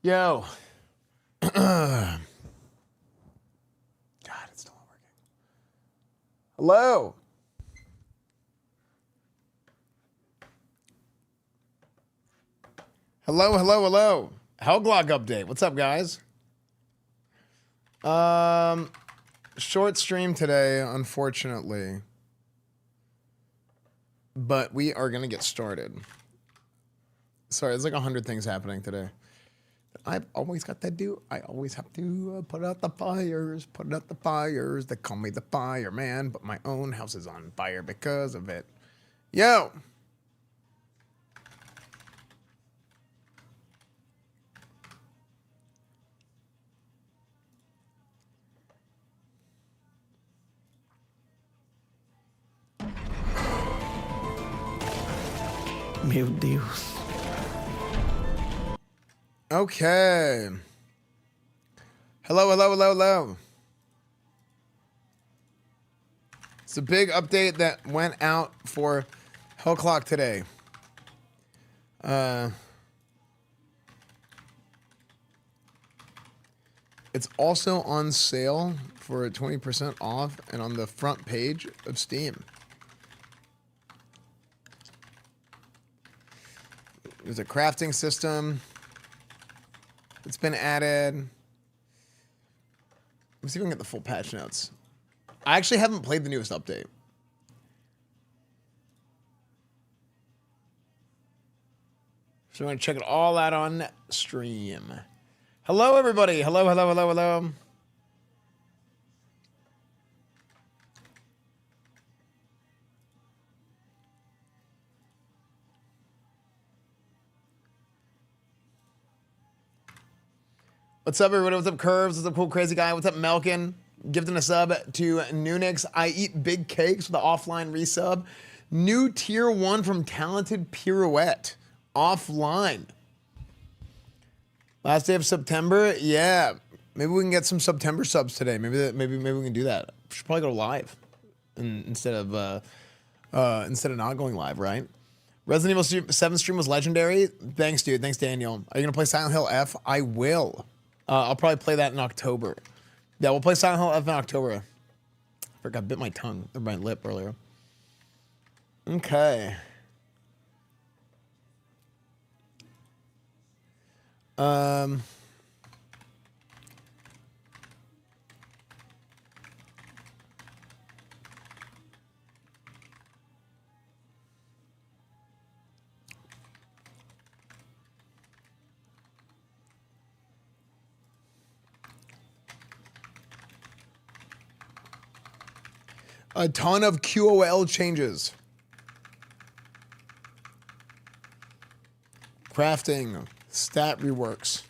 Yo. God, it's still not working. Hello. Hello, hello, hello. Hellclock update. What's up, guys? Short stream today, unfortunately. But we are going to get started. Sorry, there's like 100 things happening today. I've always got to do. I always have to put out the fires, put out the fires. They call me the fireman, but my own house is on fire because of it. Yo! Meu Deus. Okay. Hello, hello, hello, hello. It's a big update that went out for Hellclock today. It's also on sale for 20% off and on the front page of Steam. There's a crafting system. It's been added. Let me see if I can get the full patch notes. I actually haven't played the newest update. So I'm going to check it all out on stream. Hello, everybody. Hello, hello, hello, hello. What's up, everybody? What's up, Curves? What's up, Cool Crazy Guy? What's up, Melkin? Gifting a sub to Nunix. I eat big cakes with the offline resub. New tier 1 from Talented Pirouette. Offline. Last day of September? Yeah. Maybe we can get some September subs today. Maybe we can do that. We should probably go live instead of not going live, right? Resident Evil 7 stream was legendary. Thanks, dude. Thanks, Daniel. Are you gonna play Silent Hill F? I will. I'll probably play that in October. Yeah, we'll play Silent Hill F in October. I forgot, I bit my tongue or my lip earlier. Okay. A ton of QOL changes. Crafting, stat reworks.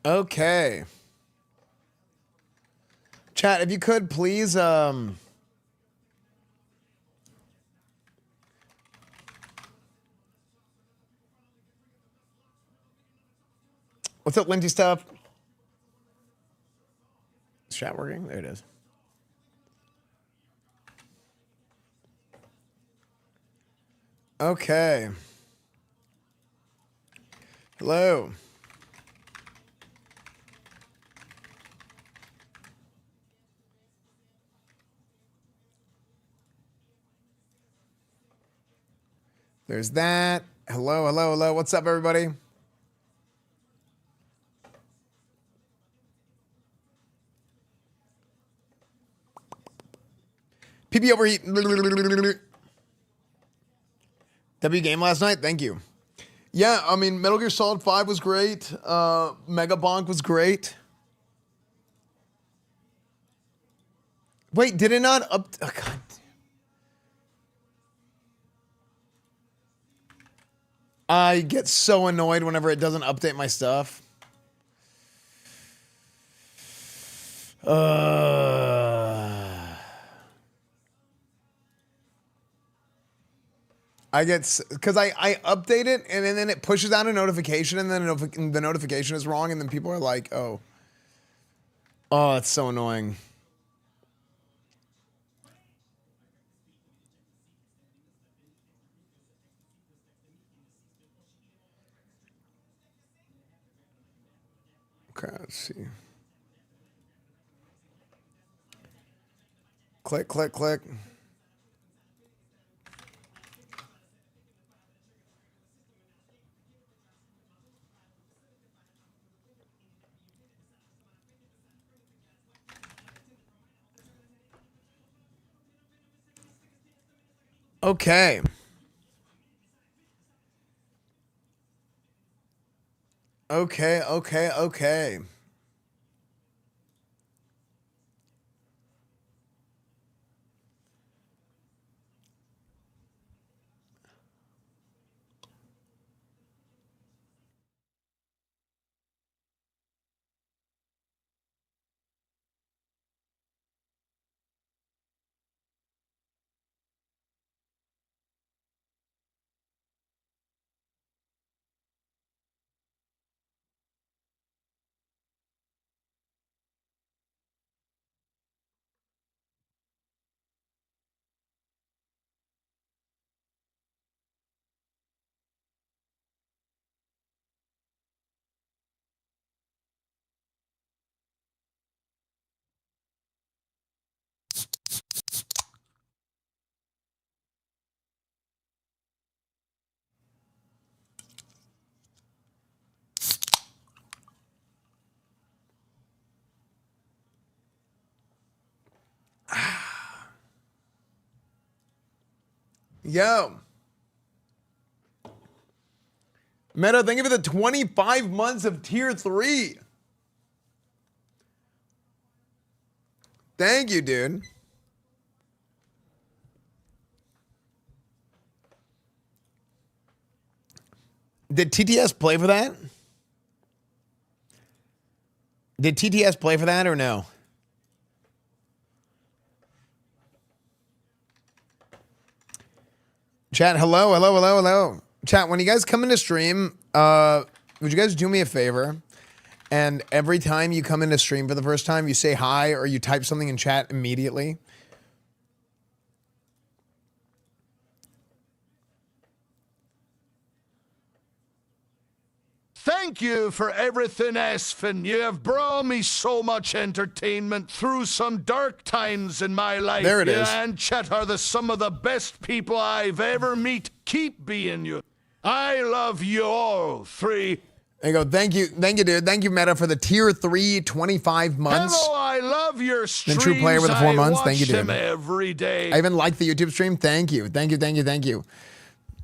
Okay. Chat, if you could please what's up, Lindsay stuff? Is chat working? There it is. Okay. Hello. There's that. Hello, hello, hello. What's up, everybody? PB overheat. W game last night? Thank you. Yeah, I mean, Metal Gear Solid 5 was great. Megabonk was great. Wait, did it not up... Oh, God. I get so annoyed whenever it doesn't update my stuff. I get, because I update it and then it pushes out a notification and then the notification is wrong and then people are like, oh, it's so annoying. Okay, let's see. Click, click, click. Okay. Okay, okay, okay. Yo. Meta, thank you for the 25 months of tier 3. Thank you, dude. Did TTS play for that? Did TTS play for that or no? Chat, hello, hello, hello, hello. Chat, when you guys come into stream, would you guys do me a favor? And every time you come into stream for the first time, you say hi or you type something in chat immediately. Thank you for everything, Esfand. You have brought me so much entertainment through some dark times in my life. There it is. And chat are some of the best people I've ever met. Keep being you. I love you all three. There you go. Thank you, dude. Thank you, Meta, for the tier 3, 25 months. Hello, I love your streams. True Player with the 4 months. Thank you, dude. Every day. I even like the YouTube stream. Thank you. Thank you, thank you, thank you.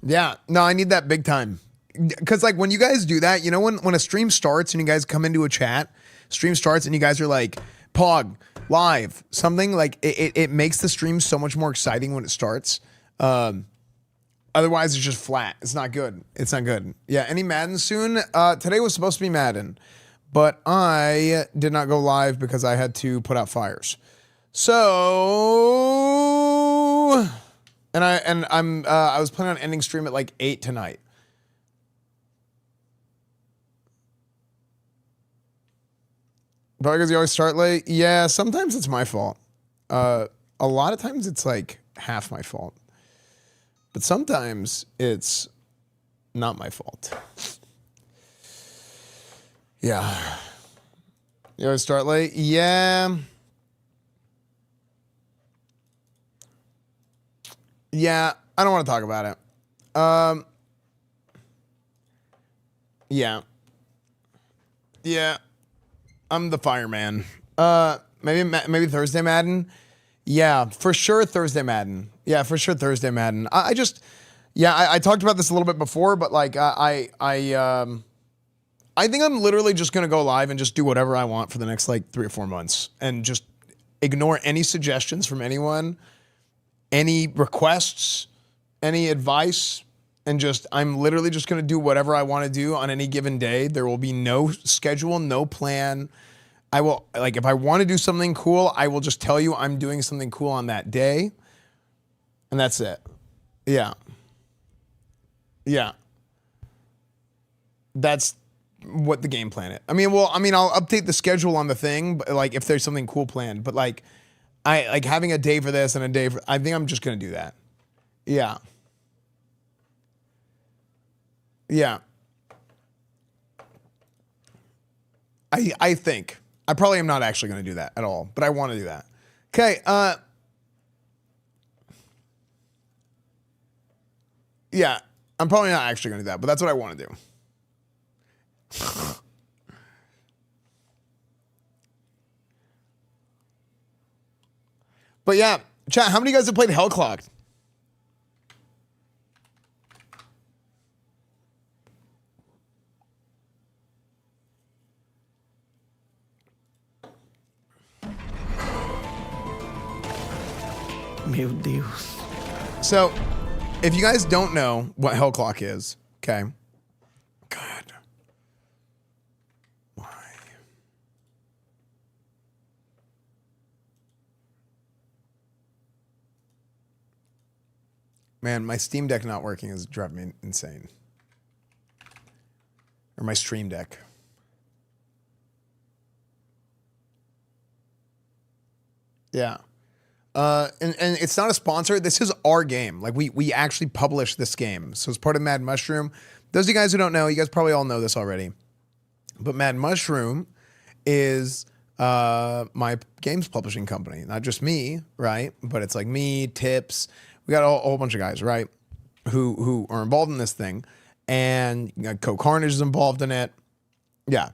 Yeah, no, I need that big time. Because like when you guys do that, you know, when a stream starts and you guys come into a chat, stream starts and you guys are like, Pog, live, something like it makes the stream so much more exciting when it starts. Otherwise it's just flat. It's not good. It's not good. Yeah, any Madden soon? Today was supposed to be Madden, but I did not go live because I had to put out fires. So, I was planning on ending stream at like 8 tonight. Probably because you always start late? Yeah, sometimes it's my fault. A lot of times it's like half my fault. But sometimes it's not my fault. Yeah. You always start late? Yeah. Yeah, I don't want to talk about it. Yeah. Yeah. I'm the fireman. Maybe Thursday Madden. Yeah, for sure Thursday Madden. Yeah, for sure Thursday Madden. I talked about this a little bit before, but like I think I'm literally just gonna go live and just do whatever I want for the next like 3 or 4 months and just ignore any suggestions from anyone, any requests, any advice. And I'm literally just going to do whatever I want to do on any given day. There will be no schedule, no plan. I will, like, if I want to do something cool, I will just tell you I'm doing something cool on that day. And that's it. Yeah. Yeah. That's what the game plan is. I mean, well, I mean, I'll update the schedule on the thing, but like if there's something cool planned, but like I like having a day for this and a day for, I think I'm just going to do that. Yeah. Yeah. I think I probably am not actually going to do that at all, but I want to do that. Okay. Yeah, I'm probably not actually going to do that, but that's what I want to do. But yeah, chat, how many of you guys have played Hellclock? Meu Deus. So, if you guys don't know what Hellclock is, okay. God. Why? Man, my Steam Deck not working is driving me insane. Or my Stream Deck. Yeah. And it's not a sponsor. This is our game. Like we actually published this game. So it's part of Mad Mushroom. Those of you guys who don't know, you guys probably all know this already. But Mad Mushroom is my games publishing company. Not just me, right? But it's like me, Tips. We got a whole bunch of guys, right? Who are involved in this thing. And Co Carnage is involved in it. Yeah.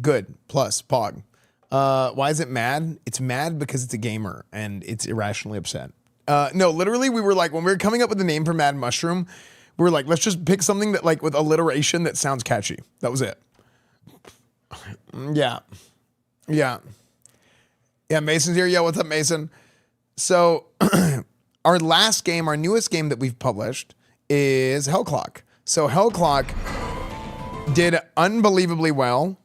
Good. Plus Pog. Why is it mad? It's mad because it's a gamer and it's irrationally upset. No, literally we were like, when we were coming up with the name for Mad Mushroom, we were like, let's just pick something that like with alliteration that sounds catchy. That was it. Yeah. Yeah. Yeah. Mason's here. Yeah. What's up, Mason? So our last game, our newest game that we've published is Hellclock. So Hellclock did unbelievably well.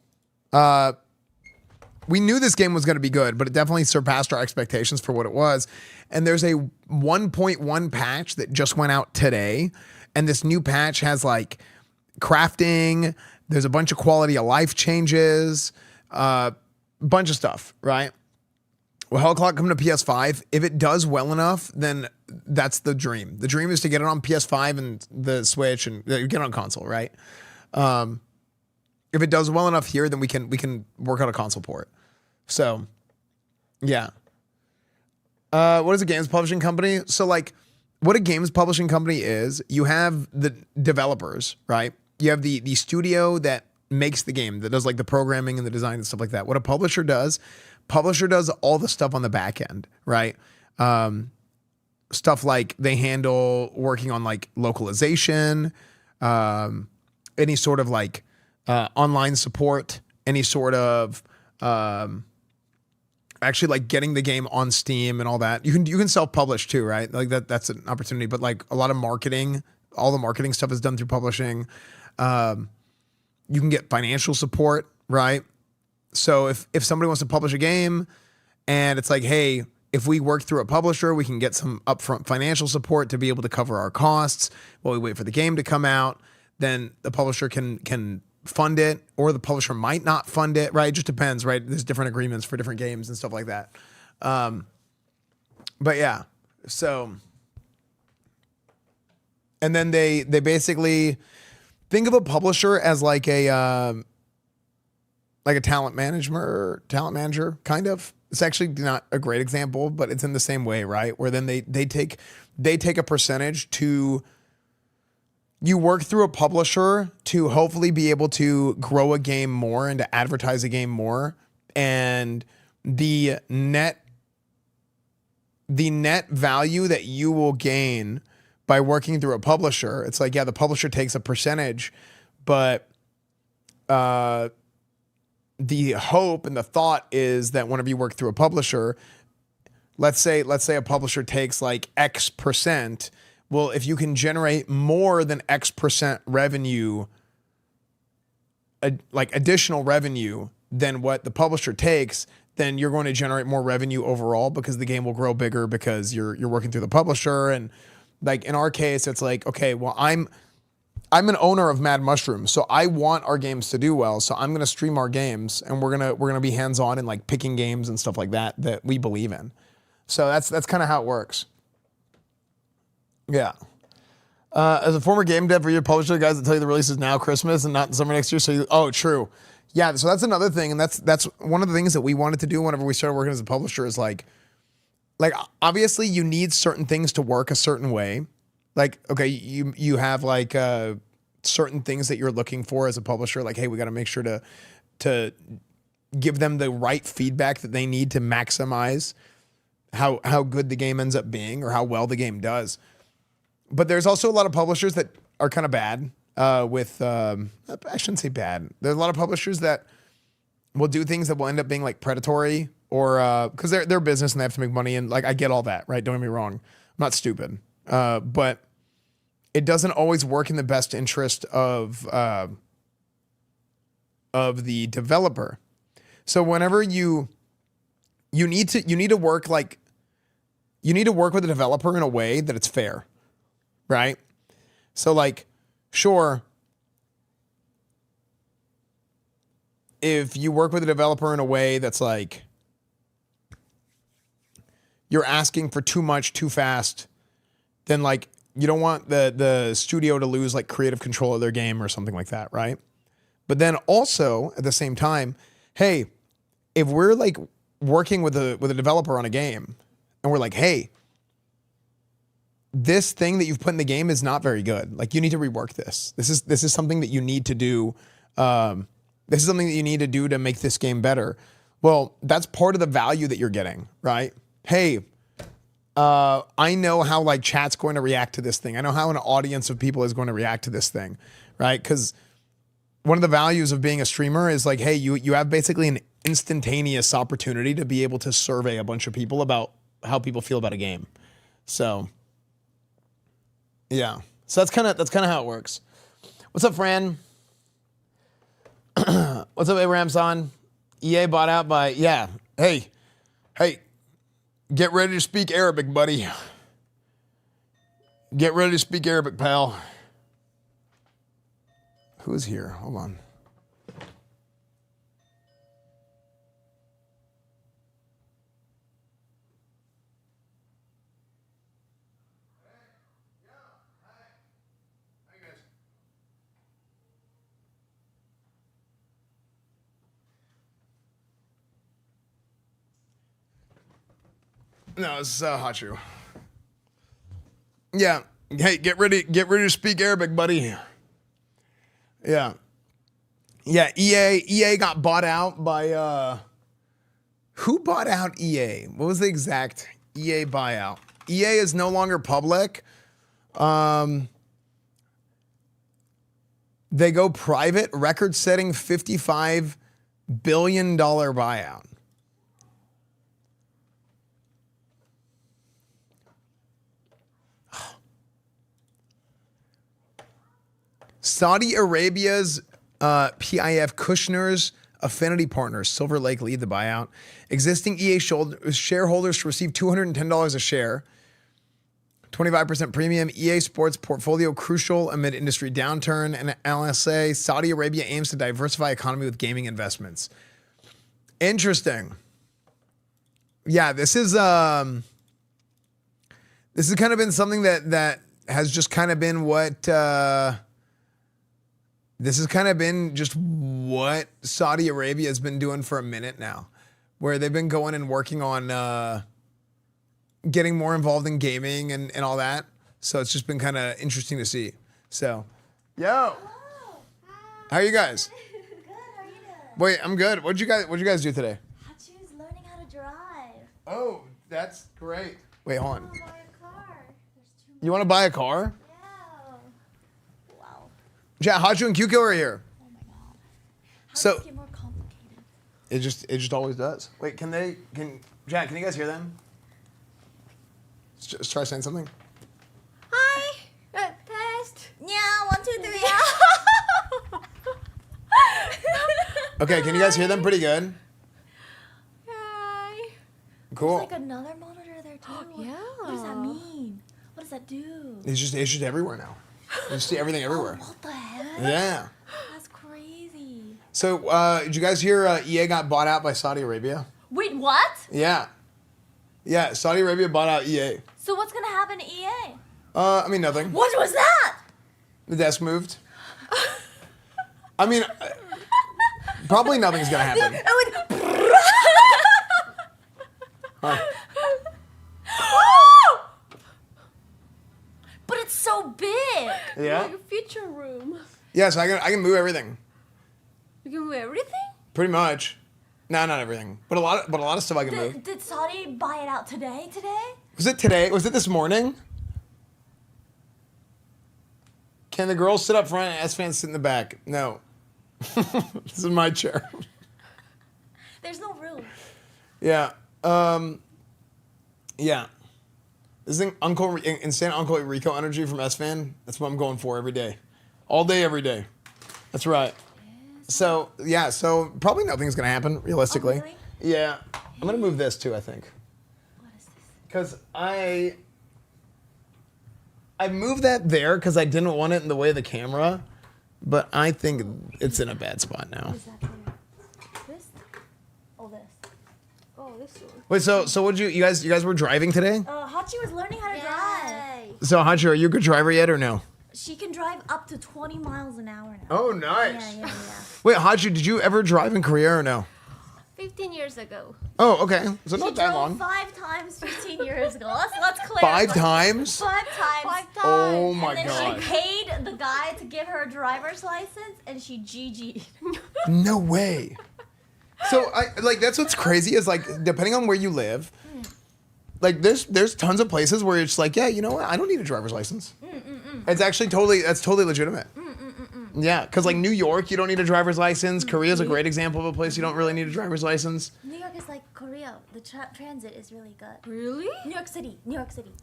We knew this game was going to be good, but it definitely surpassed our expectations for what it was. And there's a 1.1 patch that just went out today. And this new patch has like crafting. There's a bunch of quality of life changes, bunch of stuff, right? Well, Hellclock coming to PS5. If it does well enough, then that's the dream. The dream is to get it on PS5 and the Switch and get it on console, right? If it does well enough here, then we can work out a console port. So, yeah. What is a games publishing company? So, like, what a games publishing company is, you have the developers, right? You have the studio that makes the game, that does like the programming and the design and stuff like that. What a publisher does all the stuff on the back end, right? Stuff like they handle working on like localization, any sort of like online support, any sort of actually like getting the game on Steam and all that. You can self-publish too, right? Like that's an opportunity, but like a lot of marketing, all the marketing stuff is done through publishing. You can get financial support, right? So if somebody wants to publish a game and it's like, hey, if we work through a publisher, we can get some upfront financial support to be able to cover our costs while we wait for the game to come out, then the publisher can fund it, or the publisher might not fund it, right? It just depends, right? There's different agreements for different games and stuff like that. But yeah, so, and then they basically think of a publisher as like a talent manager, kind of. It's actually not a great example, but it's in the same way, right? Where then they take a percentage to, you work through a publisher to hopefully be able to grow a game more and to advertise a game more. And the net value that you will gain by working through a publisher, it's like, yeah, the publisher takes a percentage, but the hope and the thought is that whenever you work through a publisher, let's say a publisher takes like X percent. Well, if you can generate more than X percent revenue, like additional revenue than what the publisher takes, then you're going to generate more revenue overall because the game will grow bigger because you're working through the publisher. And like in our case, it's like, okay, well, I'm an owner of Mad Mushroom, so I want our games to do well. So I'm gonna stream our games, and we're gonna be hands on and like picking games and stuff like that that we believe in. So that's kind of how it works. Yeah. As a former game dev for your publisher, guys that tell you the release is now Christmas and not in summer next year. So true. Yeah. So that's another thing, and that's one of the things that we wanted to do whenever we started working as a publisher is like obviously you need certain things to work a certain way. Like, okay, you have like certain things that you're looking for as a publisher. Like, hey, we got to make sure to give them the right feedback that they need to maximize how good the game ends up being or how well the game does. But there's also a lot of publishers that are kind of bad with, I shouldn't say bad. There's a lot of publishers that will do things that will end up being like predatory or because they're business and they have to make money. And like, I get all that, right? Don't get me wrong. I'm not stupid. But it doesn't always work in the best interest of the developer. So whenever you need to work like, you need to work with the developer in a way that it's fair, right? So like, sure, if you work with a developer in a way that's like, you're asking for too much too fast, then like, you don't want the studio to lose like creative control of their game or something like that, right? But then also at the same time, hey, if we're like working with a developer on a game and we're like, hey, this thing that you've put in the game is not very good. Like you need to rework this. This is something that you need to do. This is something that you need to do to make this game better. Well, that's part of the value that you're getting, right? Hey, I know how like chat's going to react to this thing. I know how an audience of people is going to react to this thing, right? Because one of the values of being a streamer is like, hey, you have basically an instantaneous opportunity to be able to survey a bunch of people about how people feel about a game. So, yeah. So that's kind of how it works. What's up, Fran? What's up, Abrahamson? EA bought out by Hey. Get ready to speak Arabic, buddy. Get ready to speak Arabic, pal. Who is here? Hold on. No, it's Hachu. Yeah. Hey, get ready to speak Arabic, buddy. Yeah. Yeah, EA got bought out by who bought out EA? What was the exact EA buyout? EA is no longer public. They go private, record-setting $55 billion buyout. Saudi Arabia's PIF Kushner's affinity partners, Silver Lake, lead the buyout. Existing EA shareholders to receive $210 a share. 25% premium. EA Sports portfolio crucial amid industry downturn. And LSA, Saudi Arabia aims to diversify economy with gaming investments. Interesting. Yeah, this is kind of been something that has just kind of been what this has kind of been just what Saudi Arabia has been doing for a minute now, where they've been going and working on getting more involved in gaming and all that. So it's just been kind of interesting to see. So, yo, Hello. Hi. how are you guys? Good. How are you doing? Wait, I'm good. What'd you guys do today? Hachu's learning how to drive. Oh, that's great. Wait, hold I on. want to buy a car. There's too You want to buy a car? Yeah. Wow. Yeah, Hachu and Kyuko are here. Oh my god. How So- does it get more complicated? It just always does. Wait, Jack, can you guys hear them? Let's try saying something. Hi. Test. Yeah. 1, 2, 3. Okay, can you guys hear them pretty good? Hi. Cool. There's like another monitor there too. Yeah. What does that mean? What does that do? It's just everywhere now. You see everything everywhere. What the heck? Yeah. That's crazy. So, did you guys hear EA got bought out by Saudi Arabia? Wait, what? Yeah. Yeah, Saudi Arabia bought out EA. So what's gonna happen to EA? I mean, nothing. What was that? The desk moved. I mean, probably nothing's gonna happen. Huh. But it's so big. Yeah. Like a future room. Yeah, so I can move everything. You can move everything? Pretty much. No, not everything, but a lot of stuff I can move. Did Saudi buy it out today? Was it today? Was it this morning? Can the girls sit up front and Esfand sit in the back? No. This is my chair. There's no room. Yeah. Yeah. This thing, insane Uncle Rico energy from Esfand. That's what I'm going for every day. All day, every day. That's right. So, yeah, so probably nothing's going to happen, realistically. Oh, really? Yeah. I'm going to move this too, I think. What is this? Because I moved that there because I didn't want it in the way of the camera. But I think it's in a bad spot now. Is that there? This? Oh, this. Oh, this one. Wait, so what you guys were driving today? Hachi was learning how to drive. So Hachi, are you a good driver yet or no? She can drive up to 20 miles an hour now. Oh, nice. Yeah. Wait, Hachi, did you ever drive in Korea or no? 15 years ago. Oh, okay. So She not that drove long. 5 times 15 years ago. Let's clear. 5 times? 5 times. 5 times. Oh my And then god. she paid the guy to give her a driver's license, and she GG'd. No way. So that's what's crazy is like depending on where you live, like there's tons of places where it's like, yeah, you know what? I don't need a driver's license. It's actually totally legitimate. Yeah, because like New York, you don't need a driver's license. Korea's a great example of a place you don't really need a driver's license. New York is like Korea. The transit is really good. Really? New York City.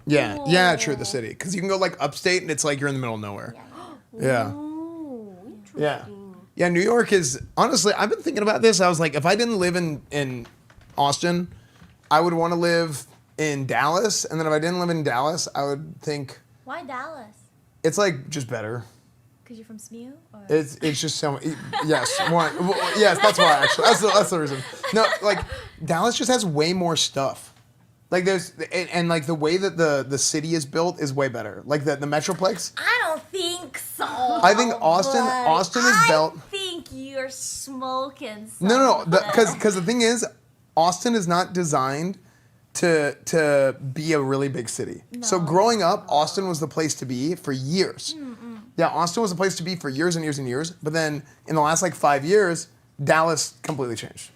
Yeah, true, the city. Because you can go like upstate and it's like you're in the middle of nowhere. Yeah. Oh, Yeah. interesting. Yeah, New York is honestly. I've been thinking about this. I was like, if I didn't live in Austin, I would want to live in Dallas, and then if I didn't live in Dallas, I would think Why Dallas? it's like just better. Because you're from SMU? Or? It's just so yes, yes, that's why actually. That's the reason. No, like Dallas just has way more stuff. Like there's and like the way that the city is built is way better. Like the Metroplex. I don't think so. I think Austin is built. I think you're smoking something. No, because the thing is, Austin is not designed to be a really big city. So growing up, Austin was the place to be for years. Yeah, Austin was the place to be for years and years and years. But then in the last like 5 years, Dallas completely changed.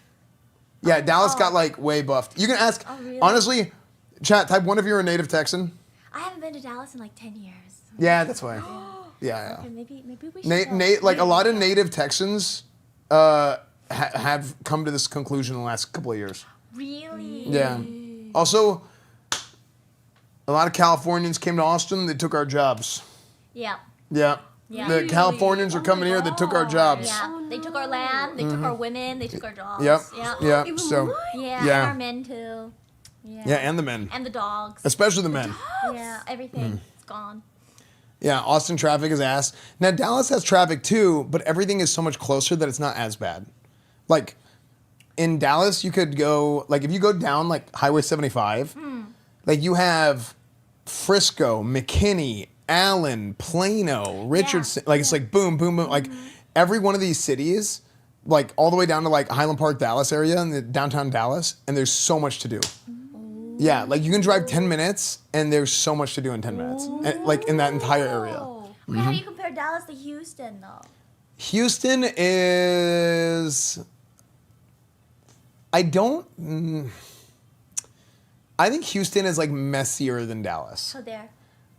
Yeah, Dallas got like way buffed. You can ask, really? honestly, chat, type 1 if you're a native Texan. I haven't been to Dallas in like 10 years. Yeah, that's why. Yeah. Okay, maybe we should go. Like a lot of native Texans have come to this conclusion in the last couple of years. Really? Yeah. Also, a lot of Californians came to Austin. They took our jobs. Yeah. Yeah. Yeah. The Californians are coming here. They took our jobs. Yeah. Oh, They took our land. They took our women. They took our dogs. Yep. Yeah. Yeah. Even So. more? Yeah. Yeah. And our men too. Yeah. Yeah, and the men, And the dogs. especially the men. Yeah. Everything. It's gone. Yeah, Austin traffic is ass. Now Dallas has traffic too, but everything is so much closer that it's not as bad. Like in Dallas, you could go like if you go down like Highway 75, like you have Frisco, McKinney, Allen, Plano, Richardson. Like it's like boom, boom, boom. Like every one of these cities, like all the way down to like Highland Park, Dallas area, and the downtown Dallas, and there's so much to do. Yeah, like you can drive 10 minutes, and there's so much to do in 10 minutes, and, like in that entire area. Wait, how do you compare Dallas to Houston though? Houston is. I think Houston is like messier than Dallas. So there.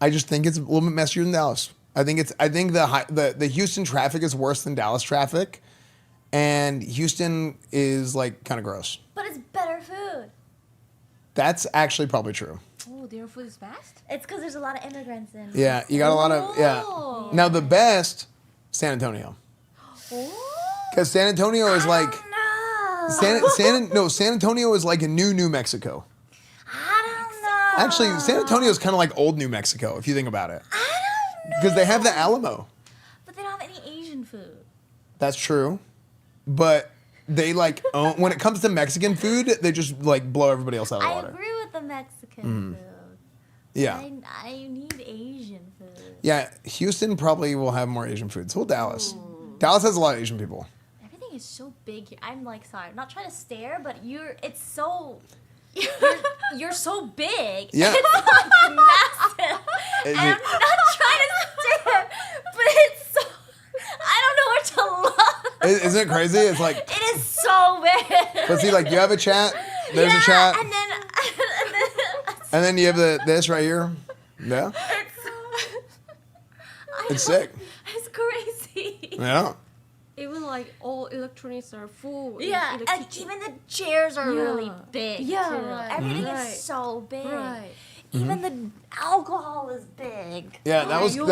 I just think it's a little bit messier than Dallas. I think the Houston traffic is worse than Dallas traffic, and Houston is like kind of gross. But it's better food. That's actually probably true. Oh, their food is fast? It's because there's a lot of immigrants in. Yeah, you got a lot of Oh. Now the best, San Antonio, because San Antonio is like No. San Antonio is like a New Mexico. I don't know. Actually, San Antonio is kind of like old New Mexico if you think about it. I don't Because they have the Alamo. But they don't have any Asian food. That's true. But they like own, when it comes to Mexican food, they just like blow everybody else out of the I water. agree with the Mexican food. Yeah. I need Asian food. Yeah, Houston probably will have more Asian food. So will Dallas. Dallas has a lot of Asian people. Everything is so big here. I'm like, sorry, I'm not trying to stare, but it's so. You're so big. Yeah. It's like massive. Is And I'm it- not trying to stare, but it's so. I don't know where to look. Isn't it crazy? It's like, It is so big. but see, like you have a chat, there's a chat, And then and then you have this right here. Yeah, it's sick. It's crazy. Yeah. Even like all electronics are full. Yeah, in the and kitchen. even the chairs are Yeah. really big. Yeah, too. right. Everything Right. is so big. Right. Even the alcohol is big. Yeah, that was Yo.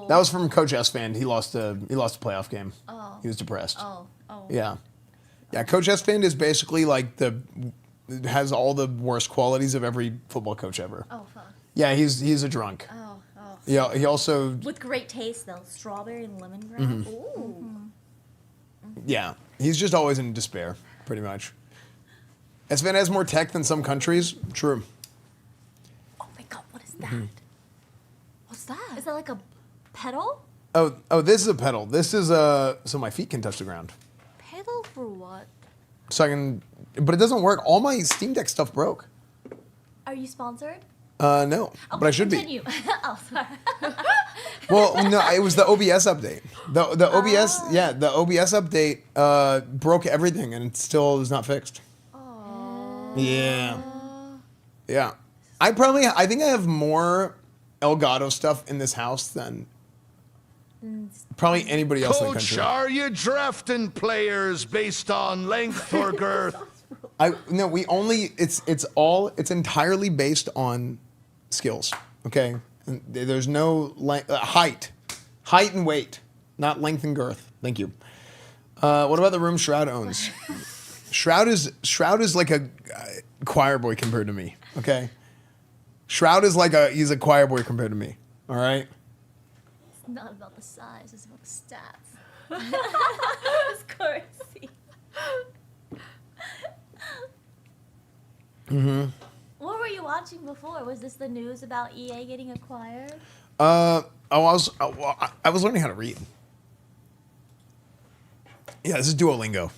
that was from Coach Esfand. He lost a playoff game. Oh. He was depressed. Oh. Yeah, yeah. Coach Esfand is basically like has all the worst qualities of every football coach ever. Oh fuck. Yeah, he's a drunk. Oh. Yeah, he also With great taste though, strawberry and lemongrass. Mm-hmm. Ooh. yeah, he's just always in despair, pretty much. Esfand has more tech than some countries. True. Oh my god, what is that? Mm-hmm. What's that? Is that like a pedal? Oh, this is a pedal. This is so my feet can touch the ground. Pedal for what? So I can, but it doesn't work. All my Steam Deck stuff broke. Are you sponsored? No, but I should continue. Oh, sorry. Well, no, it was the OBS update. The OBS, yeah, the OBS update broke everything, and it still is not fixed. Oh. Yeah, yeah. I think I have more Elgato stuff in this house than probably anybody else in the Coach, country. are you drafting players based on length or girth? No, we only it's entirely based on skills. Okay, and there's no height and weight, not length and girth. Thank you. What about the room Shroud owns? Shroud is like a choir boy compared to me. Okay, Shroud is like he's a choir boy compared to me. All right. It's not about the size, it's about the stats. It's crazy. What were you watching before? Was this the news about EA getting acquired? I was learning how to read. Yeah, this is Duolingo.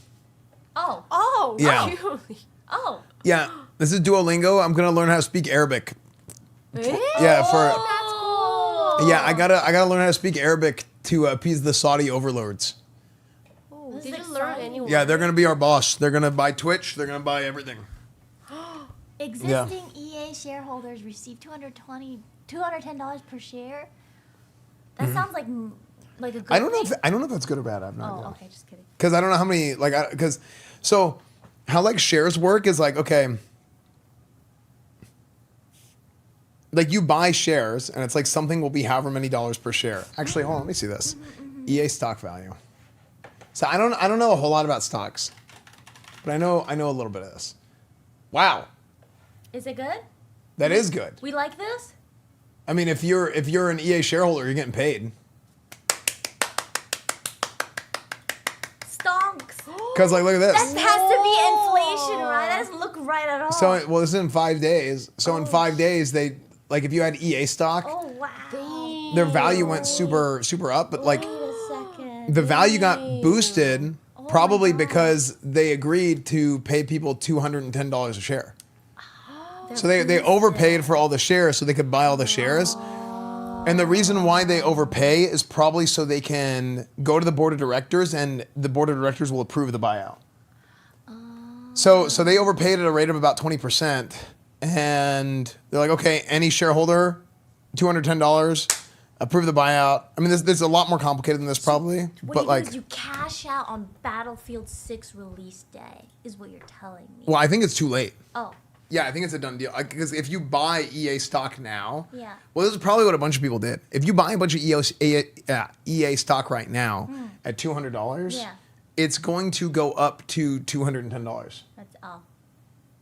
Oh. Oh, Yeah. really? Oh. Yeah, this is Duolingo. I'm gonna learn how to speak Arabic. Really? Yeah, for That's cool. yeah, I gotta learn how to speak Arabic to appease the Saudi overlords. Oh, This did is you learn exciting. anywhere? Yeah, they're gonna be our boss. They're gonna buy Twitch. They're gonna buy everything. Existing EA shareholders receive $210 per share. That sounds like a good Mm-hmm. thing. I don't know if that's good or bad. I have no idea. Oh, okay, just kidding. Because I don't know how many so how like shares work is like, okay, like you buy shares and it's like something will be however many dollars per share. Actually, hold on, let me see this. EA stock value. So I don't know a whole lot about stocks, but I know a little bit of this. Wow, Is it good? that is good. We like this? I mean, if you're an EA shareholder, you're getting paid. Stonks. Cause like look at That this. has to be inflation, right? That doesn't look right at all. So well, this is in 5 days. So in 5 days, they like if you had EA stock, Oh wow. their value went super up, but like Wait a second. the value got boosted probably because they agreed to pay people $210 a share. So they overpaid for all the shares so they could buy all the shares. And the reason why they overpay is probably so they can go to the board of directors and the board of directors will approve the buyout. So they overpaid at a rate of about 20%. And they're like, okay, any shareholder, $210, approve the buyout. I mean, there's a lot more complicated than this probably, What but you like, do is you cash out on Battlefield 6 release day, is what you're telling me. well, I think it's too late. Oh, Yeah, I think it's a done deal. Because if you buy EA stock now, yeah. well, this is probably what a bunch of people did. If you buy a bunch of EA stock right now at $200, Yeah. it's going to go up to $210. That's all.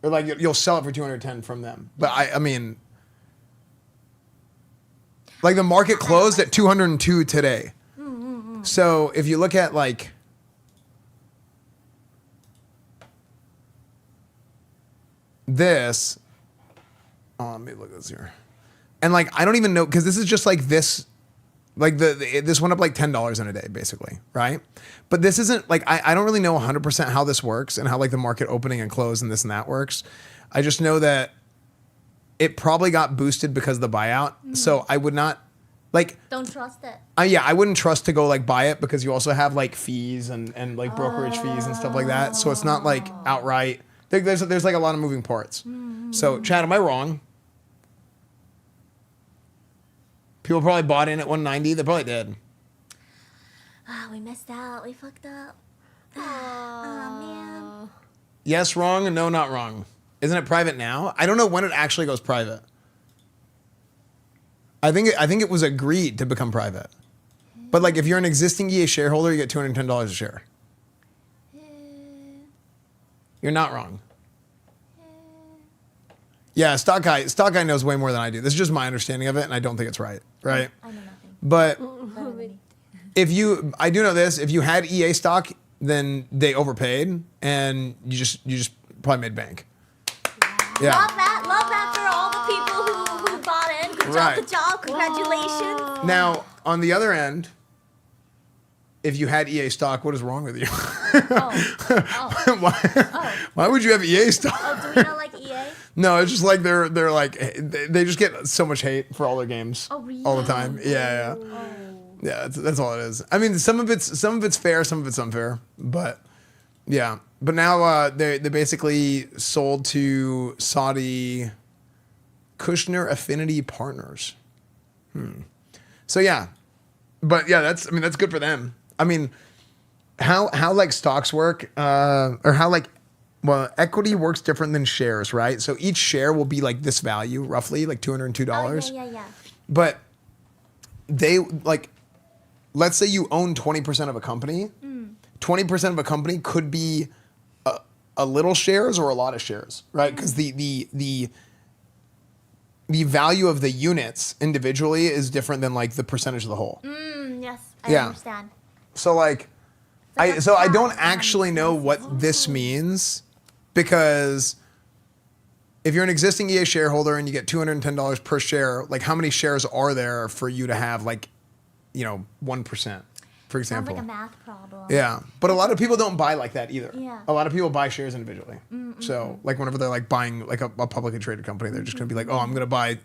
Or like you'll sell it for $210 from them. But I mean, Like the market closed at 202 today. So if you look at like this, oh, let me look at this here. And like I don't even know because this is just like this, like this went up like $10 in a day basically, right? But this isn't like I don't really know 100% how this works and how like the market opening and close and this and that works. I just know that it probably got boosted because of the buyout. So I would not like. Don't trust it. Yeah, I wouldn't trust to go like buy it because you also have like fees and like brokerage fees and stuff like that. So it's not like outright. There's like a lot of moving parts. So Chad, am I wrong? People probably bought in at 190. They probably did. Ah, we missed out. We fucked up. Oh man. Yes, wrong, and no, not wrong. Isn't it private now? I don't know when it actually goes private. I think it was agreed to become private. But like if you're an existing EA shareholder, you get $210 a share. You're not wrong. Yeah, stock guy knows way more than I do. This is just my understanding of it, and I don't think it's right. Right? I know nothing. But Literally. I do know this. If you had EA stock, then they overpaid, and you just probably made bank. Yeah. Love that for all the people who bought in. Good job, Right. good job. Congratulations. Now, on the other end, if you had EA stock, what is wrong with you? Why would you have EA stock? Oh, do we not like EA? No, it's just like they're like they just get so much hate for all their games Oh, really? all the time. Yeah. Yeah, that's all it is. I mean, some of it's fair, some of it's unfair, but yeah. But now they basically sold to Saudi Kushner Affinity Partners. So yeah, but yeah, that's good for them. I mean, how like stocks work, or how like, well, equity works different than shares, right? So each share will be like this value, roughly like $202. Yeah. But they like, let's say you own 20% of a company. 20% of a company could be a little shares or a lot of shares, right? Because the value of the units individually is different than like the percentage of the whole. Yes, I understand. So like, I don't actually know what this means, because if you're an existing EA shareholder and you get $210 per share, like how many shares are there for you to have like, 1%, for Sounds example? like a math problem. Yeah, but a lot of people don't buy like that either. Yeah. A lot of people buy shares individually. So like whenever they're like buying like a publicly traded company, they're just gonna be like, oh, I'm gonna buy. They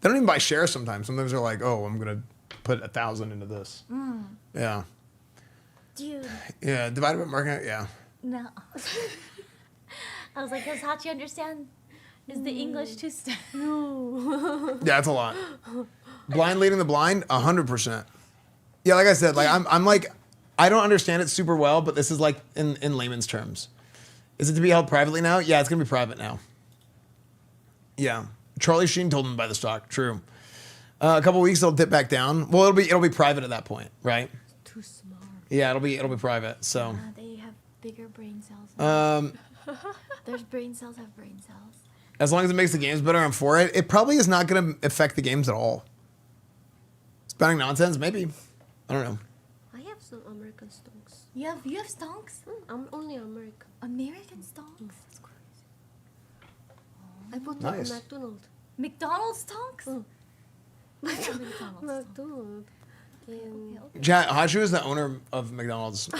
don't even buy shares sometimes. Sometimes they're like, oh, I'm gonna put 1,000 into this. Yeah. Dude, Yeah. Divided by market. Yeah. no. I was like, does Hachi understand? Is the English too stiff? Yeah, it's a lot. Blind leading the blind, 100%. Yeah, like I said, like I'm like, I don't understand it super well, but this is like in layman's terms. Is it to be held privately now? Yeah, it's gonna be private now. Yeah, Charlie Sheen told him to buy the stock. True. A couple weeks it'll dip back down. Well, it'll be private at that point, right? Too smart. Yeah, it'll be private. So They have bigger brain cells. There's brain cells have brain cells. as long as it makes the games better, I'm for it. It probably is not gonna affect the games at all. Spending nonsense, maybe. I don't know. I have some American stocks. You have stonks? I'm only American. American stonks? That's crazy. I bought Nice. a McDonald's. McDonald's stonks? Oh. McDonald's stonks. McDonald's. And Chat, Hachu is the owner of McDonald's.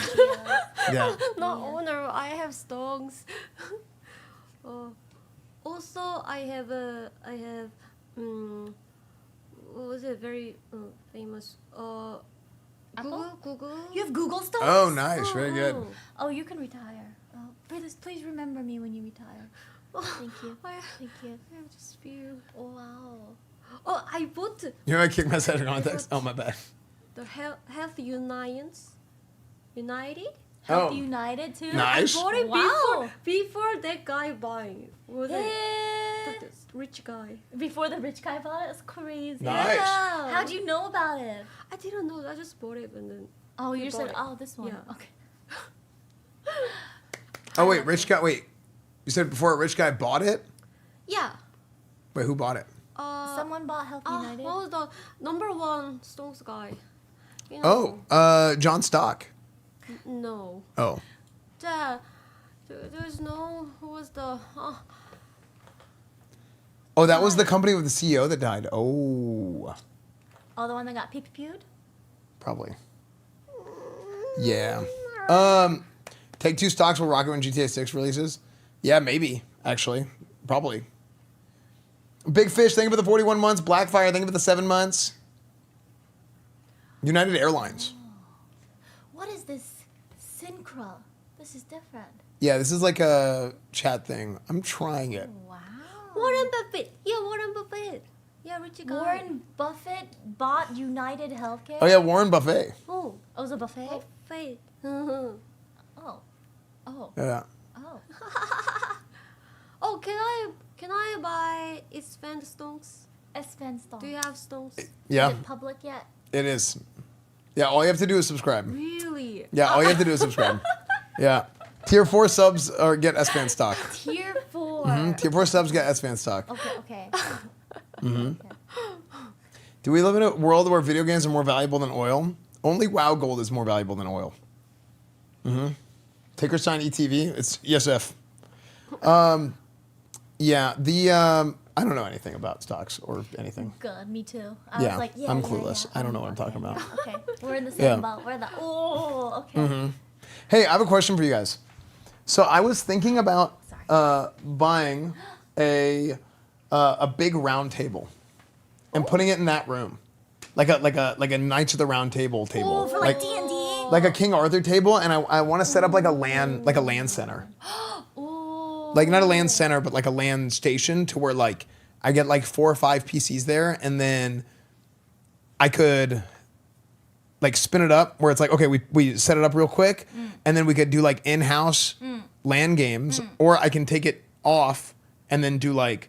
Yeah. not owner. I have stocks. Also, I have what was it? Very famous. Google. You have Google stonks? Oh, nice. Very good. Oh, you can retire. Oh, please remember me when you retire. Thank you. Thank you. I have just few. Oh, wow. Oh, I bought You might kick my set of context. Oh, my bad. the Health United. Health Oh. United too? Nice. I bought it Wow. before that guy buying. Was it? Yeah. That rich guy. Before the rich guy bought it? It's crazy. Nice. Yeah. How'd you know about it? I didn't know. I just bought it and then. Oh, you bought said, it. oh, this one. Yeah. Okay. Oh, wait. Rich guy. Wait. You said before a rich guy bought it? Yeah. Wait, who bought it? someone bought Health United? what was the number one Stones guy? You know, John Stock. no. Oh. There's no. Who was the? Oh, that was the company with the CEO that died. Oh. Oh, the one that got pee-pewed? Probably. Yeah. Take-Two stocks will rocket when GTA 6 releases. Yeah, maybe, actually. Probably. Big Fish, thank you for the 41 months. Blackfire, thank you for the 7 months. United Airlines. What is this? Synchro. This is different. Yeah, this is like a chat thing. I'm trying it. Wow. Warren Buffett. Yeah, Warren Buffett. Yeah, Richie guy. Warren Buffett bought United Healthcare? Oh, yeah, Warren Buffet. Oh, Oh, it was a buffet? Buffett. Oh. Oh. Yeah. Oh. Oh, can I buy Esfand stones? Esfand stock. Do you have stones? Yeah, Is it public yet? it is. Yeah, all you have to do is subscribe. Really? Yeah, all you have to do is subscribe. Yeah. Tier 4 subs or get S-Fan stock. Tier 4. Tier 4 subs get S-Fan stock. Okay. Do we live in a world where video games are more valuable than oil? Only WoW Gold is more valuable than oil. Ticker sign ETV. It's ESF. Yeah, I don't know anything about stocks or anything. Good, me too. I Yeah, was like, I'm clueless. I don't know what I'm Okay, talking about. Okay, we're in the Yeah. same boat. We're the, okay. Hey, I have a question for you guys. So I was thinking about buying a big round table and putting it in that room, like a Knights of the Round Table table, Oh, for like D&D? like a King Arthur table, and I want to set up like a LAN center, Ooh. like not a LAN center, but like a LAN station to where like I get like 4 or 5 PCs there, and then I could like spin it up where it's like, okay, we set it up real quick, and then we could do like in-house LAN games, or I can take it off and then do like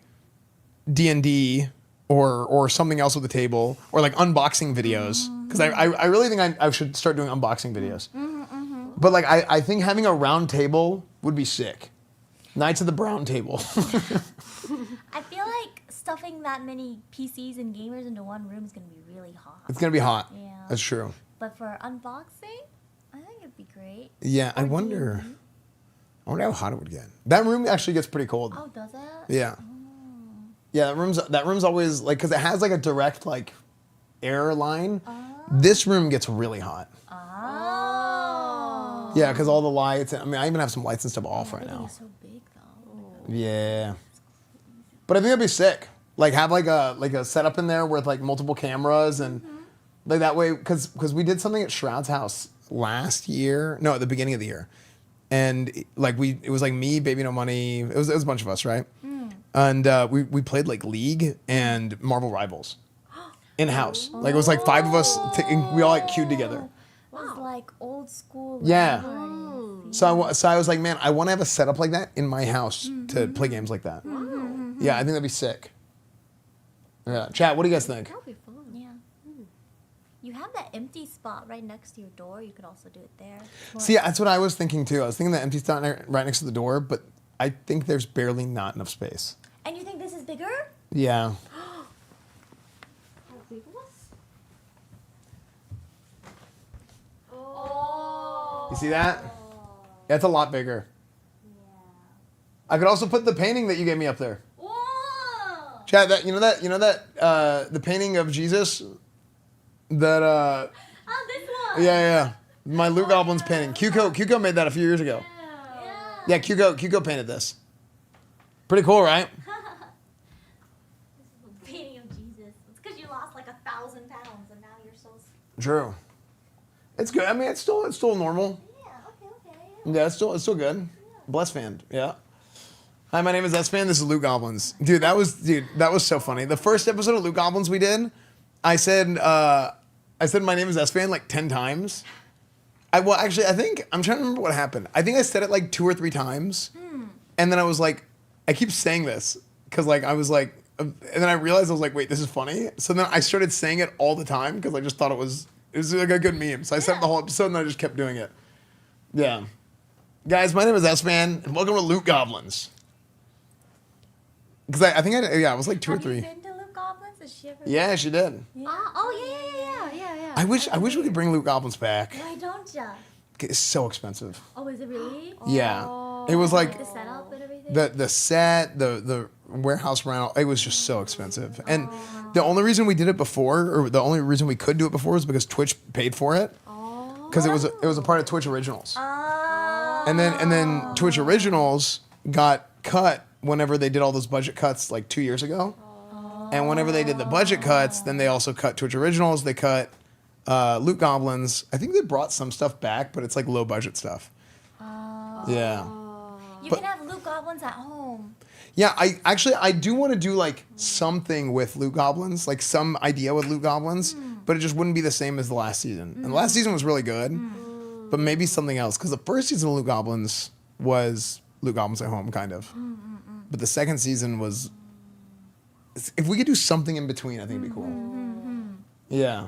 D&D or something else with the table, or like unboxing videos, because I really think I should start doing unboxing videos. But like I think having a round table would be sick. Knights of the Brown Table. I feel like stuffing that many PCs and gamers into one room is going to be really hot. It's gonna be hot. Yeah. That's true. But for unboxing, I think it'd be great. Yeah, I wonder how hot it would get. That room actually gets pretty cold. Oh, does it? Yeah. Yeah, that room's always like, because it has like a direct like air line. This room gets really hot. Oh. Yeah, because all the lights. I mean, I even have some lights and stuff off right Everything now. is so big though. Yeah. But I think that'd be sick. Like have like a setup in there with like multiple cameras and like that way, because we did something at Shroud's house last year. No, at the beginning of the year. And like it was like me, Baby No Money. It was a bunch of us, right? And we played like League and Marvel Rivals in house. Like it was like 5 of us. We all like queued together. It was like old school. Yeah. parties. So I was like, man, I want to have a setup like that in my house to play games like that. Yeah, I think that'd be sick. Yeah, chat. What do you guys think? That'll be fun. Yeah. You have that empty spot right next to your door. You could also do it there. See, that's what I was thinking too. I was thinking the empty spot right next to the door, but I think there's barely not enough space. And you think this is bigger? Yeah. How big was? Oh. You see that? That's a lot bigger. Yeah. I could also put the painting that you gave me up there. Whoa. Chad, you know that the painting of Jesus that Oh, this one. yeah. My Loot Goblins painting. Cuco made that a few years ago. Yeah. Yeah, Cuco painted this. Pretty cool, right? Painting of Jesus. It's because you lost like 1,000 pounds and now you're so. True. It's good. I mean, it's still normal. Yeah. Okay. Yeah, it's still good. Bless fan. Yeah. Hi, my name is Esfand. This is Loot Goblins. Dude, that was so funny. The first episode of Loot Goblins we did, I said my name is Esfand like 10 times. I think I'm trying to remember what happened. I think I said it like 2 or 3 times, and then I was like, I keep saying this because like I was like, and then I realized I was like, wait, this is funny. So then I started saying it all the time because I just thought it was like a good meme. So I said it the whole episode, and I just kept doing it. Yeah, guys, my name is Esfand, and welcome to Loot Goblins. Because I think I was like 2 or Have 3. you been to Loot Goblins? Did she ever? Yeah, she did. Yeah. I wish we could bring loot goblins back. Why don't ya? It's so expensive. Oh, is it really? Yeah, it was like The setup and everything? the set, the warehouse rental. It was just so expensive. And the only reason we did it before, or the only reason we could do it before, was because Twitch paid for it. Because it was a part of Twitch Originals. And then Twitch Originals got cut whenever they did all those budget cuts like 2 years ago. And whenever they did the budget cuts, then they also cut Twitch Originals. They cut Loot Goblins. I think they brought some stuff back, but it's like low budget stuff. Yeah. You but- can have Loot Goblins at home. Yeah, I do want to do like something with Loot Goblins, like some idea with Loot Goblins, but it just wouldn't be the same as the last season. And the last season was really good, but maybe something else. Because the first season of Loot Goblins was Loot Goblins at home, kind of. But the second season was. If we could do something in between, I think it'd be cool. Yeah.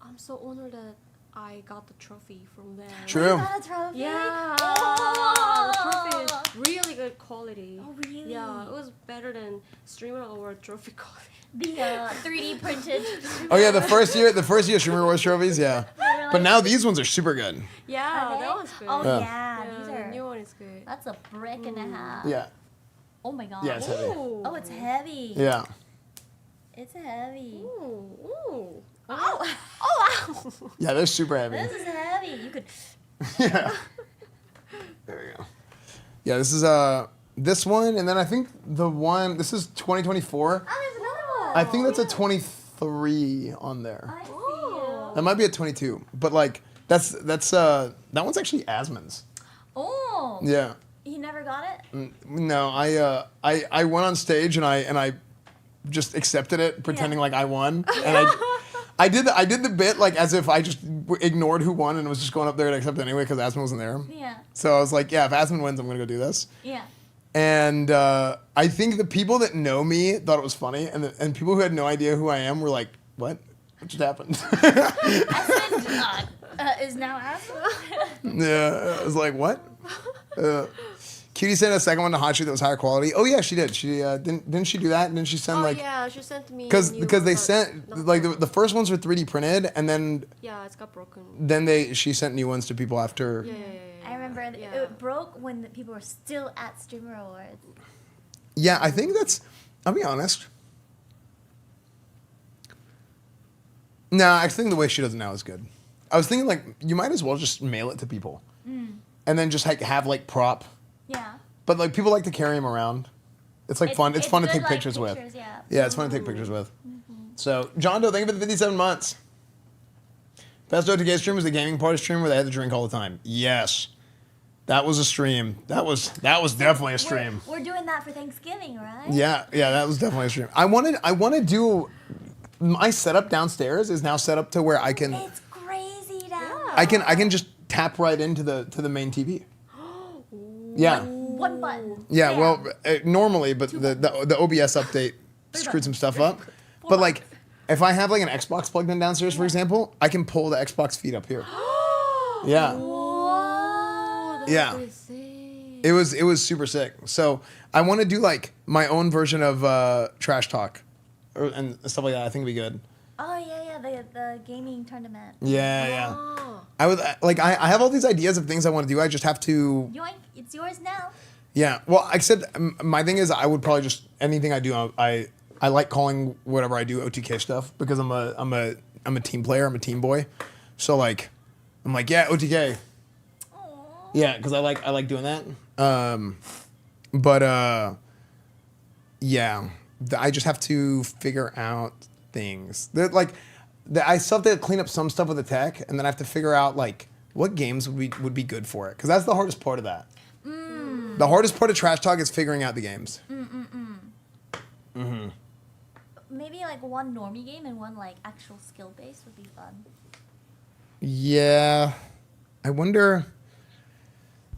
I'm so honored that I got the trophy from there. True. You got a trophy? Yeah. Oh. The trophy is really good quality. Oh, really? Yeah, it was better than Streamer Award trophy quality. The 3D printed. Oh yeah, the first year Streamer Awards trophies, yeah. But now these ones are super good. Yeah, Are they? that was good. Oh Yeah. yeah, these the are. new one is good. That's a brick and a half. Yeah. Oh my god. Yeah, it's heavy. Ooh. Oh, it's heavy. Yeah. It's heavy. Ooh. Oh, oh wow. Yeah, they're super heavy. This is heavy. You could. Yeah. There we go. Yeah, this is this one, and then I think this is 2024. Oh, there's another one. I think that's a 23 on there. I see you. That might be a 22, but like that's that one's actually Asmon's. Oh. Yeah. He never got it. No, I went on stage and I just accepted it, pretending like I won, and I did the bit like as if I just ignored who won and was just going up there to accept it anyway because Asmon wasn't there. Yeah. So I was like, yeah, if Asmon wins, I'm gonna go do this. Yeah. And I think the people that know me thought it was funny, and people who had no idea who I am were like, "What? What just happened?" Esfand is now Esfand. Yeah, I was like, "What?" Cutie sent a second one to Hot Shoot that was higher quality. Oh yeah, she did. She didn't she do that? Didn't she send like? Yeah, she sent me. Because new, they but sent not like broken. the first ones were 3D printed, and then Yeah, it's got broken. she sent new ones to people after. Yeah. I remember Yeah. it broke when the people were still at Streamer Awards. Yeah, I think that's. I'll be honest. No, I think the way she does it now is good. I was thinking like you might as well just mail it to people, and then just like have like prop. Yeah. But like people like to carry them around. It's like fun. It's fun to good, take like, pictures with. Yeah. Yeah, it's fun to take pictures with. So, John Doe, thank you for the 57 months. Best OTK stream was the gaming party stream where they had to drink all the time. Yes, that was a stream. That was definitely a stream. We're doing that for Thanksgiving, right? Yeah, that was definitely a stream. I want to do. My setup downstairs is now set up to where I can. It's crazy down. I can just tap right into the main TV. Yeah. One button. Yeah, There. well, normally, but the OBS update screwed some stuff up. But like, if I have like an Xbox plugged in downstairs, for example, I can pull the Xbox feed up here. Yeah, Whoa. yeah. It was super sick. So I want to do like my own version of Trash Talk, and stuff like that. I think it'd be good. Oh yeah, the gaming tournament. Yeah. Oh. I would like I have all these ideas of things I want to do. I just have to. Yoink! It's yours now. Yeah. Well, I said my thing is I would probably just anything I do I like calling whatever I do OTK stuff because I'm a team player. I'm a team boy. So like I'm like yeah OTK. Aww. Yeah, because I like doing that. Yeah, I just have to figure out things. I still have to clean up some stuff with the tech, and then I have to figure out like what games would be good for it, because that's the hardest part of that. The hardest part of Trash Talk is figuring out the games. Maybe like one normie game and one like actual skill based would be fun. Yeah, I wonder.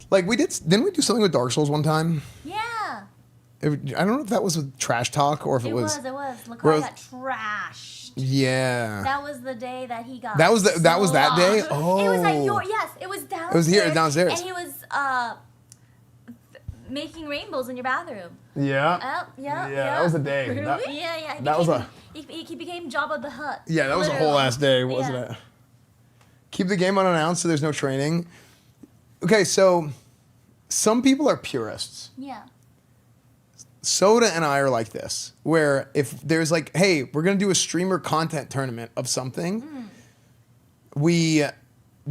Like didn't we do something with Dark Souls one time? Yeah. I don't know if that was with Trash Talk or if it was. It was. Lakar Rose- got trashed. Yeah. That was the day that he got. That was that day. slogged. Oh. It was at yes. It was downstairs. It was here downstairs. And he was making rainbows in your bathroom. Yeah. Yeah. That was a day. Really? That- Yeah. that was a- He became Jabba the Hutt. Yeah, that was a Literally. whole ass day, wasn't Yeah. it? Keep the game unannounced so there's no training. Okay, so some people are purists. Yeah. Soda and I are like this, where if there's like, hey, we're gonna do a streamer content tournament of something, we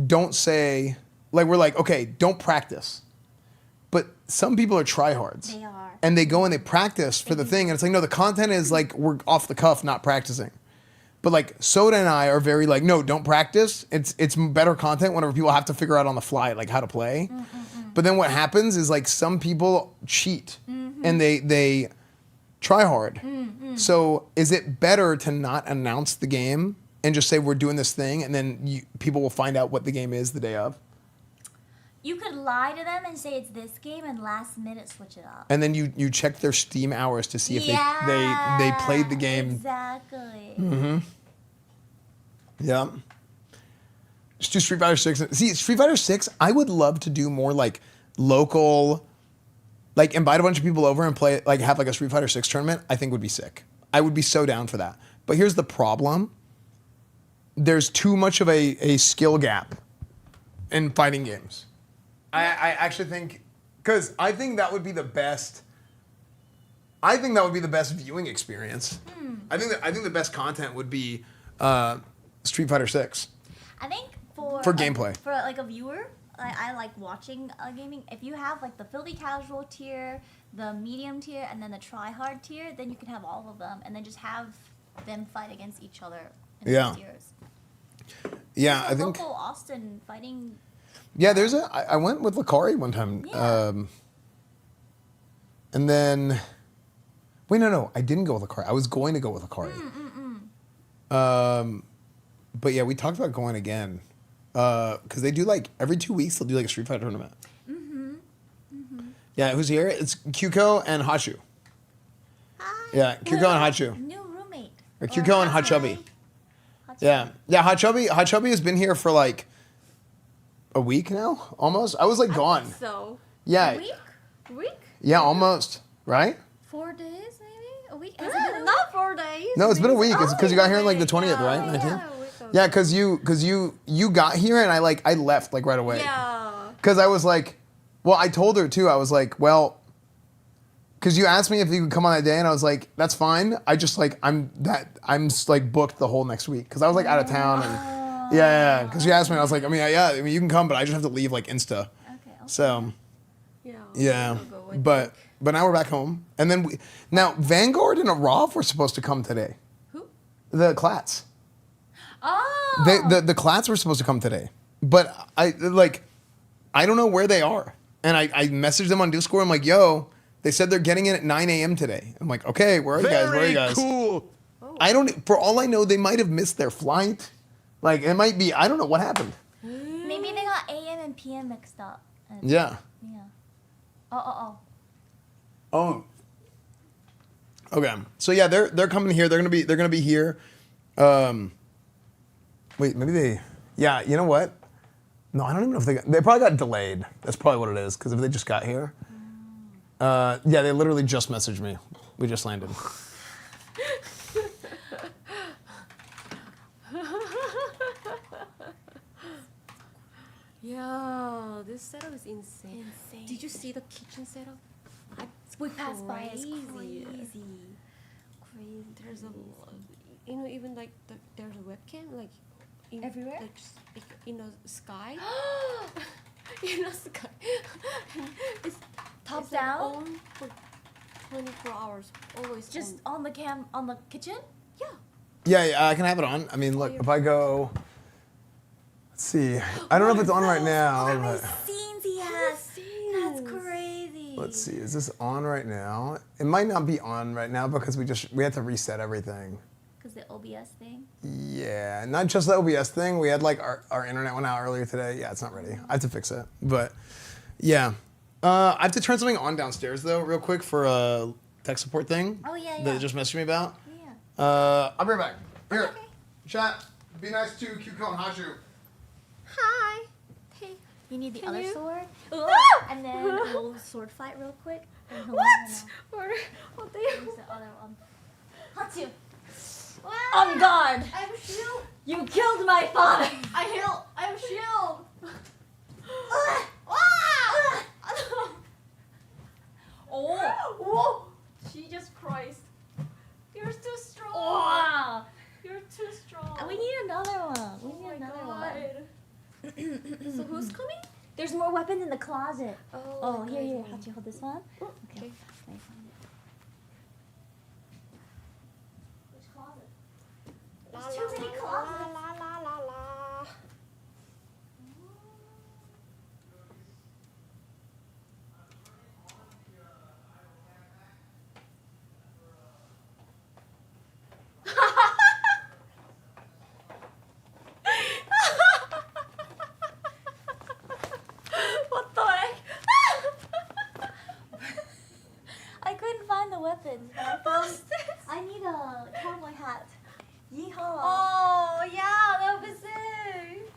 don't say, like, we're like, okay, don't practice. But some people are tryhards. They are. And they go and they practice for the thing, and it's like, no, the content is like, we're off the cuff, not practicing. But like Soda and I are very like, no, don't practice. It's better content whenever people have to figure out on the fly like how to play. But then what happens is like some people cheat and they try hard. So is it better to not announce the game and just say we're doing this thing, and then people will find out what the game is the day of? You could lie to them and say it's this game and last minute switch it up. And then you check their Steam hours to see if they played the game. Exactly. Yeah. Just do Street Fighter 6. See, Street Fighter 6, I would love to do more like local, like invite a bunch of people over and play, like have like a Street Fighter 6 tournament. I think would be sick. I would be so down for that. But here's the problem. There's too much of a skill gap in fighting games. I actually think, because I think that would be the best. I think that would be the best viewing experience. I think the best content would be Street Fighter 6. I think for gameplay. For like a viewer, I like watching gaming. If you have like the filthy casual tier, the medium tier, and then the try hard tier, then you can have all of them, and then just have them fight against each other in Yeah. those tiers. Yeah, There's I a think. local Austin fighting. Yeah, I went with Lakari one time. Yeah. And then, wait, no, I didn't go with Lakari. I was going to go with Lakari. But yeah, we talked about going again. Because they do like, every 2 weeks, they'll do like a Street Fighter tournament. Yeah, who's here? It's Kyuko and Hachu. Hi. Yeah, Kyuko and Hachu. New roommate. Or Kyuko and Hot Chubby. Yeah, Hot Chubby has been here for like a week now, almost. I was like gone. So. Yeah, Week? yeah, almost. Right? 4 days maybe? A week? Has it been not 4 days? No, it's been a week. It's because you got here on like the okay. 20th, right? 19th? Yeah, a week ago. Yeah, because you got here and I left like right away. Yeah. Because I was like, well, I told her too. I was like, well, because you asked me if you could come on that day, and I was like, that's fine. I just like I'm like booked the whole next week because I was like out of town and yeah. Because you asked me, and I was like, I mean, you can come, but I just have to leave like insta. Okay. So Yeah. yeah, but now we're back home, and then now Vanguard and Arav were supposed to come today. Who? The Clats. Oh. The Clats were supposed to come today, but I don't know where they are. And I messaged them on Discord. I'm like, yo, they said they're getting in at 9 a.m. today. I'm like, okay, where are you guys? Where are you guys? Cool. I don't. For all I know, they might have missed their flight. Like it might be. I don't know what happened. Maybe they got AM and PM mixed up. Yeah. Yeah. Oh. Oh. Okay. So yeah, they're coming here. They're gonna be here. Wait, maybe they. Yeah. You know what? No, I don't even know if they probably got delayed. That's probably what it is. Because if they just got here. Yeah, they literally just messaged me. We just landed. Yeah, this setup is insane. Did you see the kitchen setup? We passed by. It's Crazy. crazy. There's a, even like there's a webcam like in, Everywhere? like in the sky. In the sky. it's Top it's like down? on for 24 hours, always Just on. on the kitchen? Yeah. Yeah, I can have it on. I mean, look, if I go. Let's see. I don't know if it's on right now. How many But scenes he has? That's crazy. let's see. Is this on right now? It might not be on right now because we had to reset everything. Because the OBS thing? Yeah, not just the OBS thing. We had like our internet went out earlier today. Yeah, it's not ready. I have to fix it. But yeah. I have to turn something on downstairs though, real quick for a tech support thing. Oh, yeah, That yeah. they just messaged me about. Yeah. I'll be right back. Here. Okay. Chat. Be nice to Kyuko and Hachu. Hi. Hey. You need the Can other you? sword. Ah! And then we'll sword fight real quick. And he'll What? let What the me know. Use the other one. Hatsu. On guard. I'm shield. You killed my father. I'm shield. Oh. Whoa! Jesus Christ. You're too strong. Wow. You're too strong. We need another one. We Oh need my another God. one. So who's coming? There's more weapons in the closet. Oh, the here, guy's here. coming. Hatsu, hold this one. Oh, Okay. okay. Let me find it. Which closet? There's too many closets. La la la la. What the heck? I couldn't find the weapons, but I found. I need a cowboy hat. Yeehaw! Oh yeah, that was it.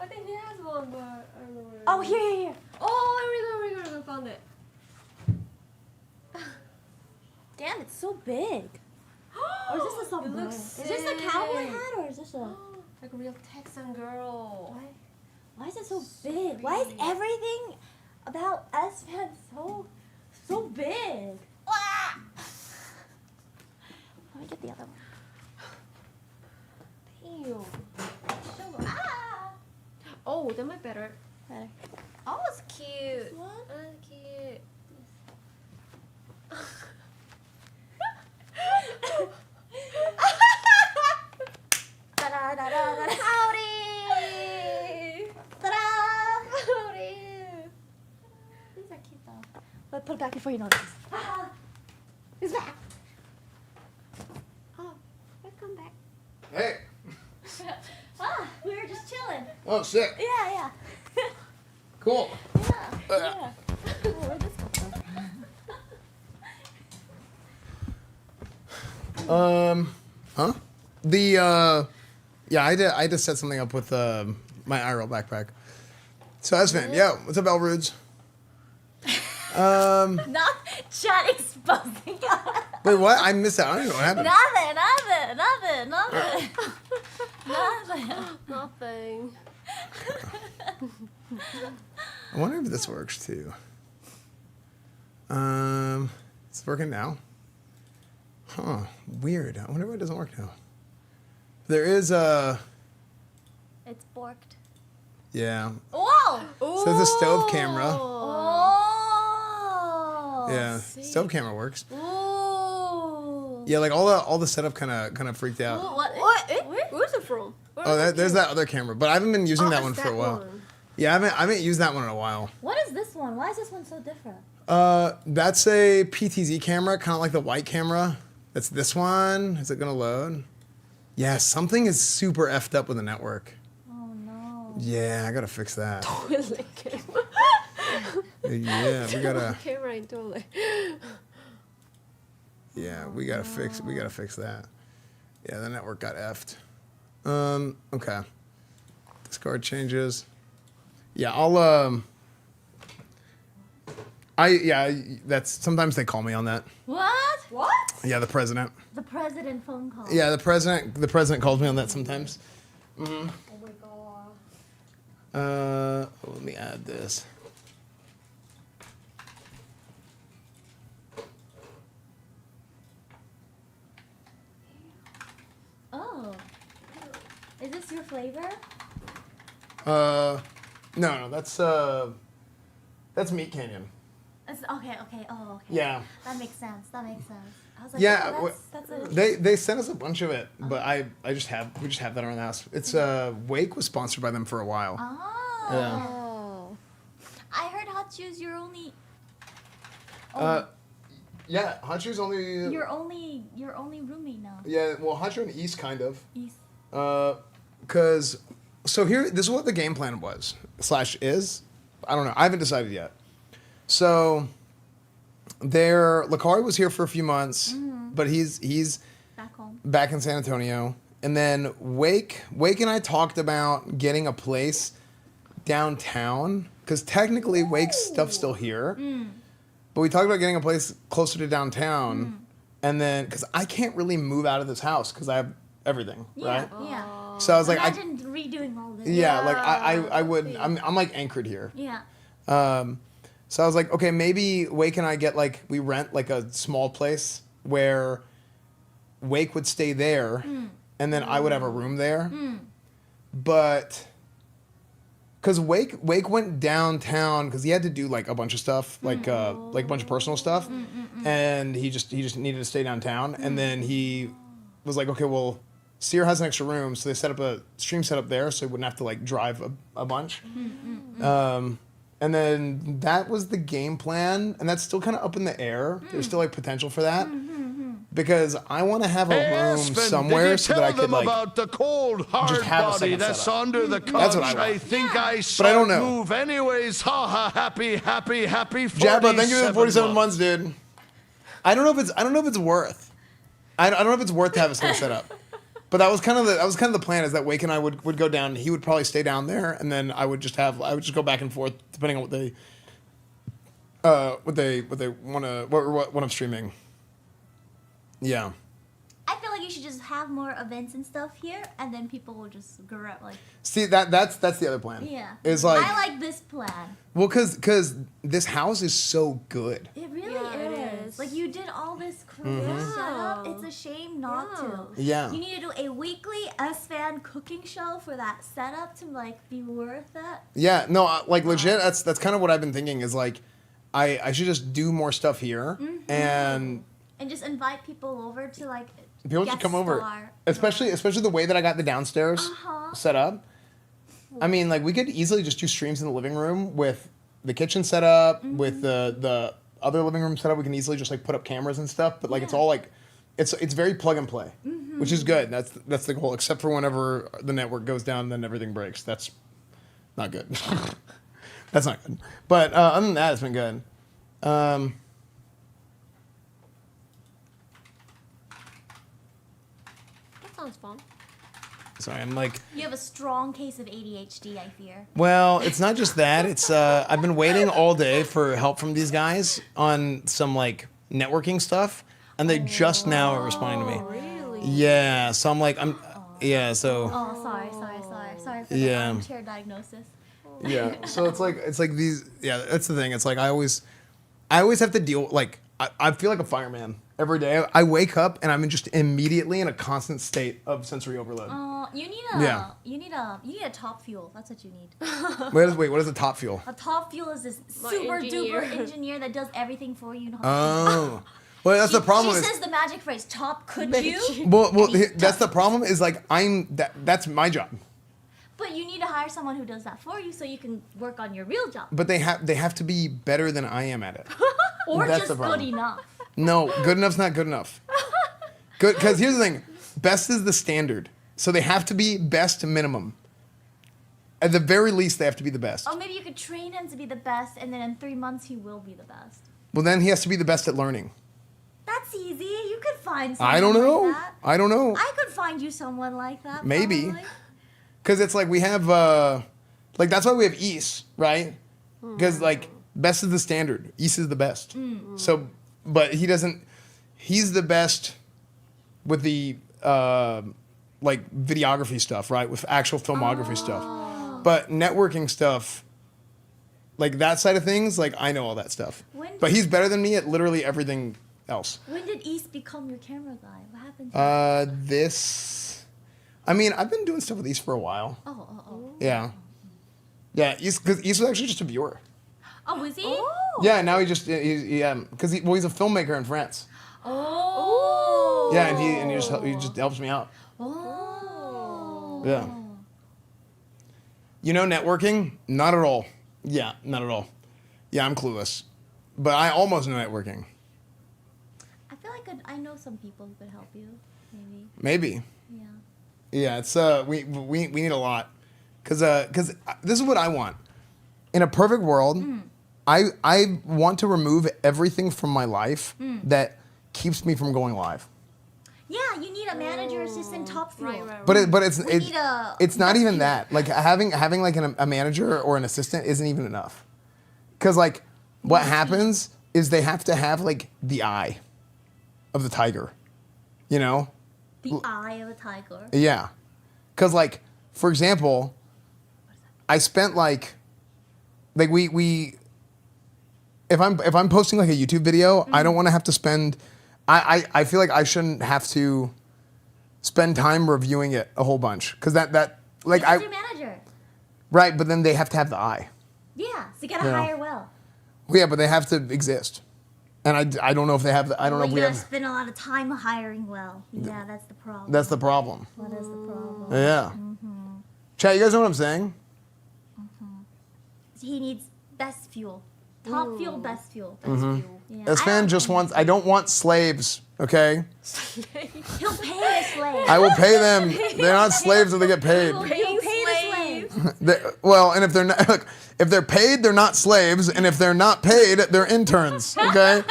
I think he has one, but I don't know where. Oh, here, here, here. Oh, I remember, found it. Damn, it's so big. Or is this a It sombrero? looks Is this a cowboy sick. hat or is this a? Like a real Texan girl. Why is it so big? Why is Sweet. everything about Esfand so big? Let me get the other one. Damn. Ah! Oh, that might better. Better. Oh, it's cute. This one? Cute. Da-da-da-da-da. Howdy. Ta-da! Howdy. These are cute though. But put it back before you notice. It's back. Oh, welcome back. Hey. We were just chilling. Oh, sick. Yeah. Cool. Yeah. Oh, where'd this come from? Huh? Yeah, I just set something up with my IRL backpack. So Esfand, yeah, what's up, Elrudes? Not chat exposing. Wait, what? I missed that. I don't even know what happened. Nothing. Nothing. I wonder if this works too. It's working now. Huh? Weird. I wonder why it doesn't work now. There is a. It's borked. Yeah. Whoa! So there's a stove camera. Oh. Yeah, see. stove camera works. Ooh. Yeah, like all the setup kind of freaked out. What? Where's it from? There's that other camera, but I haven't been using that one it's for a while. one. Yeah, I haven't used that one in a while. What is this one? Why is this one so different? That's a PTZ camera, kind of like the white camera. That's this one. Is it gonna load? Yeah, something is super effed up with the network. Oh no. Yeah, I gotta fix that. Toilet camera. Yeah, we gotta. Camera in toilet. Yeah, we gotta fix that. Yeah, the network got effed. Okay. Discard changes. Yeah, that's sometimes they call me on that. What? Yeah, the president. The president phone call. Yeah, the president calls me on that sometimes. Oh my god. Let me add this. Oh. Is this your flavor? No, that's Meat Canyon. It's okay. Oh, okay. Yeah. That makes sense. I was like, Yeah, oh, that's a. They sent us a bunch of it, but we just have that around the house. It's Wake was sponsored by them for a while. Oh. Yeah. Oh. I heard Hot Shoes. You're only. Yeah, Hot Shoe's only. You're only roommate now. Yeah, well, Hot Shoe in the East, kind of. East. So here, this is what the game plan was / is. I don't know. I haven't decided yet. So, Lakari was here for a few months, but he's Back home. back in San Antonio, and then Wake and I talked about getting a place downtown because technically Wake's stuff's still here. But we talked about getting a place closer to downtown, and then because I can't really move out of this house because I have everything, right? Yeah. So I was like, Imagine redoing all this. like I would. I'm like anchored here. Yeah. So I was like, okay, maybe Wake and I get like we rent like a small place where Wake would stay there, and then I would have a room there. But because Wake went downtown because he had to do like a bunch of stuff, like a bunch of personal stuff, and he just needed to stay downtown. And then he was like, okay, well, Seer has an extra room, so they set up a stream setup there, so he wouldn't have to like drive a bunch. And then that was the game plan, and that's still kind of up in the air. There's still like potential for that. Because I want to have a room Esfand, somewhere did you so tell that I could them like about the cold hard just have a body second that's setup. under the couch? That's what I want. I think I saw But I don't it know. move anyways. Ha ha, happy 47 Jabba, thank you for the 47 months. months, dude. I don't know if it's worth. I don't know if it's worth to have a second setup. But that was kind of the plan, is that Wake and I would go down. He would probably stay down there, and then I would just go back and forth depending on what they want to what I'm streaming. Yeah. I feel like you should just have more events and stuff here, and then people will just grow like. See that's the other plan. Yeah. Is like I like this plan. well, cause this house is so good. It really Yeah, it is. is. Like you did all this crazy setup. It's a shame not to. Yeah. You need to do a weekly Esfand cooking show for that setup to like be worth it. Yeah. No, like legit. That's kind of what I've been thinking. Is like, I should just do more stuff here and. And just invite people over to like. People should guest come over, star. especially the way that I got the downstairs set up. I mean, like we could easily just do streams in the living room with the kitchen set up, with the other living room set up. We can easily just like put up cameras and stuff. But like it's all like, it's very plug and play, which is good. That's the goal. Except for whenever the network goes down, then everything breaks. That's not good. That's not good. But other than that, it's been good. Sounds fun. Sorry, I'm like. You have a strong case of ADHD, I fear. Well, it's not just that. It's I've been waiting all day for help from these guys on some like networking stuff, and they just now are responding to me. Really? Yeah, so I'm like yeah, so Oh, sorry for the Yeah. armchair diagnosis. yeah, so it's like these. Yeah, that's the thing. It's like I always have to deal like I feel like a fireman every day. I wake up and I'm just immediately in a constant state of sensory overload. You need Yeah. you need a top fuel. That's what you need. Wait, what is the top fuel? A top fuel is this My super engineer. duper engineer that does everything for you. Oh, well, that's the problem. She Is, says the magic phrase, "Top, could you?" well, that's the problem. Is like that's my job. But you need to hire someone who does that for you, so you can work on your real job, But they have to be better than I am at it. or That's just the problem. good enough. No, good enough's not good enough. Good, because here's the thing: best is the standard, so they have to be best to minimum. At the very least, they have to be the best. Or maybe you could train him to be the best, and then in 3 months he will be the best. Well, then he has to be the best at learning. That's easy. You could find someone I don't know. like that. I don't know. I could find you someone like that. Maybe. probably. Because it's like we have, like that's why we have East, right? Because like best is the standard. East is the best. So, but he doesn't. He's the best with the like videography stuff, right? With actual filmography stuff. But networking stuff, like that side of things, like I know all that stuff. But he's better than me at literally everything else. When did East become your camera guy? What happened? To I mean, I've been doing stuff with East for a while. Oh. Yeah. Yeah, because East was actually just a viewer. Oh, was he? Yeah, now he's he's a filmmaker in France. Oh. Yeah, and he just helps me out. Oh. Yeah. You know, networking? Not at all. Yeah, not at all. Yeah, I'm clueless, but I almost know networking. I feel like I know some people who could help you. Maybe. Maybe. Yeah. Yeah, it's we need a lot, cause this is what I want. In a perfect world, I want to remove everything from my life that keeps me from going live. Yeah, you need a manager, assistant, top fuel. Right. But it's We need a it's not best even fuel. that. Like having like a manager or an assistant isn't even enough. Because like what happens is they have to have like the eye of the tiger, you know? The eye of a tiger. Yeah. Because like for example, I spent like we if I'm posting like a YouTube video, I don't want to have to spend. I feel like I shouldn't have to spend time reviewing it a whole bunch because that like Because your manager. right, but then they have to have the eye. Yeah, so you gotta Yeah. hire well. Well, yeah, but they have to exist, and I don't know if they have. I don't know Well, if you we gotta have. spend a lot of time hiring well. Yeah, that's the problem. That's the problem. That is the problem. Yeah. Chat, you guys know what I'm saying? He needs best fuel. Top fuel, best fuel. Best fuel. Yeah, Esfand just wants. I don't want slaves. Okay. He'll pay a slave. I will pay them. They're not slaves if they get paid. He'll pay the slave. Well, and if they're not, look, if they're paid, they're not slaves, and if they're not paid, they're interns. Okay.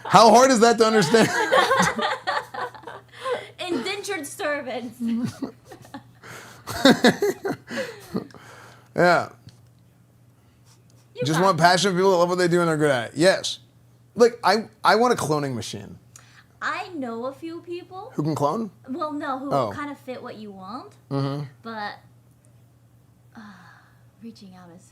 How hard is that to understand? Indentured servants. Yeah. You Just got want it. passionate people that love what they do and they're good at it. Yes. Look, I want a cloning machine. I know a few people. Who can clone? Well, no, who Oh. kind of fit what you want. But reaching out is.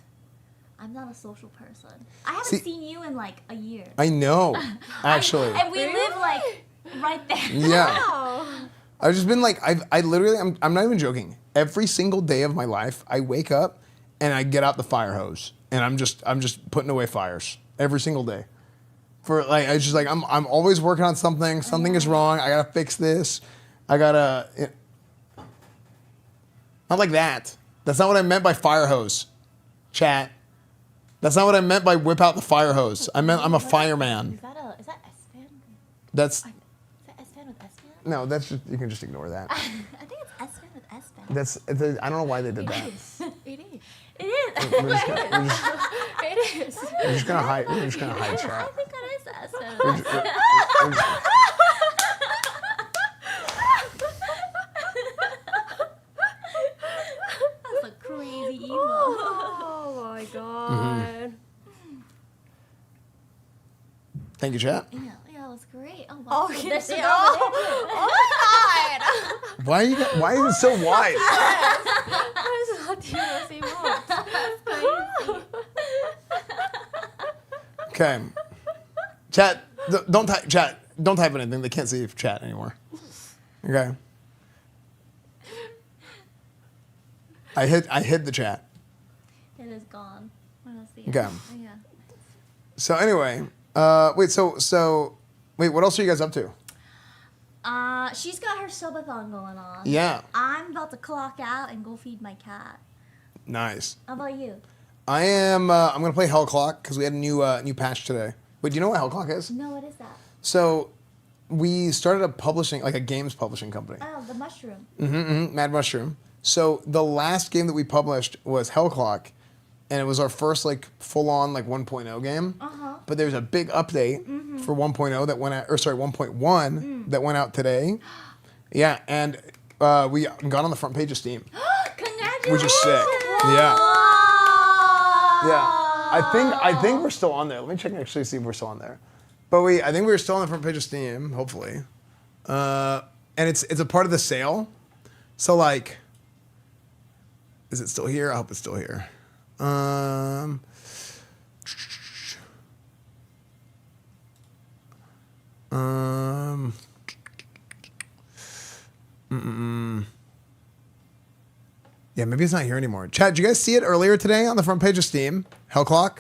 I'm not a social person. I haven't See- seen you in like a year. I know, actually. And we live like right there. Yeah. Oh. I've just been like, I literally, I'm not even joking. Every single day of my life, I wake up and I get out the fire hose and I'm just putting away fires every single day. For like, I just like, I'm always working on something. Something is wrong. I gotta fix this. I gotta. Not like that. That's not what I meant by fire hose. Chat. That's not what I meant by whip out the fire hose. I meant I'm a fireman. Is that Esfand? That's Is that Esfand with Esfand? no. That's just you can just ignore that. I think it's Esfand with Esfand. That's I don't know why they did that. It is. It is. We're just gonna, It is. we're just gonna hide. We're just gonna hide I chat. think that is Esfand We're with ju- Esfand. we're just- That's a crazy emo. Oh my god. Thank you, chat. Yeah, that was great. Oh, wow. Oh, There's yes, the yeah. girl over there. Why are you? Why is it so wide? That is not the most emote. Okay. Chat. Don't type. Chat. Don't type anything. They can't see chat anymore. Okay. I hid the chat. It is gone. What else do you Okay. have? Yeah. So anyway, wait. What else are you guys up to? She's got her subathon going on. Yeah. I'm about to clock out and go feed my cat. Nice. How about you? I am. I'm gonna play Hellclock because we had a new patch today. Wait, do you know what Hellclock is? No, what is that? So, we started a games publishing company. Oh, the mushroom. Mad Mushroom. So the last game that we published was Hellclock, and it was our first like full-on like 1.0 game. But there's a big update for 1.0 that went out, or sorry, 1.1 that went out today. Yeah, and we got on the front page of Steam, Congratulations! which is sick. Yeah, Wow. yeah. I think we're still on there. Let me check and actually see if we're still on there. But I think we were still on the front page of Steam, hopefully. And it's a part of the sale. So like, is it still here? I hope it's still here. Yeah, maybe it's not here anymore. Chat, did you guys see it earlier today on the front page of Steam? Hellclock?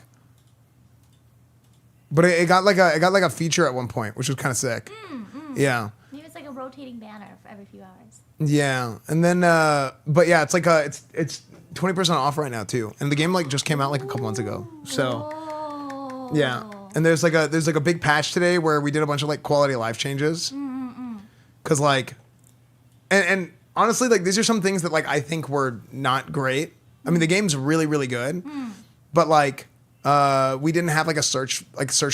But it got like a feature at one point, which was kind of sick. Yeah. Maybe it's like a rotating banner for every few hours. Yeah. And then but yeah, it's like it's 20% off right now too. And the game like just came out like a couple months ago. So Oh. yeah. And there's like a big patch today where we did a bunch of like quality of life changes. Cause like and honestly, like these are some things that like I think were not great. I mean the game's really, really good. But like we didn't have like a search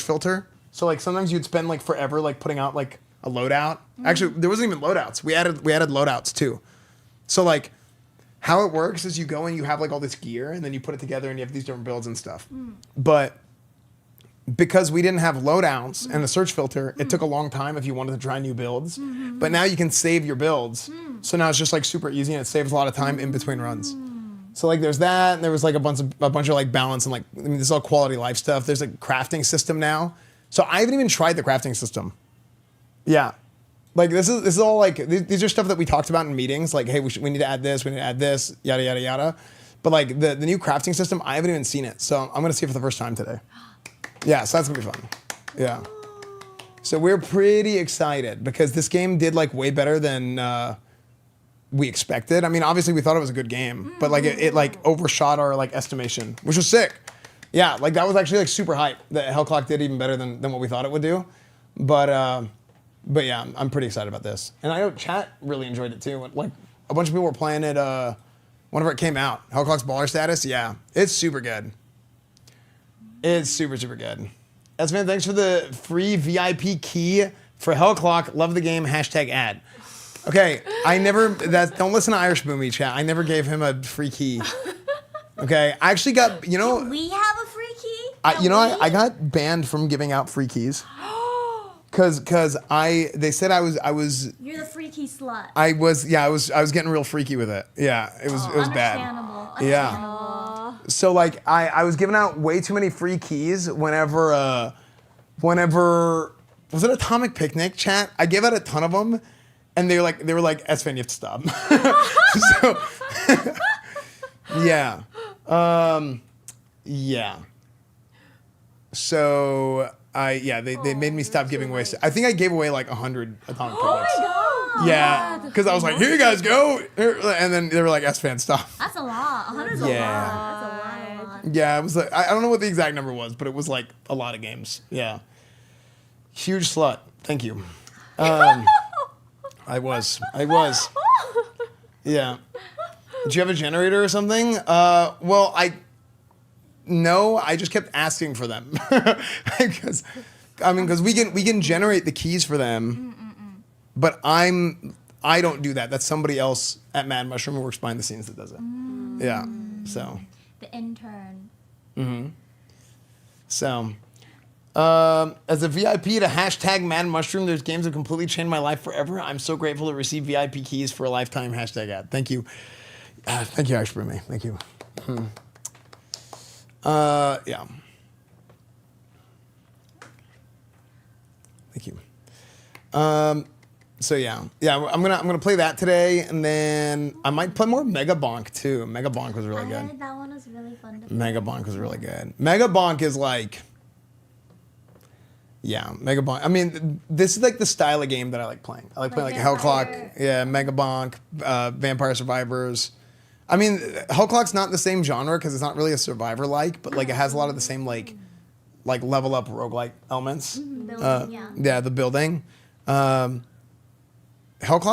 filter. So like sometimes you'd spend like forever like putting out like a loadout. Actually, there wasn't even loadouts. We added loadouts too. So like, how it works is you go and you have like all this gear, and then you put it together, and you have these different builds and stuff. But because we didn't have loadouts and a search filter, it took a long time if you wanted to try new builds. But now you can save your builds. So now it's just like super easy, and it saves a lot of time in between runs. So like there's that, and there was like a bunch of like balance and like, I mean, this is all quality life stuff. There's a crafting system now. So I haven't even tried the crafting system. Yeah. Like this is all like, these are stuff that we talked about in meetings. Like, hey, we need to add this, yada, yada, yada. But like the new crafting system, I haven't even seen it. So I'm gonna see it for the first time today. Yeah, so that's gonna be fun. Yeah. So we're pretty excited because this game did like way better than we expected. I mean, obviously we thought it was a good game, but like it like overshot our like estimation, which was sick. Yeah, like that was actually like super hype that Hellclock did even better than what we thought it would do. But yeah, I'm pretty excited about this. And I know chat really enjoyed it too. Like a bunch of people were playing it whenever it came out. Hellclock's baller status, yeah, it's super good. It's super, super good. Esfand, thanks for the free VIP key for Hellclock. Love the game, #ad. Okay, don't listen to Irish Boomy, chat. I never gave him a free key. Okay, I actually got, We have a free key? I got banned from giving out free keys. Cause they said I was. You're the freaky slut. I was getting real freaky with it. Yeah, it was bad. Understandable. Yeah. So like I was giving out way too many free keys whenever was it Atomic Picnic, chat? I gave out a ton of them, and they were like Esfand, you have to stop. So yeah. Yeah. So they made me stop giving away. I think I gave away like 100 Atomic Picnics. Oh my god! Yeah, because I was like, here you guys go. And then they were like, Esfand, stop. That's a lot. 100's Yeah. a lot. That's a lot. Yeah, it was like, I don't know what the exact number was, but it was like a lot of games. Yeah. Huge slut. Thank you. I was. Yeah. Did you have a generator or something? Well, no, I just kept asking for them. Because we can generate the keys for them, but I don't do that. That's somebody else at Mad Mushroom who works behind the scenes that does it. Yeah. So. The intern. So. As a VIP to #Mad Mushroom, there's games that completely changed my life forever. I'm so grateful to receive VIP keys for a lifetime #ad. Thank you. Thank you, Irish Brewme. Thank you. Yeah. Thank you. So yeah, I'm gonna play that today, and then I might play more Megabonk too. Megabonk was really I good. heard that one was really fun to play. Megabonk was really good. Megabonk is like, yeah, Megabonk. I mean, this is like the style of game that I like playing. I like playing like Vampire. Hellclock, yeah, Megabonk, Vampire Survivors. I mean, Hellclock's not the same genre because it's not really a survivor-like, but like it has a lot of the same like level up roguelike elements. Building, Yeah, the building. Hellclock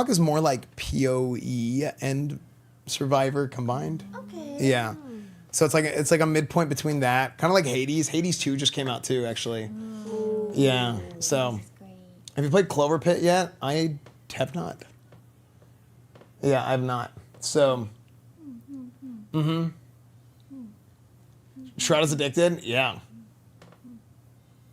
is more like PoE and Survivor combined. Okay. Yeah. So it's like a midpoint between that, kind of like Hades. Hades 2 just came out too, actually. Yeah. So, Great. have you played Clover Pit yet? I have not. Yeah, I have not. So. Shroud is addicted. Yeah.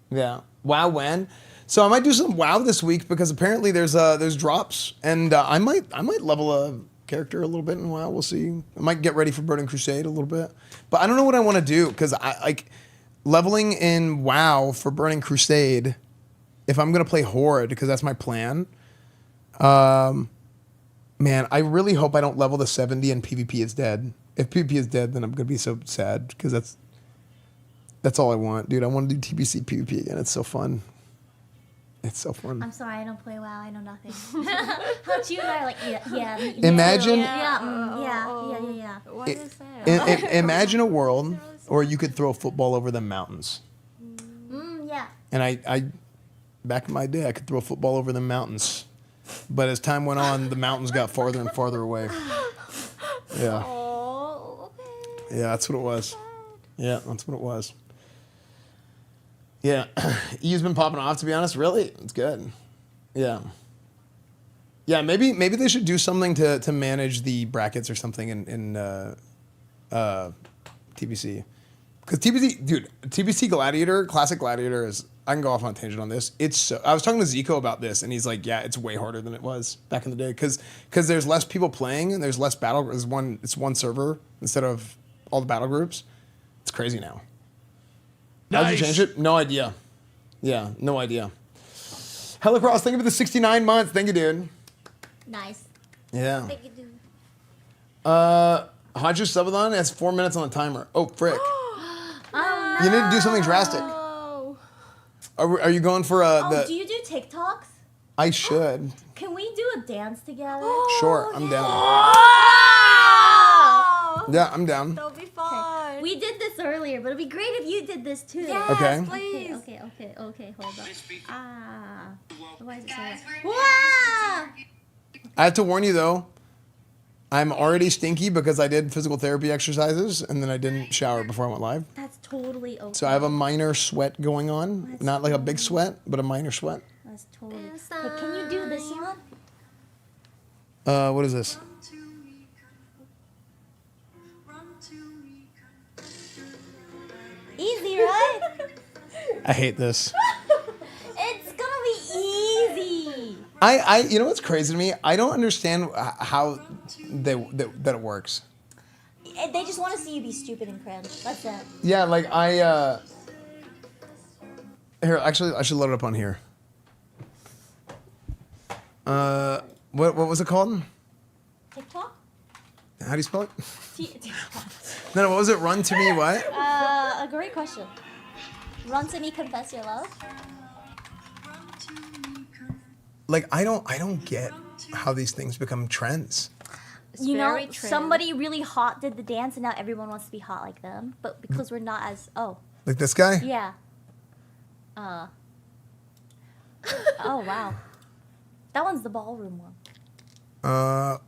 Yeah. WoW when? So I might do some WoW this week because apparently there's drops, and I might level a character a little bit in WoW. We'll see. I might get ready for Burning Crusade a little bit, but I don't know what I want to do because I like leveling in WoW for Burning Crusade. If I'm gonna play Horde, because that's my plan. Man, I really hope I don't level to 70 and PvP is dead. If PvP is dead, then I'm gonna be so sad because that's all I want, dude. I want to do TBC PvP again. It's so fun. It's so fun. I'm sorry, I don't play WoW. I know nothing. How you and I are like, yeah. Imagine- Yeah. What is that? Imagine a world where you could throw a football over the mountains. Yeah. And I back in my day, I could throw a football over the mountains. But as time went on, the mountains got farther and farther away. Yeah. Oh, okay. Yeah, that's what it was. Yeah, that's what it was. Yeah. EU's been popping off, to be honest. Really? It's good. Yeah. Yeah, maybe they should do something to manage the brackets or something in TBC. Because TBC Gladiator, Classic Gladiator is. I can go off on a tangent on this. It's so. I was talking to Zico about this, and he's like, "Yeah, it's way harder than it was back in the day because there's less people playing and there's less battle. It's one server instead of all the battle groups. It's crazy now. How'd you change it? No idea. Yeah, no idea. Hellcross, thank you for the 69 months. Thank you, dude. Nice. Yeah. Thank you, dude. Hydro Subathon has 4 minutes on the timer. Oh, frick. You need to do something drastic. Oh. Are you going for Oh, do you do TikToks? I should. Can we do a dance together? Sure, I'm down. Oh. Yeah, I'm down. That'll be fun. We did this earlier, but it'd be great if you did this too. Yes, Okay. please. Okay, hold up. Why is it so loud? Wow. I have to warn you though. I'm already stinky because I did physical therapy exercises and then I didn't shower before I went live. That's totally okay. So I have a minor sweat going on. That's Not like a big sweat, but a minor sweat. That's totally. Hey, can you do this one? What is this? Easy, right? I hate this. It's gonna be easy. You know what's crazy to me? I don't understand how that it works. They just want to see you be stupid and cringe. That's it. Yeah, like here, actually, I should load it up on here. What was it called? TikTok? How do you spell it? TikTok. No, what was it? Run to me, what? A great question. Run to me, confess your love. Like I don't get how these things become trends. You know, very trend. somebody really hot did the dance, and now everyone wants to be hot like them. But because we're not as Like this guy? yeah. Oh wow, that one's the ballroom one.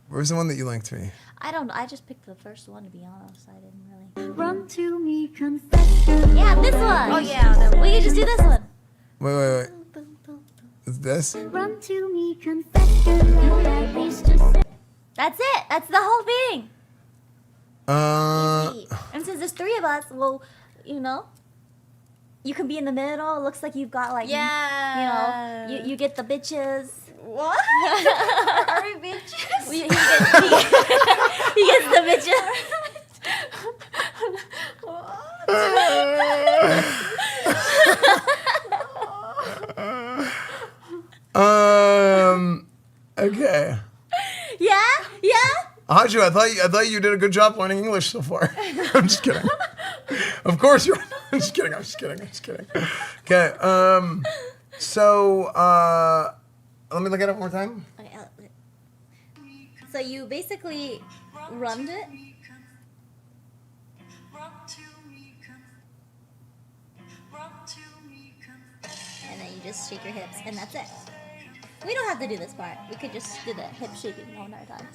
Where's the one that you linked to me? I don't know. I just picked the first one to be honest. I didn't really. Run to me, confess your Yeah, this one. Oh yeah, that We one. can just do this one. Wait. Is this? Run to me, confess your love, at least just say That's it. That's the whole thing. Easy. And since there's three of us, well, you know, you can be in the middle. It looks like you've got like, Yeah. you know, you get the bitches. What? Are we bitches? He gets the bitches. Okay. Yeah. Haju, I thought you did a good job learning English so far. I'm just kidding. Of course you're. I'm just kidding. Okay. So let me look at it one more time. Okay, so you basically rummed it. And then you just shake your hips, and that's it. We don't have to do this part. We could just do the hip shaking one more time.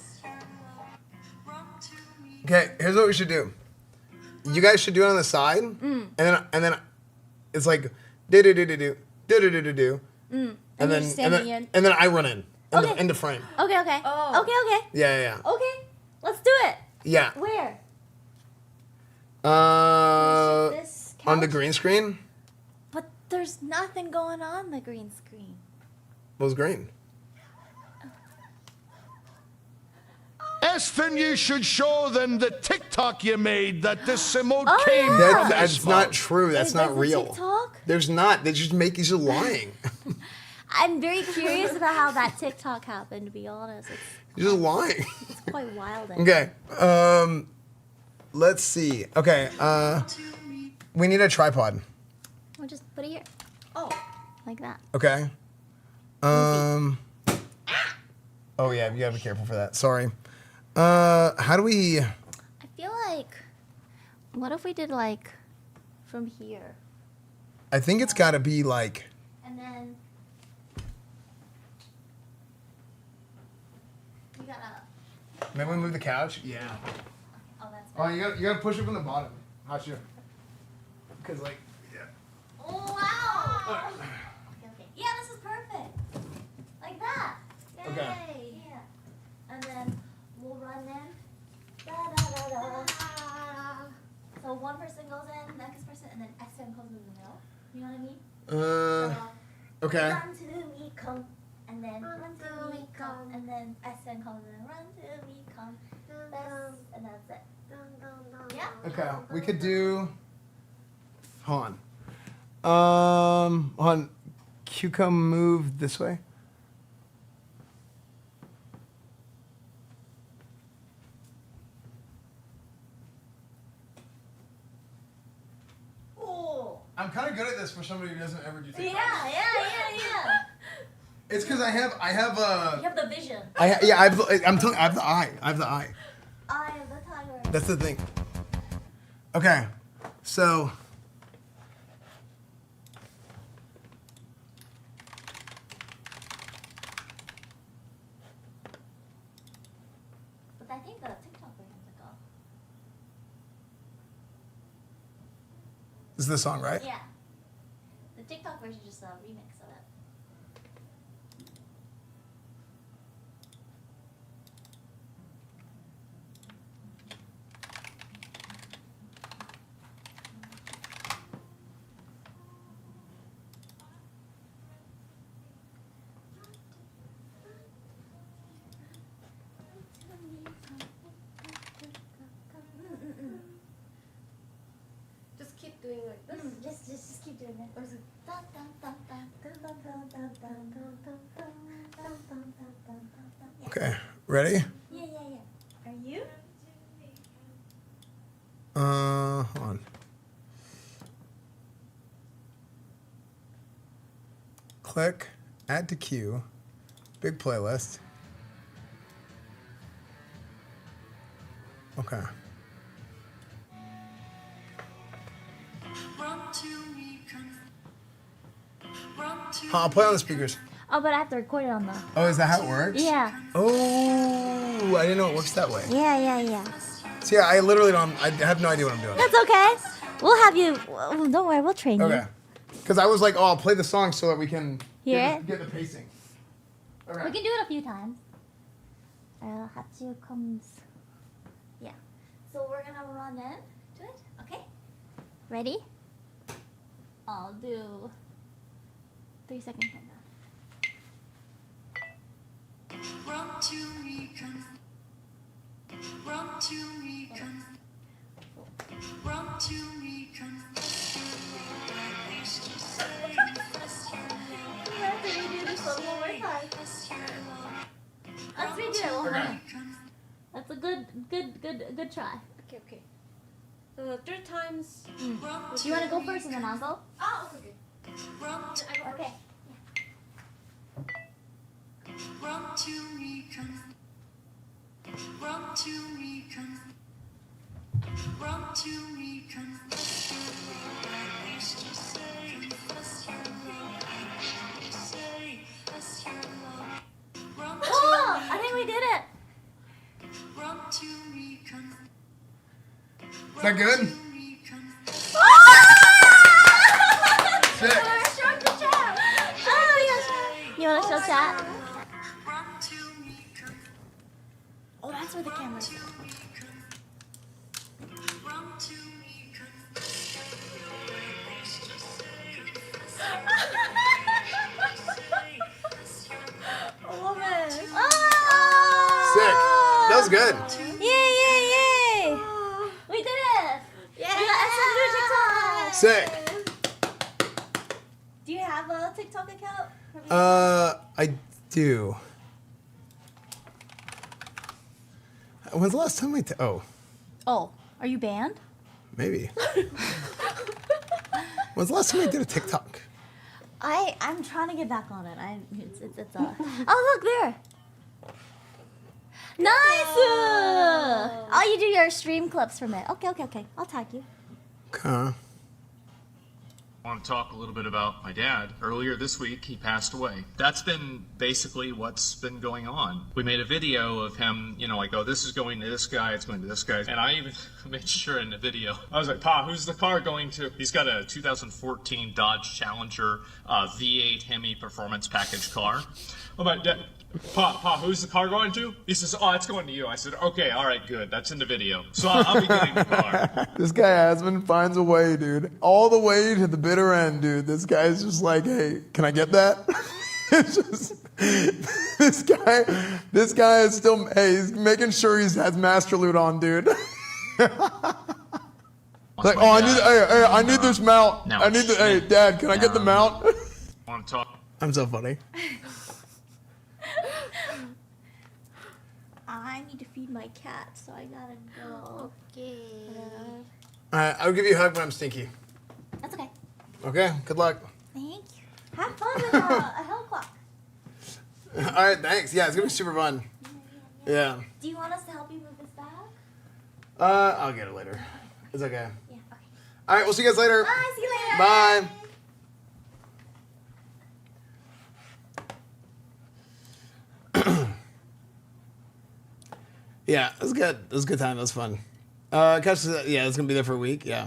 Okay, here's what we should do. You guys should do it on the side, and then it's like do do do do do do do do do do, and you're then standing in. and then I run in Okay. in the frame. Okay. Oh. Okay. Yeah. Okay. Let's do it. Yeah. Where? This On the couch? green screen. But there's nothing going on the green screen. What was green? Esfand, you should show them the TikTok you made that this emote Oh, came yeah. from. That's Esfand. not true. That's Wait, not there's a real. TikTok? There's not. They just make you lying. I'm very curious about how that TikTok happened, to be honest. You're just lying. It's quite wild. Okay. Let's see. Okay. We need a tripod. We'll just put it here. Oh. Like that. Okay. Oh yeah, you gotta be careful for that. Sorry. How do we? I feel like, what if we did like from here? I think it's gotta be like. And then you gotta. Maybe we move the couch. Yeah. Oh, that's. Oh, you gotta push it from the bottom. How's you? Because like, yeah. Oh wow. Okay. Yeah, this is perfect. Okay. Yeah. And then we'll run in. Da, da, da, da. So one person goes in, next person, and then Esfand goes in the middle. You know what I mean? Okay. Run to me, come. And then run to me, come. And then Esfand comes in, run to me, come. And that's it. Yeah? Okay. We could do. Hold on. Hold on. Cucum move this way. Oh. I'm kind of good at this for somebody who doesn't ever do TikTok. Yeah. It's because I have You have the vision. I have the eye. I have the eye. Eye of the tiger. That's the thing. Okay, so. But I think the TikTok version's like a... This is the song, right? Yeah. The TikTok version is just a remix of it. Just keep doing like this. Just keep doing it. Or is it Yeah. Okay, ready? Yeah. Are you? Hold on. Click, add to queue, big playlist. Okay. I'll play on the speakers. Oh, but I have to record it on the... Oh, is that how it works? Yeah. Oh, I didn't know it works that way. Yeah. So yeah, I literally don't. I have no idea what I'm doing. That's okay. We'll have you... well, don't worry, we'll train Okay. you. Because I was like, oh, I'll play the song so that we can Hear it? get the pacing. Okay. We can do it a few times. Hatsu comes... Yeah. So we're gonna run in to it, okay? Ready? I'll do... 3-second countdown. Run to me, come. Run to me, come. Run to me, come. Let's redo it one more. Okay. That's a good try. okay. So the 3 times. Do you want to go first and then I'll go? Oh, okay. Okay. Run to me, come. Run to me, come. Run to me, come. Oh, I think we did it. Run to me, come. Is that good? Sick. You want to show chat? Run to me, come. Oh, that's where the camera is. Run to me, come. Sick. That was good. Yay! We did it! Yeah. We got SFand TikTok! Sick. Do you have a TikTok account? I do. When's the last time we? Oh, are you banned? Maybe. When's the last time I did a TikTok? I'm trying to get back on it. Oh, look there. Nice. Oh, you do your stream clips from it. Okay. I'll tag you. Okay. I want to talk a little bit about my dad. Earlier this week, he passed away. That's been basically what's been going on. We made a video of him, you know, like, oh, this is going to this guy, it's going to this guy. And I even made sure in the video, I was like, Pa, who's the car going to? He's got a 2014 Dodge Challenger V8 Hemi Performance Package car. I'm like, Dad, Pa, who's the car going to? He says, oh, it's going to you. I said, okay, all right, good. That's in the video. So I'll be getting the car. This guy Esfand finds a way, dude. All the way to the bitter end, dude. This guy's just like, hey, can I get that? It's just, this guy is still, hey, he's making sure he has Master Loot on, dude. Like, oh, I need this mount. Now I need the, hey, Dad, can I get the mount? Want to talk? I'm so funny. I need to feed my cat, so I gotta go. Okay. Alright, I'll give you a hug when I'm stinky. That's okay. Okay, good luck. Thank you. Have fun with a Hellclock. Alright, thanks. Yeah, it's gonna be super fun. Yeah. Do you want us to help you move this bag? I'll get it later. It's okay. Yeah, okay. Alright, we'll see you guys later. Bye, see you later. Bye. Yeah, it was good. It was a good time. It was fun. Yeah, it's gonna be there for a week. Yeah.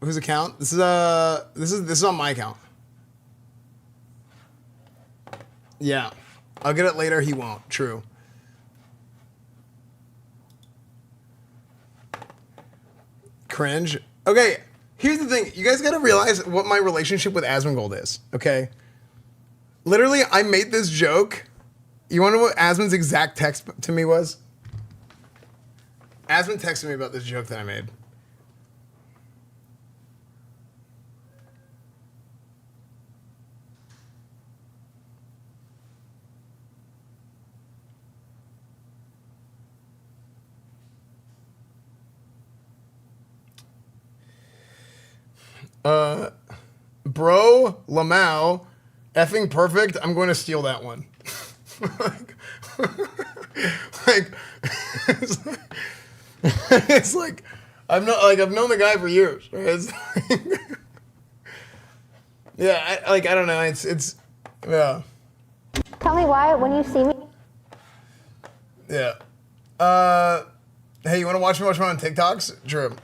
Whose account? This is on my account. Yeah, I'll get it later. He won't. True. Cringe. Okay, here's the thing. You guys gotta realize what my relationship with Asmongold is. Okay. Literally, I made this joke. You want to know what Asmon's exact text to me was? Asmon texted me about this joke that I made. Bro, Lamau, effing perfect. I'm going to steal that one. It's like I've known the guy for years. Right? It's like, yeah, I don't know. It's yeah. Tell me why when you see me. Yeah. Hey, you want to watch me on TikToks? True.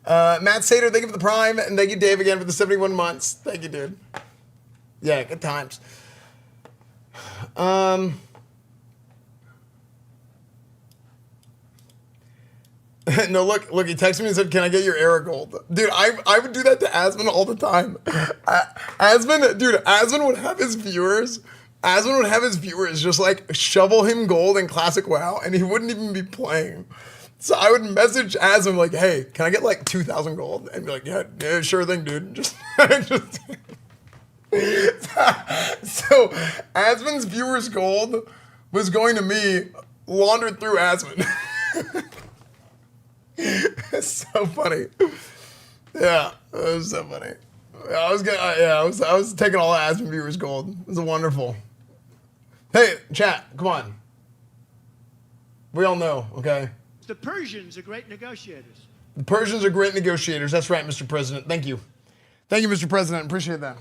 Matt Sater, thank you for the Prime, and thank you, Dave, again for the 71 months. Thank you, dude. Yeah, good times. No, look, he texted me and said, can I get your Era Gold? Dude, I would do that to Asmon all the time. Asmon would have his viewers just like shovel him gold in Classic WoW, and he wouldn't even be playing. So I would message Asmon like, hey, can I get like 2,000 gold? And be like, yeah, sure thing, dude. So Asmon's viewers' gold was going to me, laundered through Asmon. It's so funny. Yeah, it was so funny. I was taking all of Asmon viewers' gold. It was wonderful. Hey, chat, come on. We all know, okay? The Persians are great negotiators. The Persians are great negotiators. That's right, Mr. President. Thank you. Thank you, Mr. President. Appreciate that.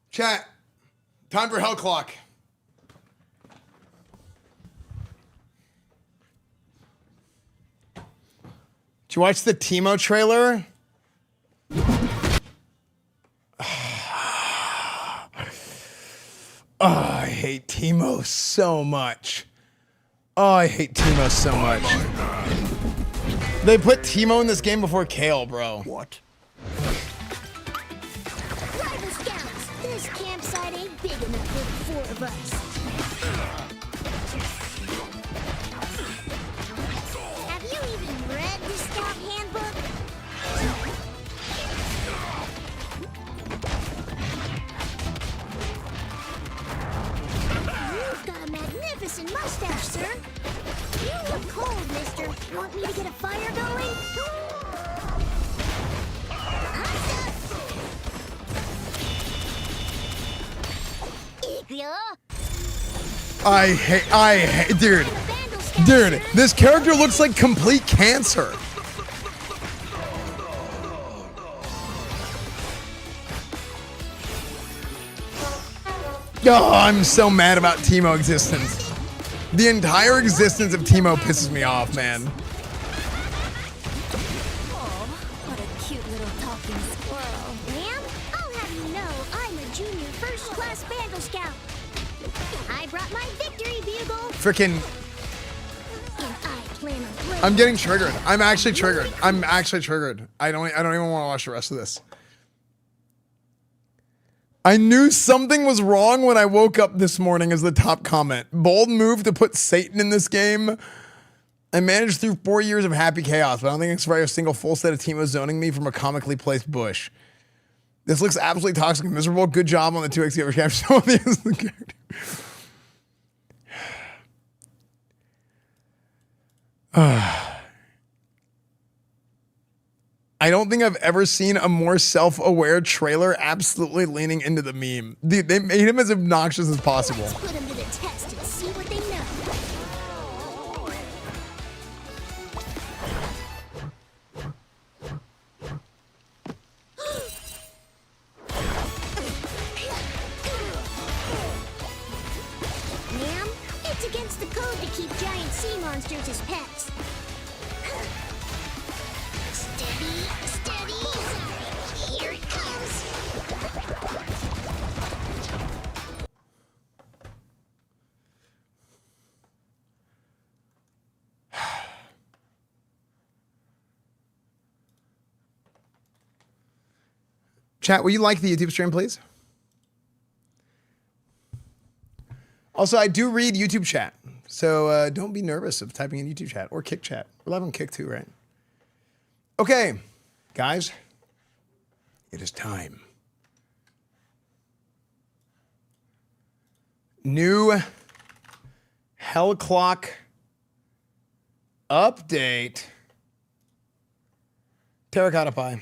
Chat, time for Hellclock. Did you watch the Teemo trailer? Oh, I hate Teemo so much. Oh, I hate Teemo so much. They put Teemo in this game before Kale, bro. What? Rival Scouts, this campsite ain't big enough for the four of us. Have you even read the Scout Handbook? You've got a magnificent mustache, sir. You look cold, mister. Want me to get a fire going? Igloo? Dude, this character looks like complete cancer. Oh, I'm so mad about Teemo existence. The entire existence of Teemo pisses me off, man. What a cute little talking squirrel. Ma'am, I'll have you know I'm a junior first-class Vandal Scout. I brought my victory bugle. Freaking. And I plan on playing. I'm getting triggered. I'm actually triggered. I don't even want to watch the rest of this. I knew something was wrong when I woke up this morning as the top comment. Bold move to put Satan in this game. I managed through 4 years of happy chaos, but I don't think it's for a single full set of Teemo zoning me from a comically placed bush. This looks absolutely toxic and miserable. Good job on the 2x cover capture of the character. I don't think I've ever seen a more self-aware trailer absolutely leaning into the meme. They made him as obnoxious as possible. Let's put them to the test and see what they know. Ma'am, it's against the code to keep giant sea monsters as pets. Steady. Here it comes. Chat, will you like the YouTube stream, please? Also, I do read YouTube chat, so don't be nervous of typing in YouTube chat or Kick chat. We're live on Kick too, right? Okay, guys, it is time. New Hellclock update. Terracotta Pie.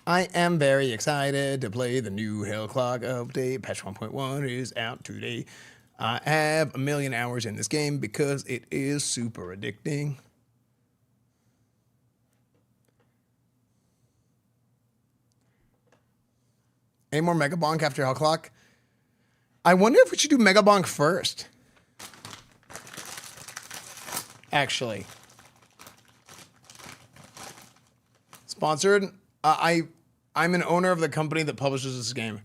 I am very excited to play the new Hellclock update. Patch 1.1 is out today. I have 1 million hours in this game because it is super addicting. Any more Megabonk after Hellclock? I wonder if we should do Megabonk first. Actually. Sponsored? I'm an owner of the company that publishes this game.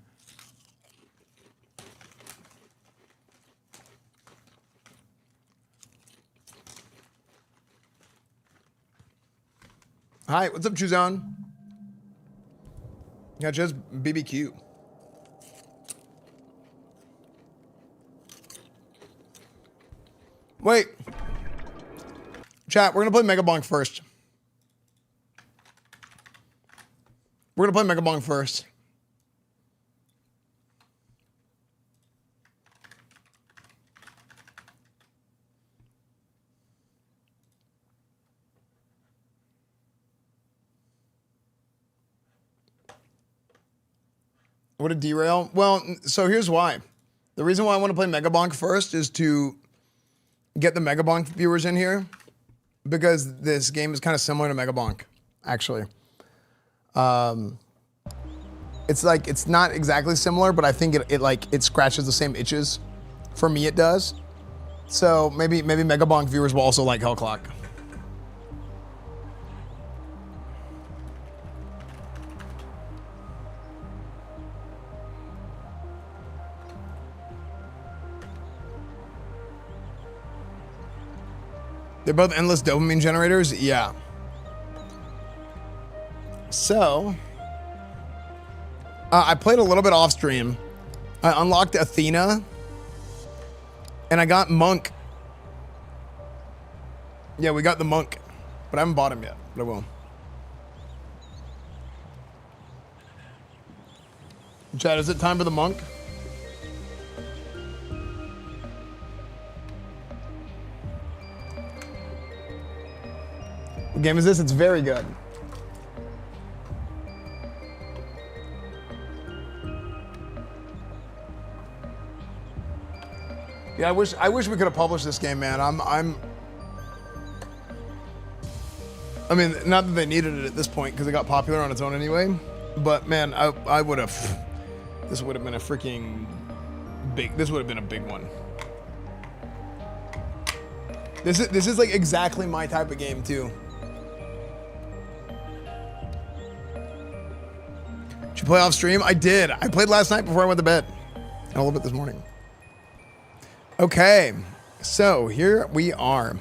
Hi, what's up, Chuzon? Yeah, just BBQ. Wait. Chat, we're gonna play Megabonk first. We're gonna play Megabonk first. What a derail. Well, so here's why. The reason why I want to play Megabonk first is to get the Megabonk viewers in here, because this game is kind of similar to Megabonk, actually. It's not exactly similar, but I think it scratches the same itches. For me, it does. So maybe Megabonk viewers will also like Hellclock. They're both endless dopamine generators? Yeah. So, I played a little bit off stream. I unlocked Athena, and I got Monk. Yeah, we got the Monk, but I haven't bought him yet, but I will. Chad, is it time for the Monk? What game is this? It's very good. Yeah, I wish we could have published this game, man. I mean, not that they needed it at this point because it got popular on its own anyway. But man, I would have. This would have been a freaking big. This would have been a big one. This is like exactly my type of game too. Did you play off stream? I did. I played last night before I went to bed, and a little bit this morning. Okay, so here we are.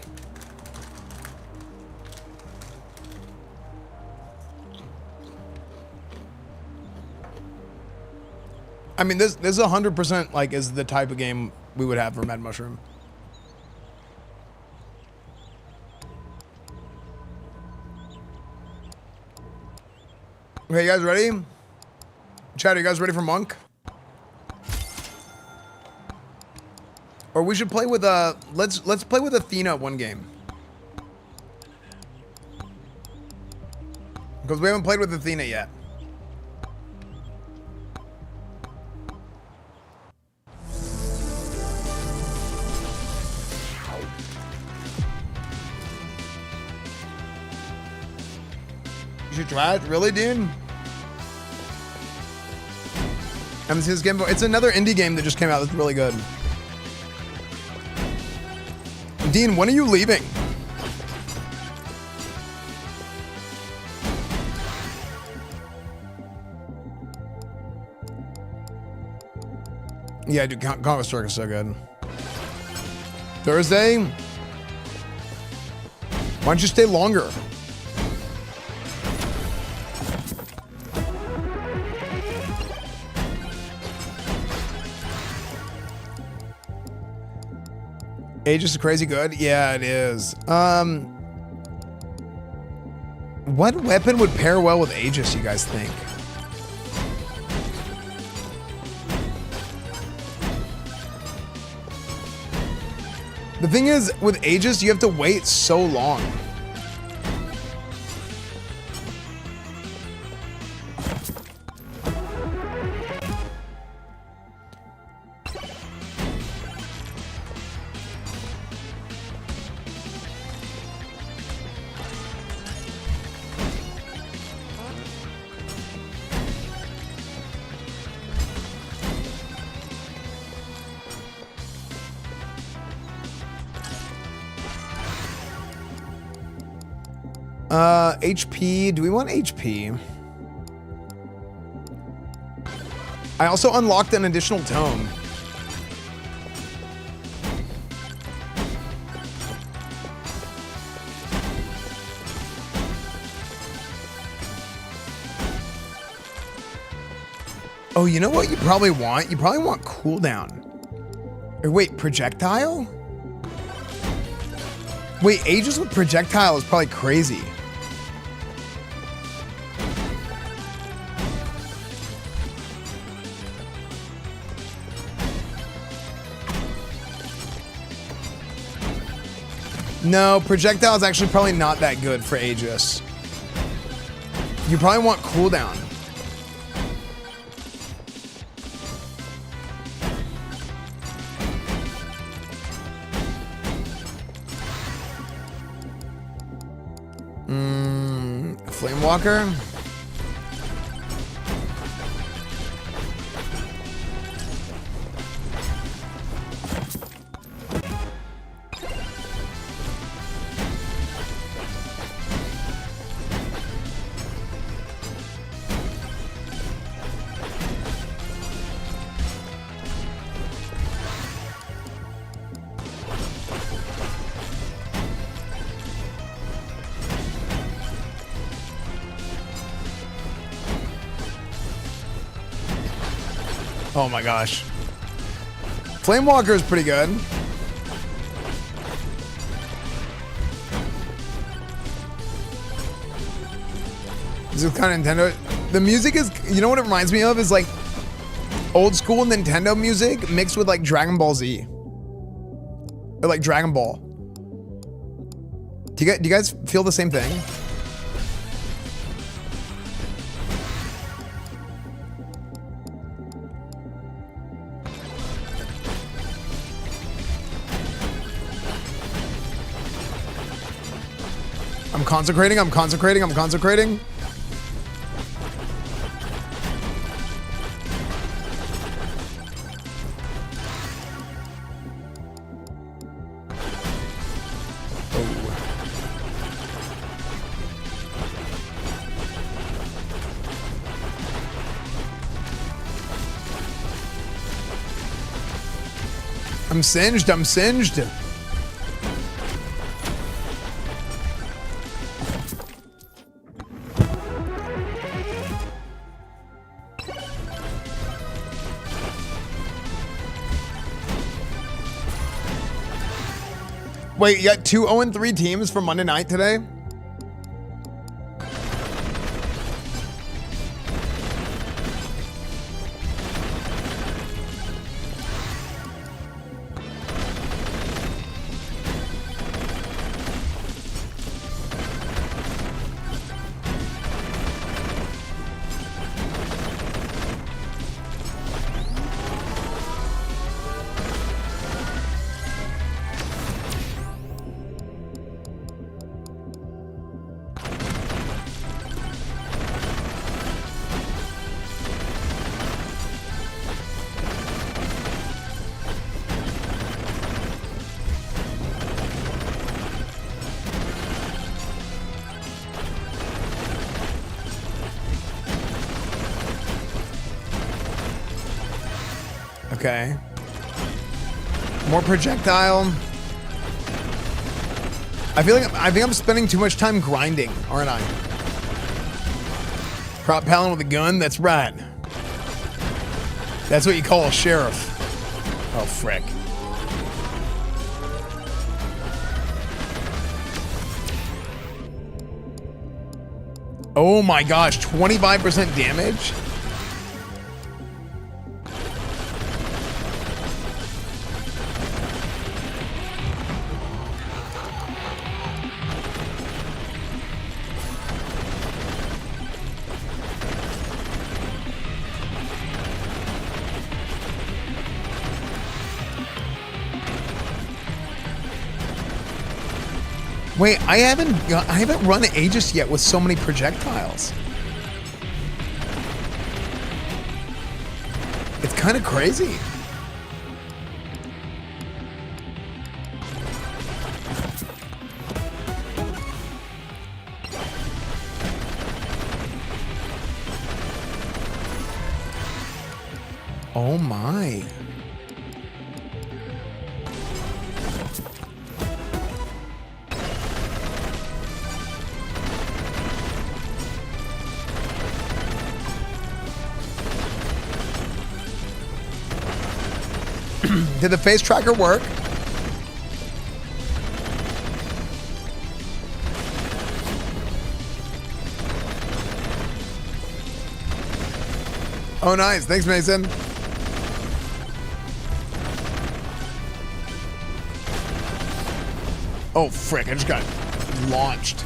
I mean, this 100% like is the type of game we would have for Mad Mushroom. Okay, you guys ready? Chad, are you guys ready for Monk? Or we should play with let's play with Athena one game. Because we haven't played with Athena yet. You should try it, really, dude? I haven't seen this game before. It's another indie game that just came out that's really good. Dean, when are you leaving? Yeah, dude, Conquest Circus is so good. Thursday? Why don't you stay longer? Aegis is crazy good? Yeah, it is. What weapon would pair well with Aegis, you guys think? The thing is, with Aegis, you have to wait so long. HP. Do we want HP? I also unlocked an additional tome. Oh, you know what you probably want? You probably want cooldown. Or wait, projectile? Wait, Aegis with projectile is probably crazy. No, projectile is actually probably not that good for Aegis. You probably want cooldown. Flamewalker? Oh my gosh. Flamewalker is pretty good. This is kind of Nintendo. The music is, you know what it reminds me of? Is like old school Nintendo music mixed with like Dragon Ball Z. Or like Dragon Ball. Do you guys feel the same thing? I'm consecrating. I'm consecrating. I'm consecrating. I'm singed. I'm singed. Wait, you got 2 0-3 teams for Monday night today? Okay. More projectile. I think I'm spending too much time grinding, aren't I? Prop palin with a gun? That's right. That's what you call a sheriff. Oh, frick. Oh my gosh, 25% damage? Wait, I haven't run Aegis yet with so many projectiles. It's kind of crazy. Oh my. Did the face tracker work? Oh, nice. Thanks, Mason. Oh, frick. I just got launched.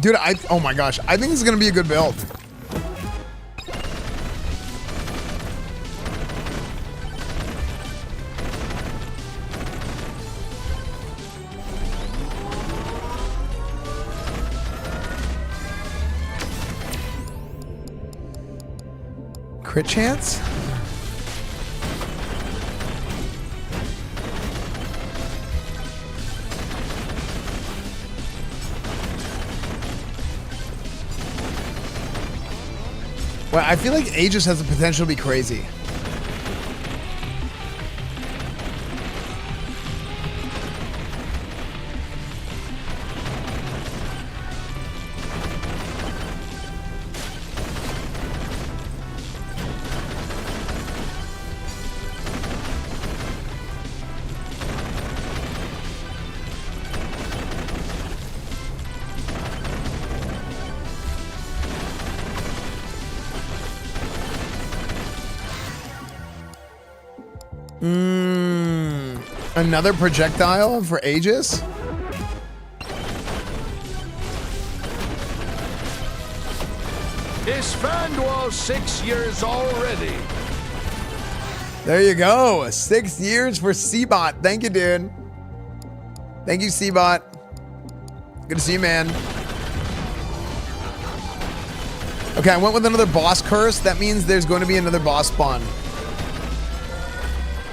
Dude, oh my gosh, I think this is gonna be a good build. Crit chance? Well, I feel like Aegis has the potential to be crazy. Another projectile for Aegis? Esfand was 6 years already. There you go. 6 years for C-Bot. Thank you, dude. Thank you, C-Bot. Good to see you, man. Okay, I went with another boss curse. That means there's going to be another boss spawn.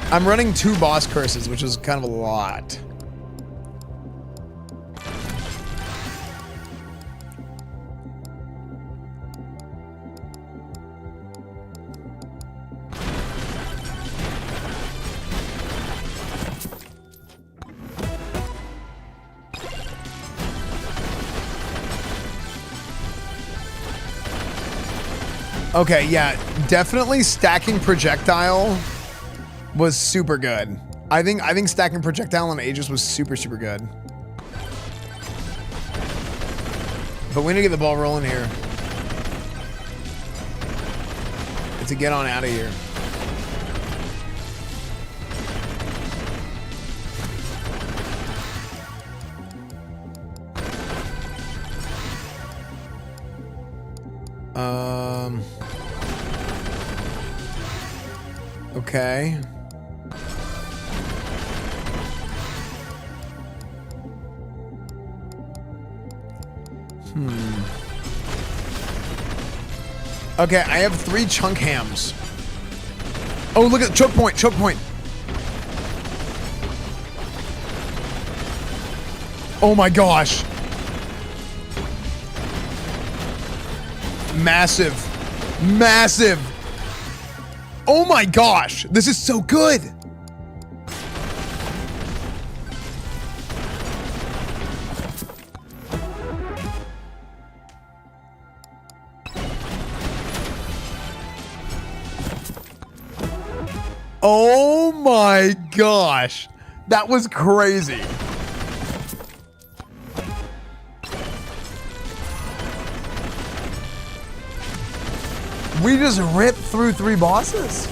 I'm running 2 boss curses, which is kind of a lot. Okay, yeah, definitely stacking projectile was super good. I think stacking projectile on Aegis was super good. But we need to get the ball rolling here. To get on out of here. Okay. Okay, I have 3 chunk hams. Oh, look at choke point, choke point. Oh my gosh. Massive. Massive. Oh my gosh. This is so good. Oh my gosh. That was crazy. We just ripped through 3 bosses.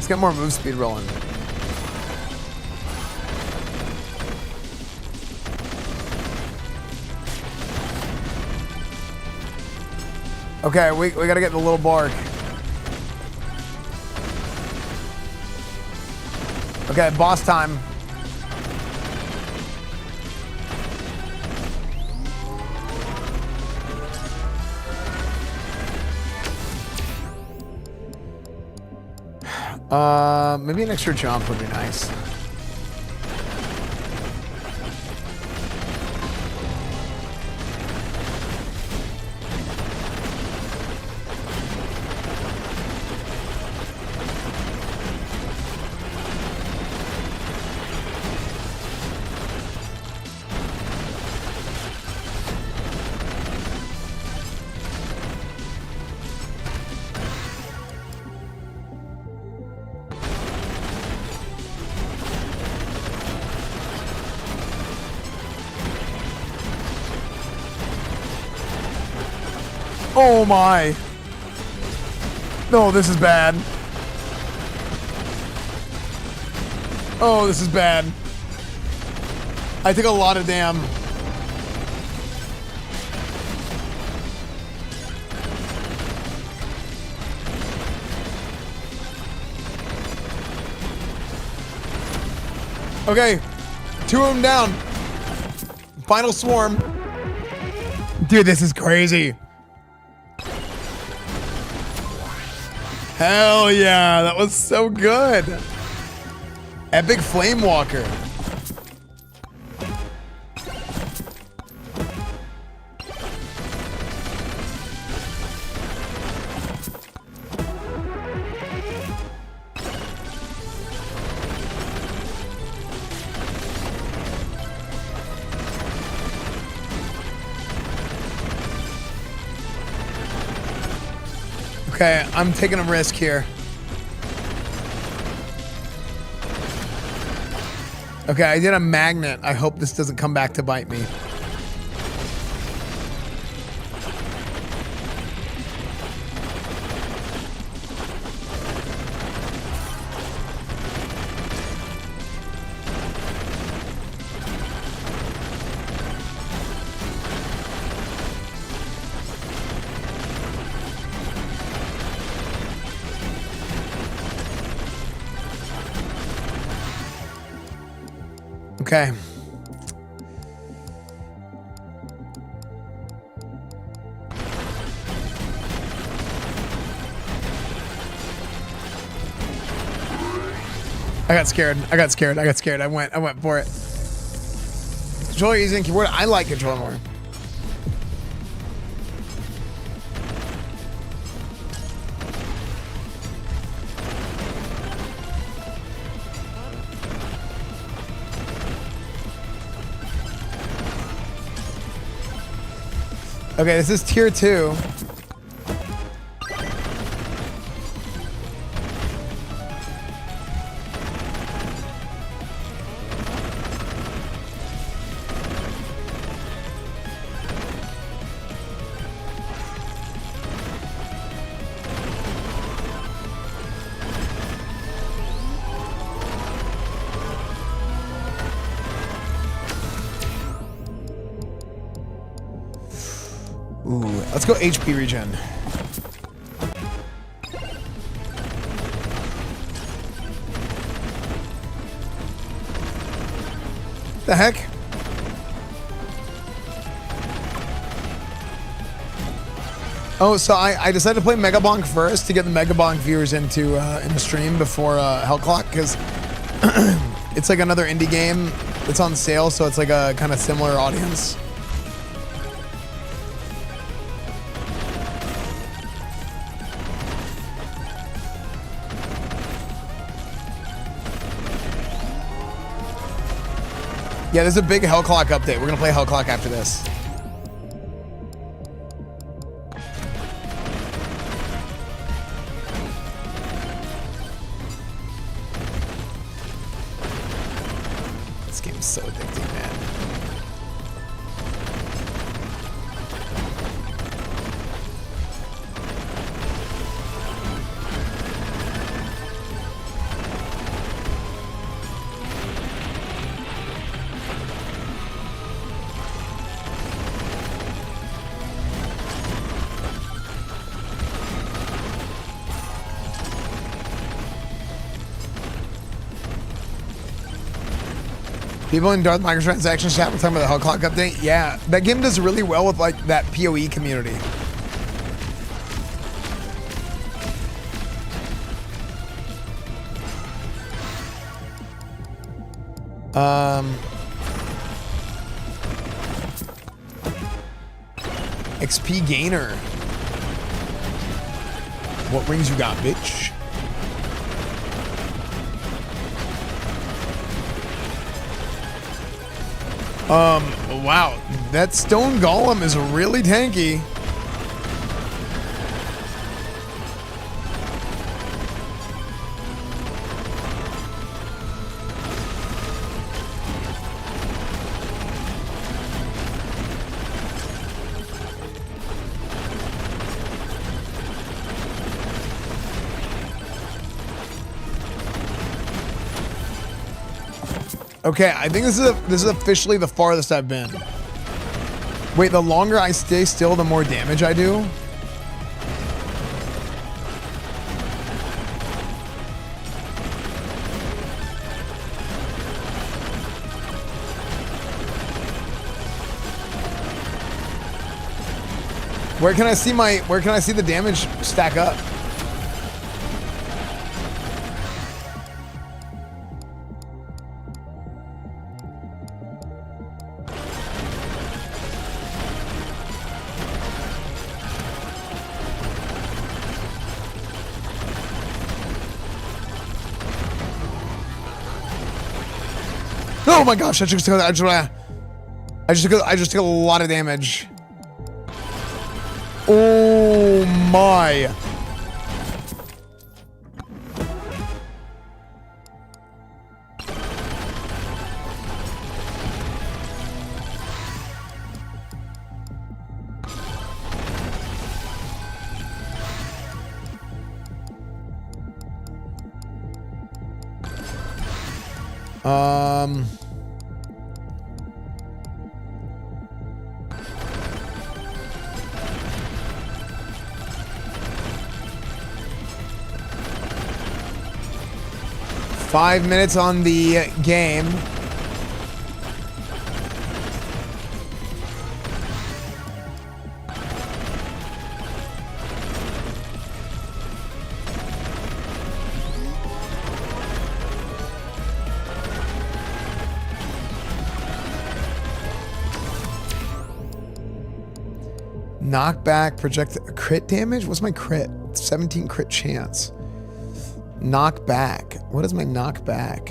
Let's get more move speed rolling. Okay, we gotta get the little bark. Okay, boss time. Maybe an extra jump would be nice. Oh my. No, this is bad. Oh, this is bad. I took a lot of damn. Okay, 2 of them down. Final swarm. Dude, this is crazy. Hell yeah, that was so good. Epic Flame Walker. Okay, I'm taking a risk here. Okay, I did a magnet. I hope this doesn't come back to bite me. Okay. I got scared. I went for it. Controller easy and keyboard. I like controller more. Okay, this is tier 2. Ooh, let's go HP regen. The heck? Oh, so I decided to play Megabonk first to get the Megabonk viewers into in the stream before Hellclock, because it's like another indie game. It's on sale, so it's like a kind of similar audience. Yeah, there's a big Hellclock update. We're gonna play Hellclock after this. This game's so addicting, man. People in Darth Microtransactions chat were talking about the Hellclock update. Yeah, that game does really well with like that PoE community. XP gainer. What rings you got, bitch? Wow, that stone golem is really tanky. Okay, I think this is officially the farthest I've been. Wait, the longer I stay still, the more damage I do? Where can I see the damage stack up? Oh my gosh, I just took a lot of damage. Oh my. Five minutes on the game. Knockback, project crit damage? What's my crit? 17 crit chance. Knockback. What is my knockback?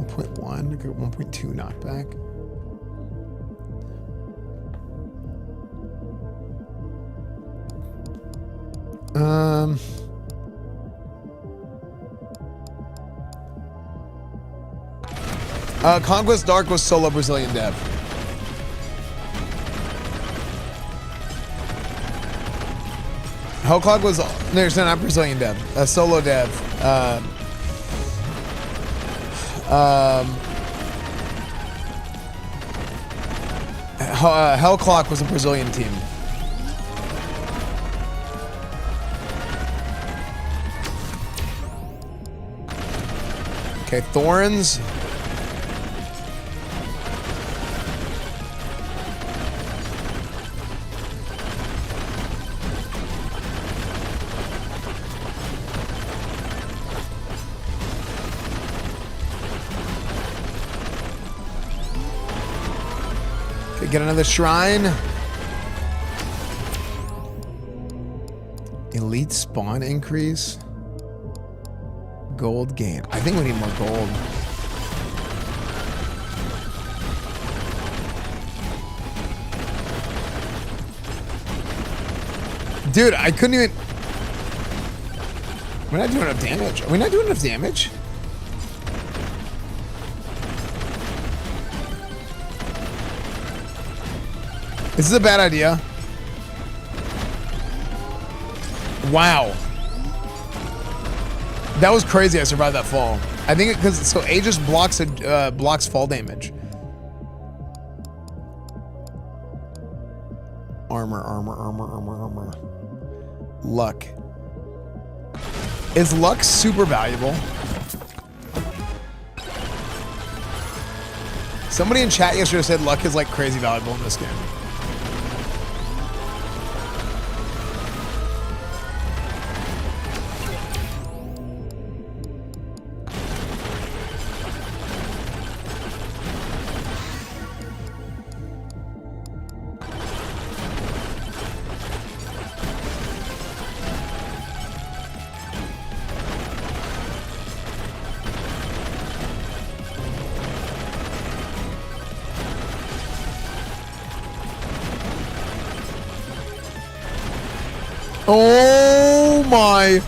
1.1, 1.2 knockback. Conquest Dark was solo Brazilian dev. Hellclock was no, it's not Brazilian dev, a solo dev. Hellclock was a Brazilian team. Okay, Thorns. Get another shrine. Elite spawn increase. Gold gain. I think we need more gold. Dude, I couldn't even... We're not doing enough damage. Are we not doing enough damage? This is a bad idea. Wow. That was crazy. I survived that fall. I think because so Aegis blocks blocks fall damage. Armor. Luck. Is luck super valuable? Somebody in chat yesterday said luck is like crazy valuable in this game. Oh my.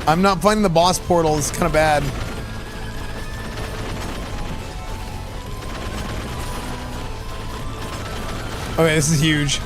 I'm not finding the boss portal. It's kind of bad. Okay, this is huge.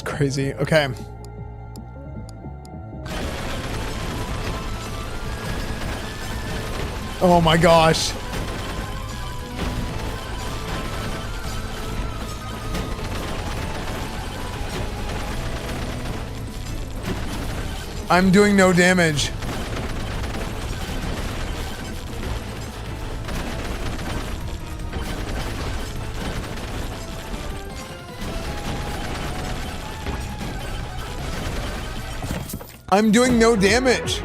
Crazy. Okay. Oh my gosh. I'm doing no damage. I'm doing no damage.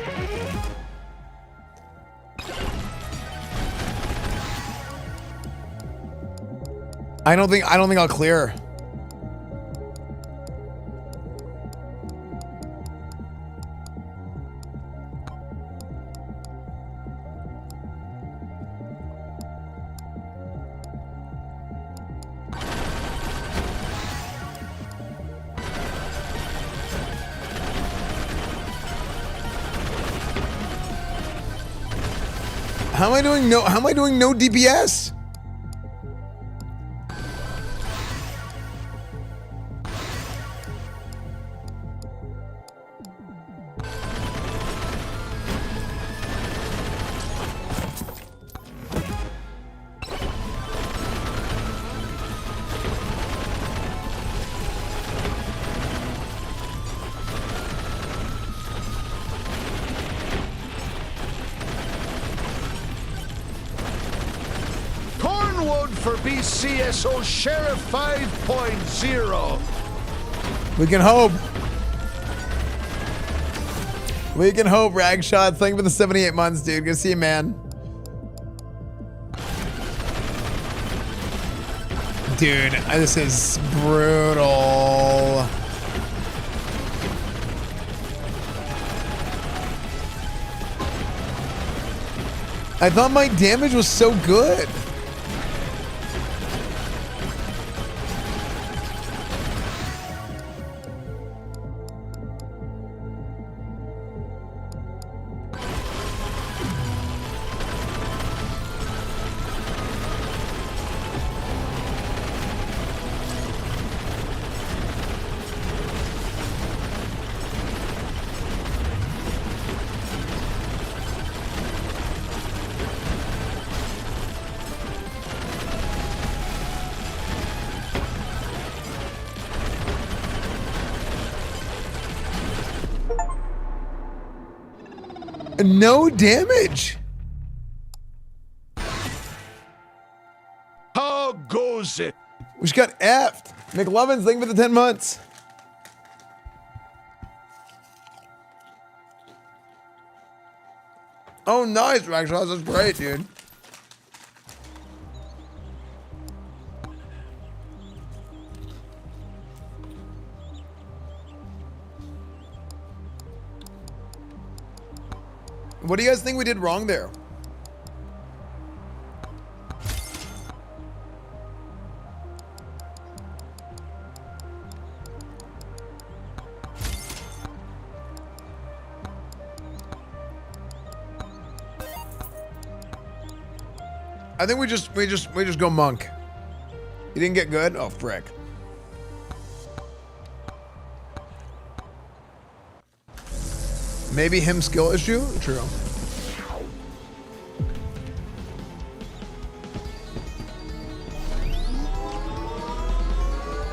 I don't think I'll clear. How am I doing no DPS? For BCSO Sheriff 5.0. We can hope. We can hope, Ragshot. Thank you for the 78 months, dude. Good to see you, man. Dude, this is brutal. I thought my damage was so good. No damage. How goes it? We just got effed. McLovins, thank you for the 10 months. Oh, nice, Ragshot. That's great, dude. What do you guys think we did wrong there? I think we just go monk. You didn't get good? Oh, frick. Maybe him skill issue? True.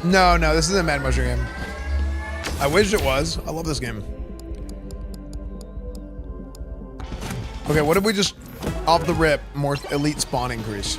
No, this isn't a Mad Mushroom game. I wish it was. I love this game. Okay, what if we just, off the rip, more elite spawn increase?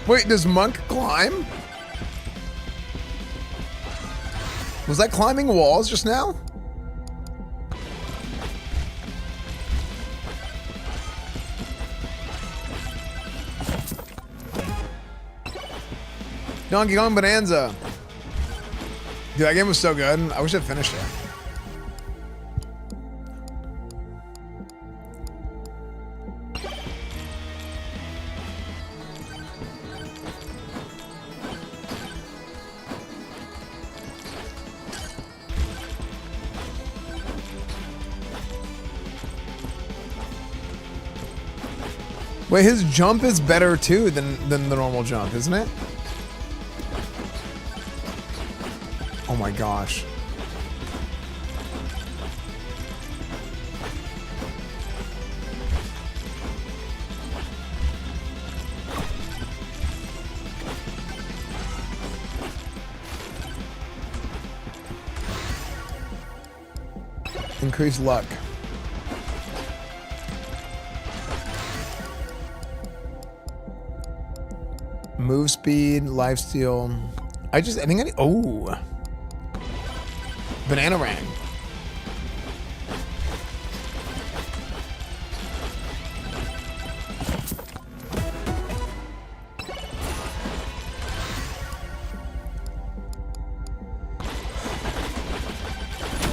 Wait, does Monk climb? Was that climbing walls just now? Donkey Kong Bonanza. Dude, that game was so good. I wish I'd finished it. Wait, his jump is better too than the normal jump, isn't it? Oh my gosh. Increase luck. Move speed, lifesteal. I think I need, oh. Banana Rang.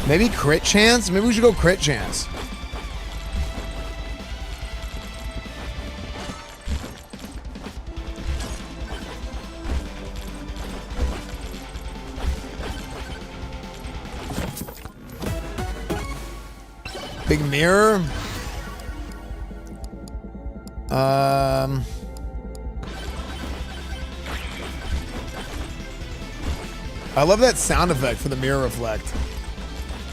Maybe crit chance? Maybe we should go crit chance. Big mirror. I love that sound effect for the mirror reflect.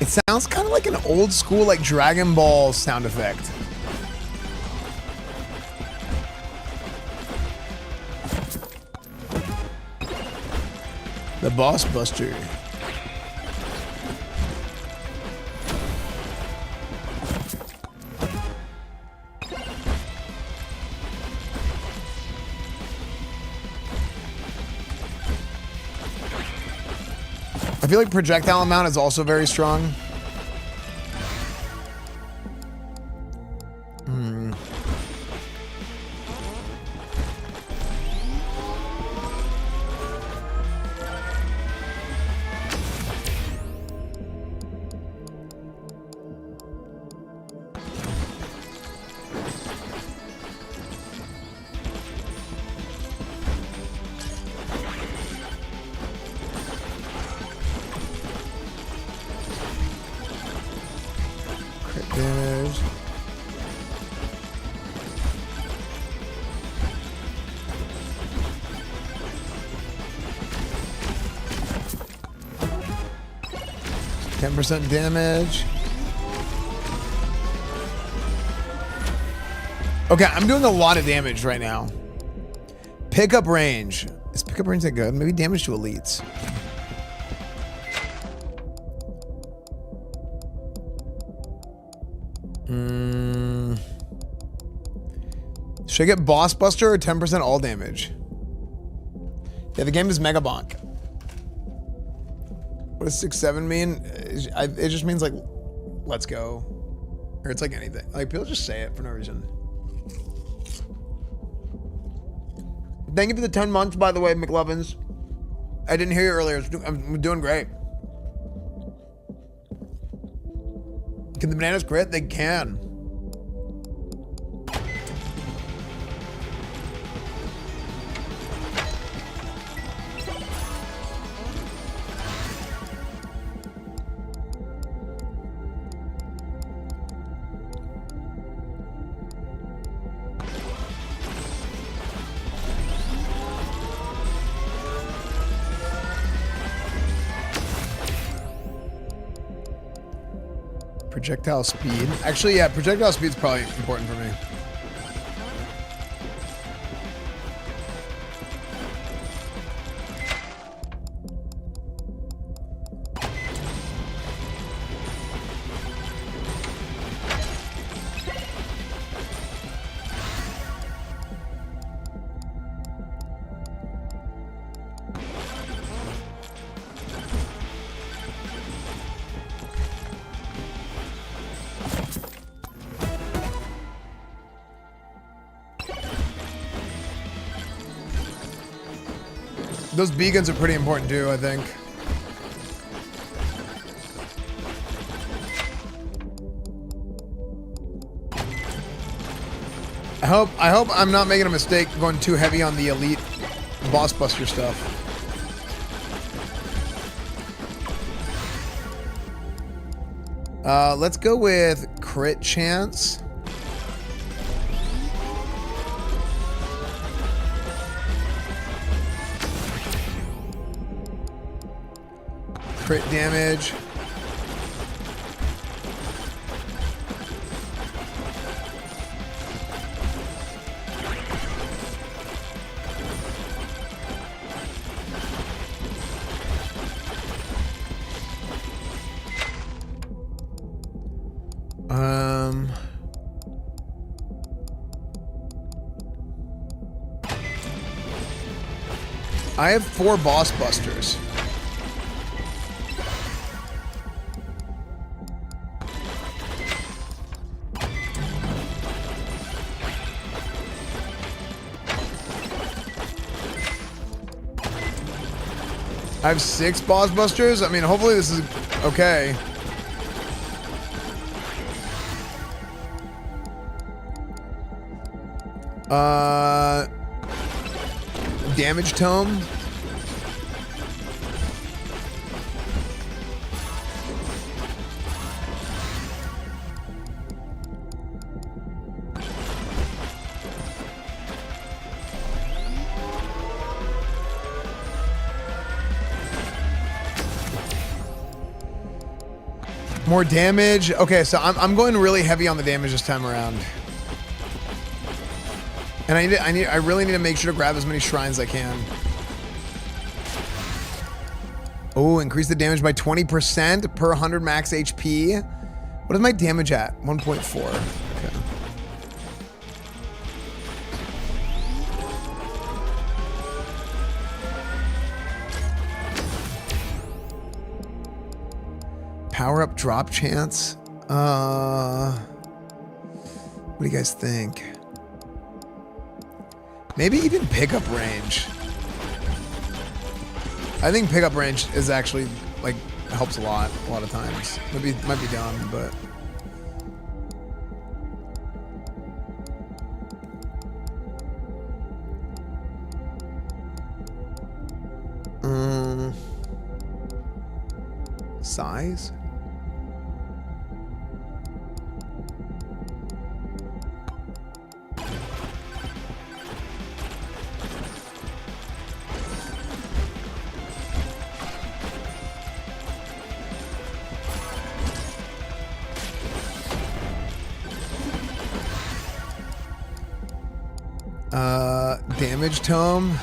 It sounds kind of like an old school, like Dragon Ball sound effect. The Boss Buster. I feel like projectile amount is also very strong. Damage. %10 damage. Okay, I'm doing a lot of damage right now. Pickup range. Is pickup range that good? Maybe damage to elites. Should I get Boss Buster or 10% all damage? Yeah, the game is Megabonk. What does 6-7 mean? It just means like, let's go. Or it's like anything. Like people just say it for no reason. Thank you for the 10 months, by the way, McLovins. I didn't hear you earlier. I'm doing great. Can the bananas crit? They can. Projectile speed. Actually, yeah, projectile speed is probably important for me. Those beacons are pretty important too, I think. I hope I'm not making a mistake going too heavy on the elite boss buster stuff. Let's go with crit chance. Crit damage. I have 4 boss busters. I have 6 boss busters. I mean, hopefully this is okay. Damage tome. More damage. Okay, so I'm going really heavy on the damage this time around. And I really need to make sure to grab as many shrines as I can. Oh, increase the damage by 20% per 100 max HP. What is my damage at? 1.4. Okay. Power up drop chance. What do you guys think? Maybe even pickup range. I think pickup range is actually like helps a lot of times. Might be dumb, but size. Damage tome.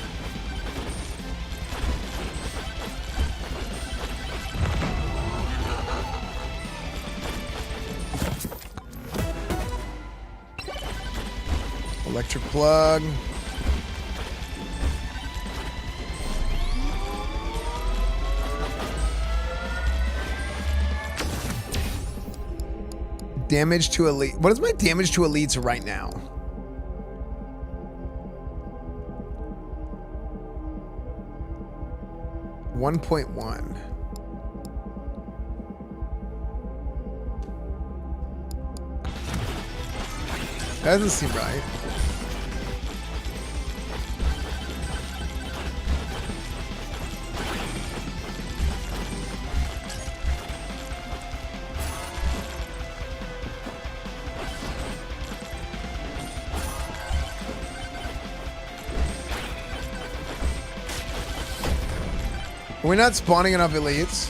Electric plug. Damage to elite. What is my damage to elites right now? 1.1. That doesn't seem right. Are we not spawning enough elites?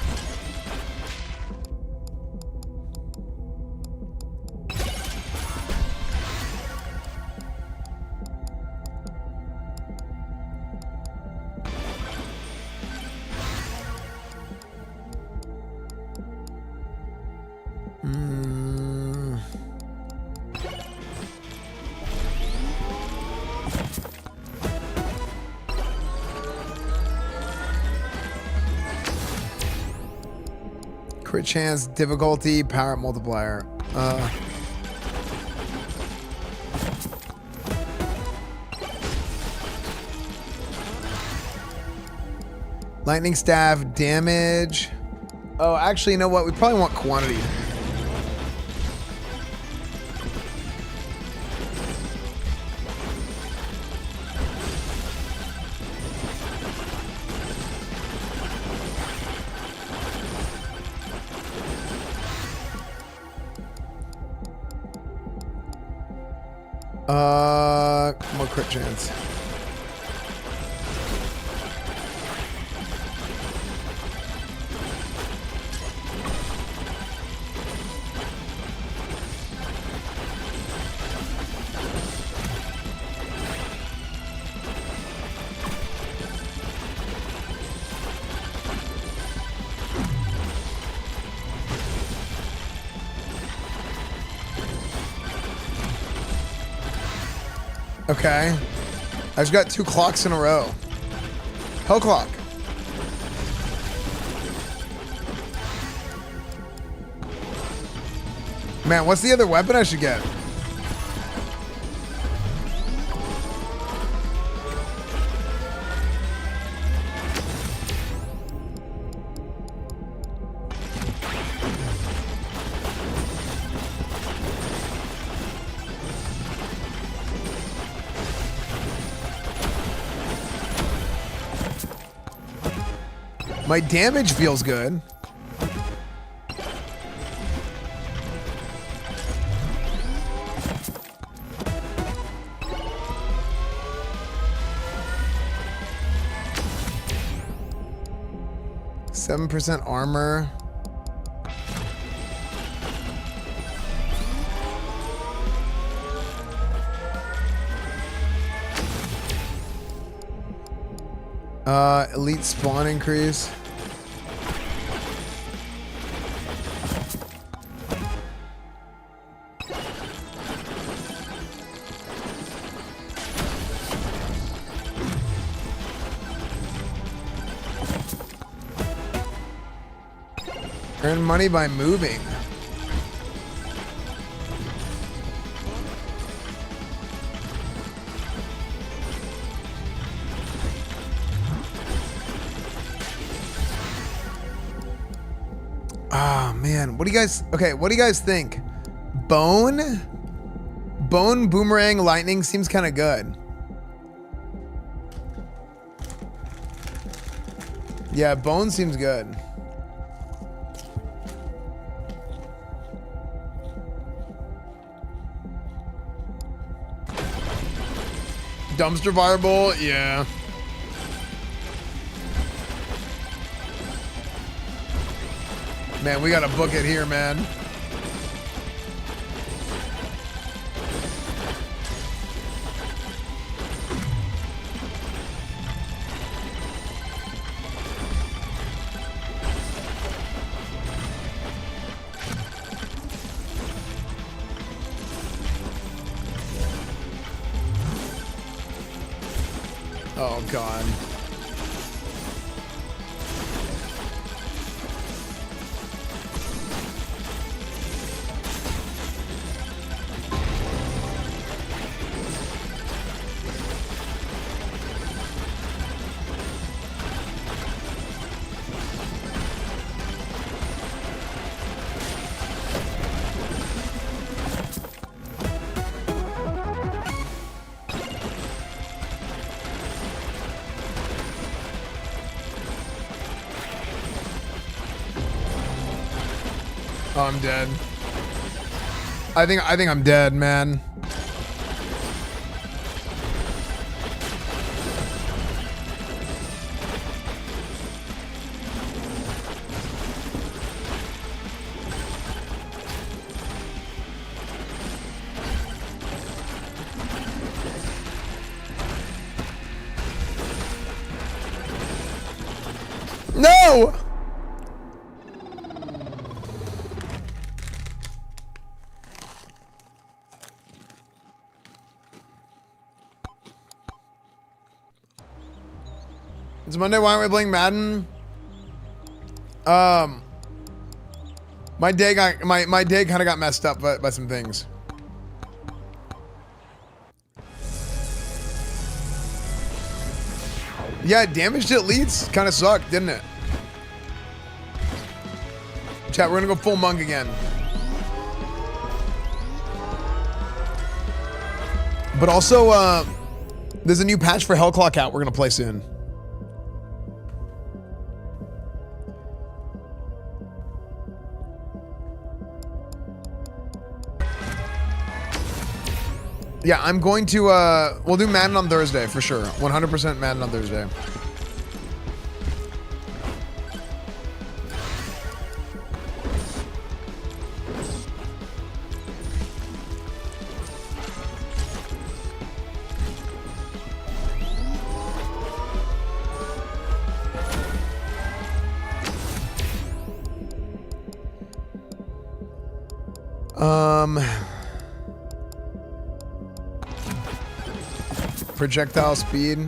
Crit chance, difficulty, power up multiplier. Lightning staff, damage. Oh, actually, you know what? We probably want quantity. More crit chance. Okay. I just got 2 clocks in a row. Hellclock. Man, what's the other weapon I should get? My damage feels good. %7 armor. Elite spawn increase. Earn money by moving. Ah, man. What do you guys... Okay, what do you guys think? Bone? Bone, boomerang, lightning seems kind of good. Yeah, bone seems good. Dumpster fireball, yeah. Man, we gotta book it here, man. Oh, God. Oh, I'm dead. I think I'm dead, man. No! It's Monday, why aren't we playing Madden? My day kind of got messed up by some things. Yeah, damage to elites kind of sucked, didn't it? Chat, we're gonna go full monk again. But also, there's a new patch for Hellclock out we're gonna play soon. Yeah, I'm going to, we'll do Madden on Thursday for sure. 100% Madden on Thursday. projectile speed.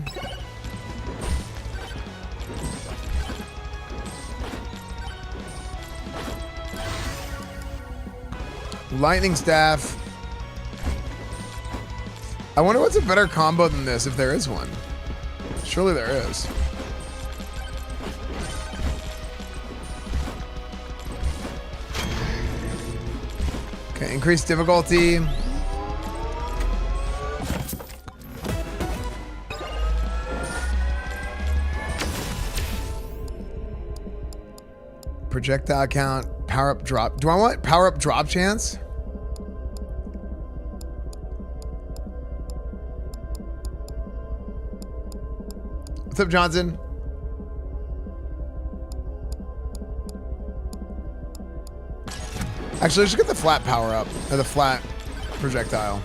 Lightning staff. I wonder what's a better combo than this, if there is one. Surely there is. Okay, increased difficulty. Projectile count, power up drop. Do I want power up drop chance? What's up, Johnson? Actually, let's just get the flat power up, or the flat projectile.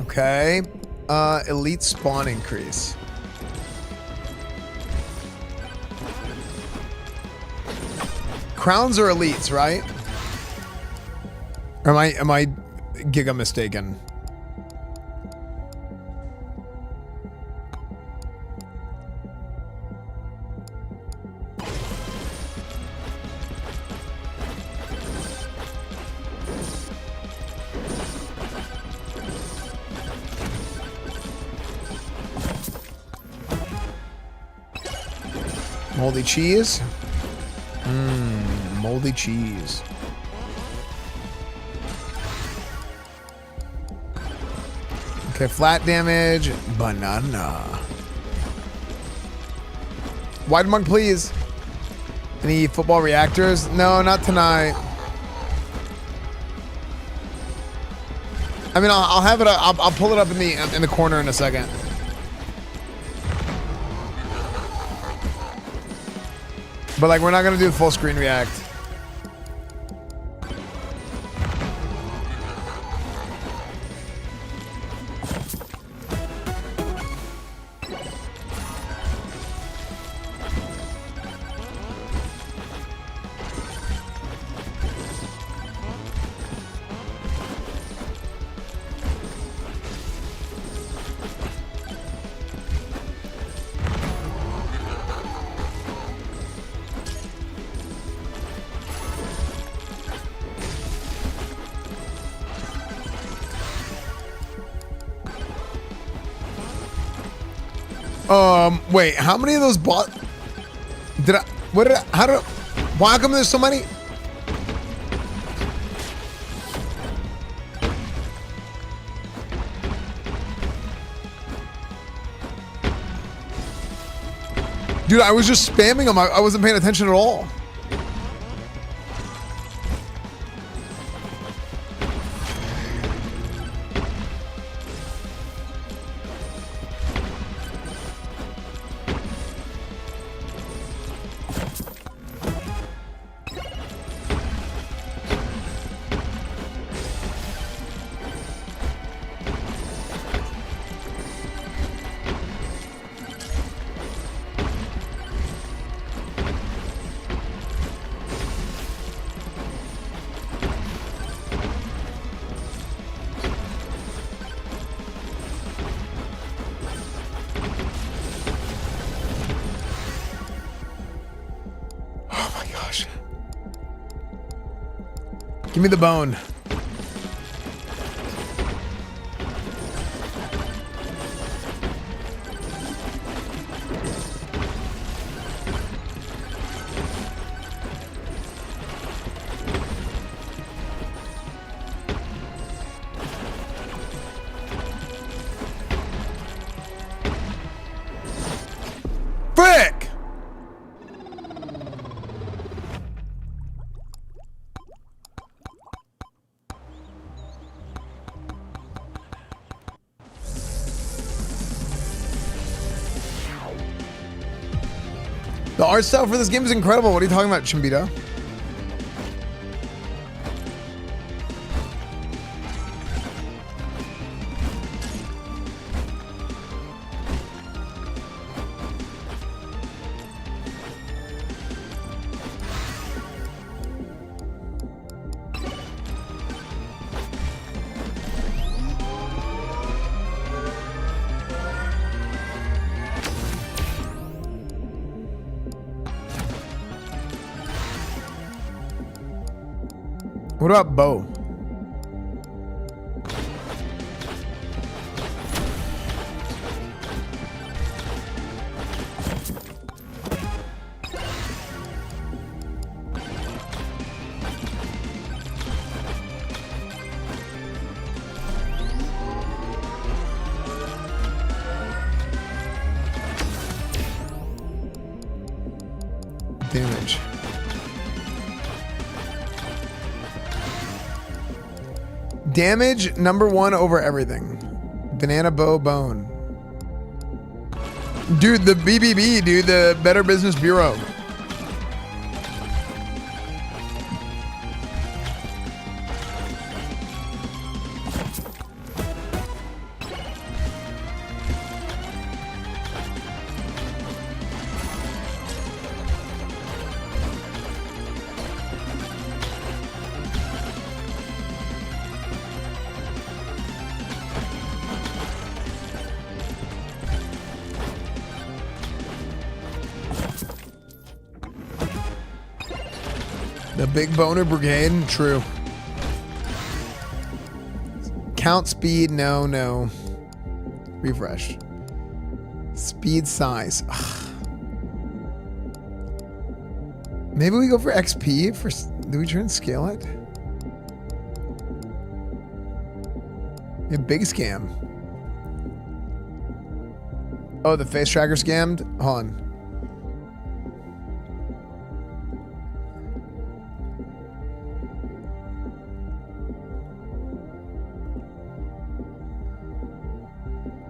Okay. Elite spawn increase. Crowns are elites, right? Or am I giga mistaken? Moldy cheese? Moldy cheese. Okay, flat damage. Banana. Wide monk, please. Any football reactors? No, not tonight. I mean, I'll have it. I'll pull it up in the corner in a second. But like, we're not gonna do full screen react. Wait, how many of those bought? Why come there's so many? Dude, I was just spamming them. I wasn't paying attention at all. Give me the bone. Quick! The art style for this game is incredible. What are you talking about, Chimbita? What about Bo? Damage. Damage #1 over everything. Banana Bow Bone. Dude, the BBB, dude, the Better Business Bureau. The Big Boner Brigade, true. Count speed, no. Refresh. Speed size. Ugh. Maybe we go for XP for. Do we try and scale it? Yeah, big scam. Oh, the face tracker scammed? Hold on.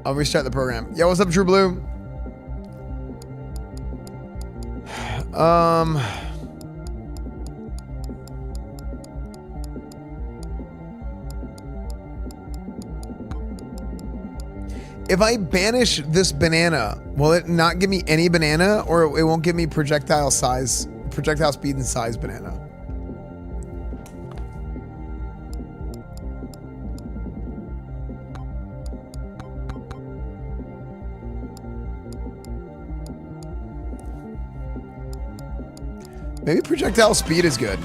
I'll restart the program. Yo, what's up, True Blue? If I banish this banana, will it not give me any banana, or it won't give me projectile speed and size banana? Maybe projectile speed is good.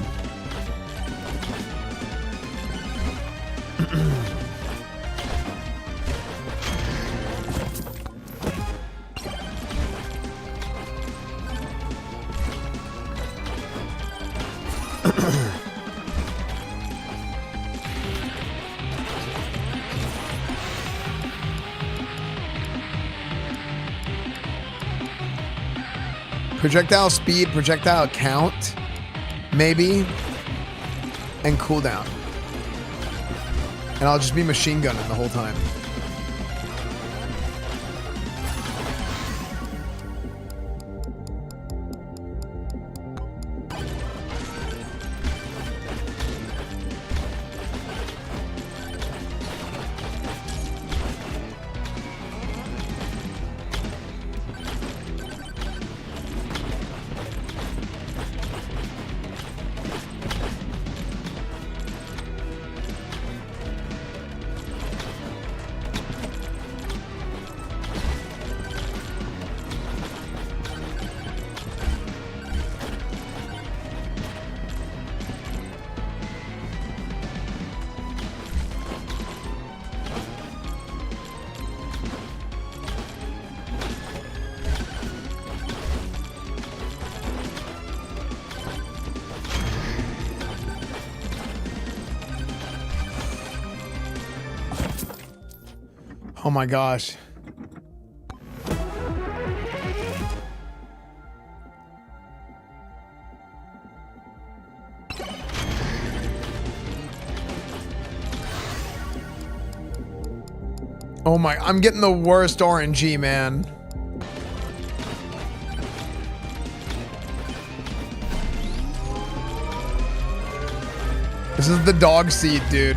Projectile speed, projectile count, maybe, and cooldown. And I'll just be machine gunning the whole time. Oh my gosh. Oh my, I'm getting the worst RNG, man. This is the dog seed, dude.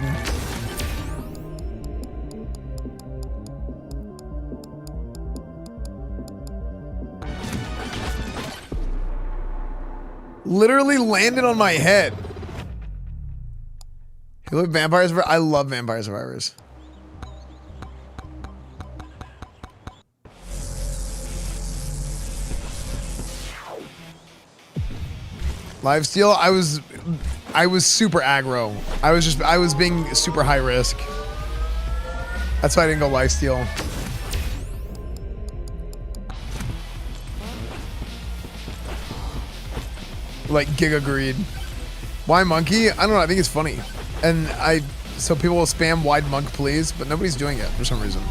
Literally landed on my head. You love Vampire Survivors? I love Vampire Survivors. Lifesteal, I was super aggro. I was being super high risk. That's why I didn't go lifesteal. Like Giga Greed. Why monkey? I don't know, I think it's funny. And so people will spam wide monk please, but nobody's doing it for some reason.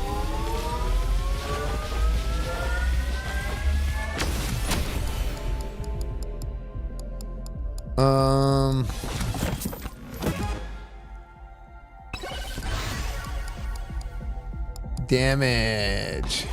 Damage.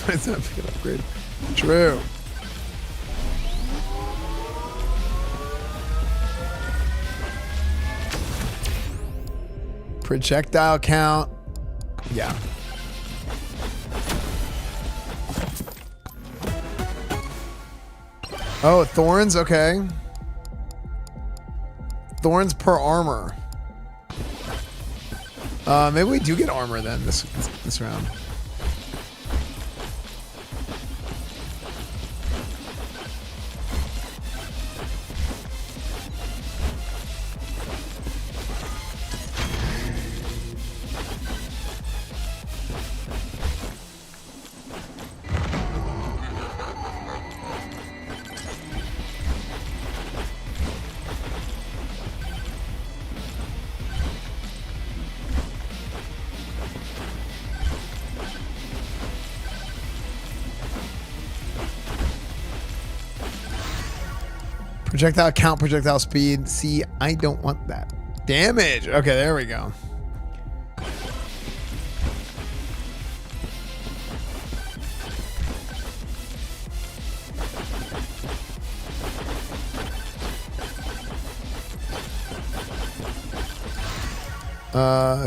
It's not an upgrade. True. Projectile count. Yeah. Oh, thorns. Okay. Thorns per armor. Maybe we do get armor then this round. Projectile count, projectile speed. See, I don't want that. Damage. Okay, there we go.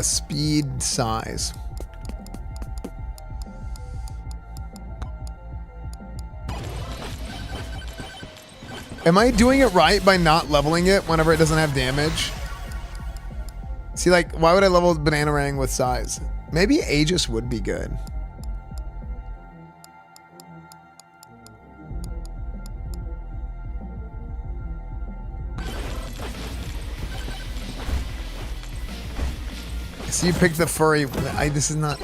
Speed, size. Am I doing it right by not leveling it whenever it doesn't have damage? See, like, why would I level Bananarang with size? Maybe Aegis would be good. So you picked the furry. This is not.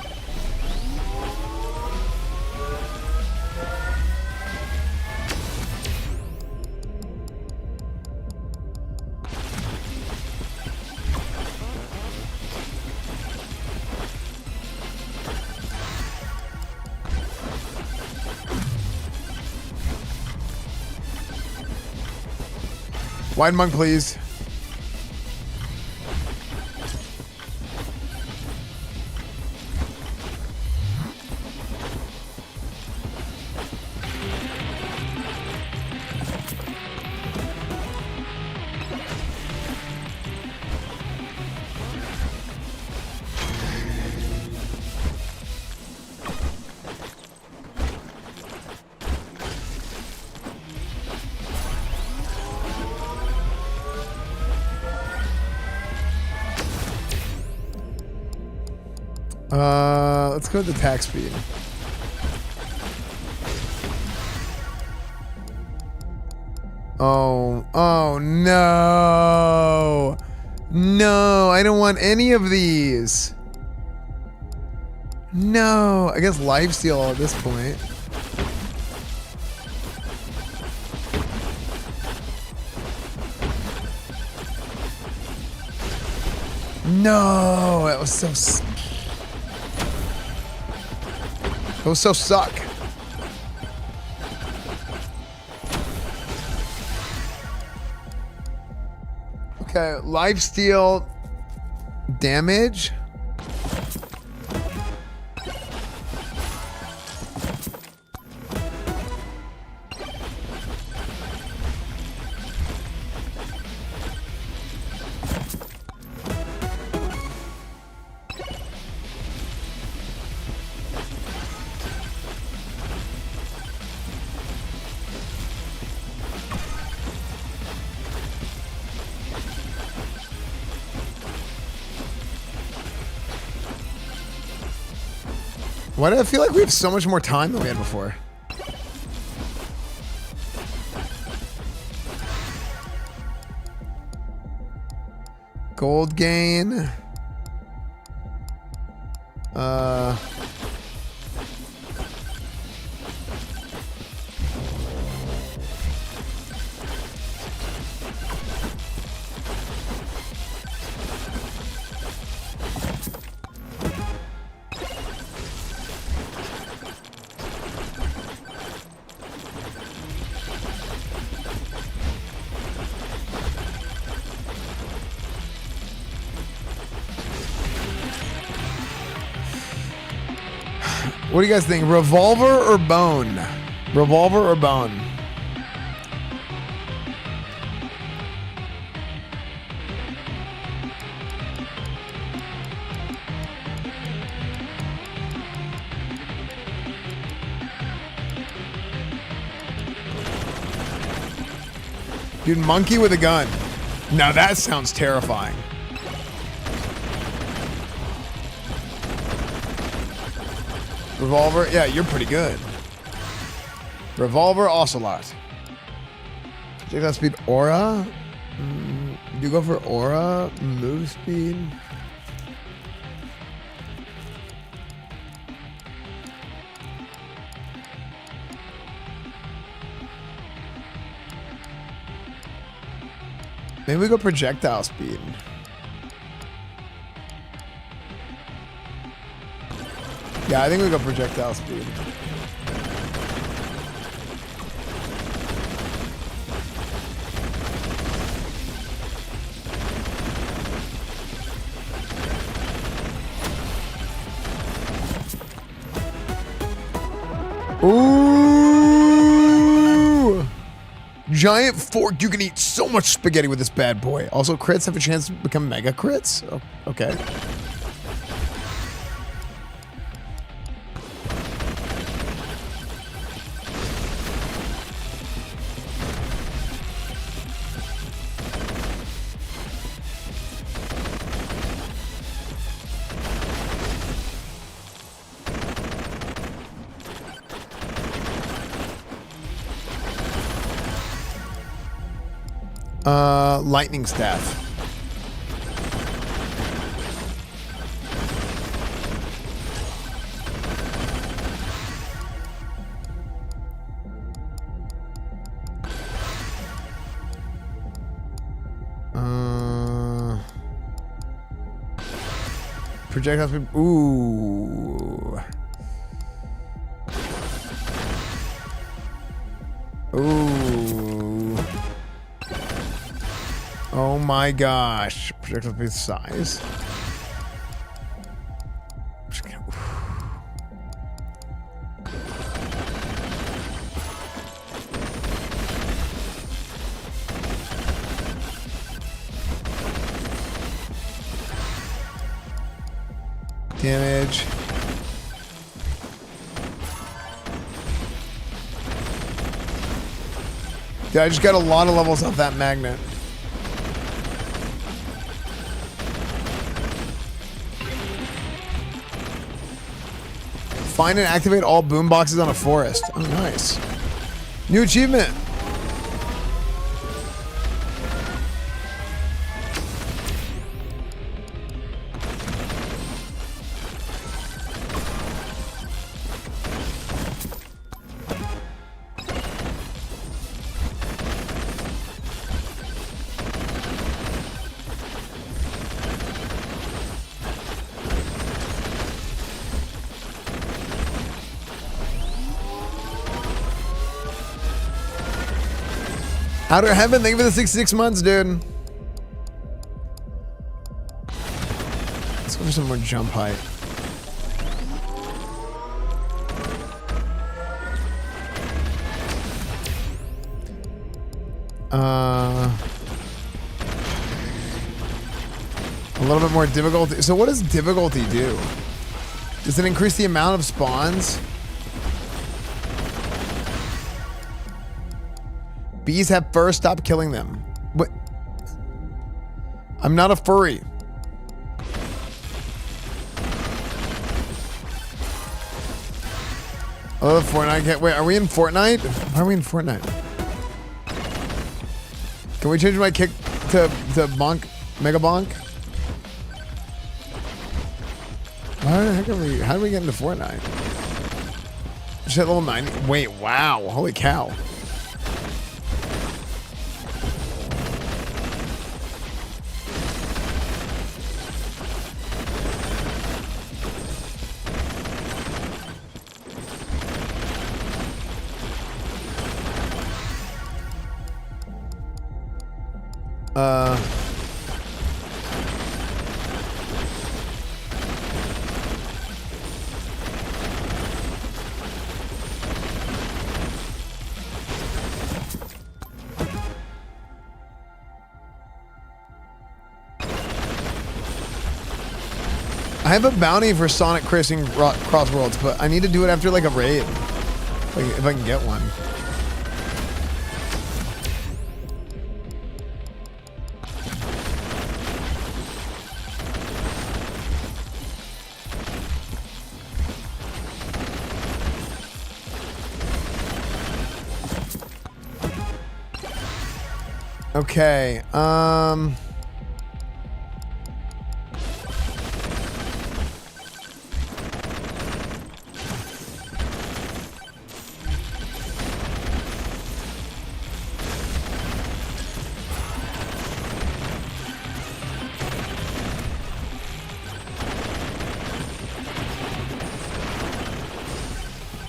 Wide monk, please. Let's go with the attack speed. Oh no. No, I don't want any of these. No, I guess lifesteal at this point. No, that was so. That was so suck. Okay, lifesteal damage. Why do I feel like we have so much more time than we had before? Gold gain. What do you guys think? Revolver or bone? Revolver or bone? Dude, monkey with a gun. Now that sounds terrifying. Revolver, yeah, you're pretty good. Revolver, Ocelot. Check that speed. Aura? Do you go for aura? Move speed? Maybe we go projectile speed. Yeah, I think we go projectile speed. Ooh! Giant fork. You can eat so much spaghetti with this bad boy. Also, crits have a chance to become mega crits. Oh, okay. Lightning staff. Projectile speed. Ooh. Ooh. Oh my gosh. Projectile speed size. Damage. Yeah, I just got a lot of levels off that magnet. Find and activate all boom boxes on a forest. Oh, nice. New achievement. How to Heaven, thank you for the 66 months, dude. Let's go for some more jump height. A little bit more difficulty. So what does difficulty do? Does it increase the amount of spawns? Bees have fur, stop killing them. What? I'm not a furry. I love Fortnite. Wait, are we in Fortnite? Why are we in Fortnite? Can we change my kick to bonk, Mega Bonk? How do we get into Fortnite? Just hit level 90. Wait, wow. Holy cow. I have a bounty for Sonic Crashing Cross Worlds, but I need to do it after like a raid. Like if I can get one. Okay,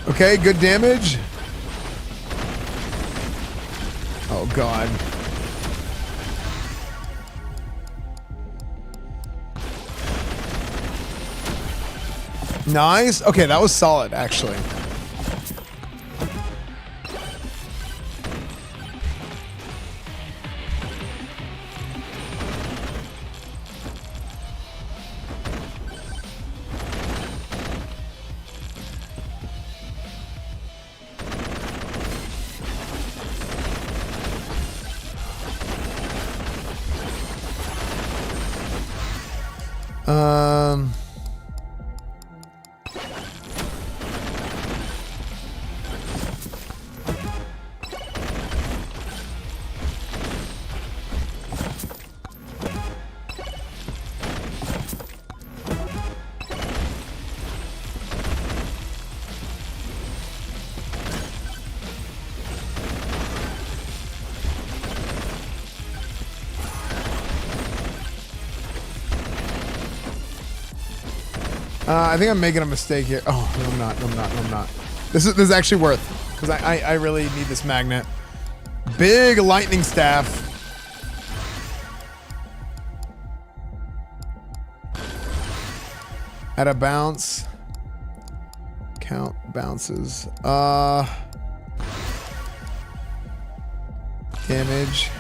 okay, good damage. Oh God. Nice. Okay, that was solid, actually. I think I'm making a mistake here. Oh, no, I'm not. No, I'm not. No, I'm not. This is actually worth, because I really need this magnet. Big lightning staff. At a bounce. Count bounces. Damage.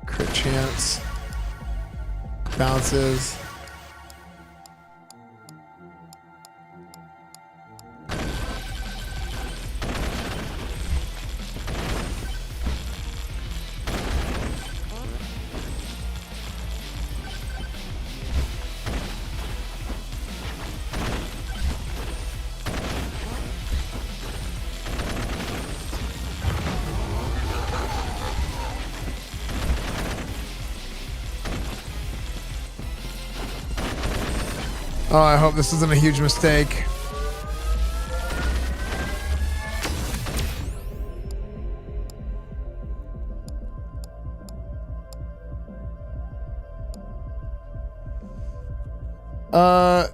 Crit chance. Bounces. Oh, I hope this isn't a huge mistake.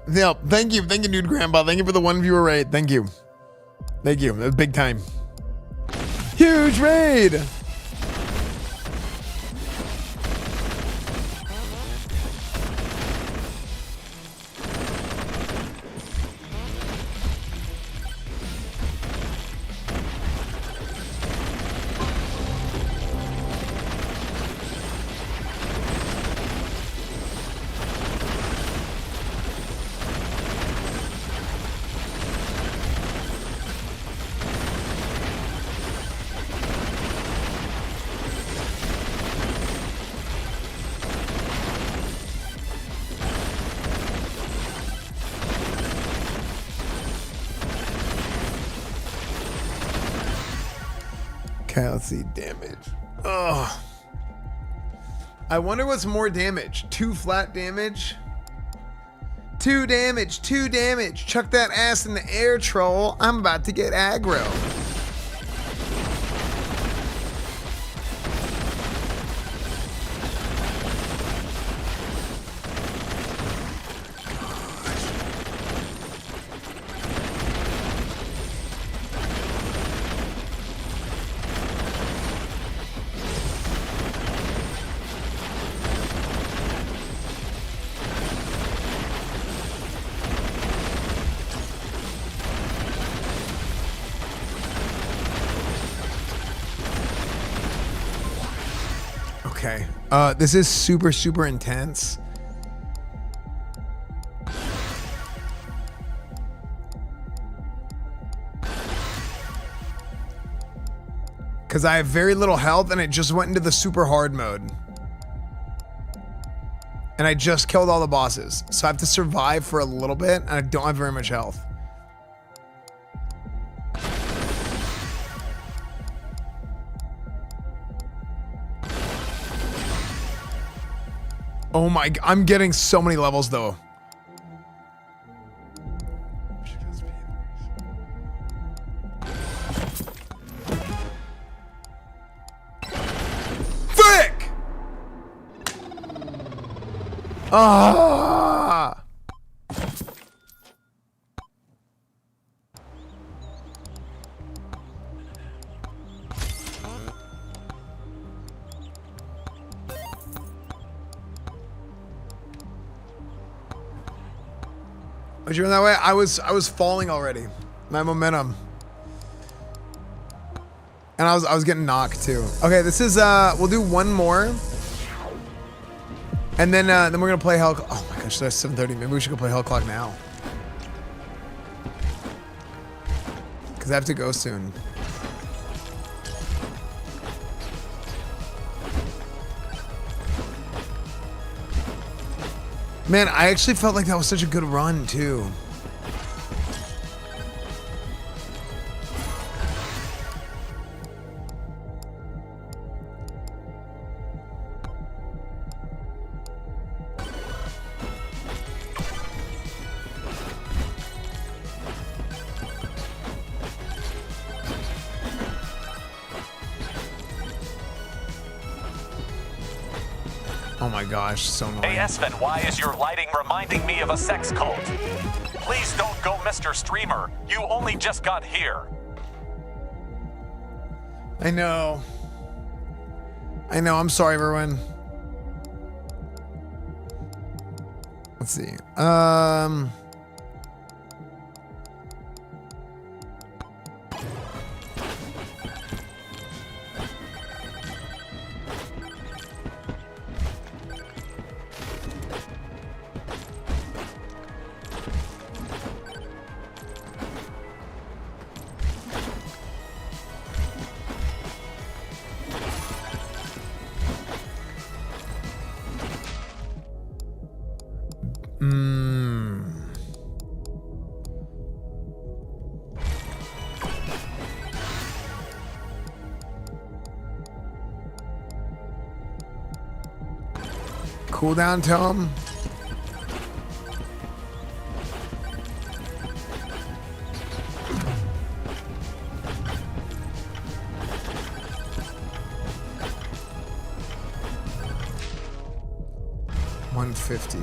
Yeah, thank you, dude, Grandpa. Thank you for the 1 viewer rate. Thank you, big time. Huge raid. Okay, let's see. Damage. Ugh. I wonder what's more damage. 2 flat damage? 2 damage, 2 damage. Chuck that ass in the air, troll. I'm about to get aggro. Okay. This is super, super intense. Because I have very little health and it just went into the super hard mode. And I just killed all the bosses. So I have to survive for a little bit and I don't have very much health. Oh my, I'm getting so many levels though. Frick! Ah! Was you going that way? I was falling already. My momentum. And I was getting knocked too. Okay, this is we'll do one more. And then we're gonna play Hellclock. Oh my gosh, that's 7:30. Maybe we should go play Hellclock now. Cause I have to go soon. Man, I actually felt like that was such a good run too. Oh my gosh, so annoying. Hey Esfand, why is your lighting reminding me of a sex cult? Please don't go, Mr. Streamer. You only just got here. I know. I'm sorry, everyone. Let's see. Cooldown, Tom. $150.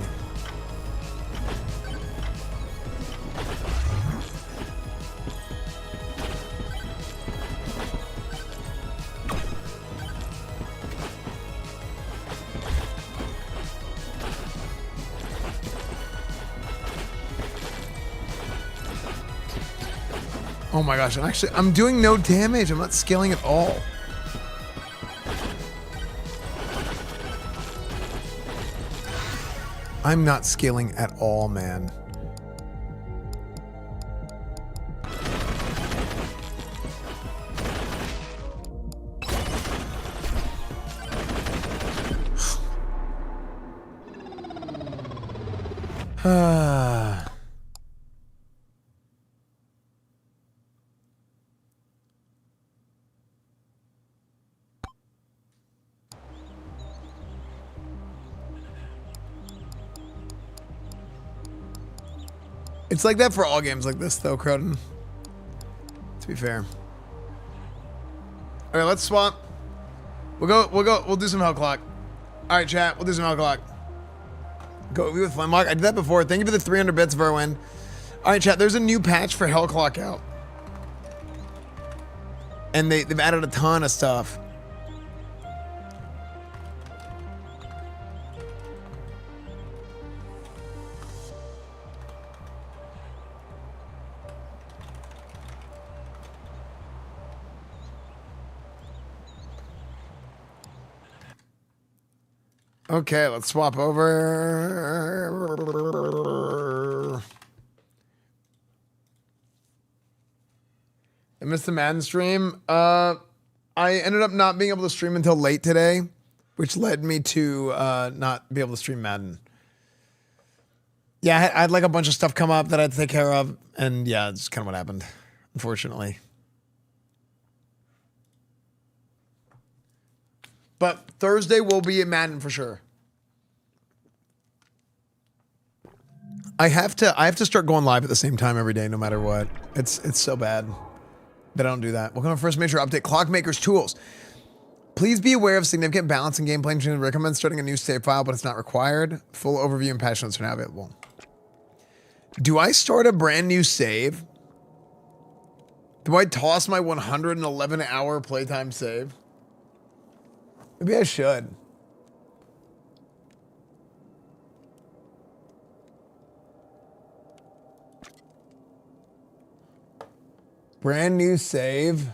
Oh my gosh, I'm doing no damage. I'm not scaling at all. I'm not scaling at all, man. It's like that for all games like this, though, Croden. To be fair. All right, let's swap. We'll do some Hellclock. All right, chat. We'll do some Hellclock. Go with Flamelock. I did that before. Thank you for the 300 bits, Verwin. All right, chat. There's a new patch for Hellclock out, and they've added a ton of stuff. Okay, let's swap over. I missed the Madden stream. I ended up not being able to stream until late today, which led me to not be able to stream Madden. Yeah, I had like a bunch of stuff come up that I had to take care of, and yeah, it's kind of what happened, unfortunately. But Thursday will be at Madden for sure. I have to start going live at the same time every day, no matter what. It's so bad that I don't do that. Welcome to our first major update, Clockmaker's Tools. Please be aware of significant balance and gameplay changes. Recommend starting a new save file, but it's not required. Full overview and patch notes are now available. Do I start a brand new save? Do I toss my 111-hour playtime save? Maybe I should. Brand new save.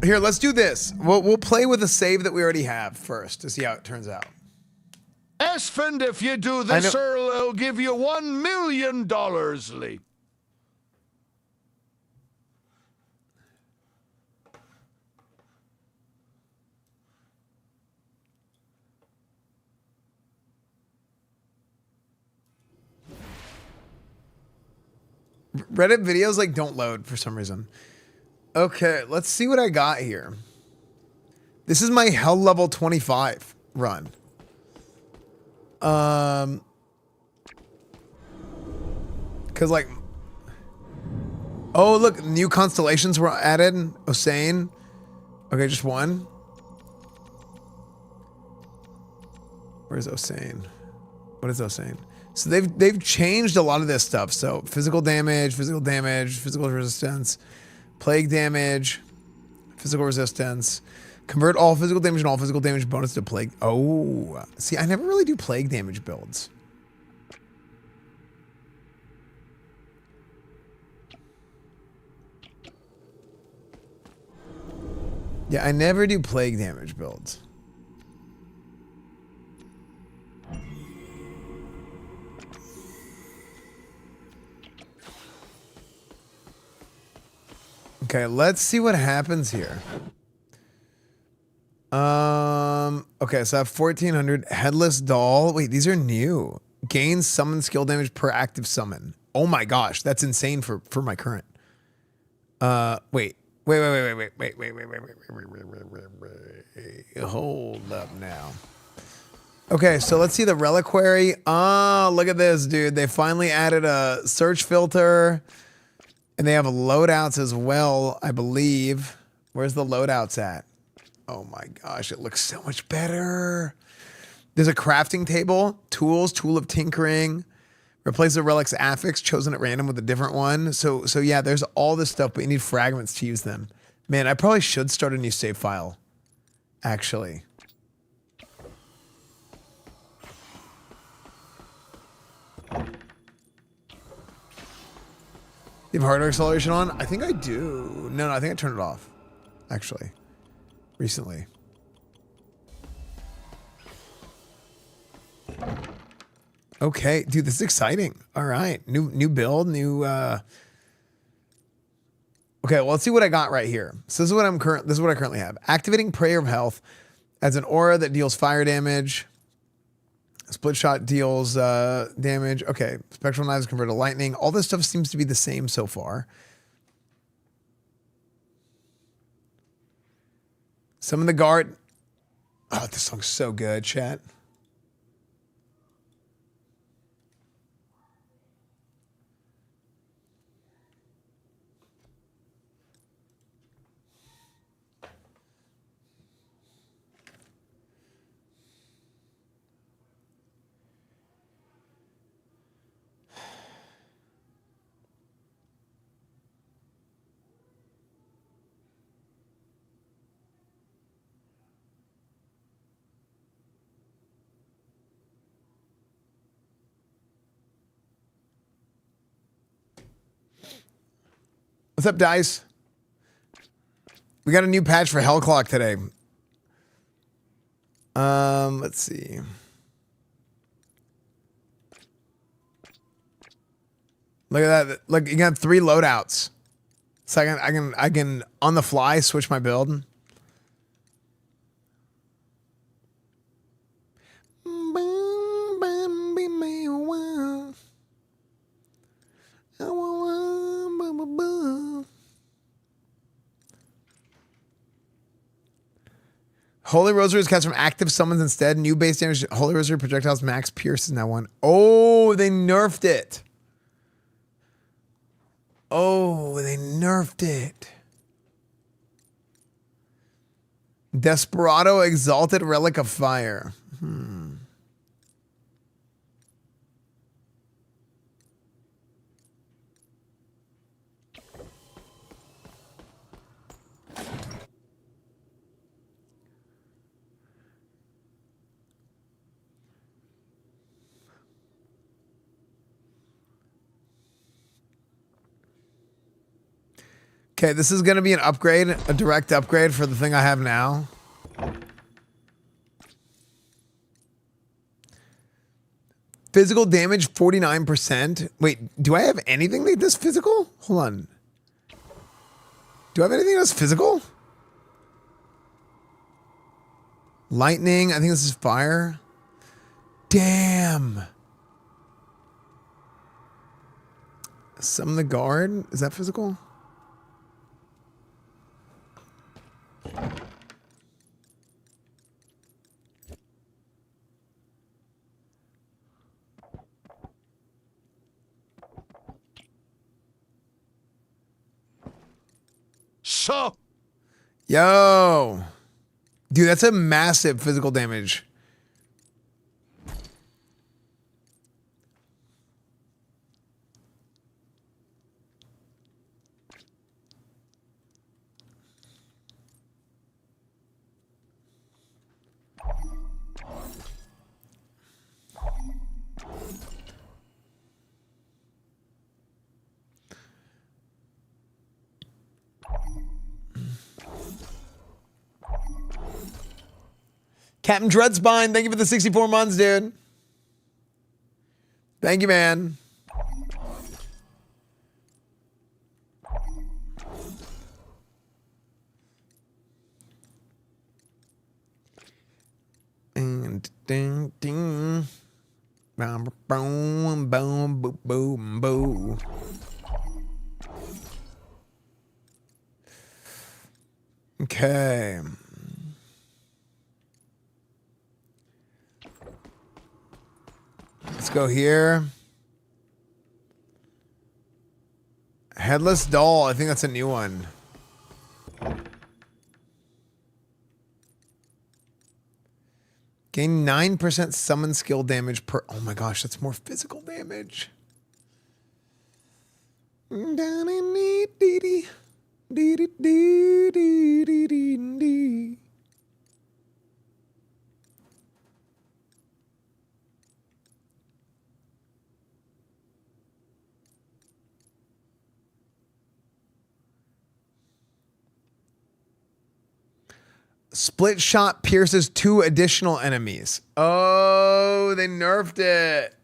Here, let's do this. We'll play with a save that we already have first to see how it turns out. Esfand, if you do this, Earl, I'll give you $1 million, Lee. Reddit videos like don't load for some reason. Okay, let's see what I got here. This is my Hell level 25 run. Cause like, oh look, new constellations were added. Osane. Okay, just one. Where's Osane? What is Osane? So they've changed a lot of this stuff. So physical damage, physical resistance. Plague damage, physical resistance, convert all physical damage and all physical damage bonus to plague. Oh, see, I never really do plague damage builds. Yeah, I never do plague damage builds. Okay, let's see what happens here. Okay, so I have 1400 Headless Doll. Wait, these are new. Gains summon skill damage per active summon. Oh my gosh, that's insane for my current. Wait. Hold up now. Okay, so let's see the reliquary. Oh, look at this, dude. They finally added a search filter. And they have loadouts as well, I believe. Where's the loadouts at? Oh my gosh, it looks so much better. There's a crafting table, tools, tool of tinkering, replace the relic's affix chosen at random with a different one. So yeah, there's all this stuff, but you need fragments to use them. Man, I probably should start a new save file, actually. You have hardware acceleration on? I think I do. No, I think I turned it off, actually, recently. Okay, dude, this is exciting. All right, new build, new. Okay, well, let's see what I got right here. So this is what I currently have. Activating Prayer of Health as an aura that deals fire damage. Split shot deals damage. Okay, spectral knives convert to lightning. All this stuff seems to be the same so far. Some of the guard. Oh, this song's so good, chat. What's up, Dice? We got a new patch for Hellclock today. Let's see. Look at that. Look, you got 3 loadouts. So I can on the fly switch my build. Holy Rosary is cast from active summons instead. New base damage. Holy Rosary projectiles max pierce in that one. Oh, they nerfed it. Oh, they nerfed it. Desperado Exalted Relic of Fire. Okay, this is going to be an upgrade, a direct upgrade for the thing I have now. Physical damage, 49%. Wait, do I have anything like this physical? Hold on. Do I have anything that's physical? Lightning, I think this is fire. Damn. Summon the guard, is that physical? So, yo, dude, that's a massive physical damage. Captain Dreadspine, thank you for the 64 months, dude. Thank you, man. And ding ding. Boom boom boom boom boom boom. Okay. Let's go here. Headless Doll. I think that's a new one. Gain 9% summon skill damage per. Oh my gosh, that's more physical damage. Split shot pierces 2 additional enemies. Oh, they nerfed it.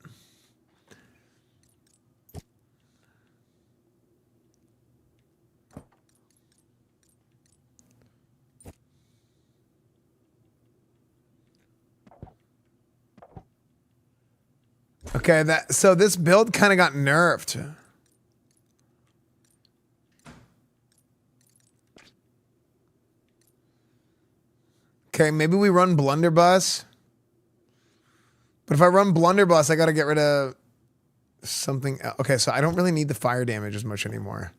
Okay, so this build kind of got nerfed. Okay, maybe we run Blunderbuss. But if I run Blunderbuss, I got to get rid of something else. Okay, so I don't really need the fire damage as much anymore.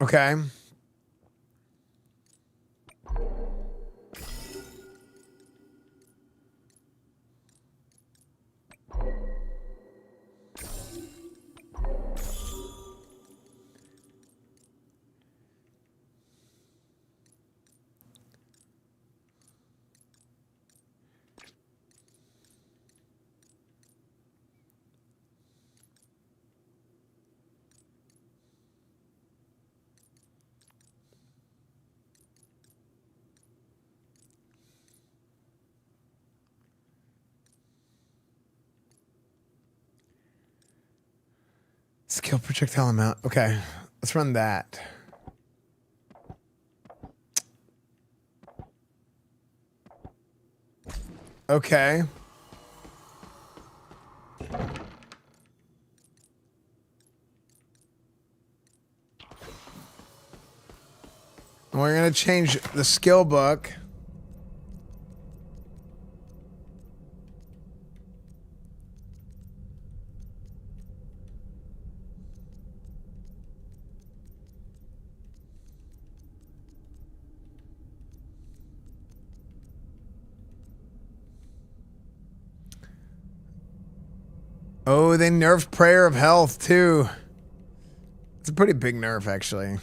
Okay. Skill projectile amount. Okay, let's run that. Okay. We're going to change the skill book. Oh, they nerfed Prayer of Health too. It's a pretty big nerf, actually.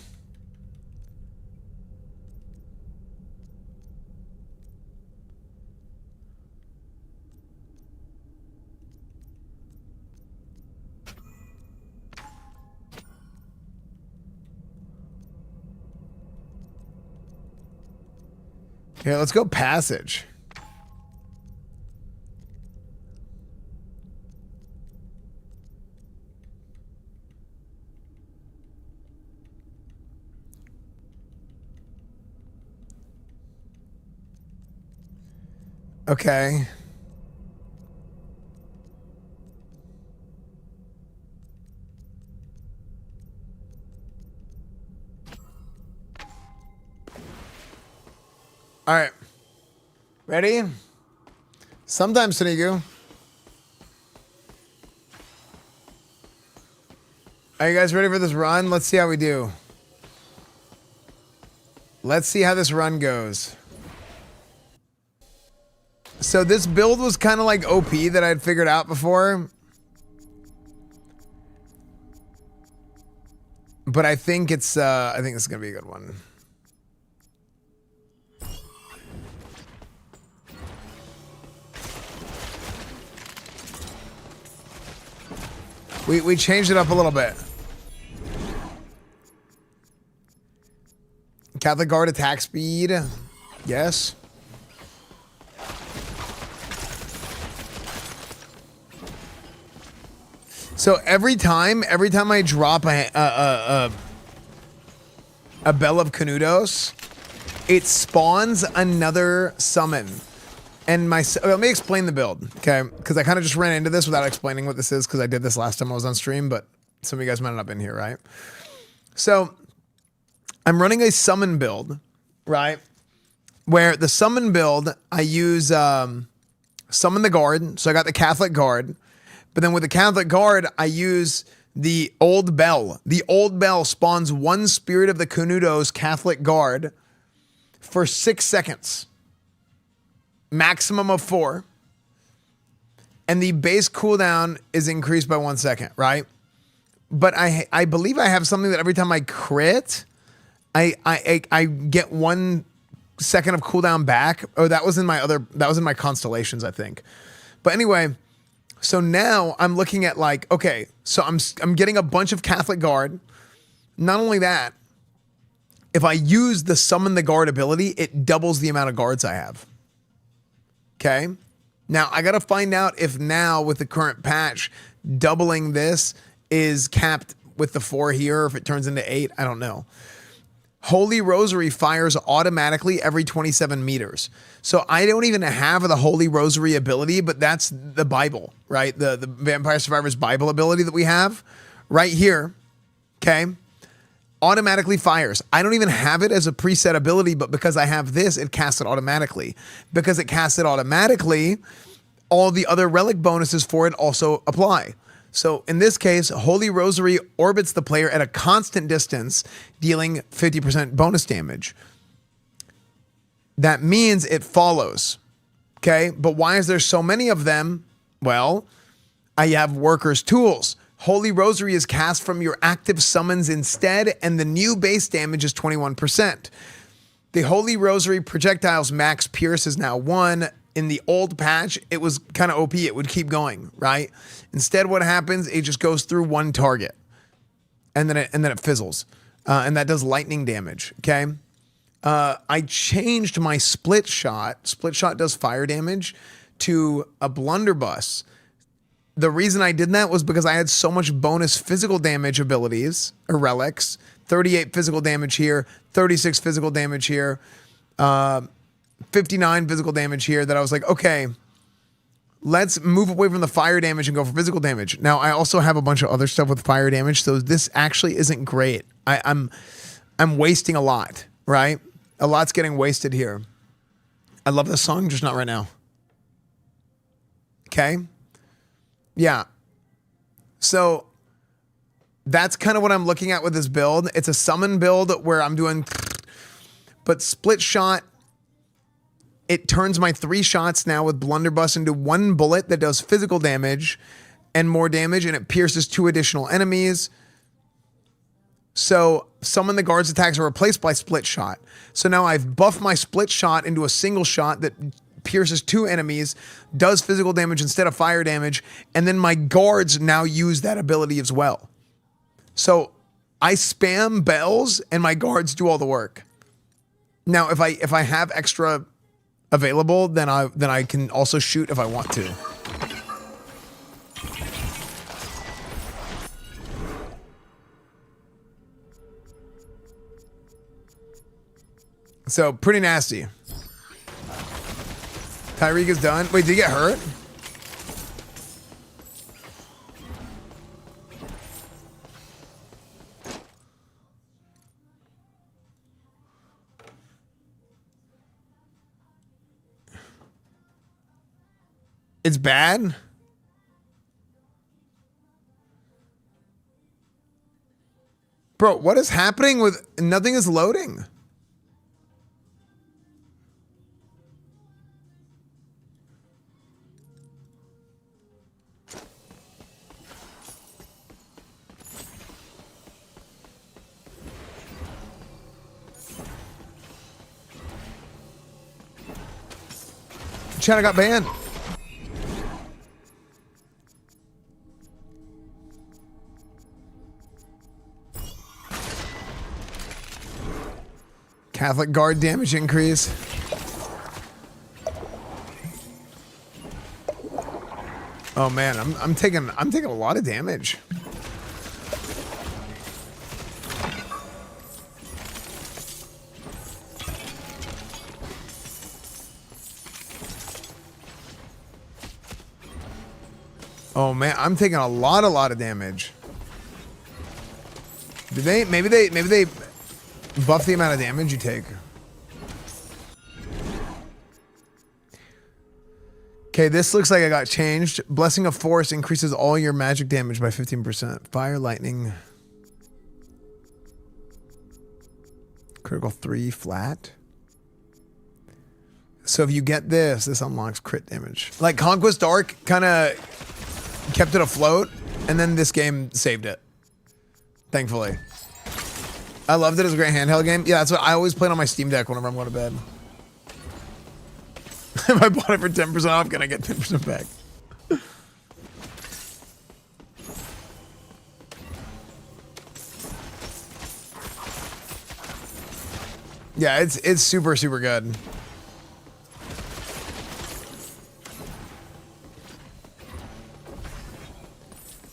Okay, let's go Passage. Okay. All right. Ready? Sometimes, Sunigu. Are you guys ready for this run? Let's see how we do. Let's see how this run goes. So this build was kind of like OP that I'd figured out before. But I think it's gonna be a good one. We changed it up a little bit. Catholic Guard attack speed. Yes. So every time I drop a Bell of Canudos, it spawns another summon. And let me explain the build, okay? Because I kind of just ran into this without explaining what this is, because I did this last time I was on stream, but some of you guys might not have been here, right? So I'm running a summon build, right? Where the summon build, I use summon the guard. So I got the Catholic Guard. But then with the Catholic Guard, I use the Old Bell. The Old Bell spawns 1 Spirit of the Canudo's Catholic Guard for 6 seconds. Maximum of 4. And the base cooldown is increased by 1 second, right? But I believe I have something that every time I crit, I get 1 second of cooldown back. Oh, that was in my constellations, I think. But anyway, so now I'm looking at like, okay, so I'm getting a bunch of Catholic Guard. Not only that, if I use the Summon the Guard ability, it doubles the amount of guards I have. Okay? Now, I got to find out if now with the current patch, doubling this is capped with the 4 here, or if it turns into 8, I don't know. Holy Rosary fires automatically every 27 meters. So I don't even have the Holy Rosary ability, but that's the Bible, right? The Vampire Survivors Bible ability that we have right here, okay? Automatically fires. I don't even have it as a preset ability, but because I have this, it casts it automatically. Because it casts it automatically, all the other relic bonuses for it also apply. So in this case, Holy Rosary orbits the player at a constant distance, dealing 50% bonus damage. That means it follows, okay? But why is there so many of them? Well, I have Worker's Tools. Holy Rosary is cast from your active summons instead, and the new base damage is 21%. The Holy Rosary projectile's max pierce is now 1. In the old patch, it was kind of OP. It would keep going, right? Instead, what happens, it just goes through 1 target, and then it fizzles, and that does lightning damage, okay? I changed my split shot. Split shot does fire damage to a blunderbuss. The reason I did that was because I had so much bonus physical damage abilities or relics. 38 physical damage here, 36 physical damage here, 59 physical damage here, that I was like, okay, let's move away from the fire damage and go for physical damage. Now, I also have a bunch of other stuff with fire damage, so this actually isn't great. I'm wasting a lot, right? A lot's getting wasted here. I love this song, just not right now. Okay? Yeah. So that's kind of what I'm looking at with this build. It's a summon build where I'm doing, but split shot, it turns my 3 shots now with blunderbuss into 1 bullet that does physical damage and more damage, and it pierces 2 additional enemies. So summon the guard's attacks are replaced by split shot. So now I've buffed my split shot into a single shot that pierces 2 enemies, does physical damage instead of fire damage, and then my guards now use that ability as well. So I spam bells and my guards do all the work. Now, if I have extra available, then I can also shoot if I want to. So pretty nasty. Tyreek is done. Wait, did he get hurt? It's bad? Bro, what is happening with nothing is loading? China got banned. Catholic Guard damage increase. Oh man, I'm taking a lot of damage. Oh man, I'm taking a lot of damage. Did they maybe they buff the amount of damage you take? Okay, this looks like I got changed. Blessing of Force increases all your magic damage by 15%. Fire, lightning. Critical 3 flat. So if you get this, this unlocks crit damage. Like Conquest Dark kind of kept it afloat, and then this game saved it. Thankfully. I loved it as a great handheld game. Yeah, that's what I always play on my Steam Deck whenever I'm going to bed. If I bought it for 10% off, can I get 10% back? Yeah, it's super, super good.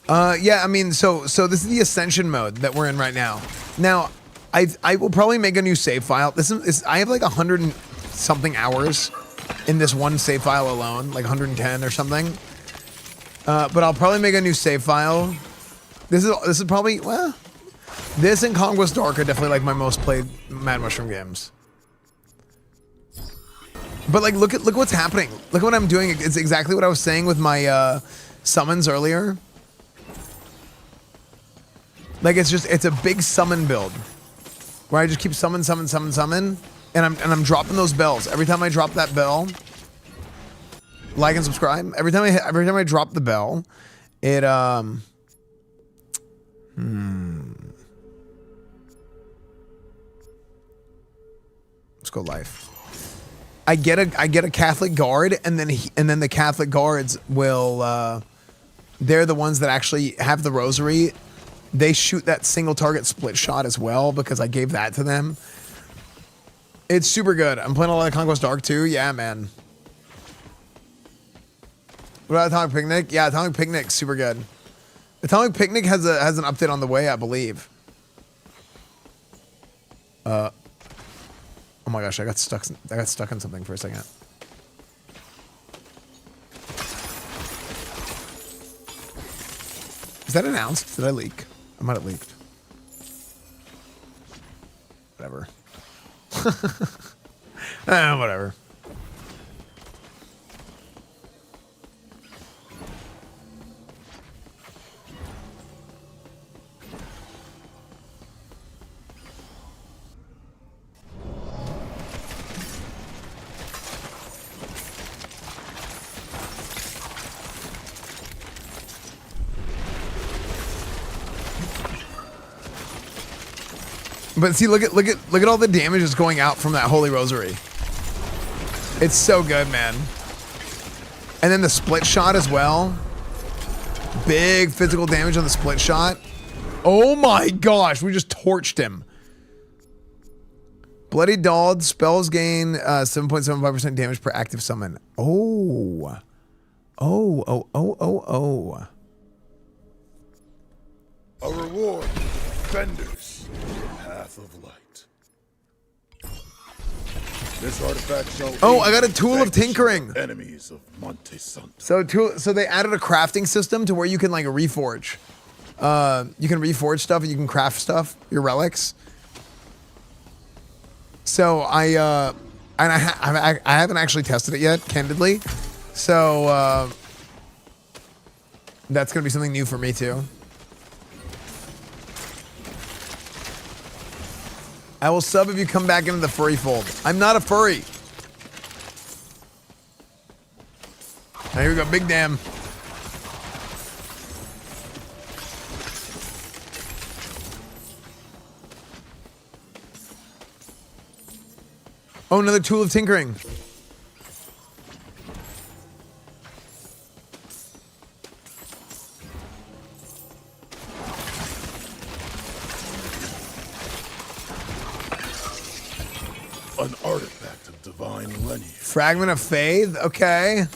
Yeah, I mean, so this is the Ascension mode that we're in right now. Now, I will probably make a new save file. This is I have like 100 and something hours in this one save file alone, like 110 or something. But I'll probably make a new save file. This is probably, well, this and Conquest Dark are definitely like my most played Mad Mushroom games. But like, look what's happening. Look at what I'm doing. It's exactly what I was saying with my summons earlier. Like it's a big summon build where I just keep summon, and I'm dropping those bells. Every time I drop that bell, like and subscribe. Every time I drop the bell, it let's go life. I get a Catholic guard, and then the Catholic guards will they're the ones that actually have the rosary. They shoot that single target split shot as well because I gave that to them. It's super good. I'm playing a lot of Conquest Dark too. Yeah, man. What about Atomic Picnic? Yeah, Atomic Picnic's super good. Atomic Picnic has an update on the way, I believe. Oh my gosh, I got stuck on something for a second. Is that announced? Did I leak? I might have leaked. Whatever. Whatever. But see, look at all the damage that's going out from that Holy Rosary. It's so good, man. And then the split shot as well. Big physical damage on the split shot. Oh my gosh, we just torched him. Bloody Dald, spells gain 7.75% damage per active summon. Oh. Oh. A reward, Fenders, Path of Light. This artifact shall. Oh, I got a tool of tinkering. Enemies of Monte Santo. So they added a crafting system to where you can like reforge. You can reforge stuff and you can craft stuff, your relics. So I haven't actually tested it yet, candidly. So that's gonna be something new for me too. I will sub if you come back into the furry fold. I'm not a furry. Now here we go, big damn. Oh, another tool of tinkering. An artifact of divine lineage. Fragment of Faith, okay.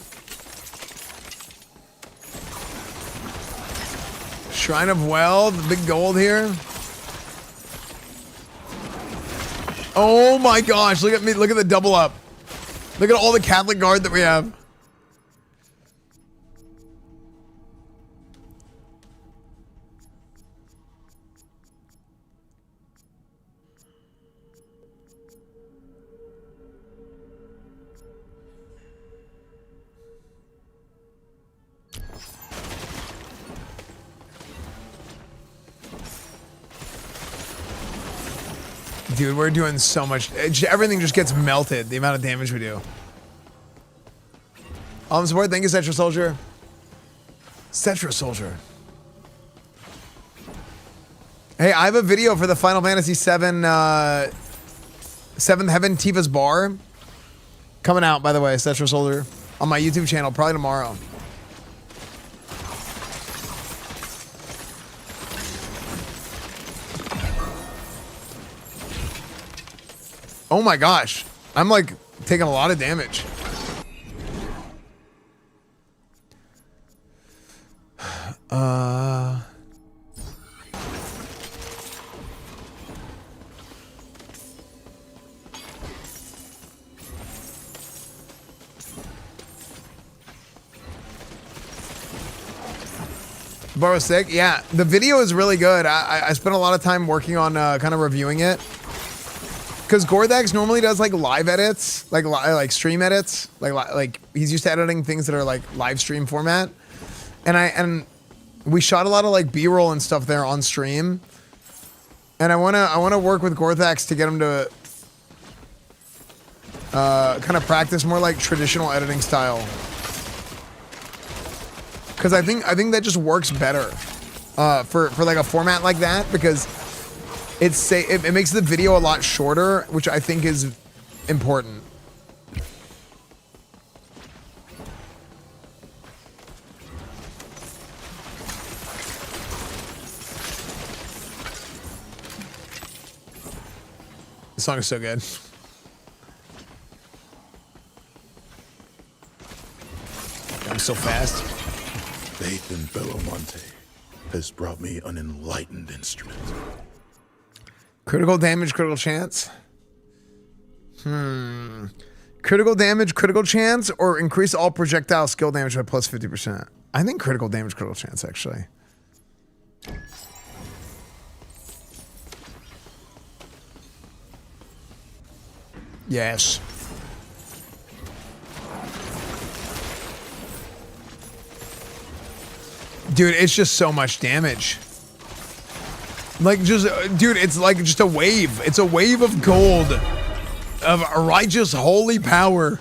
Shrine of Well, the big gold here. Oh my gosh, look at me, look at the double up. Look at all the Catholic guard that we have. Dude, we're doing so much. Everything just gets melted, the amount of damage we do. Support, thank you, Cetra Soldier. Cetra Soldier. Hey, I have a video for the Final Fantasy VII, 7th Heaven Tifa's Bar. Coming out, by the way, Cetra Soldier. On my YouTube channel, probably tomorrow. Oh my gosh. I'm like taking a lot of damage. Bar was sick. Yeah, the video is really good. I spent a lot of time working on kind of reviewing it. Because Gorthax normally does like live edits, like stream edits, like he's used to editing things that are like live stream format, and we shot a lot of like B-roll and stuff there on stream, and I wanna work with Gorthax to get him to kind of practice more like traditional editing style, because I think that just works better for like a format like that, because it makes the video a lot shorter, which I think is important. The song is so good. I'm so fast. Faith in Belomonte has brought me an enlightened instrument. Critical damage, critical chance. Critical damage, critical chance, or increase all projectile skill damage by plus 50%. I think critical damage, critical chance, actually. Yes. Dude, it's just so much damage. Like, just, dude, it's like just a wave. It's a wave of gold, of righteous holy power.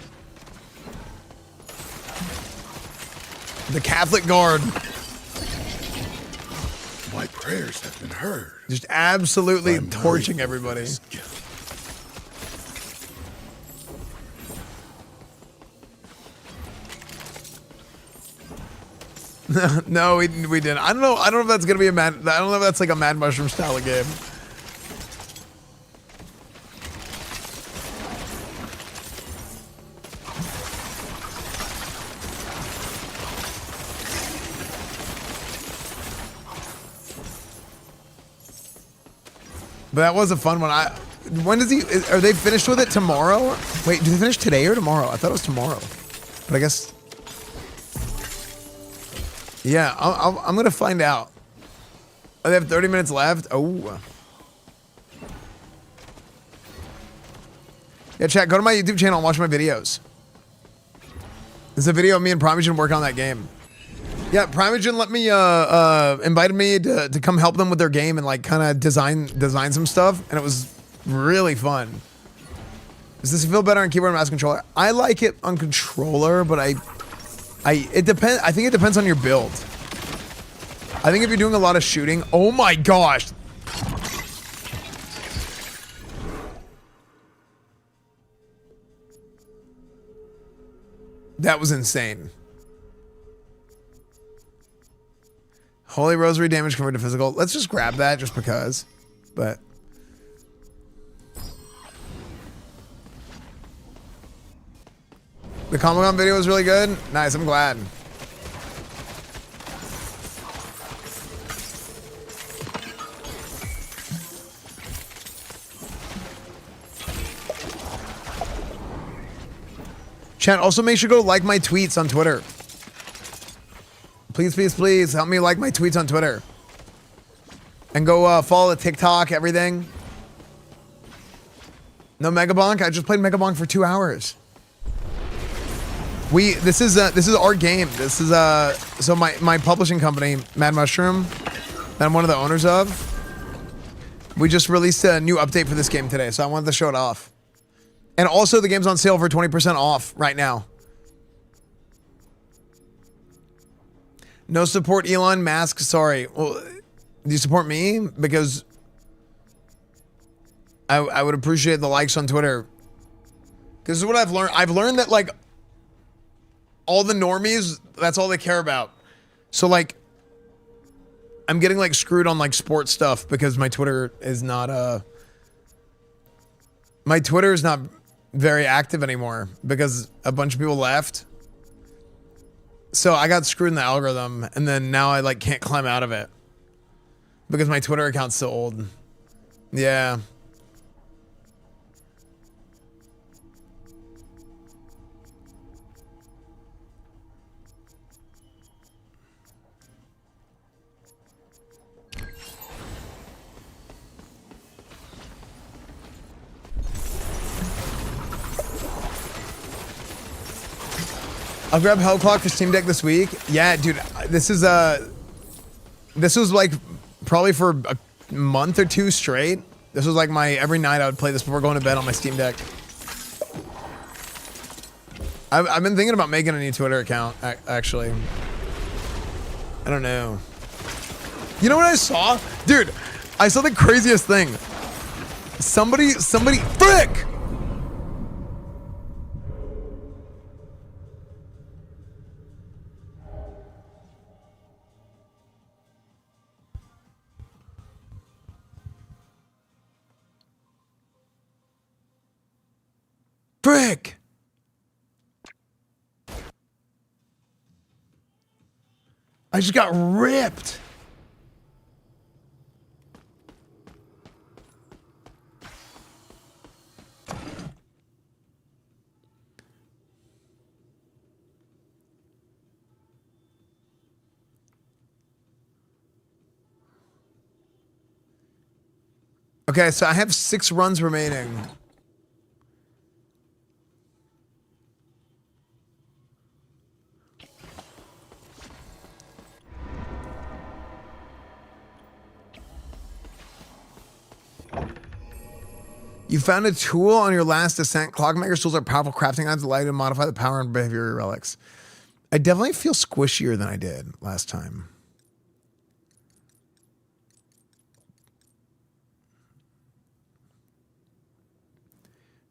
The Catholic Guard. My prayers have been heard. Just absolutely torching everybody. No, we didn't. I don't know if that's gonna be a mad. I don't know if that's like a Mad Mushroom style of game. But that was a fun one. When does he? Are they finished with it tomorrow? Wait, do they finish today or tomorrow? I thought it was tomorrow, but I guess. Yeah, I'm gonna find out. Oh, they have 30 minutes left. Oh. Yeah, chat. Go to my YouTube channel and watch my videos. There's a video of me and Primogen working on that game. Yeah, Primogen let me invited me to come help them with their game and like kind of design some stuff, and it was really fun. Does this feel better on keyboard and mouse controller? I like it on controller, but it depends. I think it depends on your build. I think if you're doing a lot of shooting, oh my gosh. That was insane. Holy Rosary damage converted to physical. Let's just grab that just because. But the Comic-Con video was really good. Nice, I'm glad. Chat, also make sure to go like my tweets on Twitter. Please, please, please help me like my tweets on Twitter. And go follow the TikTok, everything. No Megabonk? I just played Megabonk for 2 hours. This is our game. This is so my publishing company, Mad Mushroom, that I'm one of the owners of. We just released a new update for this game today, so I wanted to show it off. And also, the game's on sale for 20% off right now. No support Elon Musk. Sorry. Well, do you support me? Because I would appreciate the likes on Twitter. Because this is what I've learned. I've learned that, like, all the normies, that's all they care about. So, like, I'm getting, like, screwed on, like, sports stuff because my Twitter is not, my Twitter is not very active anymore because a bunch of people left. So I got screwed in the algorithm, and then now I, like, can't climb out of it because my Twitter account's so old. Yeah. I'll grab Hellclock for Steam Deck this week. Yeah, dude, this was like probably for a month or two straight. This was like my every night I would play this before going to bed on my Steam Deck. I've been thinking about making a new Twitter account, actually. I don't know. You know what I saw? Dude, I saw the craziest thing. Somebody, frick! Frick! I just got ripped. Okay, so I have 6 runs remaining. You found a tool on your last ascent. Clockmaker's tools are powerful crafting odds, allow you to modify the power and behavior of your relics. I definitely feel squishier than I did last time.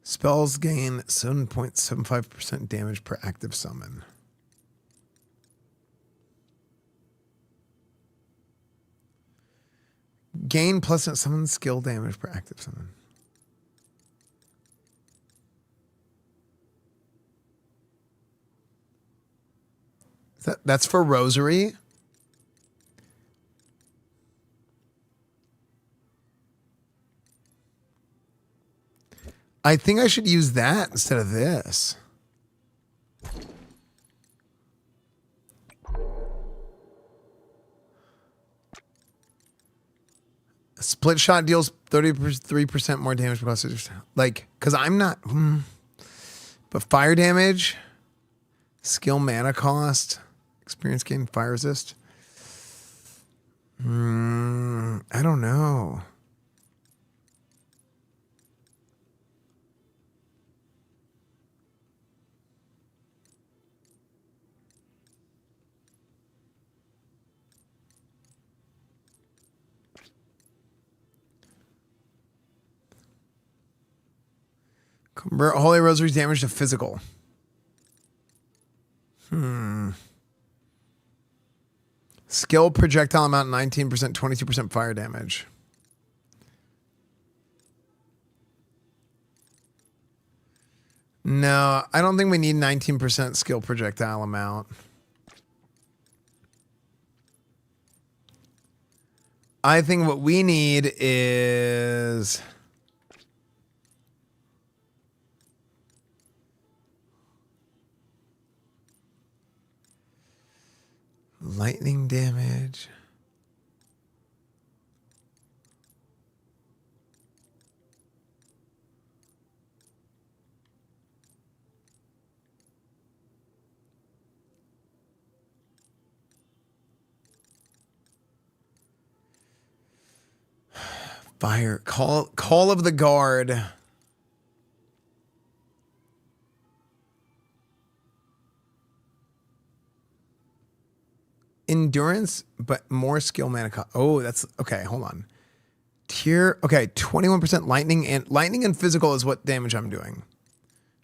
Spells gain 7.75% damage per active summon. Gain plus summon skill damage per active summon. That's for Rosary. I think I should use that instead of this. A split shot deals 33% more damage plus, like, because I'm not, but fire damage, skill mana cost, experience gain, fire resist. I don't know. Convert Holy Rosary's damage to physical. Skill projectile amount 19%, 22% fire damage. No, I don't think we need 19% skill projectile amount. I think what we need is... lightning damage. Fire. Call of the Guard. Endurance, but more skill mana. Oh, that's okay. Hold on. Tier. Okay, 21% lightning and physical is what damage I'm doing.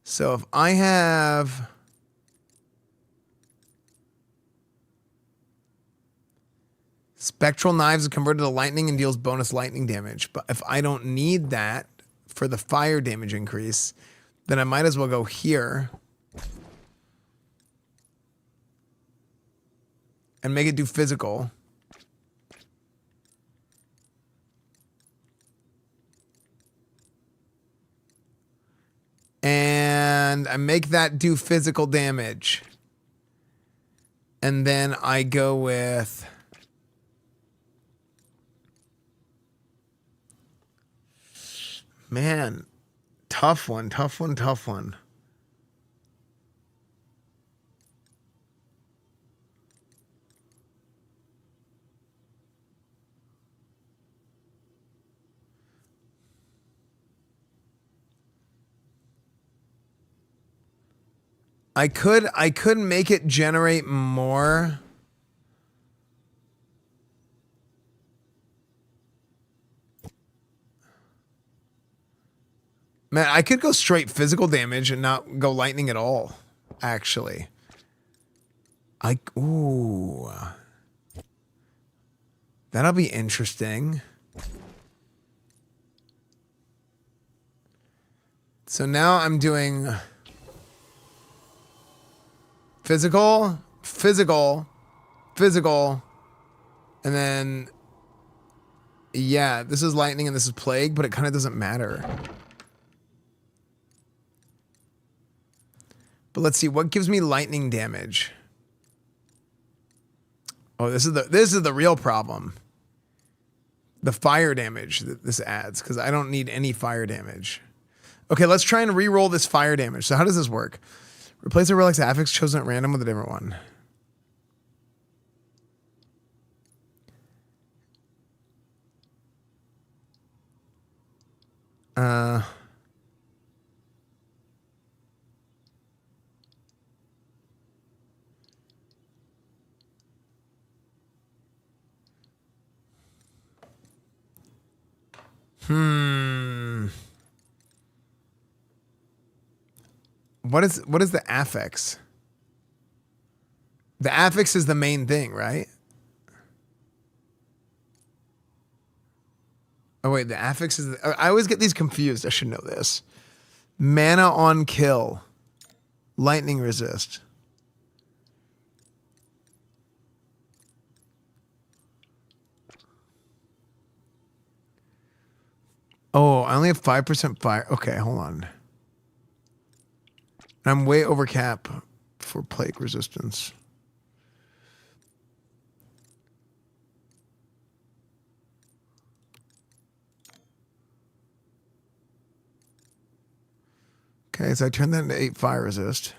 So if I have spectral knives is converted to lightning and deals bonus lightning damage, but if I don't need that for the fire damage increase, then I might as well go here and make it do physical. And I make that do physical damage. And then I go with... Man, tough one. I could make it generate more. Man, I could go straight physical damage and not go lightning at all, actually. Ooh. That'll be interesting. So now I'm doing physical, and then, yeah, this is lightning and this is plague, but it kind of doesn't matter. But let's see, what gives me lightning damage? Oh, this is the real problem. The fire damage that this adds, because I don't need any fire damage. Okay, let's try and re-roll this fire damage. So how does this work? Replace a Relics affix chosen at random with a different one. What is the affix? The affix is the main thing, right? Oh wait, the affix is I always get these confused. I should know this. Mana on kill. Lightning resist. Oh, I only have 5% fire. Okay, hold on. I'm way over cap for plague resistance. Okay, so I turned that into 8 fire resist.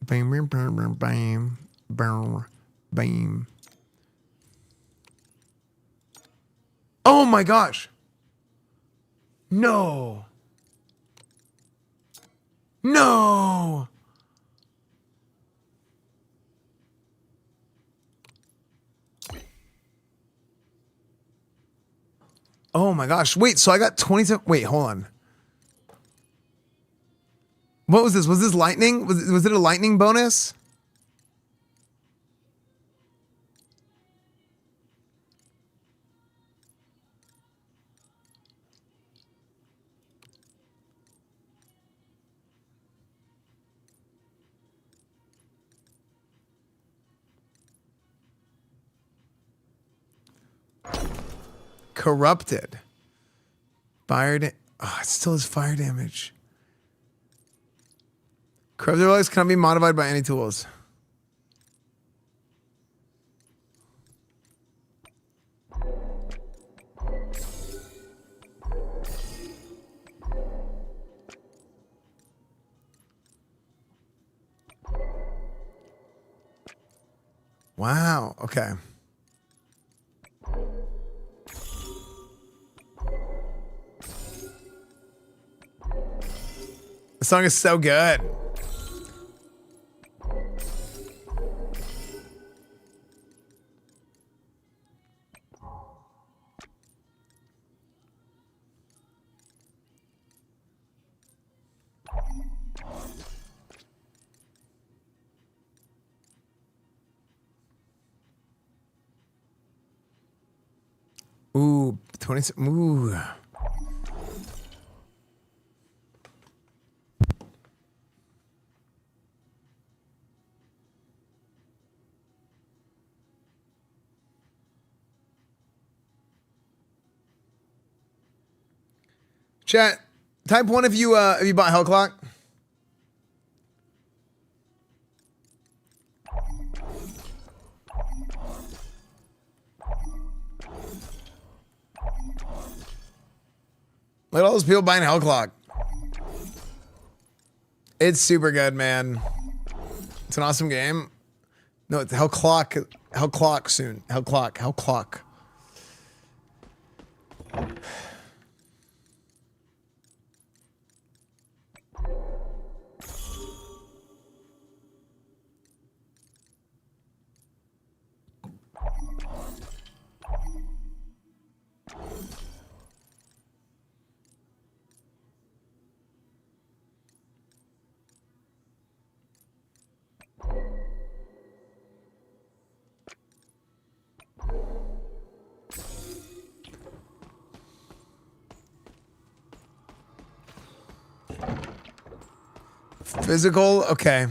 Bam, bam, bam, bam, bam, bam. Oh my gosh. No. No. Oh my gosh. Wait, so I got 27. Wait, hold on. What was this? Was this lightning? Was it a lightning bonus? Corrupted. Fire. Oh, it still has fire damage. Corrupted relics cannot be modified by any tools. Wow. Okay. The song is so good. Ooh, 20. Ooh. Chat, type 1 if you bought Hellclock. Look at all those people buying Hellclock. It's super good, man. It's an awesome game. No, it's Hellclock. Hellclock soon. Hellclock. Physical, okay.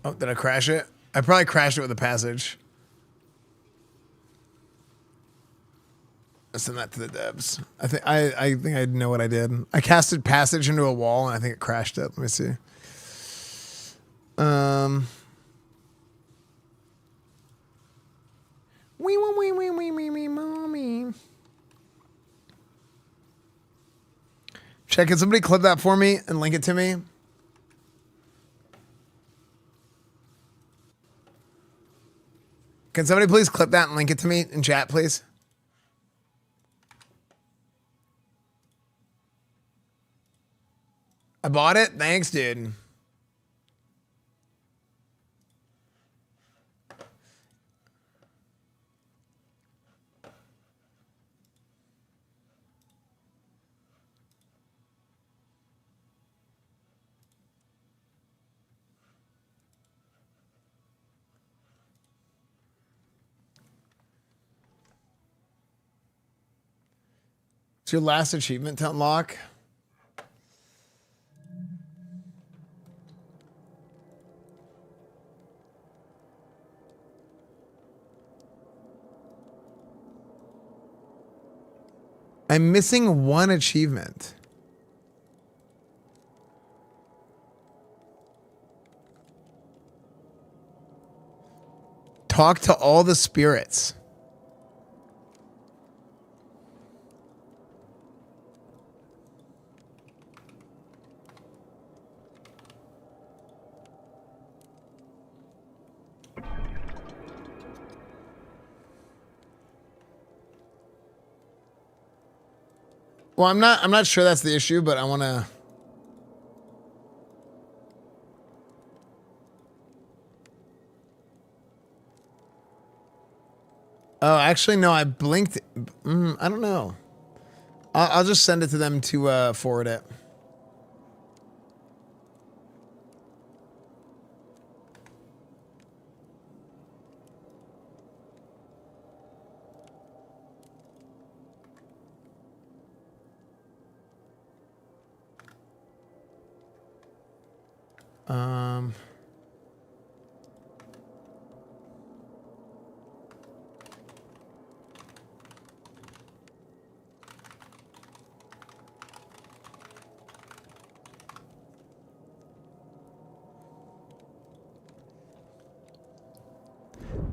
Oh, did I crash it? I probably crashed it with a passage. I send that to the devs. I think I know what I did. I casted passage into a wall and I think it crashed it. Let me see. Wee, mommy. Check, can somebody clip that for me and link it to me? Can somebody please clip that and link it to me in chat, please? I bought it? Thanks, dude. It's your last achievement to unlock. I'm missing one achievement. Talk to all the spirits. Well, I'm not sure that's the issue, but I want to. Oh, actually, no, I blinked. I don't know. I'll just send it to them to forward it.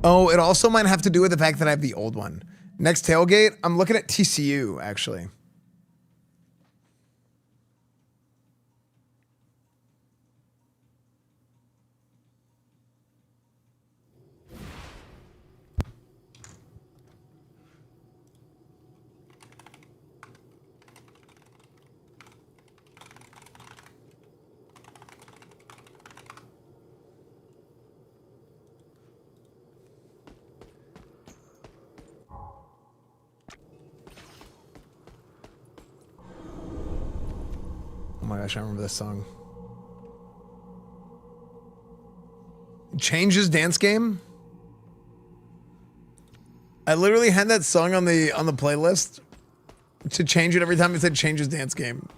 Oh, it also might have to do with the fact that I have the old one. Next tailgate, I'm looking at TCU, actually. Oh my gosh, I remember this song. Changes dance game? I literally had that song on the playlist to change it every time it said changes dance game.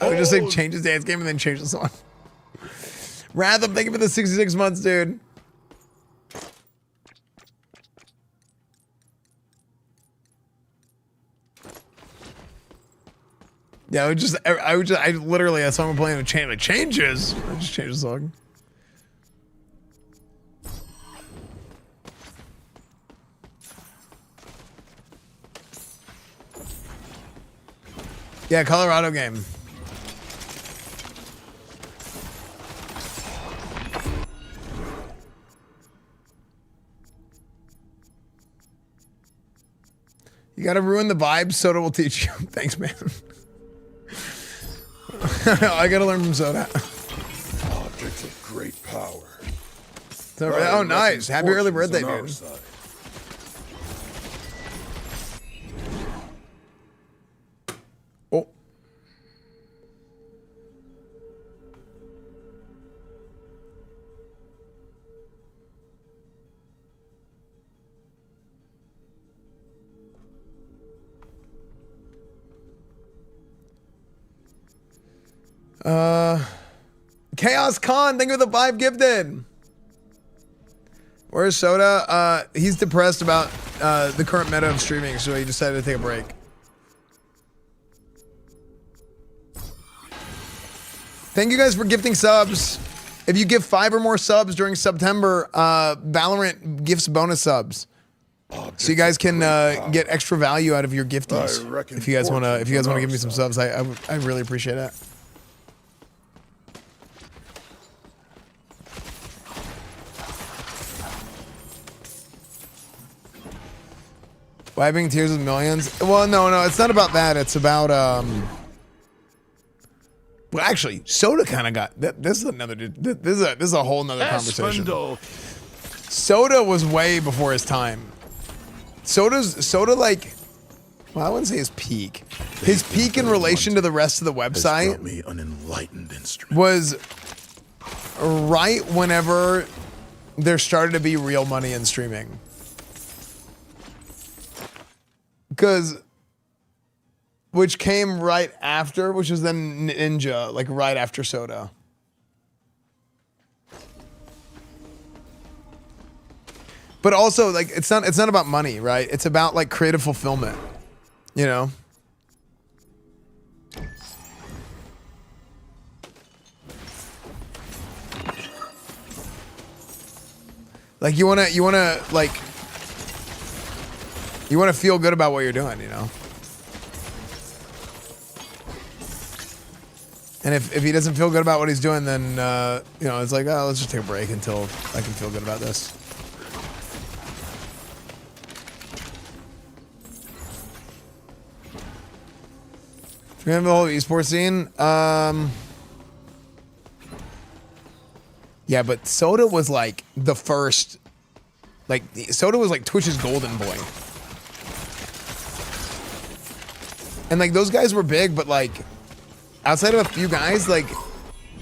I would just say changes dance game and then change the song. Ratham, thank you for the 66 months, dude. Yeah, I literally, a song playing a chain of changes. I just changed the song. Yeah, Colorado game. You gotta ruin the vibe, Soda will teach you. Thanks, man. I gotta learn from Soda. Objects of great power. So, oh, nice. Happy early birthday, dude. Chaos Khan, thank you for the 5 gifted. Where's Soda? He's depressed about the current meta of streaming, so he decided to take a break. Thank you guys for gifting subs. If you give 5 or more subs during September, Valorant gifts bonus subs. So you guys can get extra value out of your gifties. If you guys wanna give me some subs, I really appreciate it. Wiping tears with millions. Well, no, it's not about that. It's about well, actually, Soda kind of got this is another. This is a whole nother conversation. Soda was way before his time. Soda like, well, I wouldn't say his peak. His peak in relation to the rest of the website me an enlightened instrument. Was right whenever there started to be real money in streaming. Which came right after, which was then Ninja, like right after Soda. But also, like, it's not about money, right? It's about like creative fulfillment, you know? Like you wanna feel good about what you're doing, you know? And if he doesn't feel good about what he's doing, then, you know, it's like, oh, let's just take a break until I can feel good about this. Do we have the whole esports scene? Yeah, but Soda was like the first, like, Soda was like Twitch's golden boy. And like those guys were big, but like outside of a few guys, like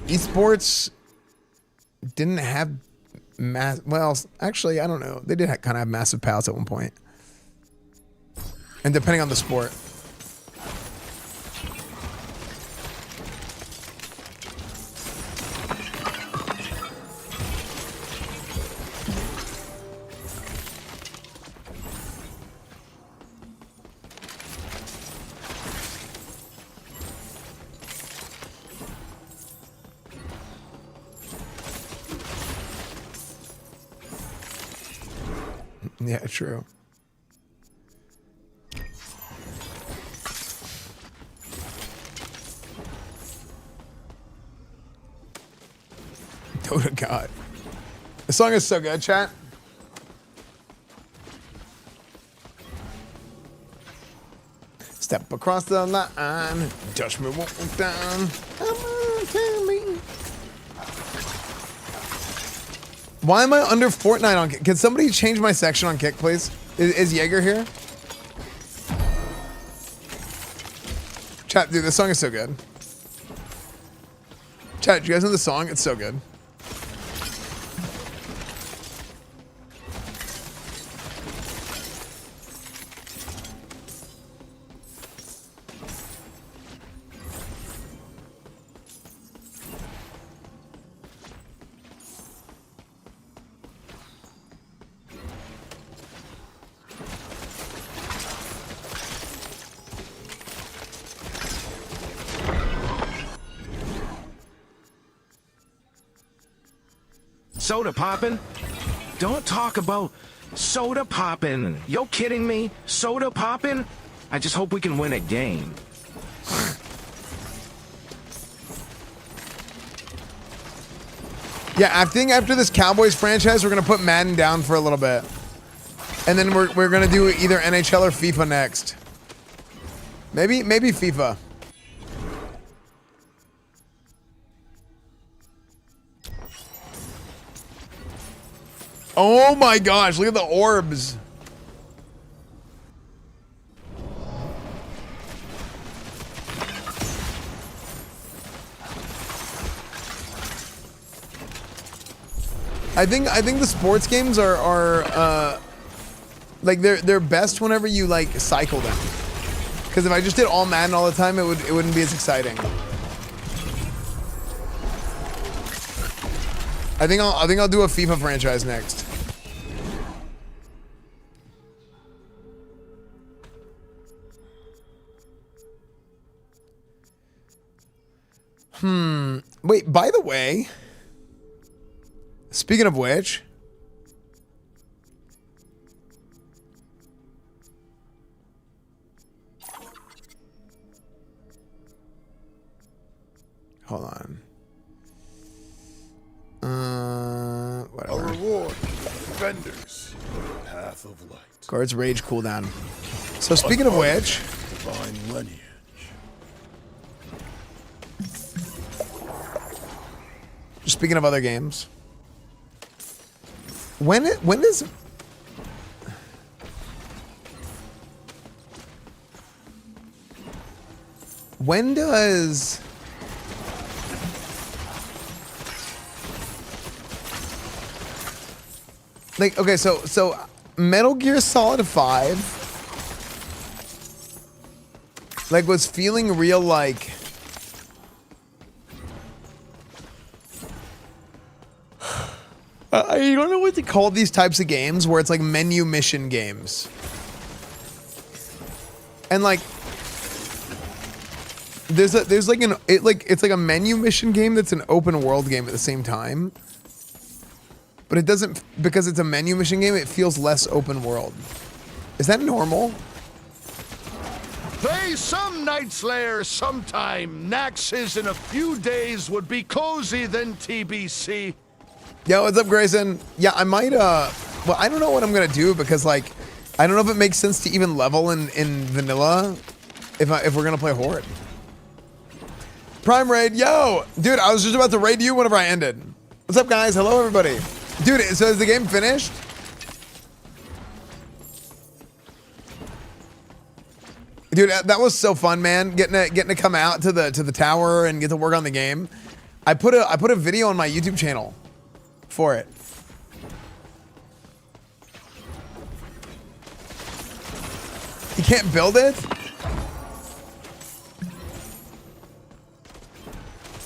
esports didn't have well, actually, I don't know. They did kind of have massive payouts at one point. And depending on the sport. Yeah, true. Dota God. The song is so good, chat. Step across the line, touch me, walk down. Come on, tell me. Why am I under Fortnite on Kick? Can somebody change my section on Kick, please? Is Jaeger here? Chat, dude, this song is so good. Chat, do you guys know the song? It's so good. Soda poppin'? Don't talk about soda poppin'. You kidding me? Soda poppin'? I just hope we can win a game. Yeah, I think after this Cowboys franchise, we're gonna put Madden down for a little bit, and then we're gonna do either NHL or FIFA next. Maybe FIFA. Oh my gosh, look at the orbs. I think the sports games are like they're best whenever you like cycle them. Because if I just did all Madden all the time, it wouldn't be as exciting. I think I'll do a FIFA franchise next. Wait, by the way, speaking of which, hold on. Whatever. A reward for defenders. Path of light. Guards rage cooldown. So speaking of which, Divine lineage. just speaking of other games, when does like, okay, so Metal Gear Solid 5 like was feeling real like I don't know what to call these types of games where it's like menu mission games. And like there's like it's like a menu mission game that's an open world game at the same time. But it doesn't, because it's a menu mission game, it feels less open world. Is that normal? Play some Night Slayer sometime. Naxes in a few days would be cozy than TBC. Yo, what's up, Grayson? Yeah, I might, well, I don't know what I'm gonna do because, like, I don't know if it makes sense to even level in vanilla if we're gonna play Horde. Prime raid, yo! Dude, I was just about to raid you whenever I ended. What's up, guys? Hello, everybody. Dude, so is the game finished? Dude, that was so fun, man. Getting to come out to the tower and get to work on the game. I put a video on my YouTube channel for it. You can't build it?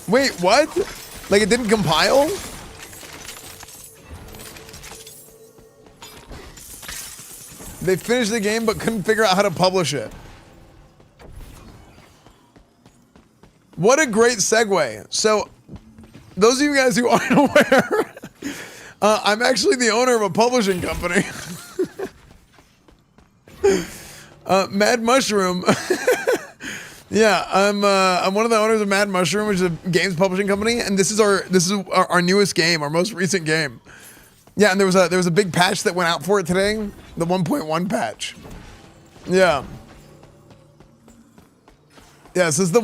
Wait, what? Like it didn't compile? They finished the game but couldn't figure out how to publish it. What a great segue. So, those of you guys who aren't aware, I'm actually the owner of a publishing company. Mad Mushroom. Yeah, I'm one of the owners of Mad Mushroom, which is a games publishing company, and this is our newest game, our most recent game. Yeah, and there was a big patch that went out for it today, the 1.1 patch. Yeah. Yeah, so this is the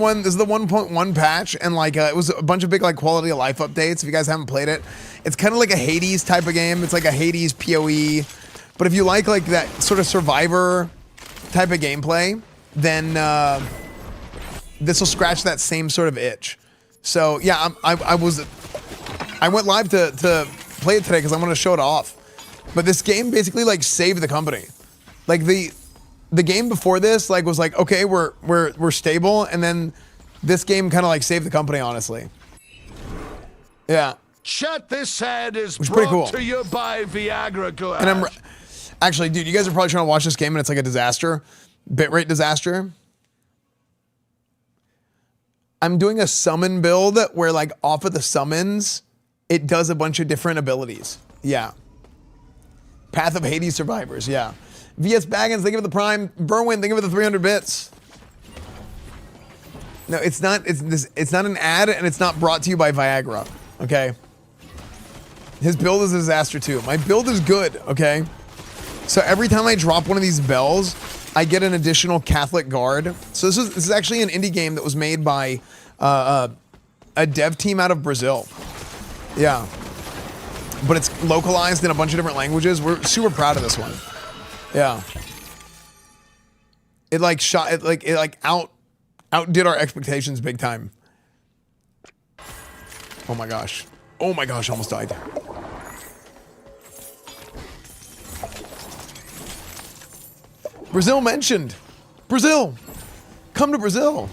1.1 patch, and like it was a bunch of big like quality of life updates. If you guys haven't played it, it's kind of like a Hades type of game. It's like a Hades PoE, but if you like that sort of survivor type of gameplay, then this will scratch that same sort of itch. So yeah, I went live to play it today because I want to show it off. But this game basically like saved the company. Like the game before this like was like, okay, we're stable, and then this game kind of like saved the company, honestly. Yeah. Chat, this ad is Which is brought pretty cool. to you by Viagra Glass. And I'm actually, dude, you guys are probably trying to watch this game and it's like a disaster, bitrate disaster. I'm doing a summon build where like off of the summons, it does a bunch of different abilities. Yeah. Path of Hades survivors. Yeah. VS Baggins, thank you for the prime. Berwin, thank you for the 300 bits. No, it's not. It's not an ad, and it's not brought to you by Viagra. Okay. His build is a disaster too. My build is good. Okay. So every time I drop one of these bells, I get an additional Catholic guard. So this is actually an indie game that was made by a dev team out of Brazil. Yeah. But it's localized in a bunch of different languages. We're super proud of this one. Yeah. It outdid our expectations big time. Oh my gosh. Oh my gosh, almost died. Brazil mentioned. Brazil. Come to Brazil.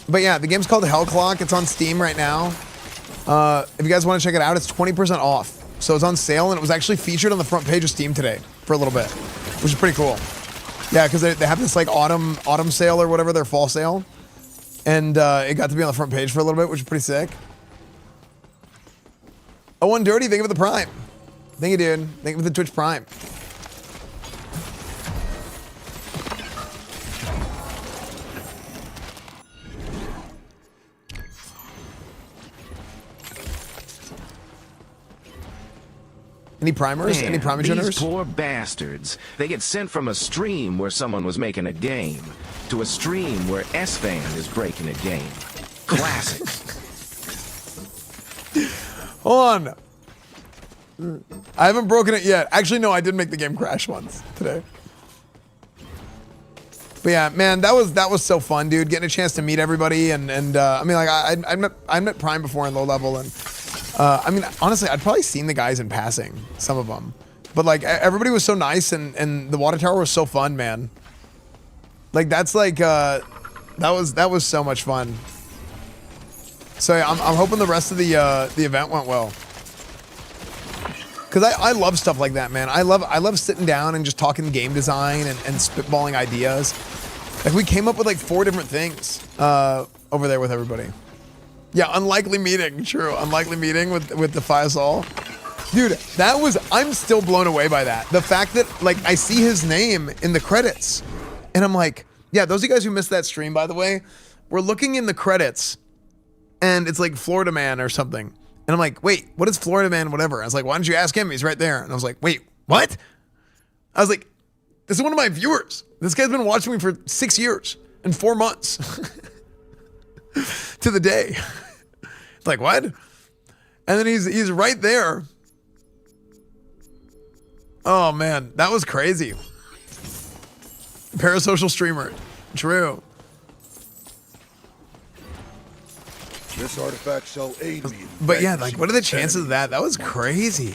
But yeah, the game's called Hellclock. It's on Steam right now. If you guys want to check it out, it's 20% off. So it's on sale, and it was actually featured on the front page of Steam today for a little bit, which is pretty cool. Yeah, because they have this like autumn sale or whatever, their fall sale. And it got to be on the front page for a little bit, which is pretty sick. Oh, and Dirty, thank you for the Prime. Thank you, dude. Thank you for the Twitch Prime. Any primers? Any primogeners? These poor bastards. They get sent from a stream where someone was making a game to a stream where Esfand is breaking a game. Classic. Hold on. I haven't broken it yet. Actually, no, I did make the game crash once today. But yeah, man, that was so fun, dude. Getting a chance to meet everybody, and I mean, like I met Prime before in low level, and I mean, honestly, I'd probably seen the guys in passing, some of them, but like everybody was so nice, and the water tower was so fun, man. Like that's like that was so much fun. So yeah, I'm hoping the rest of the event went well. Cause I love stuff like that, man. I love sitting down and just talking game design and spitballing ideas. Like we came up with like 4 different things over there with everybody. Yeah, unlikely meeting, true. Unlikely meeting with the Faisal. Dude, I'm still blown away by that. The fact that like I see his name in the credits, and I'm like, yeah, those of you guys who missed that stream, by the way, we're looking in the credits, and it's like Florida Man or something. And I'm like, wait, what is Florida Man, whatever? I was like, why don't you ask him? He's right there. And I was like, wait, what? I was like, this is one of my viewers. This guy's been watching me for 6 years and 4 months to the day. It's like, what? And then he's right there. Oh man, that was crazy. Parasocial streamer, true. This artifact shall aid me. But yeah, like, what are the chances of that? That was crazy.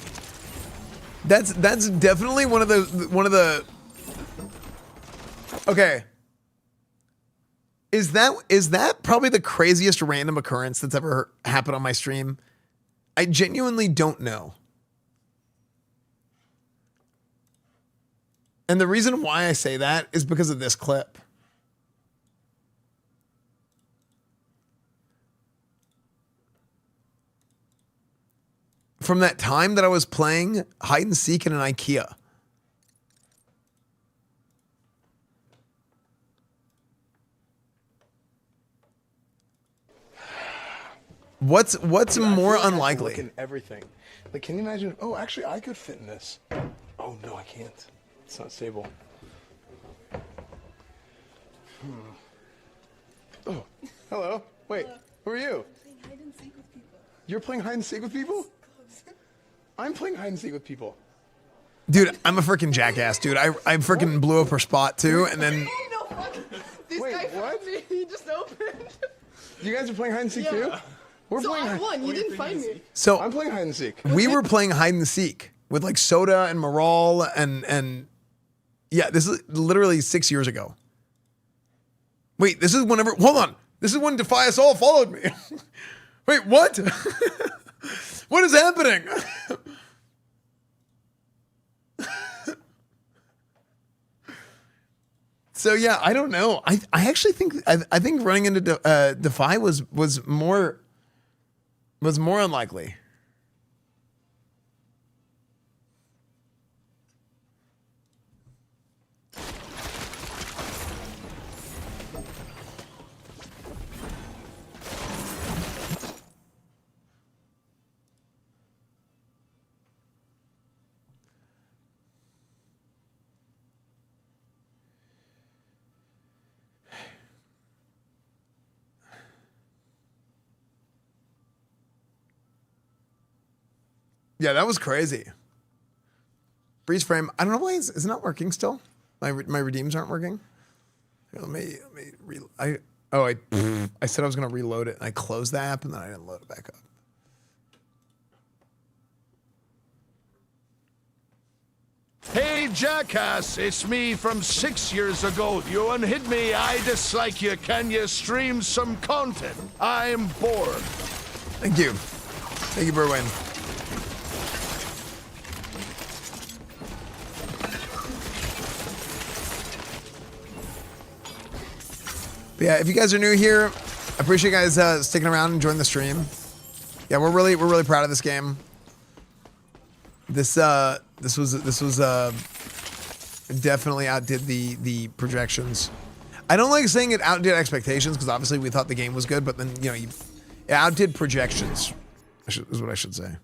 That's definitely one of the. Okay. Is that probably the craziest random occurrence that's ever happened on my stream? I genuinely don't know. And the reason why I say that is because of this clip. from that time that I was playing hide and seek in an IKEA. What's more unlikely? In everything. Like, can you imagine? Oh, actually, I could fit in this. Oh no, I can't. It's not stable. Oh, hello. Wait, who are you? You're playing hide and seek with people? I'm playing hide and seek with people. Dude, I'm a freaking jackass, dude. I freaking blew up her spot too, and then. Wait, what? He just opened. You guys are playing hide and seek too? We're So playing I won. You didn't find me. So I'm playing hide and seek. We were playing hide and seek with like Soda and Moral and yeah, this is literally 6 years ago. Wait, this is whenever. Hold on, this is when Defy Us All followed me. Wait, what? What is happening? So yeah, I don't know. I actually think I think running into Defy was more unlikely. Yeah, that was crazy. Freeze frame. I don't know why it's not working still. My redeems aren't working. Here, let me I said I was gonna reload it and I closed the app and then I didn't load it back up. Hey, jackass, it's me from 6 years ago. You unhid me. I dislike you. Can you stream some content? I'm bored. Thank you. Thank you, Berwin. But yeah, if you guys are new here, I appreciate you guys sticking around and enjoying the stream. Yeah, we're really proud of this game. This was definitely outdid the projections. I don't like saying it outdid expectations because obviously we thought the game was good, but then it outdid projections. Is what I should say.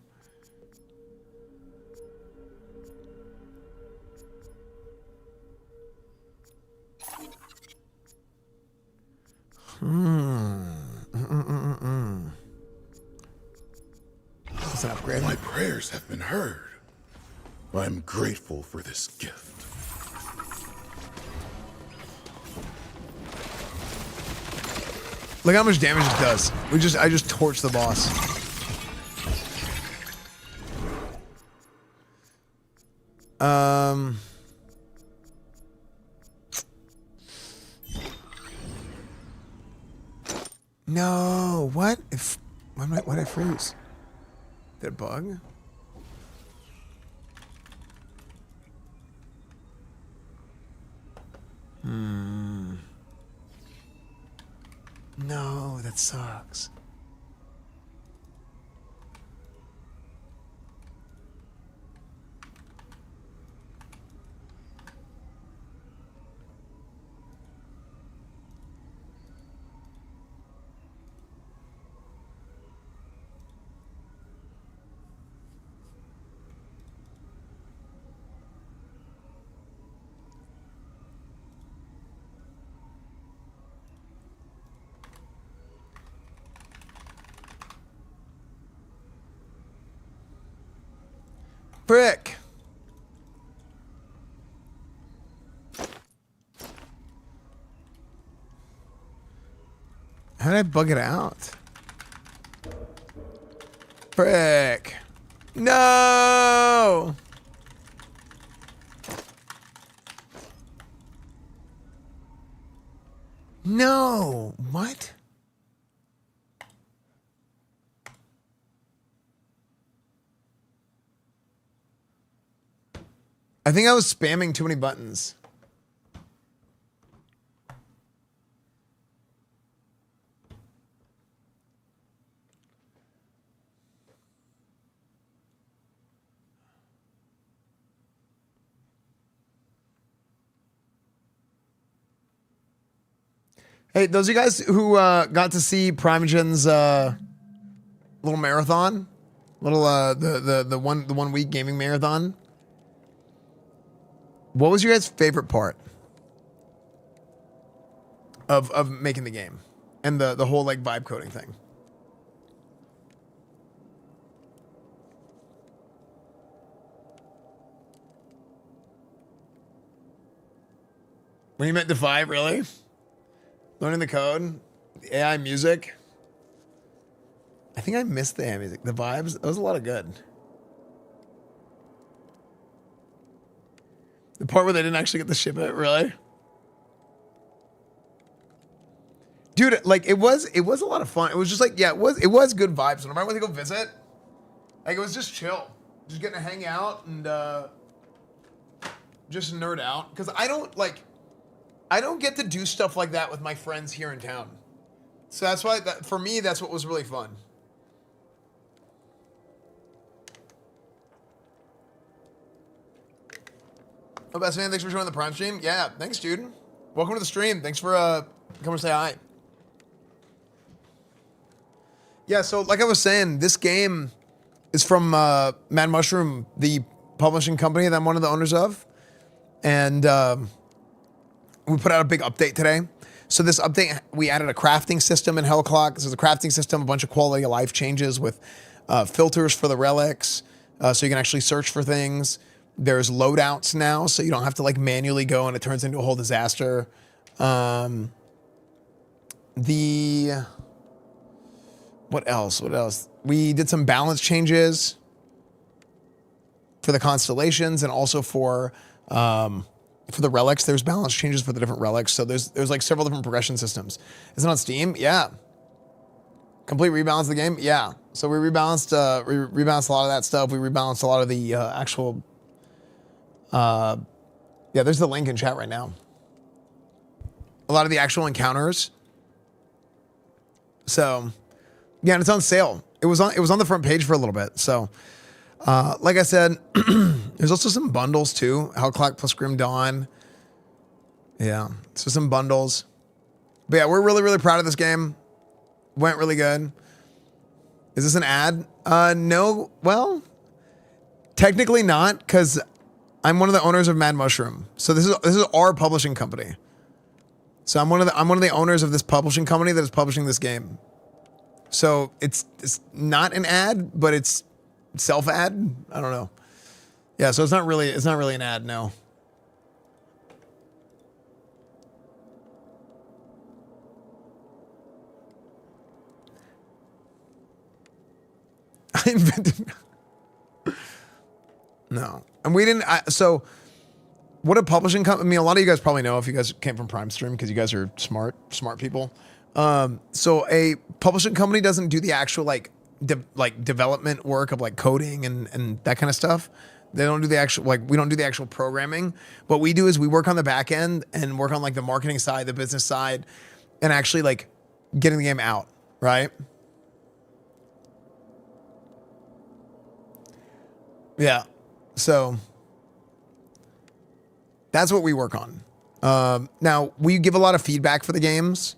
That's an upgrade. My prayers have been heard. I'm grateful for this gift. Look how much damage it does. I just torched the boss. No, what? Why'd I freeze? Did it bug? No, that sucks. Brick. How did I bug it out? Brick. No. No. What? I think I was spamming too many buttons. Hey, those of you guys who got to see Primogen's little marathon, little the 1 week gaming marathon. What was your guys' favorite part of making the game and the whole like vibe coding thing? When you meant the vibe, really? Learning the code, the AI music. I think I missed the AI music. The vibes, that was a lot of good. The part where they didn't actually get to ship it, really? Dude, like it was a lot of fun. It was just like, yeah, it was good vibes. Whenever I went to go visit, like it was just chill. Just getting to hang out and just nerd out. Because I don't get to do stuff like that with my friends here in town. So that's why, for me, that's what was really fun. Oh, best man, thanks for joining the Prime stream. Yeah, thanks, dude. Welcome to the stream. Thanks for coming to say hi. Yeah, so like I was saying, this game is from Mad Mushroom, the publishing company that I'm one of the owners of. And we put out a big update today. So this update, we added a crafting system in Hellclock. This is a crafting system, a bunch of quality of life changes with filters for the relics, so you can actually search for things. There's loadouts now, so you don't have to like manually go and it turns into a whole disaster. What else? What else? We did some balance changes for the constellations and also for the relics. There's balance changes for the different relics. So there's like several different progression systems. Is it on Steam? Yeah. Complete rebalance of the game? Yeah. So we rebalanced a lot of that stuff. We rebalanced a lot of the actual yeah, there's the link in chat right now. A lot of the actual encounters. So yeah, and it's on sale. It was on the front page for a little bit. So like I said, there's also some bundles too. Hellclock plus Grim Dawn. Yeah, so some bundles. But yeah, we're really, really proud of this game. Went really good. Is this an ad? No. Well, technically not, because I'm one of the owners of Mad Mushroom. So this is our publishing company. So I'm one of the owners of this publishing company that is publishing this game. So it's not an ad, but it's self-ad. I don't know. Yeah, so it's not really an ad, no. I invented. No, and we didn't. So, what a publishing company. I mean, a lot of you guys probably know if you guys came from Prime Stream because you guys are smart people. So a publishing company doesn't do the actual like development work of like coding and that kind of stuff. They don't do the actual, like, we don't do the actual programming. What we do is we work on the back end and work on like the marketing side, the business side, and actually like getting the game out, right? Yeah. So that's what we work on. Now we give a lot of feedback for the games,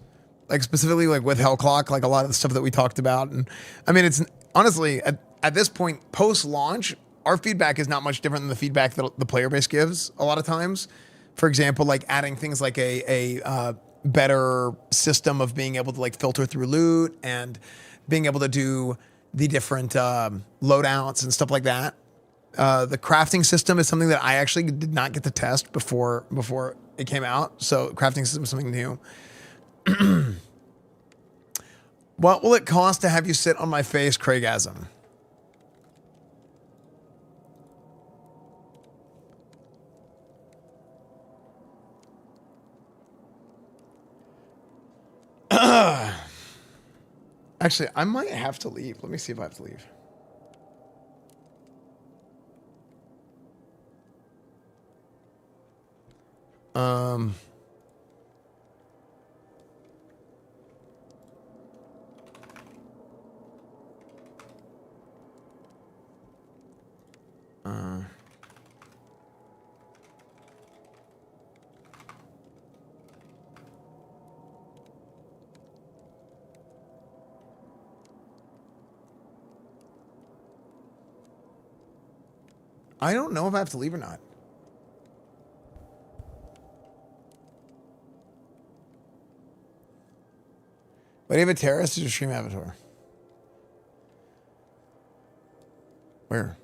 like specifically like with Hellclock, like a lot of the stuff that we talked about. And I mean, it's honestly at this point post-launch, our feedback is not much different than the feedback that the player base gives a lot of times. For example, like adding things like a better system of being able to like filter through loot and being able to do the different loadouts and stuff like that. The crafting system is something that I actually did not get to test before it came out. So crafting system is something new. What will it cost to have you sit on my face, Craigasm? Actually, I might have to leave. Let me see if I have to leave. I don't know if I have to leave or not. Wait, do you have a terrace or your stream avatar? Where?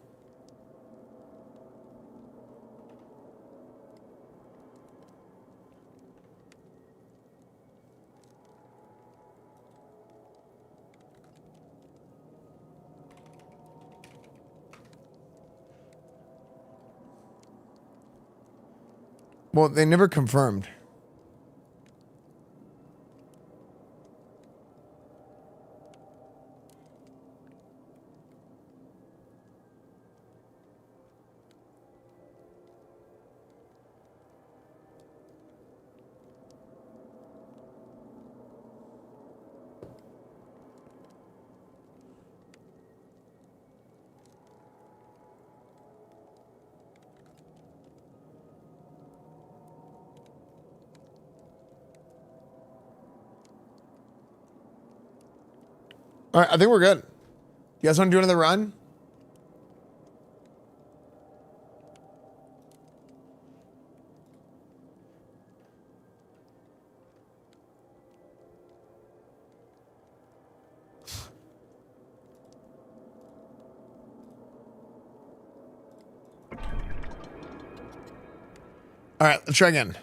Well, they never confirmed. All right, I think we're good. You guys want to do another run? All right, let's try again.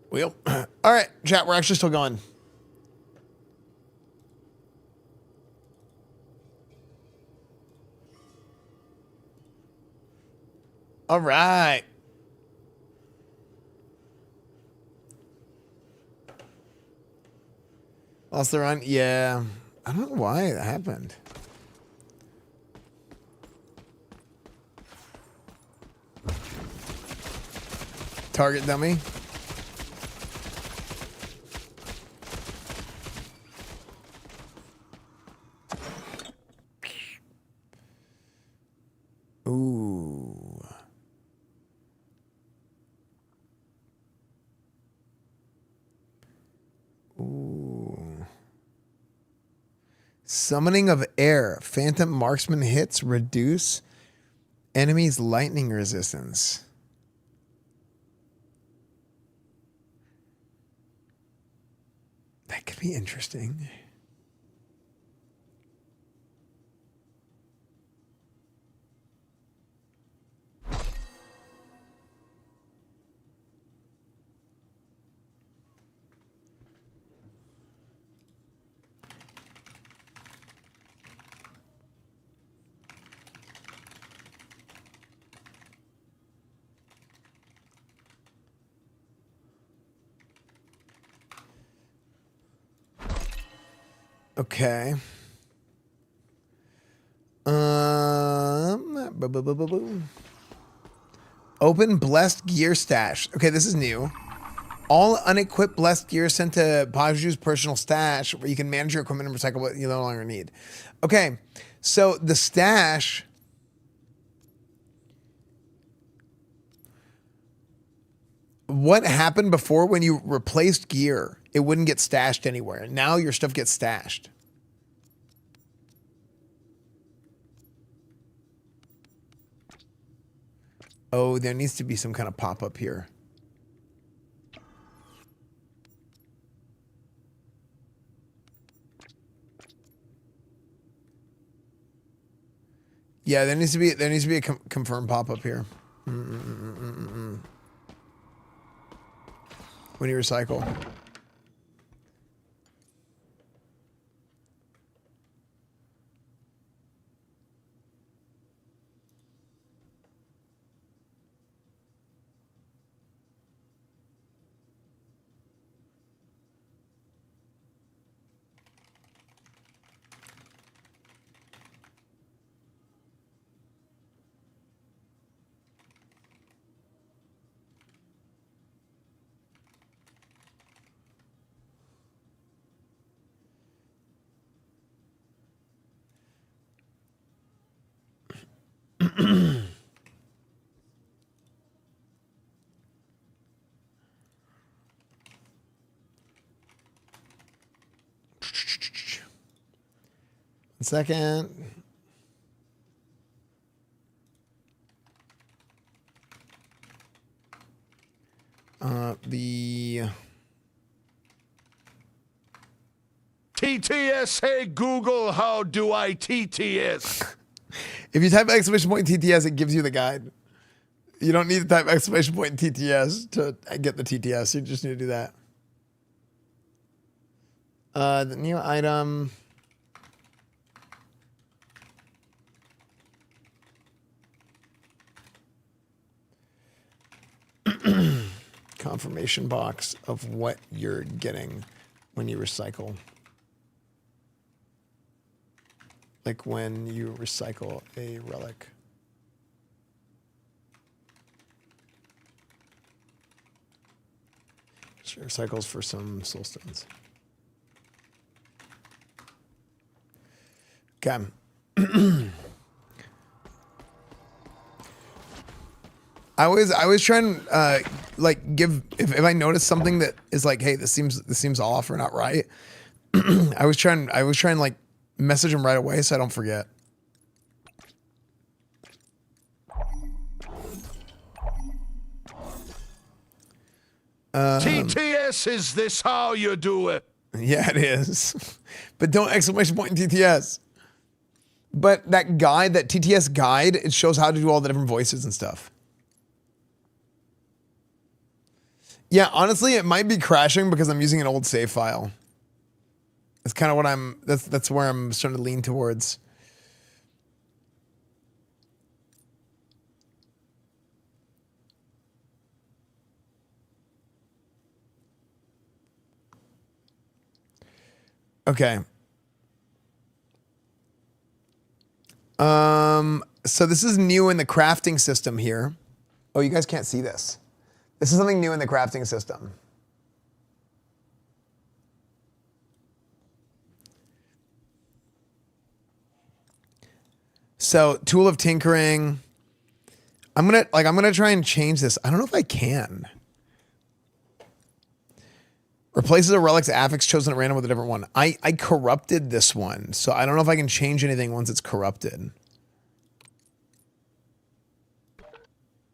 Wheel. All right, chat, we're actually still going. All right. Lost the run? Yeah. I don't know why that happened. Target dummy. Ooh. Ooh. Summoning of air. Phantom marksman hits reduce enemies' lightning resistance. That could be interesting. Okay. Open blessed gear stash. Okay, this is new. All unequipped blessed gear sent to Paju's personal stash where you can manage your equipment and recycle what you no longer need. Okay, so the stash. What happened before when you replaced gear? It wouldn't get stashed anywhere. Now your stuff gets stashed. Oh, there needs to be some kind of pop-up here. Yeah, there needs to be a confirm pop-up here. When you recycle. Second. The TTS, hey Google, how do I TTS? If you type exclamation point TTS, it gives you the guide. You don't need to type exclamation point TTS to get the TTS. You just need to do that. The new item. Confirmation box of what you're getting when you recycle. Like when you recycle a relic. Sure, recycles for some soul stones. Okay. I always try and like give if I notice something that is like, hey, this seems off or not right. I was trying like message them right away so I don't forget. TTS, is this how you do it? Yeah, it is. But don't exclamation point in TTS. But that guide, that TTS guide, it shows how to do all the different voices and stuff. Yeah, honestly, it might be crashing because I'm using an old save file. That's kind of what that's where I'm starting to lean towards. Okay. So this is new in the crafting system here. Oh, you guys can't see this. This is something new in the crafting system. So, tool of tinkering. I'm gonna try and change this. I don't know if I can. Replaces a relic's affix chosen at random with a different one. I corrupted this one, so I don't know if I can change anything once it's corrupted.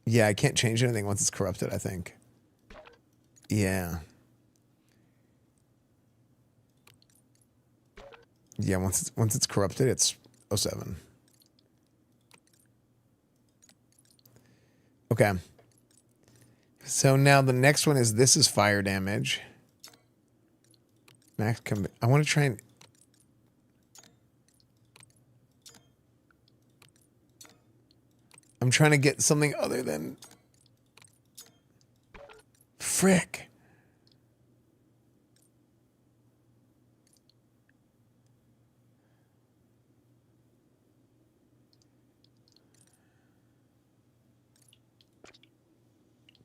Yeah, I can't change anything once it's corrupted, I think. Yeah. Yeah, once it's corrupted, it's 07. Okay. So now the next one is this is fire damage. Max I want to try and I'm trying to get something other than frick.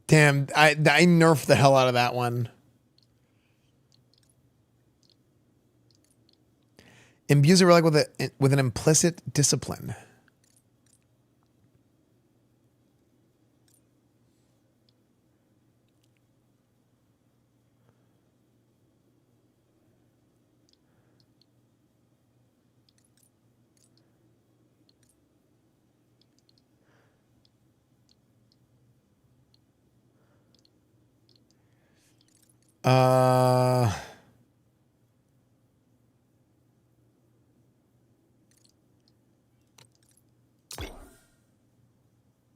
Damn, I nerfed the hell out of that one. Imbues a relic with an implicit discipline.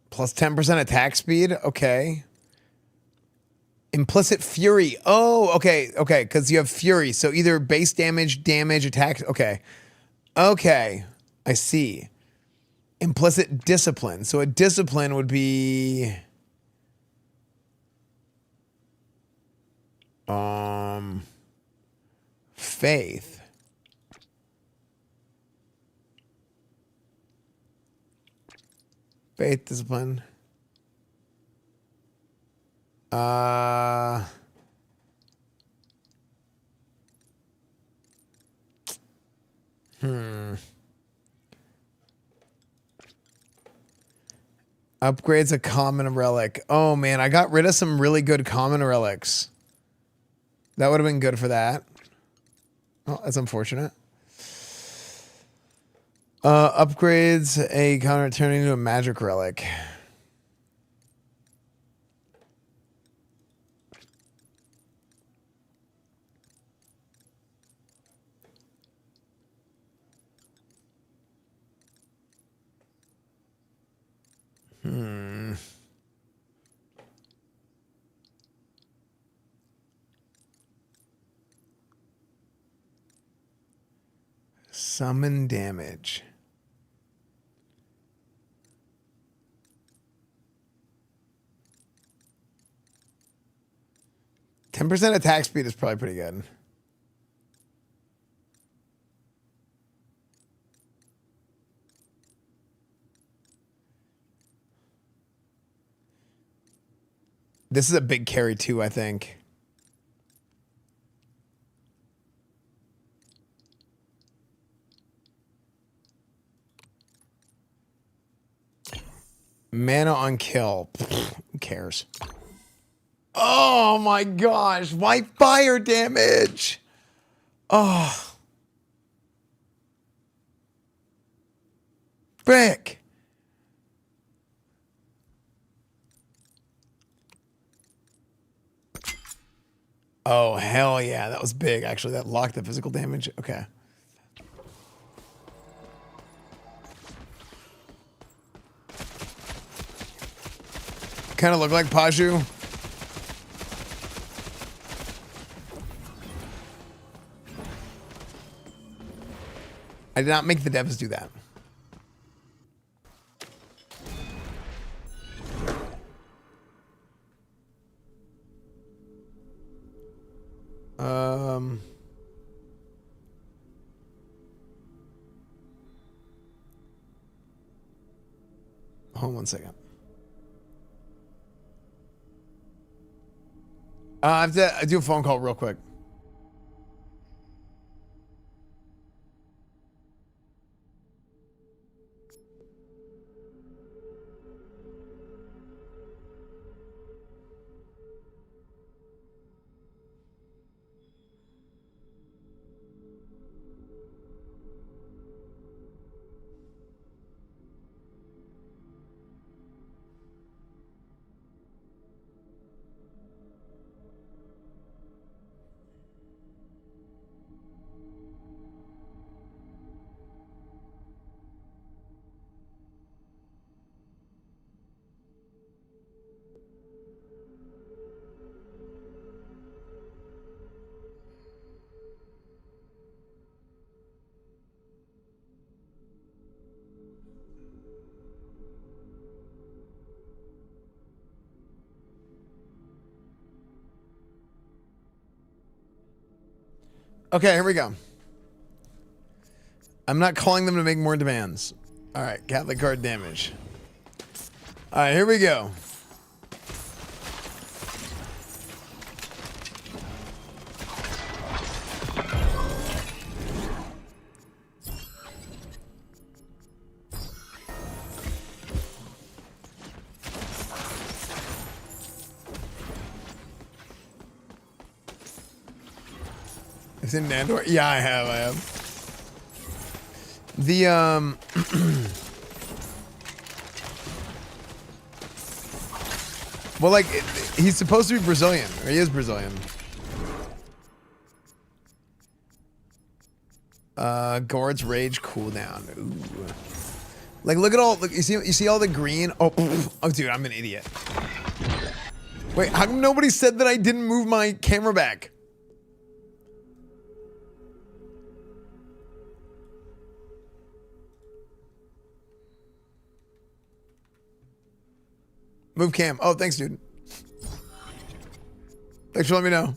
Plus 10% attack speed. Okay. Implicit fury. Oh, okay. Okay. Because you have fury. So either base damage, attack. Okay. Okay. I see. Implicit discipline. So a discipline would be... faith. Faith, discipline. Upgrades a common relic. Oh man, I got rid of some really good common relics. That would have been good for that. Oh, that's unfortunate. Upgrades a counter turning into a magic relic. Summon damage. %10 attack speed is probably pretty good. This is a big carry too, I think. Mana on kill. Who cares? Oh my gosh. Why fire damage? Oh. Frick. Oh, hell yeah. That was big, actually. That locked the physical damage. Okay. Kind of look like Paju. I did not make the devs do that. Hold on 1 second. I have to do a phone call real quick. Okay, here we go. I'm not calling them to make more demands. All right, Catholic card damage. All right, here we go. It's in Nandor? Yeah, I have. The, well, like, he's supposed to be Brazilian. Or he is Brazilian. Gord's Rage cooldown. Ooh. Like, look at all, look, you see all the green? Oh, dude, I'm an idiot. Wait, how come nobody said that I didn't move my camera back? Move cam. Oh, thanks, dude. Thanks for letting me know.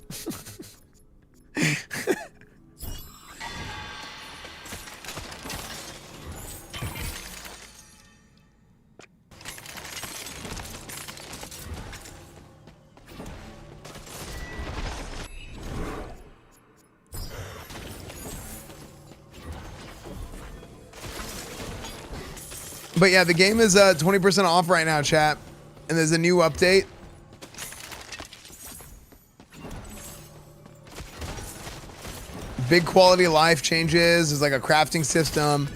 But yeah, the game is 20% off right now, chat. And there's a new update. Big quality of life changes. There's like a crafting system.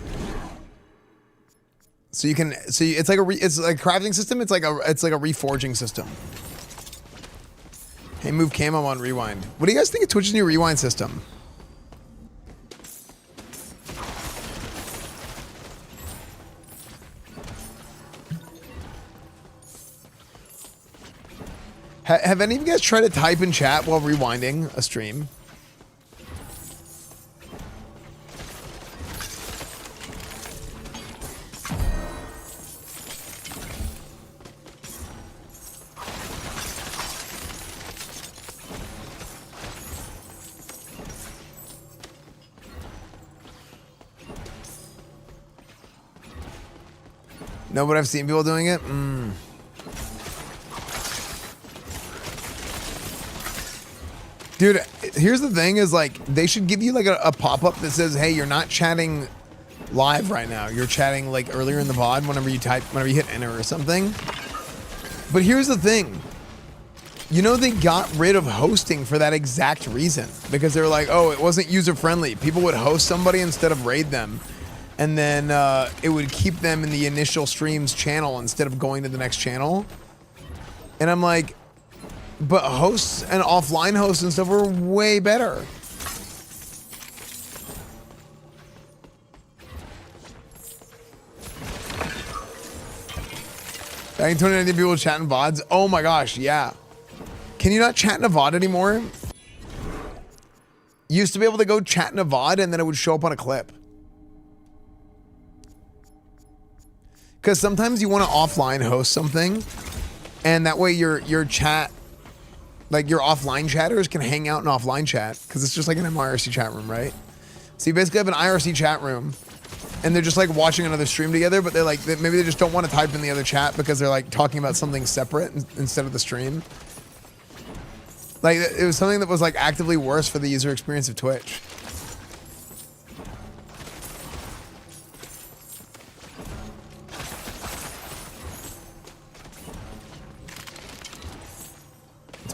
So you can it's like a crafting system. It's like a reforging system. Hey, move camo on rewind. What do you guys think of Twitch's new rewind system? Have any of you guys tried to type in chat while rewinding a stream? No, but I've seen people doing it. Dude, here's the thing is like, they should give you like a pop-up that says, hey, you're not chatting live right now. You're chatting like earlier in the VOD whenever you hit enter or something. But here's the thing. You know, they got rid of hosting for that exact reason. Because they were like, oh, it wasn't user-friendly. People would host somebody instead of raid them. And then it would keep them in the initial stream's channel instead of going to the next channel. And I'm like, but hosts and offline hosts and stuff are way better. Back in 2019, people chat in VODs. Oh my gosh, yeah. Can you not chat in a VOD anymore? You used to be able to go chat in a VOD and then it would show up on a clip. Because sometimes you want to offline host something, and that way your chat, like your offline chatters can hang out in offline chat, because it's just like an IRC chat room, right? So you basically have an IRC chat room, and they're just like watching another stream together, but they're like, maybe they just don't want to type in the other chat because they're like talking about something separate instead of the stream. Like it was something that was like actively worse for the user experience of Twitch.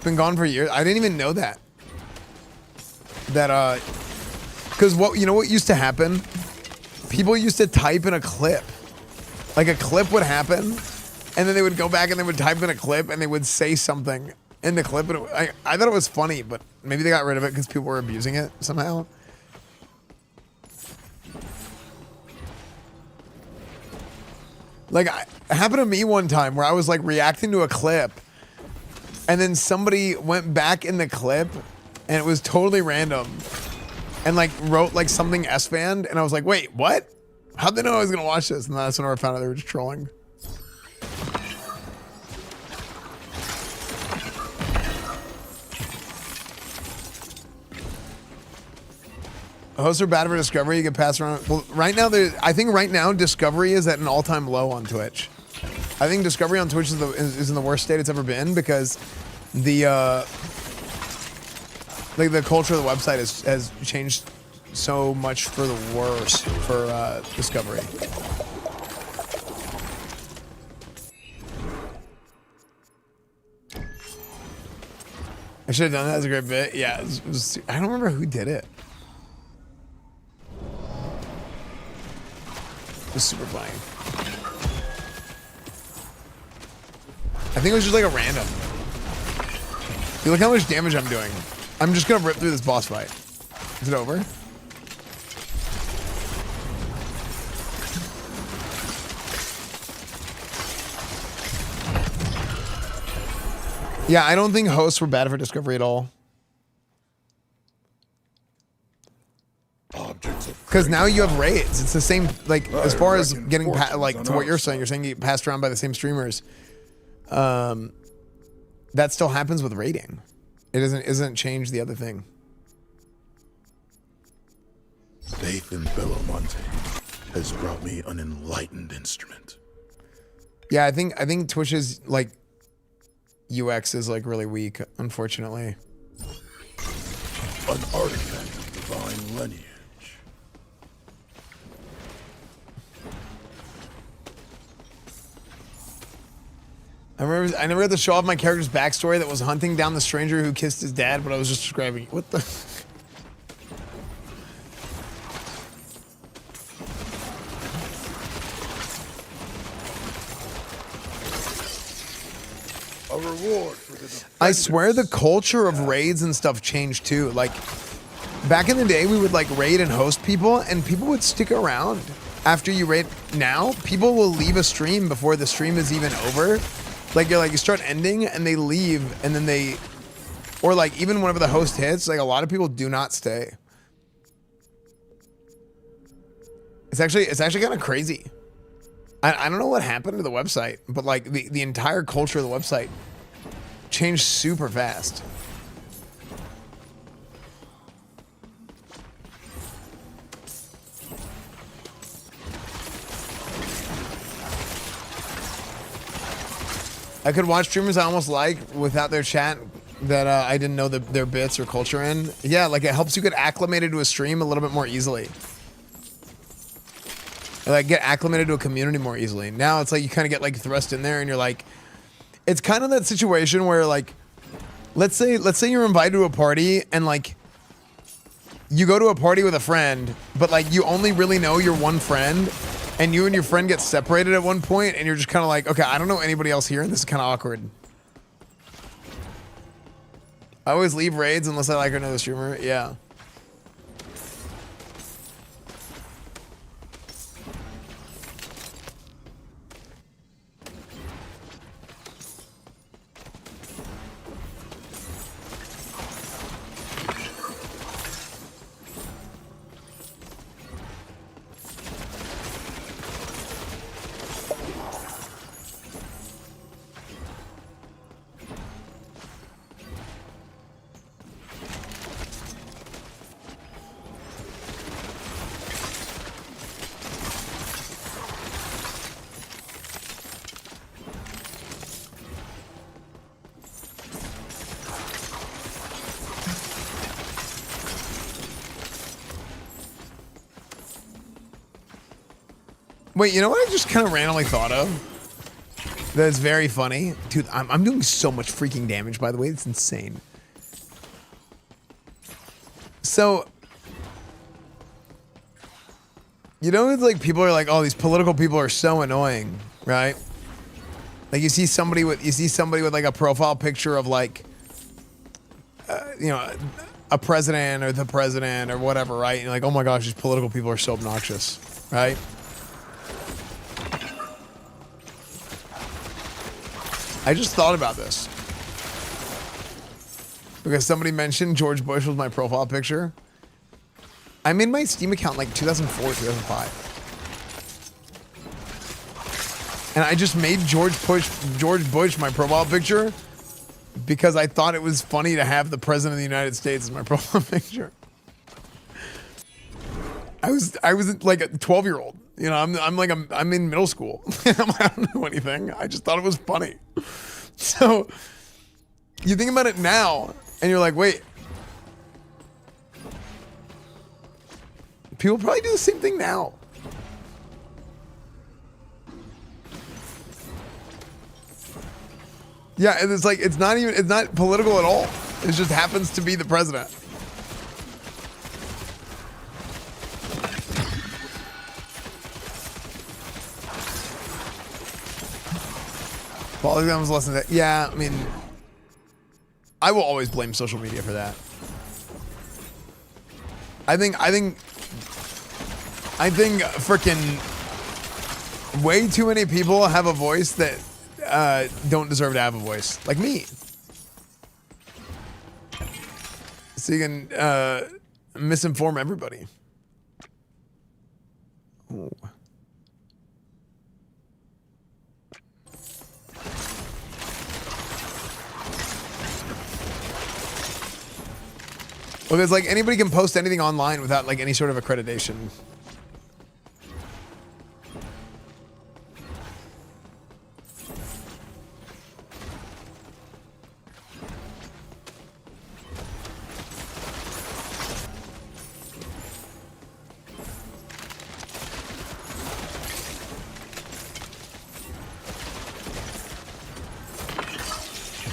Been gone for years. I didn't even know that. Because what used to happen? People used to type in a clip. Like a clip would happen, and then they would go back and they would type in a clip and they would say something in the clip. And I thought it was funny, but maybe they got rid of it because people were abusing it somehow. Like it happened to me one time where I was like reacting to a clip. And then somebody went back in the clip and it was totally random and like wrote like something Esfand. And I was like, wait, what? How'd they know I was going to watch this? And that's when I found out they were just trolling. Hosts are bad for Discovery. You can pass around. Well, right now, I think right now Discovery is at an all-time low on Twitch. I think Discovery on Twitch is in the worst state it's ever been because the culture of the website has changed so much for the worse for Discovery. I should have done that as a great bit. Yeah, I don't remember who did it. It was super funny. I think it was just like a random. Dude, look how much damage I'm doing. I'm just gonna rip through this boss fight. Is it over? Yeah, I don't think hosts were bad for Discovery at all. Because now you have raids. It's the same, like, as far as getting, like, to what you're saying you get passed around by the same streamers. That still happens with raiding. It isn't change the other thing. Faith in Belomonte has brought me an enlightened instrument. Yeah, I think Twitch's, like, UX is, like, really weak, unfortunately. An artifact of divine lineage. I never got to show off my character's backstory that was hunting down the stranger who kissed his dad, but I was just describing. What the? A reward for the I swear the culture of raids and stuff changed too. Like, back in the day, we would like raid and host people, and people would stick around after you raid. Now, people will leave a stream before the stream is even over. Like, you start ending, and they leave, and then they, or like even whenever the host hits, like a lot of people do not stay. It's actually kind of crazy. I don't know what happened to the website, but like the entire culture of the website changed super fast. I could watch streamers I almost like without their chat that I didn't know their bits or culture in. Yeah, like it helps you get acclimated to a stream a little bit more easily. Like get acclimated to a community more easily. Now it's like you kind of get like thrust in there and you're like, it's kind of that situation where like, let's say you're invited to a party and like you go to a party with a friend, but like you only really know your one friend and you and your friend get separated at one point and you're just kind of like, okay, I don't know anybody else here and this is kind of awkward. I always leave raids unless I like another streamer. Yeah. Wait, you know what I just kind of randomly thought of? That's very funny. Dude, I'm doing so much freaking damage, by the way. It's insane. So, you know, it's like people are like, oh, these political people are so annoying, right? Like you see somebody with like a profile picture of like, you know, a president or the president or whatever, right? And you're like, oh my gosh, these political people are so obnoxious, right? I just thought about this because somebody mentioned George Bush was my profile picture. I made my Steam account like 2004, 2005. And I just made George Bush my profile picture because I thought it was funny to have the president of the United States as my profile picture. I was like a 12-year-old. You know, I'm in middle school. I don't know anything. I just thought it was funny. So you think about it now and you're like, wait, people probably do the same thing now. Yeah, it's like it's not political at all. It just happens to be the president. Polygons less than that. Yeah, I mean, I will always blame social media for that. I think freaking way too many people have a voice that don't deserve to have a voice, like me. So you can misinform everybody. Ooh. Well, it's like anybody can post anything online without like any sort of accreditation.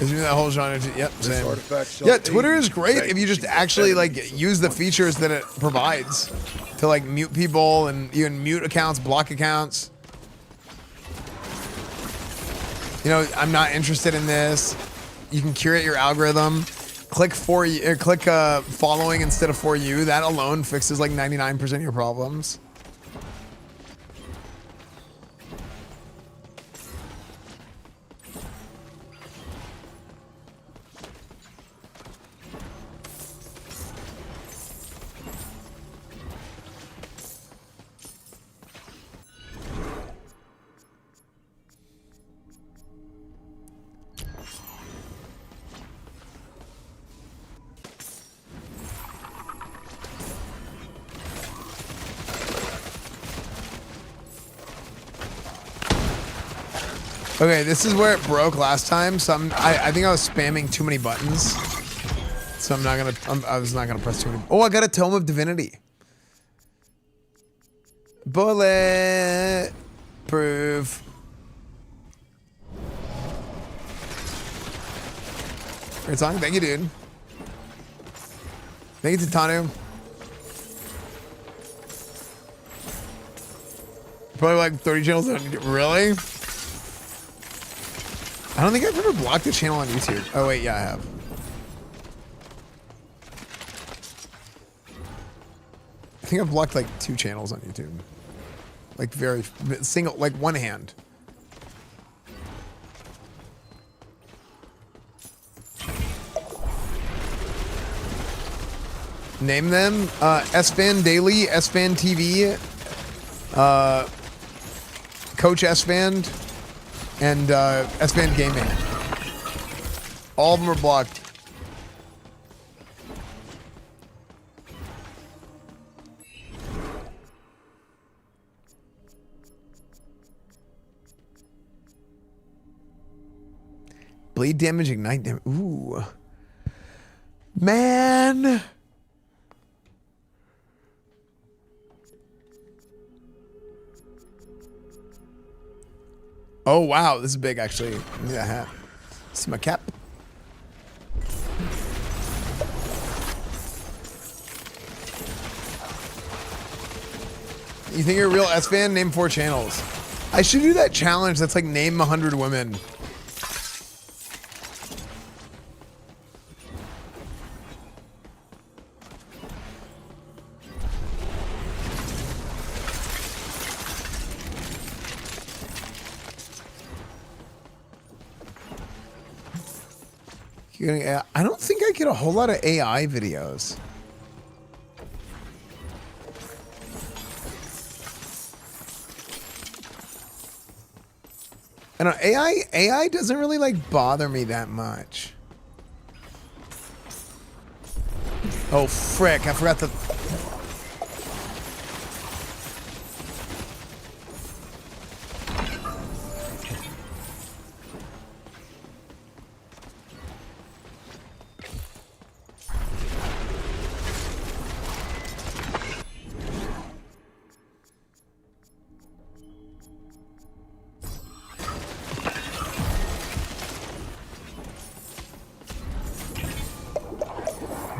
Isn't that whole genre? Yep, same. artifact shall Yeah, Twitter is aid great you if you just vanquishing actually like enemies. use the features that it provides to like mute people, and you can mute accounts, block accounts. You know, I'm not interested in this. You can curate your algorithm. Click following instead of for you. That alone fixes like 99% of your problems. Okay, this is where it broke last time. So I think I was spamming too many buttons. So I'm not gonna. I was not gonna press too many. Oh, I got a Tome of Divinity. Bullet proof. Great song. Thank you, dude. Thank you, Titanu. Probably like 30 channels. Really? I don't think I've ever blocked a channel on YouTube. Oh wait, yeah, I have. I think I've blocked like 2 channels on YouTube. Like very single, like one hand. Name them Esfand Daily, EsfandTV, Coach Esfand, and Esfand Gaming. All of them are blocked. Bleed damage, ignite damage. Ooh. Man. Oh, wow. This is big, actually. Give me that hat. See my cap? You think you're a real S-fan? Name 4 channels. I should do that challenge that's like name 100 women. I don't think I get a whole lot of AI videos. I don't know, AI doesn't really like bother me that much. Oh frick, I forgot the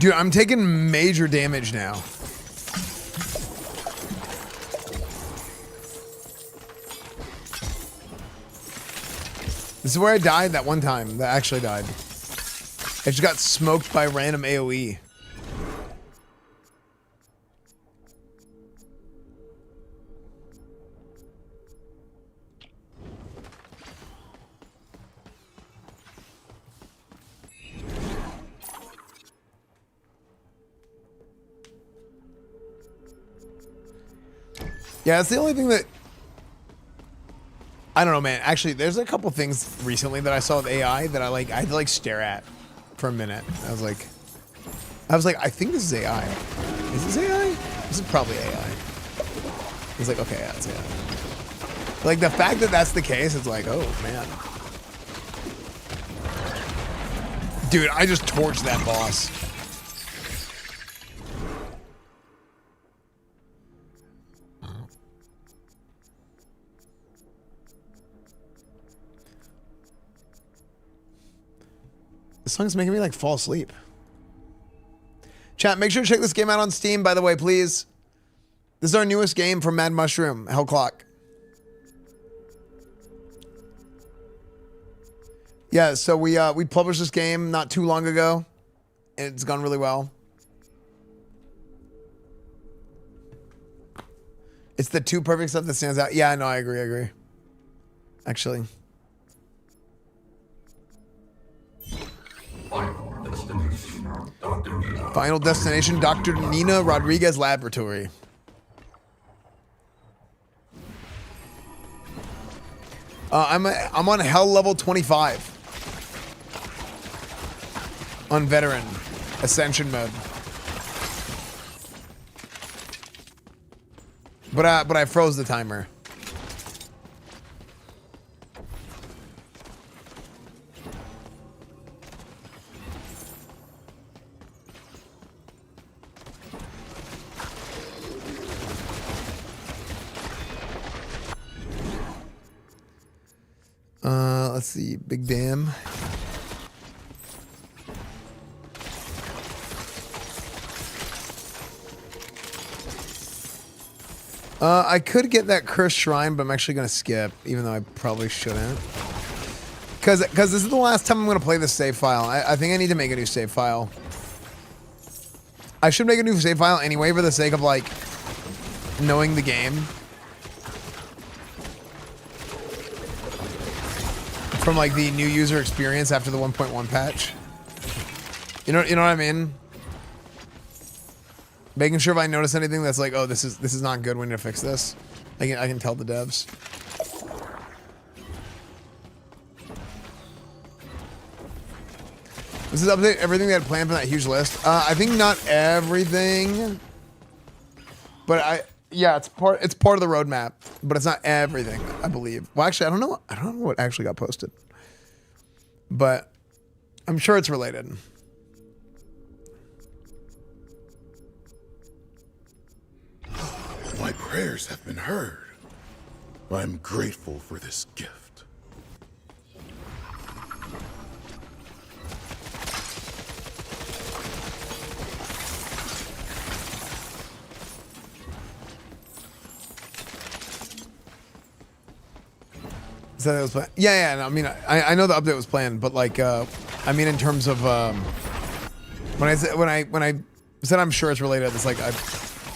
Dude, I'm taking major damage now. This is where I died that one time. That actually died. I just got smoked by random AoE. Yeah, it's the only thing that... I don't know, man. Actually, there's a couple things recently that I saw with AI that I had to like stare at for a minute. I was like, I think this is AI. Is this AI? This is probably AI. It's like, okay, yeah, it's AI. Like the fact that that's the case, it's like, oh man. Dude, I just torched that boss. This song's making me like fall asleep. Chat, make sure to check this game out on Steam, by the way, please. This is our newest game from Mad Mushroom, Hellclock. Yeah, so we published this game not too long ago. And it's gone really well. It's the two perfect stuff that stands out. Yeah, no, I agree. Actually. Final destination, Dr. Nina Rodriguez Laboratory. I'm on hell level 25 on veteran ascension mode. But I froze the timer. Let's see, Big Dam. I could get that cursed shrine, but I'm actually gonna skip, even though I probably shouldn't. Cause this is the last time I'm gonna play this save file. I think I need to make a new save file. I should make a new save file anyway for the sake of like knowing the game. From like the new user experience after the 1.1 patch. You know what I mean? Making sure if I notice anything that's like, oh, this is not good, we need to fix this. I can tell the devs. This is update everything they had planned for that huge list. I think not everything, but yeah, it's part of the roadmap, but it's not everything, I believe. Well, actually, I don't know what actually got posted, but I'm sure it's related. My prayers have been heard. I'm grateful for this gift. So that was planned. Yeah. No, I mean, I know the update was planned, but like, I mean, in terms of when I said I'm sure it's related, it's like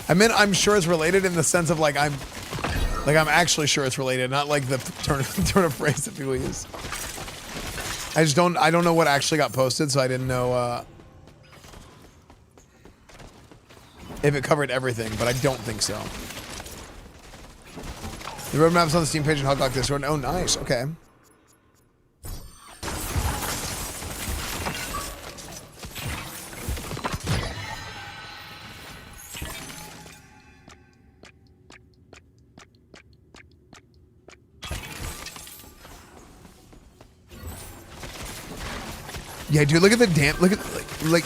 I meant I'm sure it's related in the sense of like I'm actually sure it's related, not like the turn of phrase that people use. I don't know what actually got posted, so I didn't know if it covered everything, but I don't think so. The roadmap's on the Steam page and Hellclock Discord. Oh, nice. Okay. Yeah, dude, look at the look at like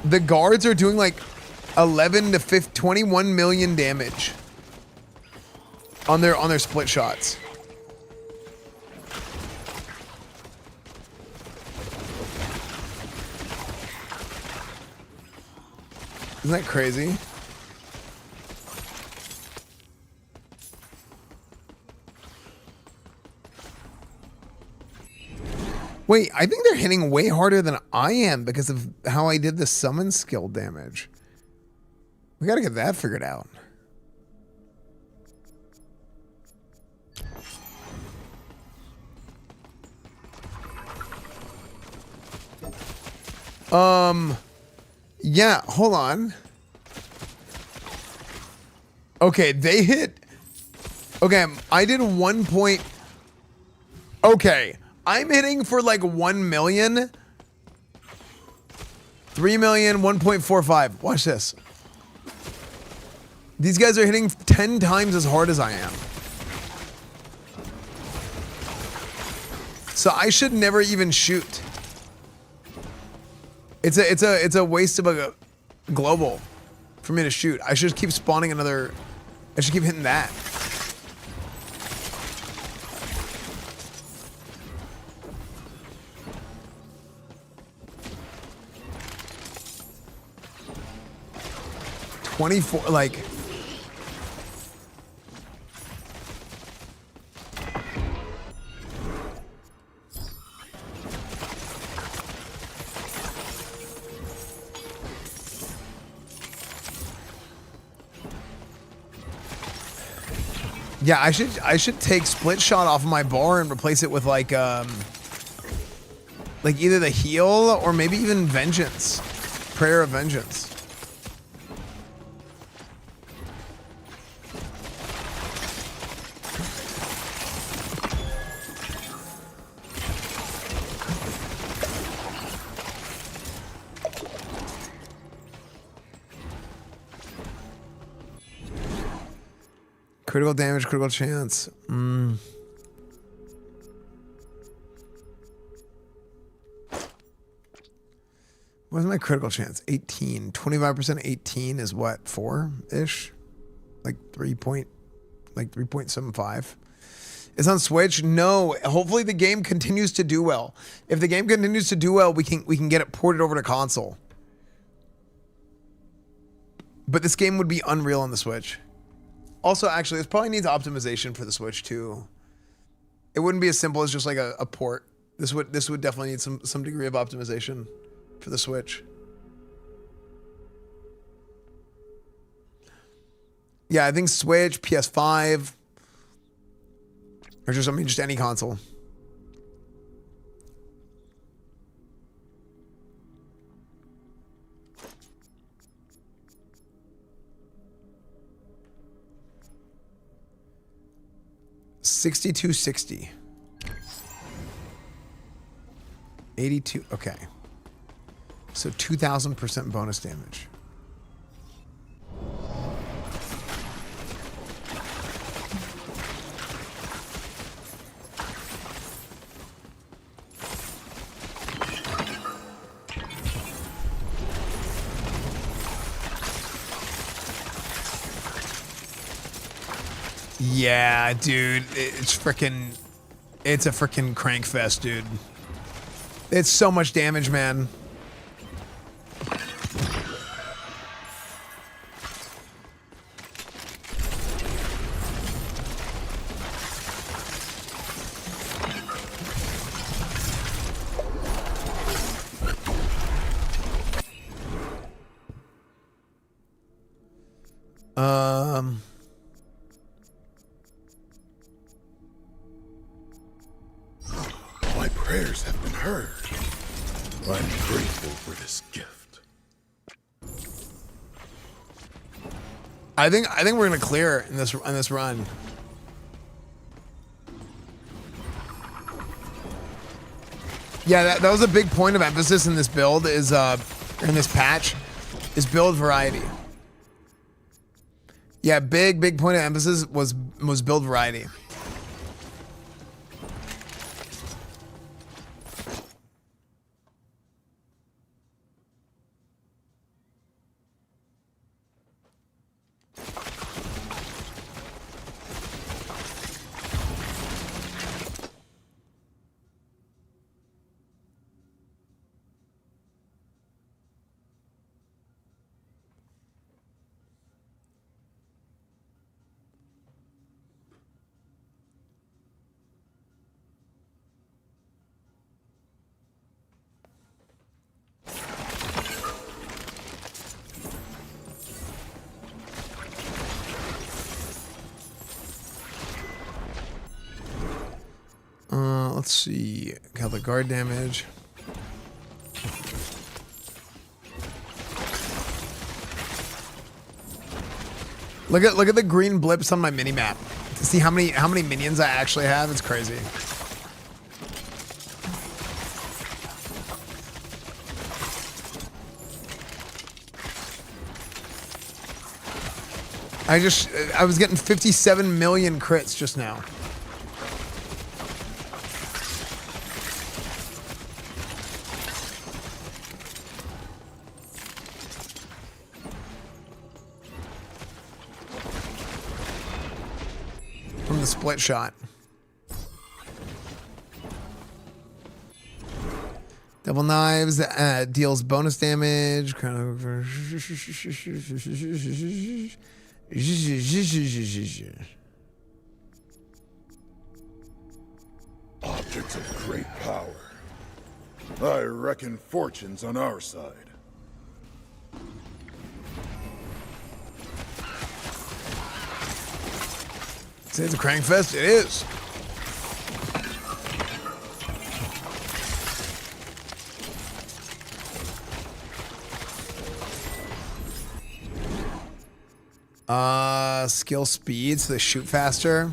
the guards are doing like 11 to 21 million damage on their split shots. Isn't that crazy? Wait, I think they're hitting way harder than I am because of how I did the summon skill damage. We gotta get that figured out. Yeah, hold on. Okay, they hit. Okay, I did 1 point. Okay, I'm hitting for like 1 million. 3 million, 1.45. Watch this. These guys are hitting 10 times as hard as I am. So I should never even shoot. It's a waste of a global for me to shoot. I should keep spawning another. I should keep hitting that. 24, like... Yeah, I should take split shot off of my bar and replace it with like either the heal or maybe even vengeance. Prayer of vengeance. Critical damage, critical chance. What's my critical chance? 18. 25% 18 is what? 4-ish? Like 3.75. It's on Switch? No. Hopefully the game continues to do well. If the game continues to do well, we can get it ported over to console. But this game would be unreal on the Switch. Also, actually, this probably needs optimization for the Switch too. It wouldn't be as simple as just like a port. This would definitely need some degree of optimization for the Switch. Yeah, I think Switch, PS5, or just any console. $62.60. 82. Okay. So 2,000% bonus damage. Yeah, dude, it's a freaking crank fest, dude. It's so much damage, man. My prayers have been heard. I'm grateful for this gift. I think we're gonna clear in this run. Yeah, that was a big point of emphasis in this build is in this patch is build variety. Yeah, big point of emphasis was build variety. Let's see. Got the guard damage. Look at the green blips on my mini map. To see how many minions I actually have, it's crazy. I was getting 57 million crits just now. From the split shot. Double knives deals bonus damage. Objects of great power. I reckon fortune's on our side. Say it's a crankfest? It is. Skill speed, so they shoot faster.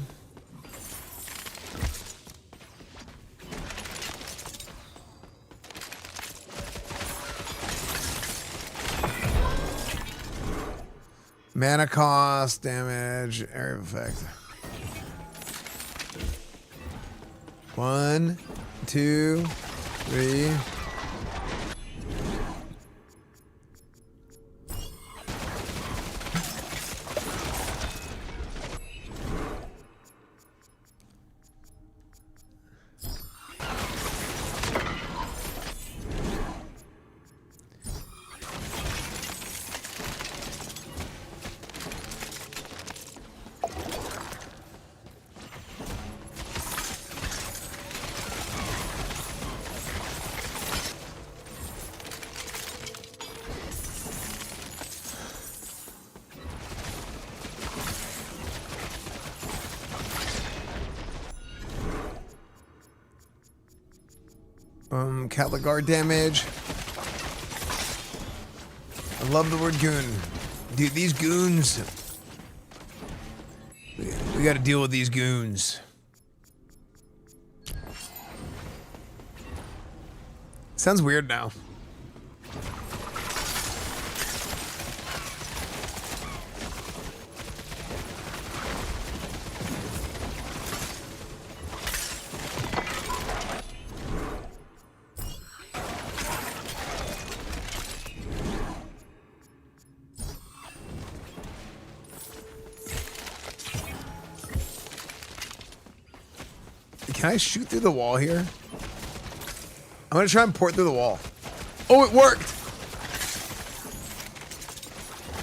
Mana cost, damage, area of effect. 1, 2, 3. Catlet guard damage. I love the word goon. Dude, these goons. We gotta deal with these goons. Sounds weird now. Can I shoot through the wall here? I'm gonna try and port through the wall. Oh, it worked!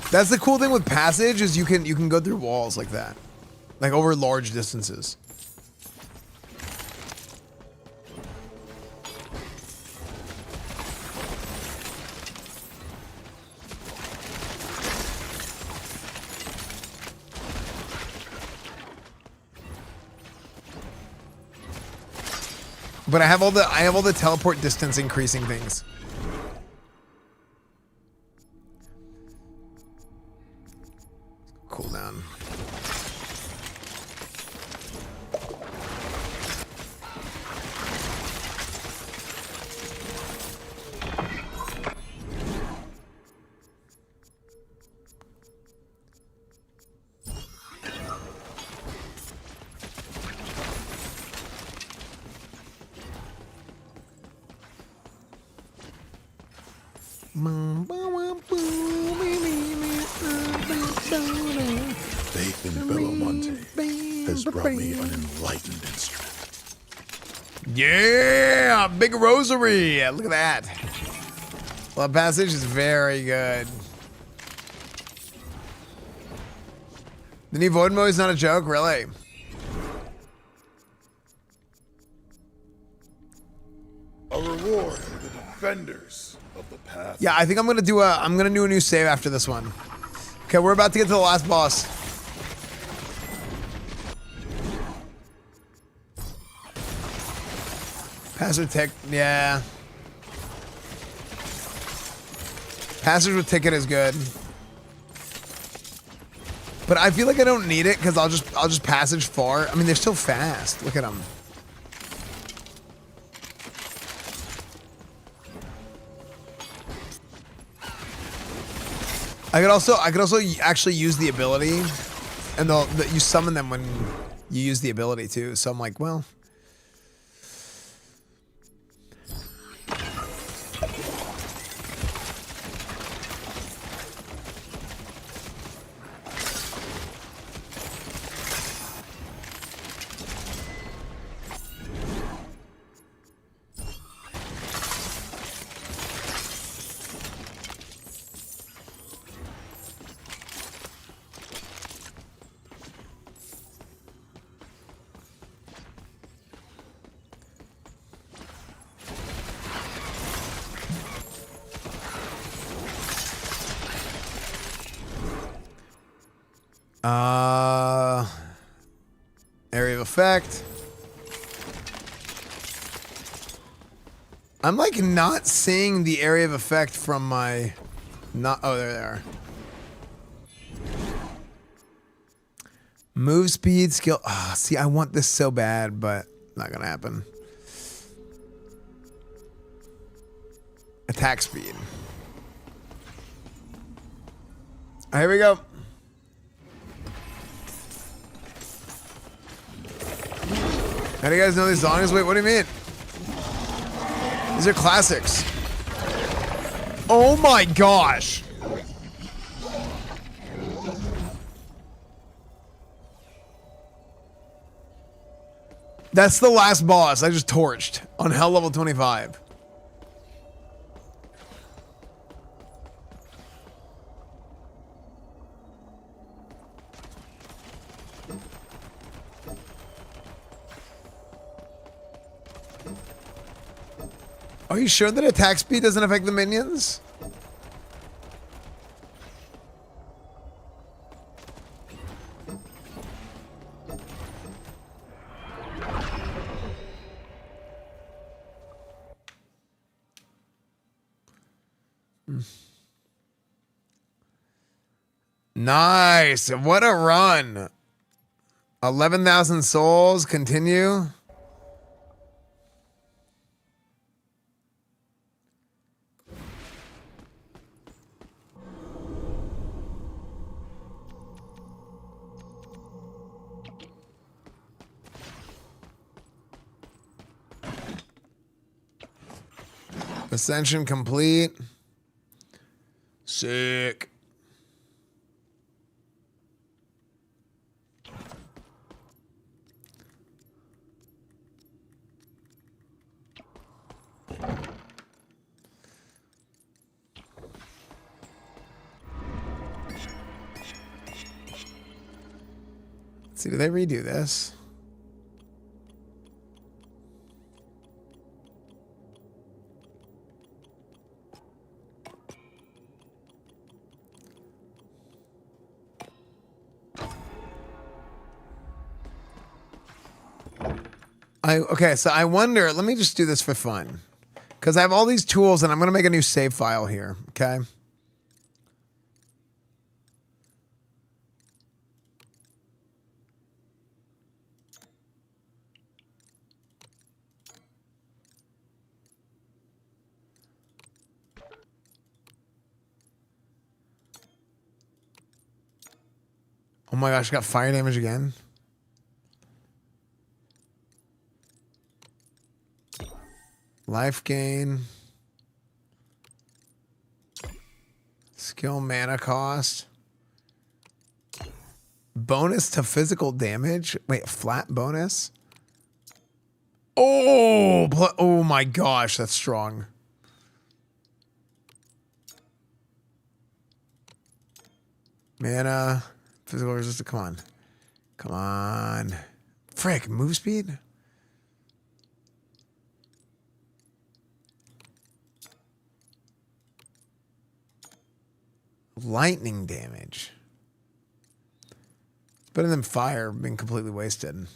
That's the cool thing with passage is you can go through walls like that. Like over large distances. But I have all the teleport distance increasing things. Cool down. Faith in Belamonte has brought me an enlightened instrument. Yeah, big rosary. Look at that. Blood passage is very good. The new void mode is not a joke, really. A reward for the defenders of the path. Yeah, I think I'm gonna do a new save after this one. Okay, we're about to get to the last boss. Passage tick, yeah. Passage with ticket is good. But I feel like I don't need it because I'll just passage far. I mean, they're so fast. Look at them. I could also actually use the ability, and you summon them when you use the ability too. So I'm like, well. Area of effect. I'm like not seeing the area of effect from my... Not... Oh, there they are. Move speed, skill... Ah, see, I want this so bad, but not gonna happen. Attack speed. Here we go. How do you guys know these songs? Wait, what do you mean? These are classics. Oh my gosh. That's the last boss I just torched on Hell level 25. Are you sure that attack speed doesn't affect the minions? Nice. What a run. 11,000 souls. Continue. Ascension complete. Sick. Let's see, do they redo this? Okay, so I wonder, let me just do this for fun. Because I have all these tools and I'm going to make a new save file here, okay? Oh my gosh, got fire damage again. Life gain. Skill mana cost. Bonus to physical damage. Wait, flat bonus? Oh, oh my gosh, that's strong. Mana. Physical resistance. Come on. Come on. Frick, move speed? Lightning damage. Better than fire being completely wasted.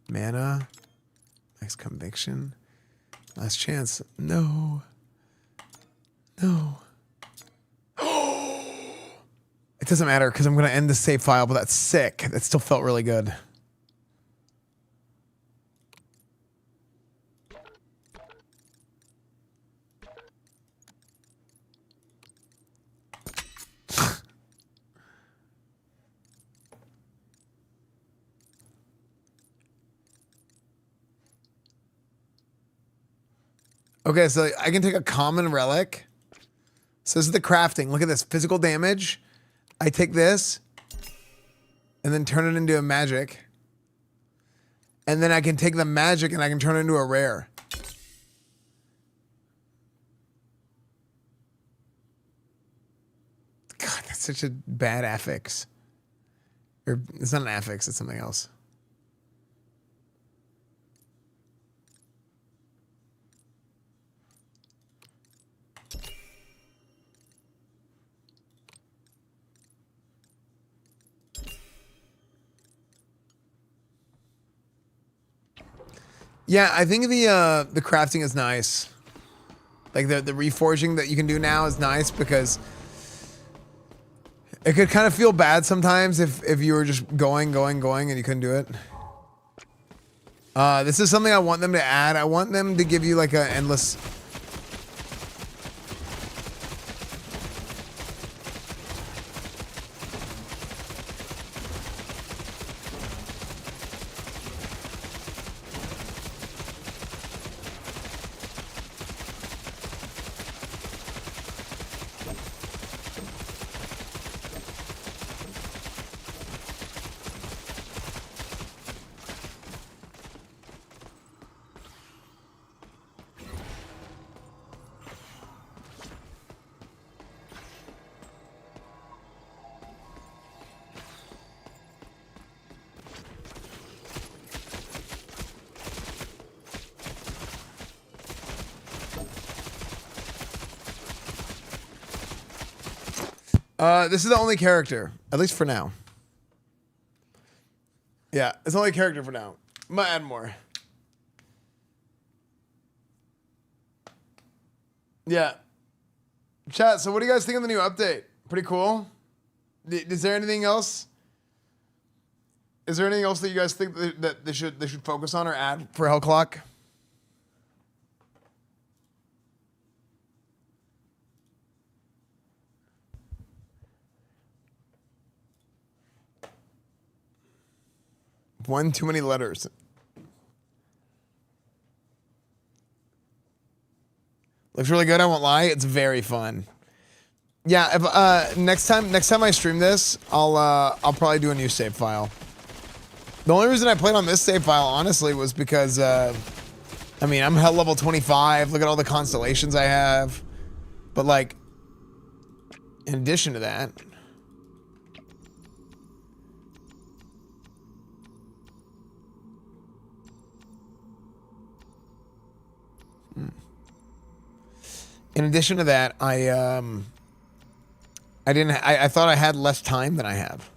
Mana. Max conviction. Last chance. No. No. It doesn't matter because I'm going to end the save file, but that's sick. That still felt really good. Okay, so I can take a common relic. So this is the crafting. Look at this. Physical damage. I take this and then turn it into a magic. And then I can take the magic and I can turn it into a rare. God, that's such a bad affix. Or it's not an affix, it's something else. Yeah, I think the crafting is nice. Like the reforging that you can do now is nice because it could kind of feel bad sometimes if you were just going and you couldn't do it. This is something I want them to add. I want them to give you like an endless. This is the only character, at least for now. Yeah, it's the only character for now. Might add more. Yeah. Chat, so what do you guys think of the new update? Pretty cool. Is there anything else? Is there anything else that you guys think that they should focus on or add for Hellclock? One too many letters. Looks really good, I won't lie. It's very fun. Yeah, if next time I stream this, I'll probably do a new save file. The only reason I played on this save file, honestly, was because I mean, I'm hell level 25. Look at all the constellations I have. But like, in addition to that, I thought I had less time than I have.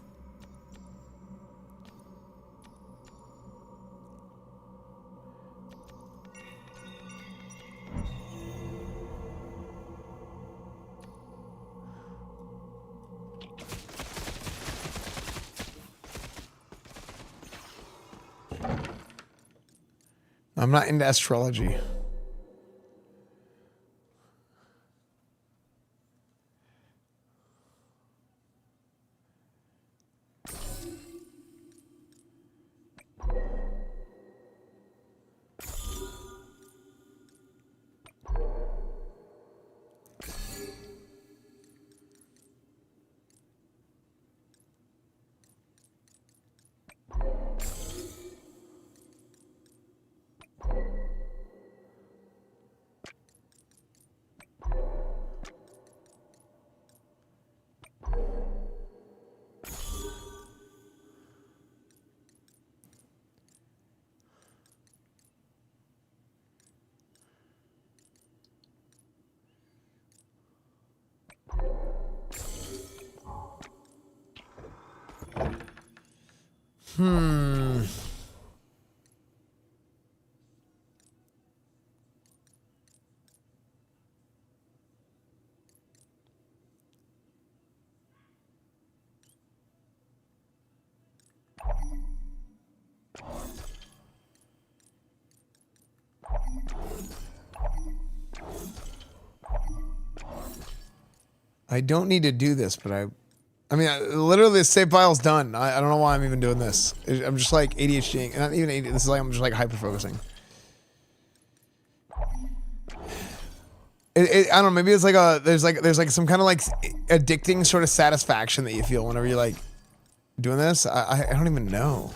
I'm not into astrology. I don't need to do this, but I mean, literally the save file's done. I don't know why I'm even doing this. I'm just like ADHDing. Not even ADHD. This is like, I'm just like hyper focusing. I don't know. Maybe it's like there's like some kind of like addicting sort of satisfaction that you feel whenever you're like doing this. I don't even know.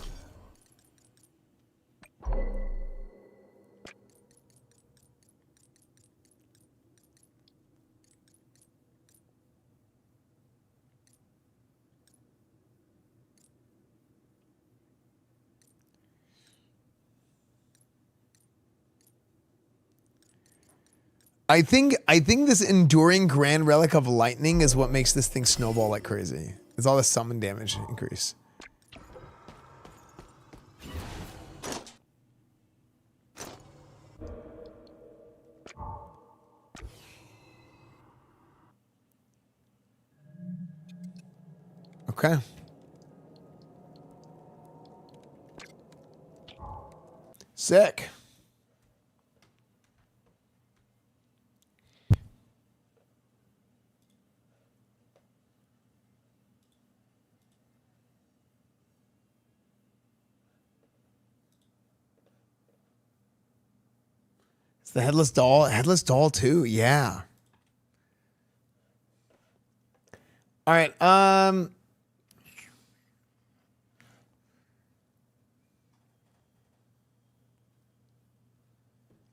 I think this enduring grand relic of lightning is what makes this thing snowball like crazy. It's all the summon damage increase. Okay. Sick. It's the headless doll. Headless doll too. Yeah. All right.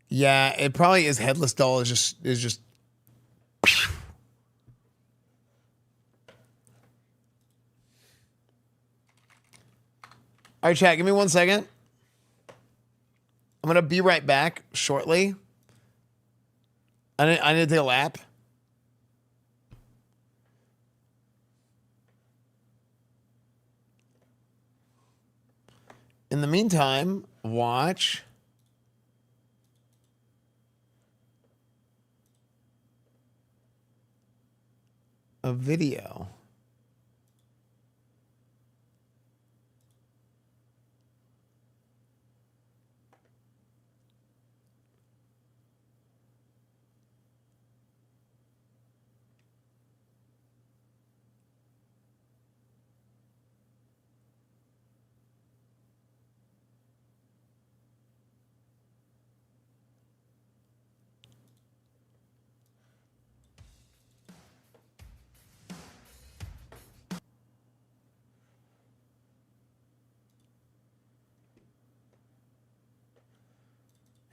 Yeah, it probably is. Headless doll is just. All right, chat. Give me 1 second. I'm gonna be right back shortly. I need to take a lap. In the meantime, watch a video.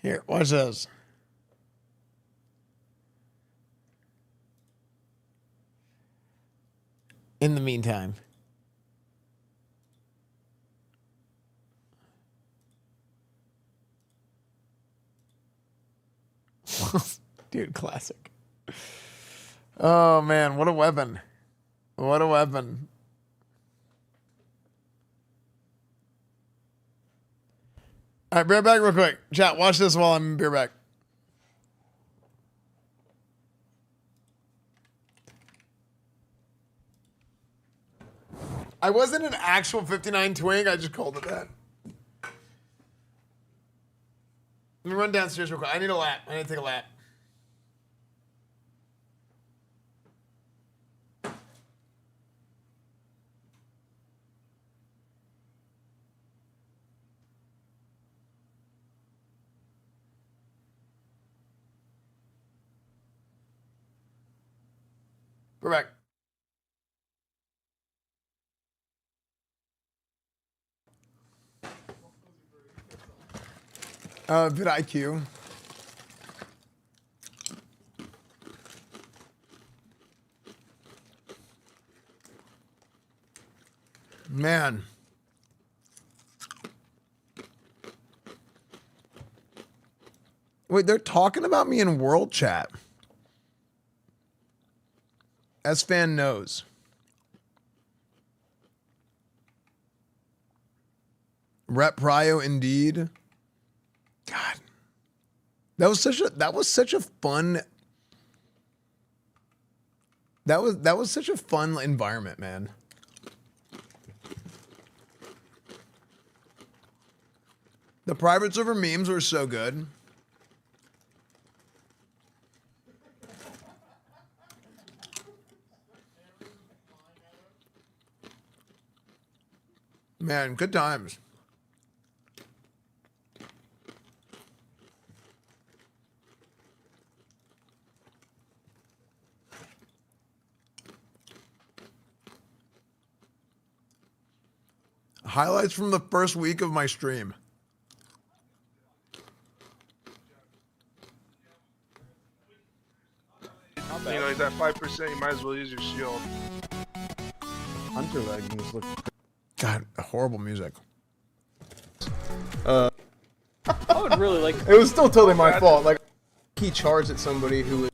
Here, watch this. In the meantime. Dude, classic. Oh, man, what a weapon. What a weapon. All right, be right back real quick. Chat, watch this while I'm be right back. I wasn't an actual 59 twink. I just called it that. Let me run downstairs real quick. I need a lap. I need to take a lap. We're back. Bit IQ. Man. Wait, they're talking about me in world chat. Esfand knows. Rep Prio indeed. God. That was such a fun that was such a fun environment, man. The private server memes were so good. Man, good times. Highlights from the first week of my stream. You know, he's at 5%, you might as well use your shield. Hunter leggings look. God, horrible music. I would really like. It was still totally my fault. Like, he charged at somebody who was.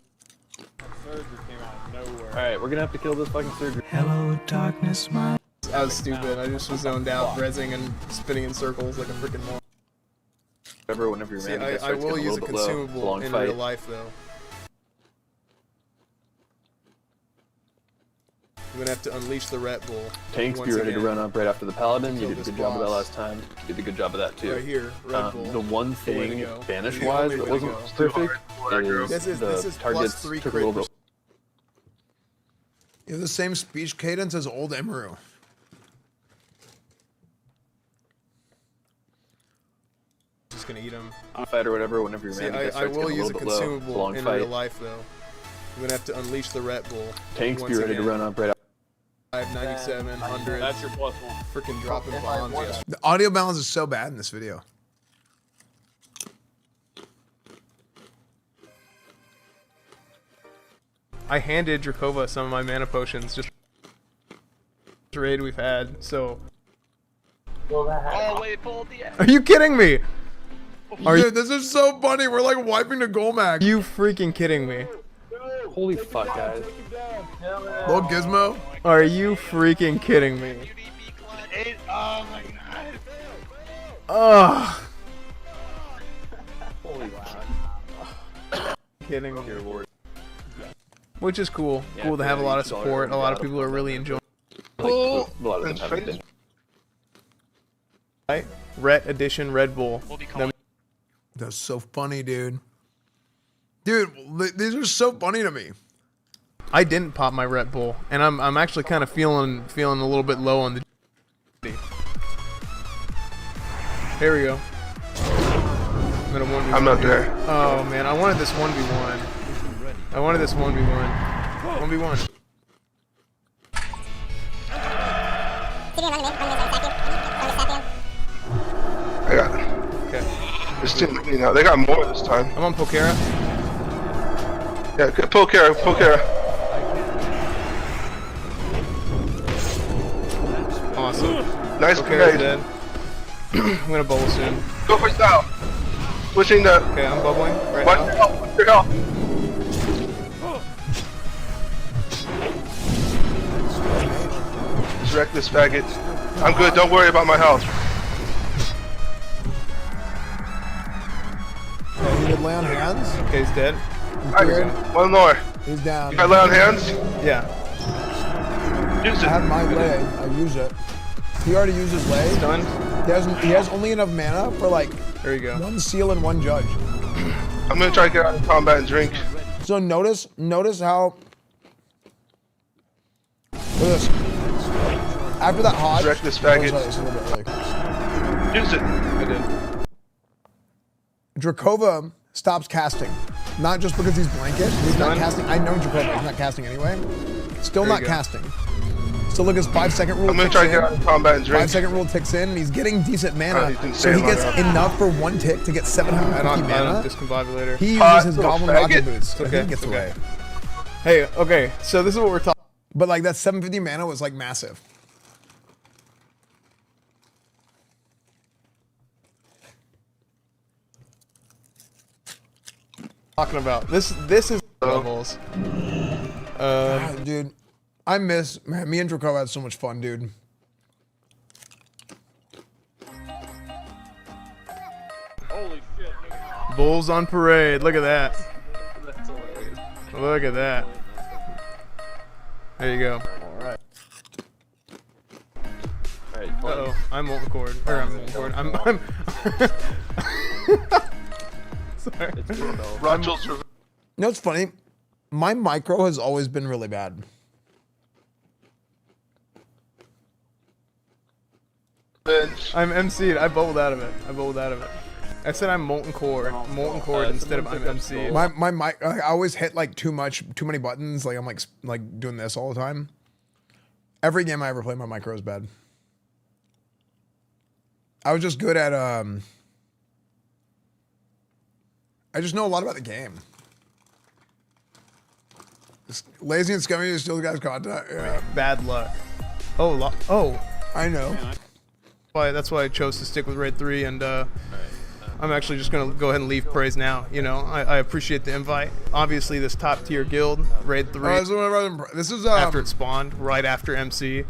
Surgery came out of nowhere. All right, we're gonna have to kill this fucking surgery. Hello, darkness, my. I was stupid. I just was zoned out, rezzing and spinning in circles like a freaking moron. Whenever you're See, mad, I will use a consumable in real life, though. I'm gonna have to unleash the Rat Bull. Tanks, be ready to run up right after the Paladin. You did a good job of that last time. You did a good job of that too. Right here, Red Bull. The one thing, go. banish-wise, that wasn't perfect is the targets took a little bit. You have the same speech cadence as old Emeru. Just gonna eat him. Fight or whatever, whenever your See, mana gets I will use a little bit low. It's a consumable long in fight. real life though. I'm gonna have to unleash the Rat Bull. Tanks, be once ready to again. run up right 597, 100. That's your plus one. Freaking dropping bombs. Yeah. The audio balance is so bad in this video. I handed Drakova some of my mana potions just raid we've had, so. Oh, wait, pull the Are you kidding me? Dude, this is so funny. We're like wiping the Golmac. You freaking kidding me? Holy fuck, guys. Little Gizmo. Are you freaking kidding me? Oh my god. Ugh. Holy wow. Kidding me. Which is cool. Yeah, Cool to have a lot of $30 support. A lot of people are really enjoying. Like, a lot of them haven't been. Right? Ret Edition Red Bull. Then That's so funny, dude. Dude, these are so funny to me. I didn't pop my Red Bull, and I'm actually kind of feeling a little bit low on the. Here we go. I'm not there. Oh man, I wanted this 1v1. I wanted this 1v1. 1v1. I got it. Okay. There's too many now. They got more this time. I'm on Pokera. Yeah, good Pokera, Pokera. Awesome. Nice Pokera's grenade. dead. I'm gonna bubble soon. Go for style. Switching the. Okay, I'm bubbling right Watch now. your health. Watch your health. Just wreck this faggot. I'm good. Don't worry about my health. Yeah, he did lay on hands. Okay, he's dead. Alright, one more. He's down. You got lay on hands? Yeah. Use I it. have my lay. I use it. He already used his lay. Stunned. He has only enough mana for like There you go. one seal and one judge. I'm gonna try to get out of combat and drink. So notice how. Look at this. After that Hodge. Wreck this faggot. Oh, sorry, it's a little bit like- Use it. I did. Drakova stops casting. Not just because he's blanket. He's not casting. I know Drakova. He's not casting anyway. Still There not you go. casting. So look, his 5-second rule. I'm gonna ticks try to get in. out of combat and drink. 5-second rule ticks in, and he's getting decent Oh, mana. he didn't So say he it long gets enough. enough for one tick to get 750 I don't mana. discombobulator. He Hot uses his little Goblin faggot. Rocket Boots. It's and okay, He gets it's away. Hey, okay, so this is what we're talking. But like that 750 mana was like massive. Talking about this is levels. Dude, I miss, man, me and Drakova had so much fun, dude. Holy shit. Bulls on parade. Look at that. That's hilarious. Look at that. There you go. Alright. Alright, Uh oh, I'm molten cord. Or I'm molten cord. I'm sorry. It's good though. Rachel's You know what's funny? My micro has always been really bad. revenge. I'm MC'd. I bubbled out of it. I said I'm molten cord instead of I'm MC. My mic, I always hit like too many buttons. Like I'm like doing this all the time. Every game I ever play, my micro is bad. I was just good at I just know a lot about the game. Lazy and scummy is still the guy's content. Yeah. Bad luck. Oh, I know. That's why I chose to stick with Raid 3, and I'm actually just gonna go ahead and leave Praise now. You know, I appreciate the invite. Obviously, this top tier guild, Raid 3. This is after it spawned, right after MC.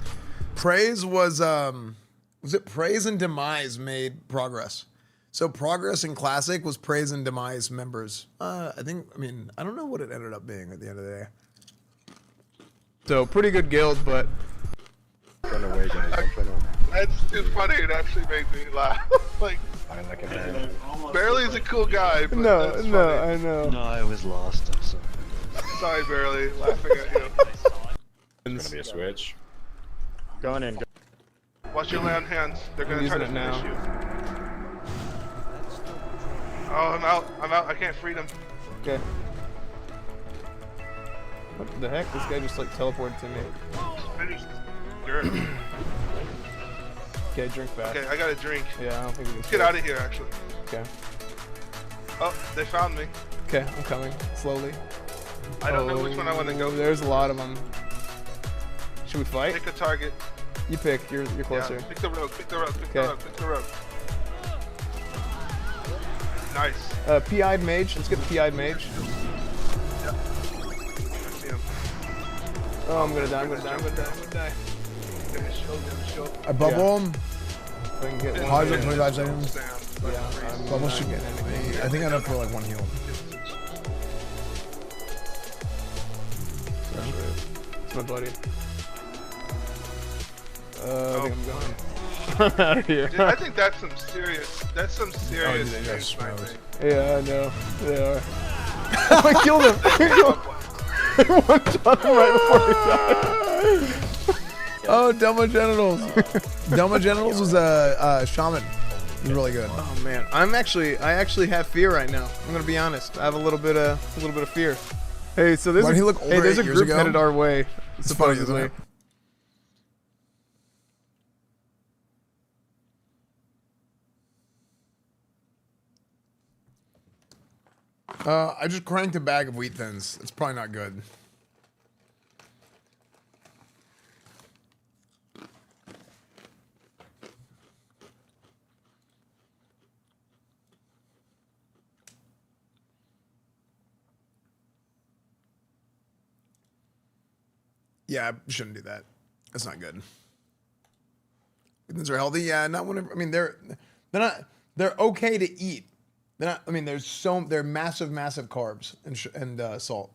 Praise was it Praise and Demise made Progress. So Progress and Classic was Praise and Demise members. I don't know what it ended up being at the end of the day. So pretty good guild, but That's too funny. It actually made me laugh. Like, Barely's a cool guy, but no, that's no, funny. I know. No, I was lost. I'm sorry. Sorry, Barely, laughing at you. It's gonna be a switch. Going in. Watch your land hands. They're I'm gonna try to using it finish now. you. Oh, I'm out. I'm out. I can't free them. Okay. What the heck? This guy just like teleported to me. Finish. Sure. Okay, drink fast. Okay, I got a drink. Yeah, I don't think we can. Let's get out of here, actually. Okay. Oh, they found me. Okay, I'm coming slowly. I don't know which one I want to go. There's a lot of them. Should we fight? Pick a target. You pick. You're closer. Yeah, pick the rogue. Pick the rogue. Pick the Okay. rogue. Pick the rogue. Nice. PI'd mage. Let's get the PI'd mage. Yeah. I see him. Oh, I'm gonna die. I'm gonna die. I'm gonna die. I'm gonna die. Get his shield. Get his shield. I bubble him. If I can get one. Pause it 25 seconds. Yeah, I'm Bubble not should getting anything. I think I know for like one heal. It's my buddy. I think I'm going. I'm out of here. Dude, I think that's some serious. That's some serious. dude, they got stream sniping. Yeah, I know. They are. I killed him. One shot him right before he died. Oh, Delma Genitals. Delma Genitals was a shaman. He's really good. Oh man, I actually have fear right now. I'm gonna be honest. I have a little bit of fear. Hey, so there's Why did he look older there's a 8 years group ago? headed our way. It's funny, isn't Supposedly. it? I just cranked a bag of wheat thins. It's probably not good. Yeah, I shouldn't do that. That's not good. These are healthy. Yeah, not whenever. I mean, they're not. They're okay to eat. They're not. I mean, they're massive carbs and salt.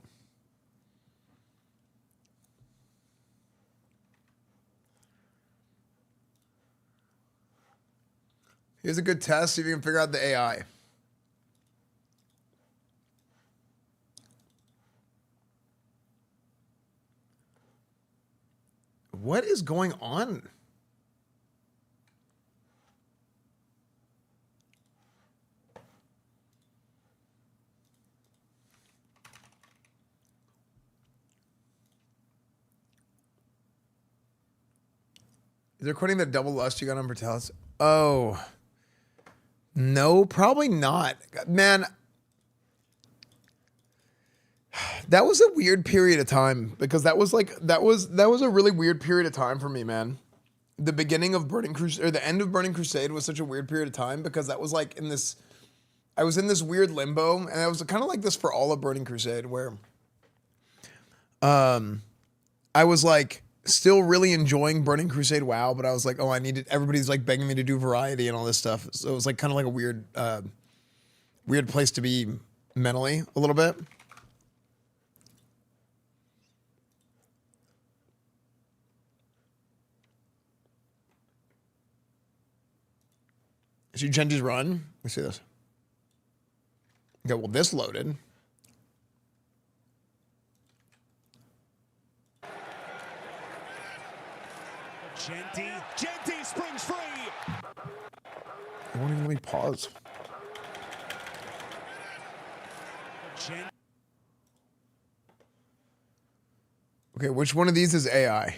Here's a good test. See if you can figure out the AI. What is going on? Is it recording the double lust you got on Bertalis? Oh. No, probably not. Man, that was a weird period of time because that was a really weird period of time for me, man. The beginning of Burning Crusade or the end of Burning Crusade was such a weird period of time because that was like I was in this weird limbo, and I was kind of like this for all of Burning Crusade where I was like still really enjoying Burning Crusade WoW, but I was like, oh, everybody's like begging me to do variety and all this stuff. So it was like kind of like a weird place to be mentally a little bit. So Genji's run. Let me see this. Okay, well, this loaded. Genji springs free. It won't even let me pause. Okay, which one of these is AI?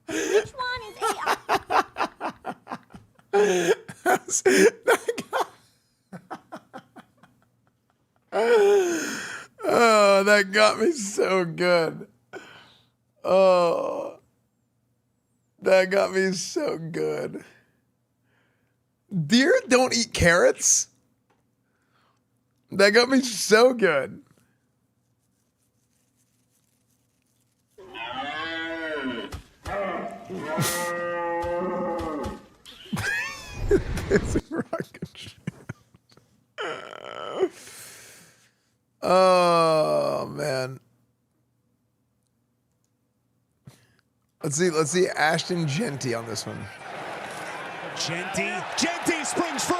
Which one is AI? Oh, that got me so good. Oh, that got me so good. Deer don't eat carrots? That got me so good. Kissing rocket ship. Oh man. Let's see Ashton Genty on this one. Genty springs free.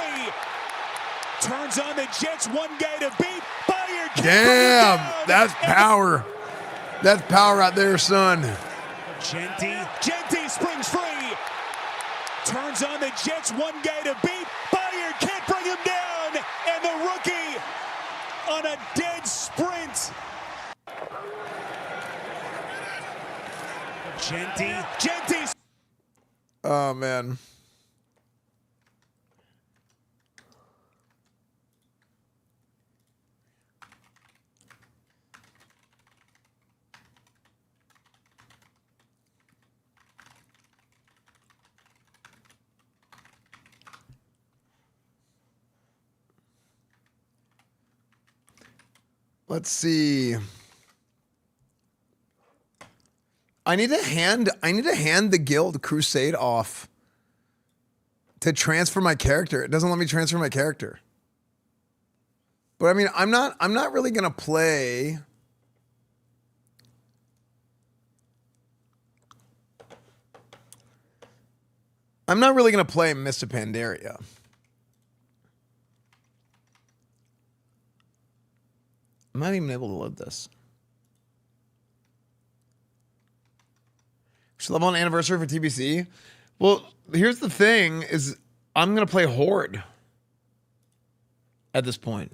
Turns on the Jets, one guy to beat. Bayard can't bring him Damn, down. that's power. That's power right there, son. Genty springs free. Turns on the Jets, one guy to beat. Bayard can't bring him down. And the rookie on a dead sprint. Genty. Oh man. Let's see. I need to hand the guild Crusade off to transfer my character. It doesn't let me transfer my character. But I mean, I'm not really gonna play. I'm not really gonna play Mr. Pandaria. I'm not even able to load this. Should level on anniversary for TBC? Well, here's the thing: is I'm gonna play Horde at this point.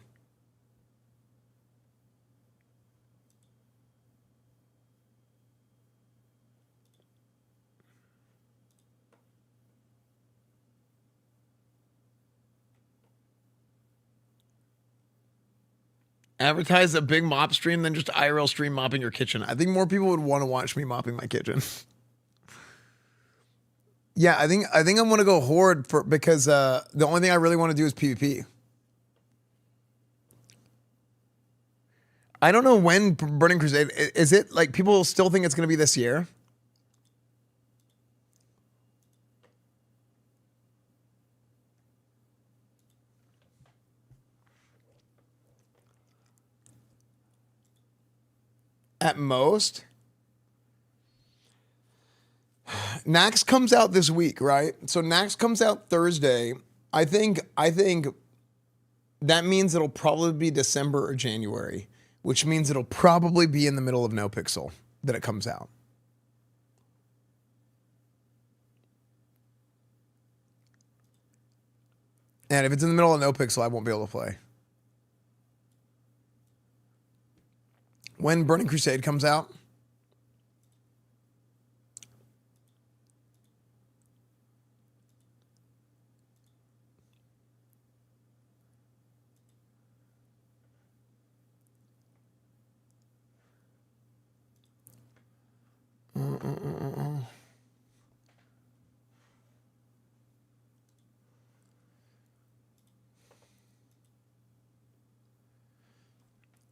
Advertise a big mop stream than just IRL stream mopping your kitchen. I think more people would want to watch me mopping my kitchen. Yeah, I think I'm gonna go Horde because the only thing I really want to do is PvP. I don't know when Burning Crusade is. It like people still think it's gonna be this year? At most. Nax comes out this week, right? So Nax comes out Thursday. I think that means it'll probably be December or January, which means it'll probably be in the middle of No Pixel that it comes out. And if it's in the middle of No Pixel, I won't be able to play. When Burning Crusade comes out,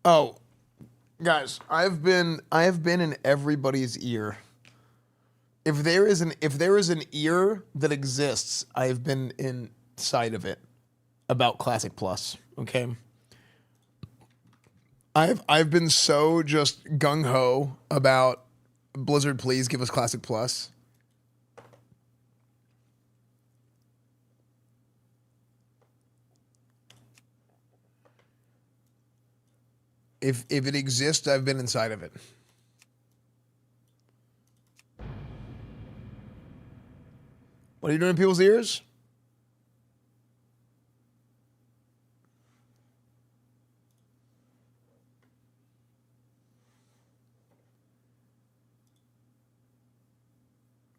Oh, guys, I have been in everybody's ear. If there is an ear that exists, I have been inside of it about Classic Plus. Okay, I've been so just gung ho about Blizzard. Please give us Classic Plus. If it exists, I've been inside of it. What are you doing in people's ears?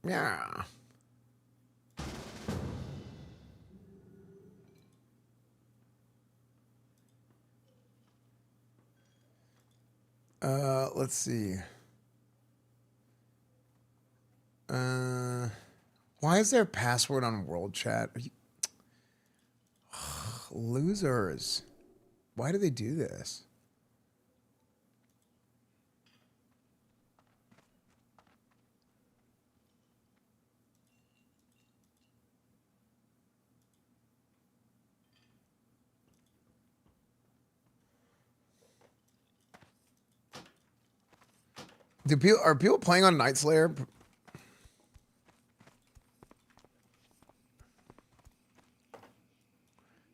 Yeah. Let's see. Why is there a password on World Chat? Are you... Losers. Why do they do this? Are people playing on Night Slayer?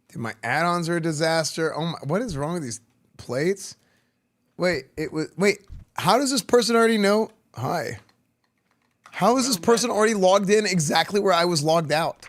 Dude, my add-ons are a disaster. Oh my, what is wrong with these plates? Wait, how does this person already know? Hi. How is this person already logged in exactly where I was logged out?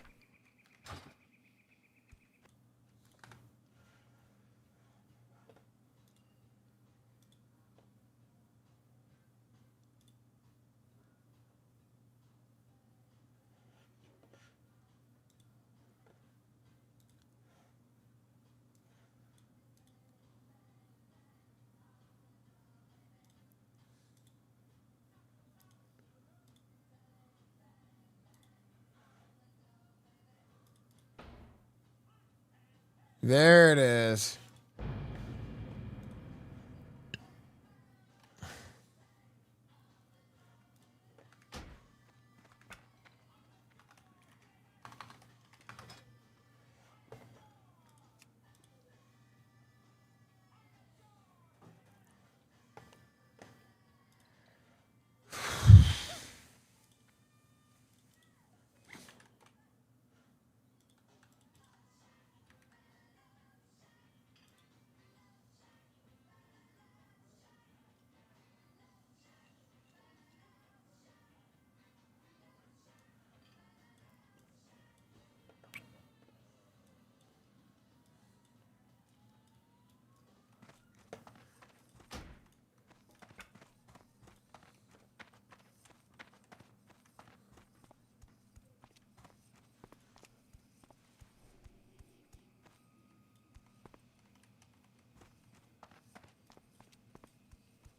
There it is.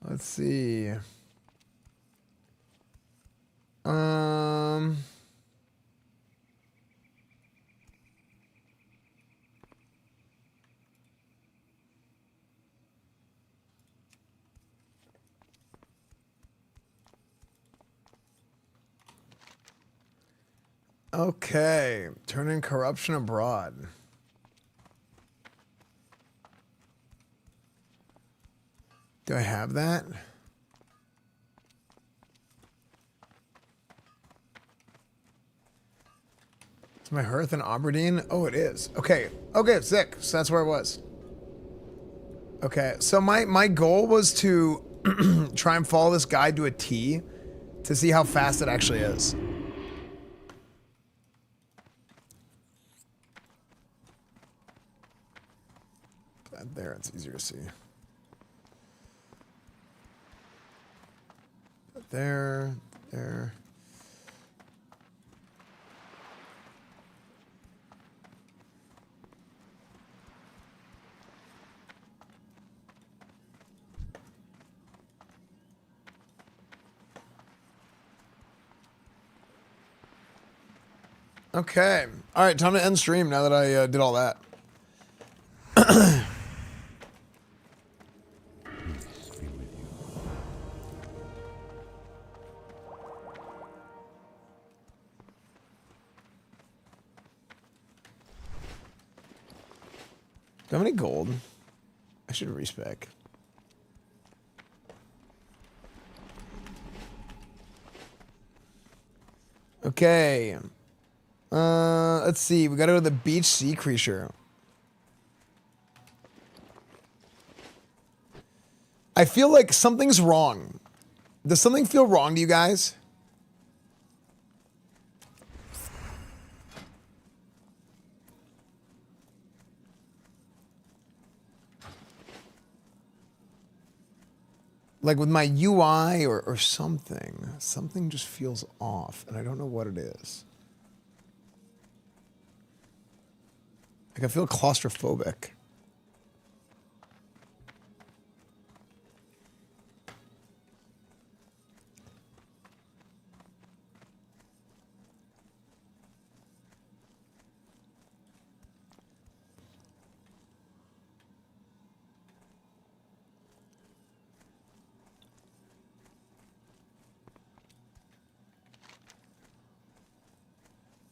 Let's see. Okay, turning corruption abroad. Do I have that? Is my hearth in Aberdeen? Oh, it is. Okay. Okay, sick. So that's where it was. Okay, so my goal was to try and follow this guide to a T to see how fast it actually is. There, it's easier to see. There. Okay. All right, time to end stream now that I did all that. Do I have any gold? I should respec. Okay. Let's see. We gotta go to the beach sea creature. I feel like something's wrong. Does something feel wrong to you guys? Like with my UI or something. Something just feels off, and I don't know what it is. Like I feel claustrophobic.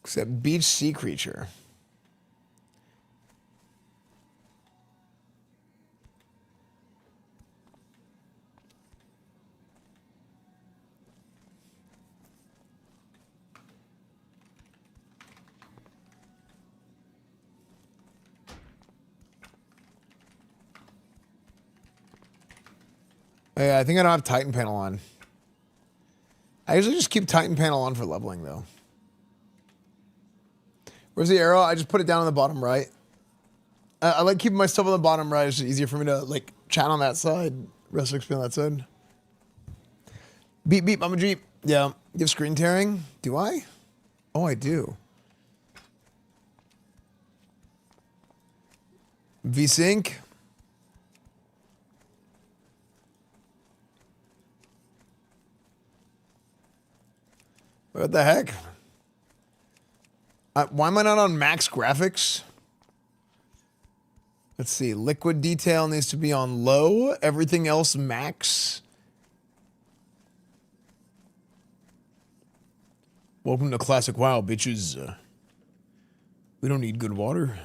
Except beach sea creature. Oh, yeah, I think I don't have Titan panel on. I usually just keep Titan panel on for leveling, though. Where's the arrow? I just put it down on the bottom right. I like keeping my stuff on the bottom right. It's just easier for me to, like, chat on that side. Rest XP on that side. Beep, beep, I'm a Jeep. Yeah. You have screen tearing? Do I? Oh, I do. VSync. What the heck? Why am I not on max graphics? Let's see. Liquid detail needs to be on low. Everything else max. Welcome to Classic WoW, bitches. We don't need good water.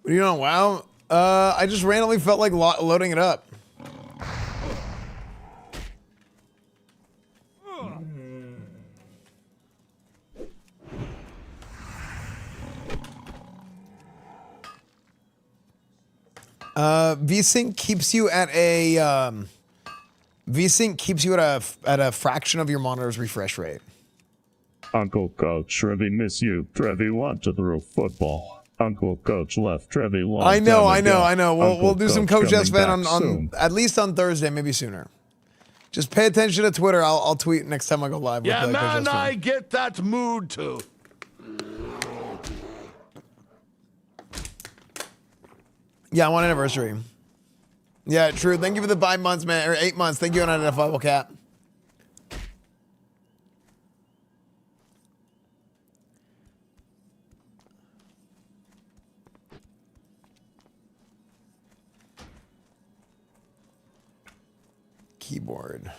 What are you on WoW? I just randomly felt like loading it up. VSync keeps you at a VSync keeps you at a fraction of your monitor's refresh rate. Uncle Coach, Trevi miss you. Trevi want to throw football. Uncle Coach left Trevi long I know. time ago. We'll do some Coach coming Esfand back on soon. at least on Thursday, maybe sooner. Just pay attention to Twitter. I'll tweet next time I go live. Yeah, with, man, Coach Esfand. I get that mood too. Yeah, I want anniversary. Yeah, true. Thank you for the 5 months, man, or 8 months. Thank you, unidentifiable cat. Keyboard.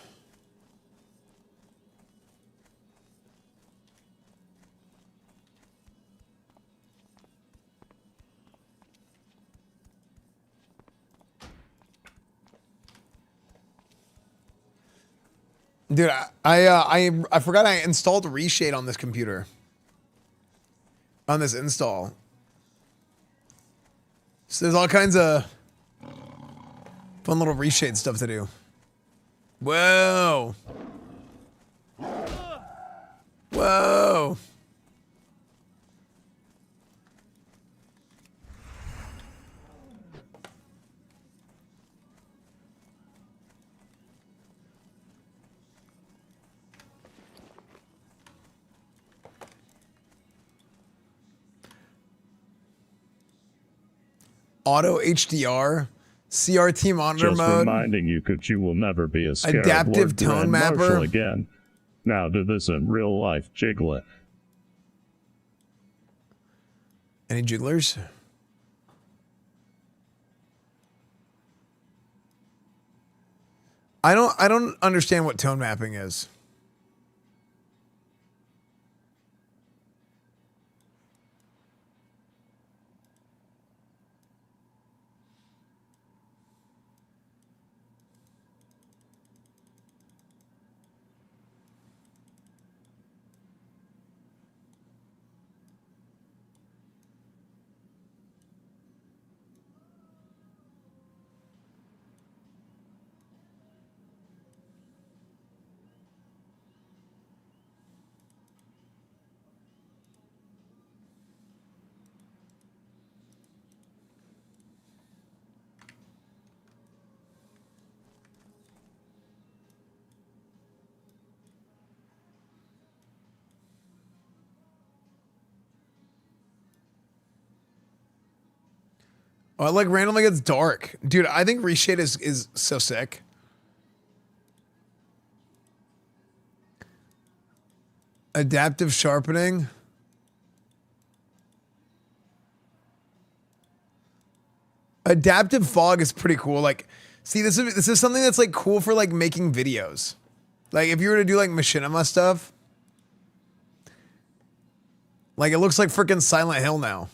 Dude, I forgot I installed Reshade on this computer. On this install. So there's all kinds of fun little Reshade stuff to do. Whoa. Whoa. Auto HDR, CRT monitor Just mode. reminding you that you will never be a scared Adaptive Lord tone Grand mapper. Marshal again. Now do this in real life, Jiglet. Any jigglers? I don't understand what tone mapping is. Oh, it like randomly gets dark. Dude, I think reshade is so sick. Adaptive sharpening. Adaptive fog is pretty cool. Like, see, this is something that's like cool for like making videos. Like if you were to do like machinima stuff. Like it looks like freaking Silent Hill now.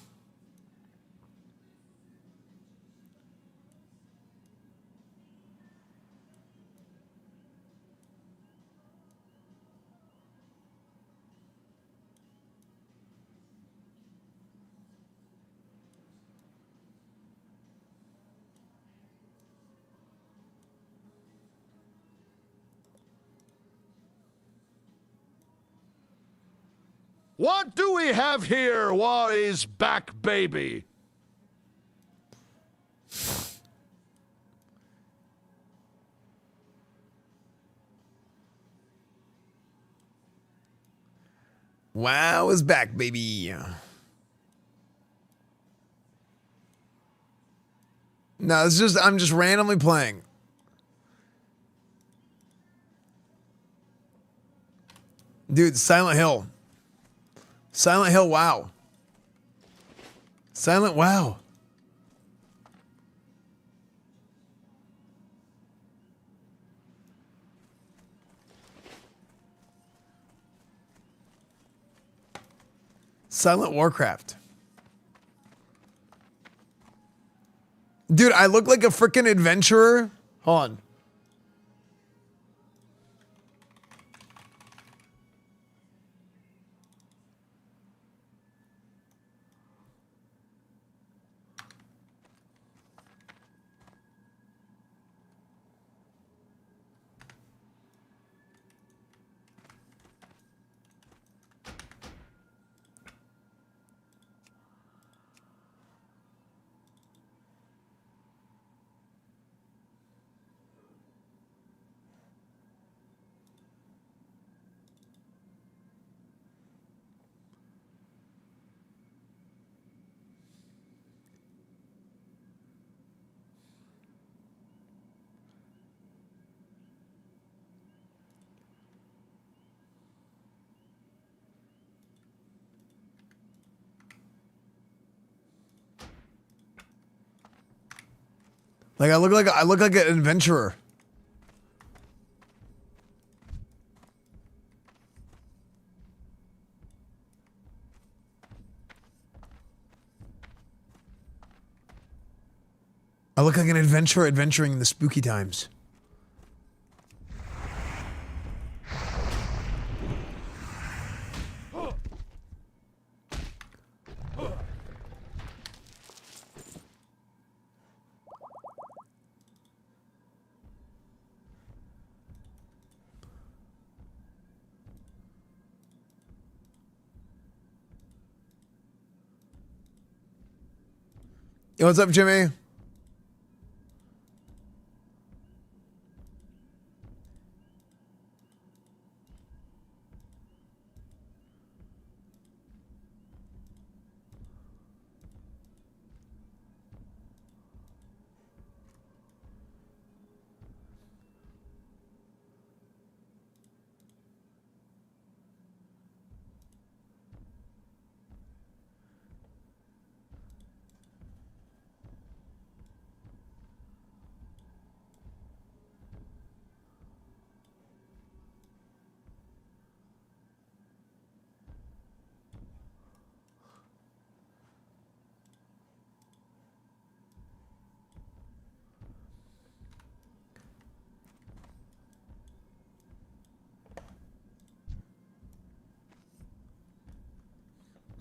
What do we have here, wise back baby? Wow is back, baby. No, it's just I'm just randomly playing. Dude, Silent Hill. Silent Hill, wow. Silent wow. Silent Warcraft. Dude, I look like a freaking adventurer. Hold on. Like I look like an adventurer. I look like an adventurer adventuring in the spooky times. Yo, what's up, Jimmy?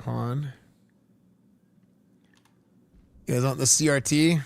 On. You guys want the CRT?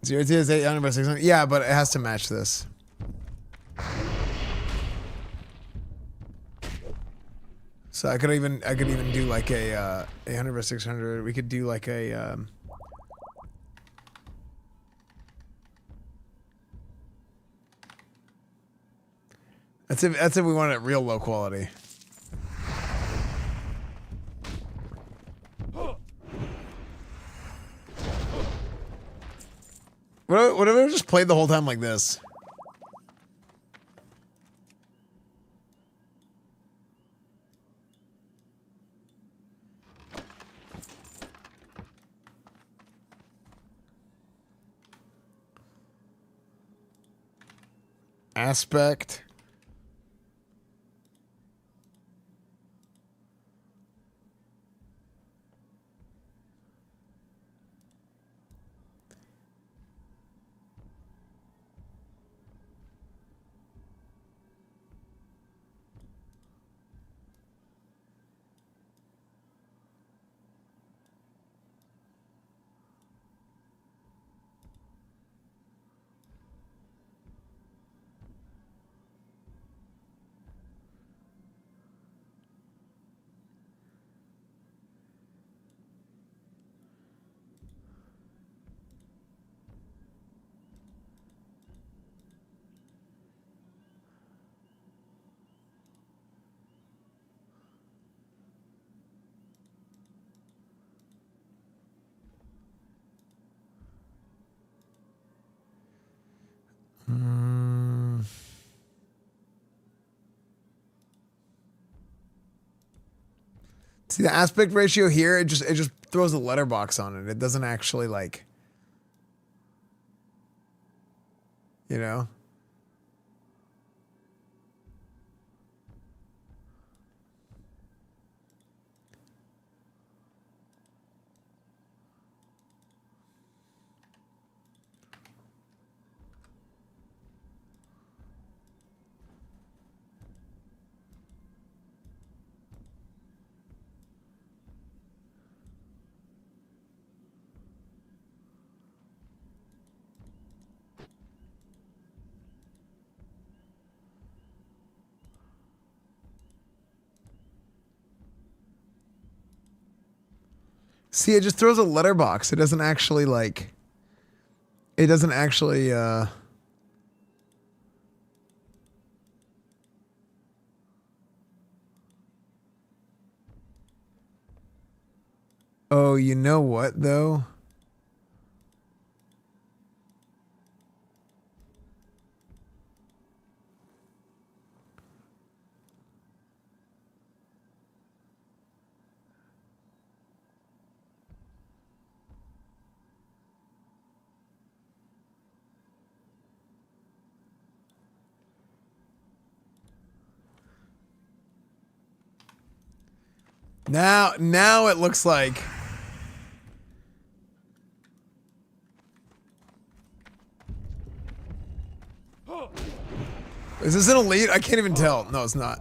0 T is 800 by 600. Yeah, but it has to match this. So I could even do like a 800 by 600. We could do like a that's if we want it real low quality. What if I just played the whole time like this? Aspect. See the aspect ratio here, it just throws a letterbox on it. It doesn't actually like, you know? See, it just throws a letterbox. It doesn't actually like, it doesn't actually, oh, you know what though? Now it looks like is this an elite? I can't even tell. No, it's not.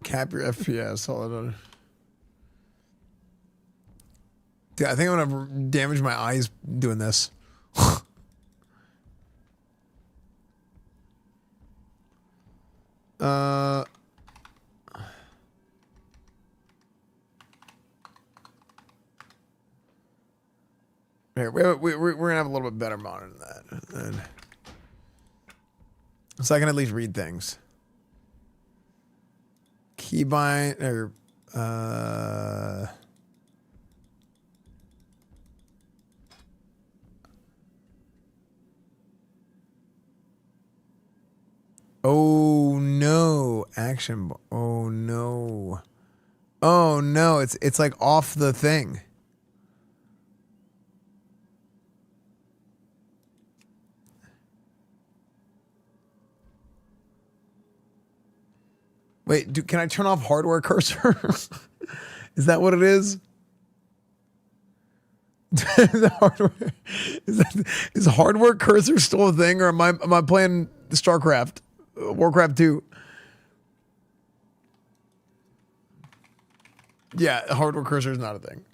Cap your FPS. Hold on. Dude, I think I'm gonna damage my eyes doing this. Here, we're gonna have a little bit better monitor than that, so I can at least read things. Keybind or oh no, action. Oh no. Oh no, it's like off the thing. Wait, can I turn off hardware cursor? Is that what it is? Is hardware cursor still a thing, or am I playing StarCraft? Warcraft 2. Yeah, hardware cursor is not a thing.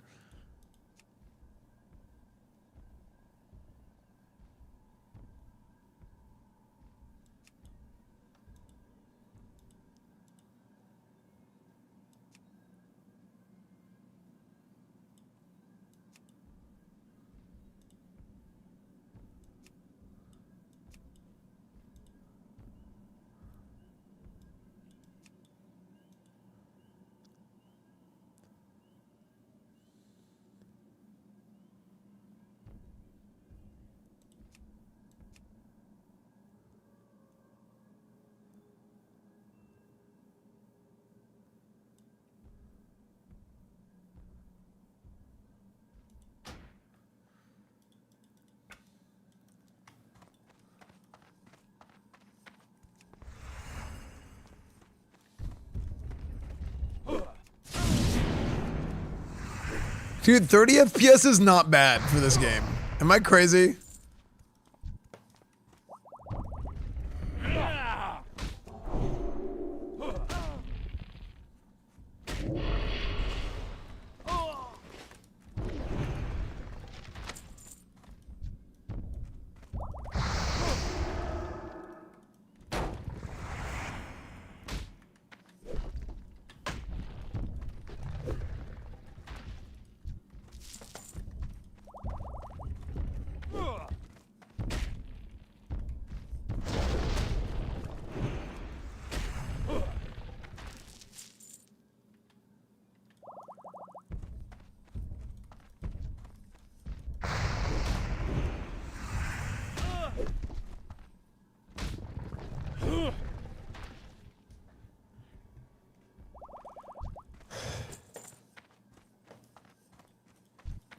Dude, 30 FPS is not bad for this game. Am I crazy?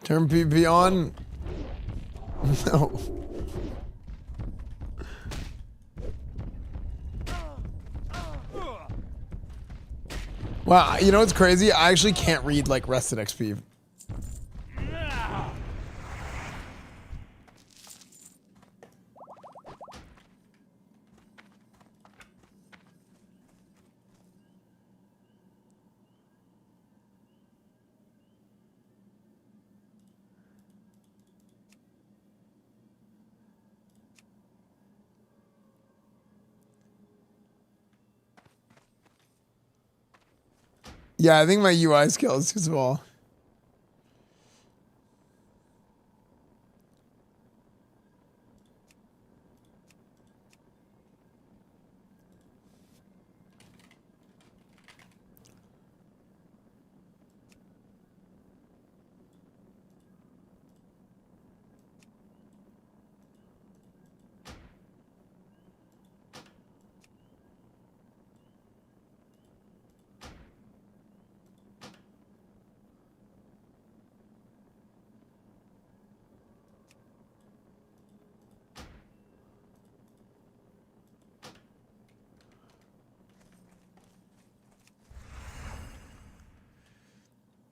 Turn PvP on? No. Wow, you know what's crazy? I actually can't read like rested XP. Yeah, I think my UI skills as well.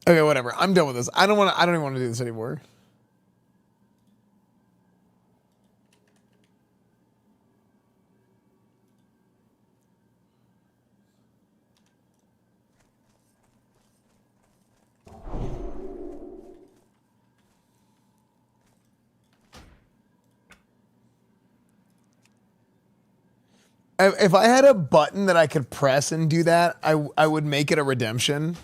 Okay, whatever. I'm done with this. I don't even want to do this anymore. If I had a button that I could press and do that, I would make it a redemption.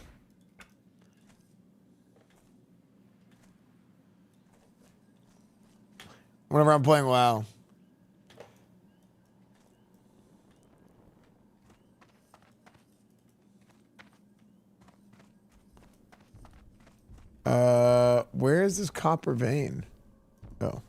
Whenever I'm playing WoW. Where is this copper vein? Oh.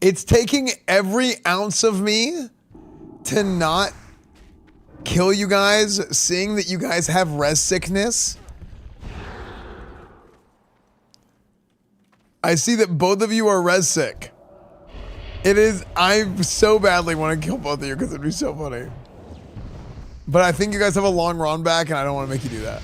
It's taking every ounce of me to not kill you guys, seeing that you guys have res sickness. I see that both of you are res sick. It is, I so badly want to kill both of you because it'd be so funny. But I think you guys have a long run back and I don't want to make you do that.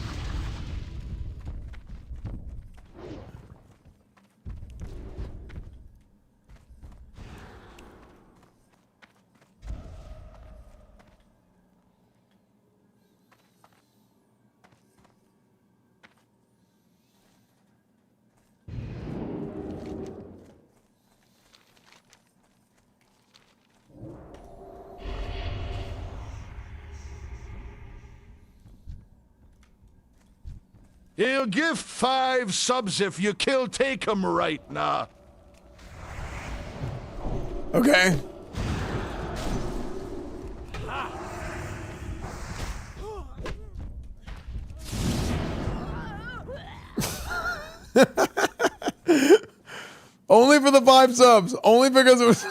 He'll give 5 subs if you kill Take'em right now. Okay. Only for the 5 subs. Only because it was...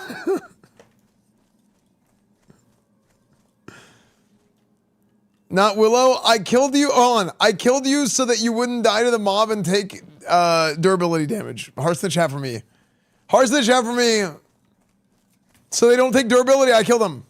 Not Willow. I killed you. Hold on. I killed you so that you wouldn't die to the mob and take durability damage. Hearts in the chat for me. Hearts in the chat for me. So they don't take durability. I killed them.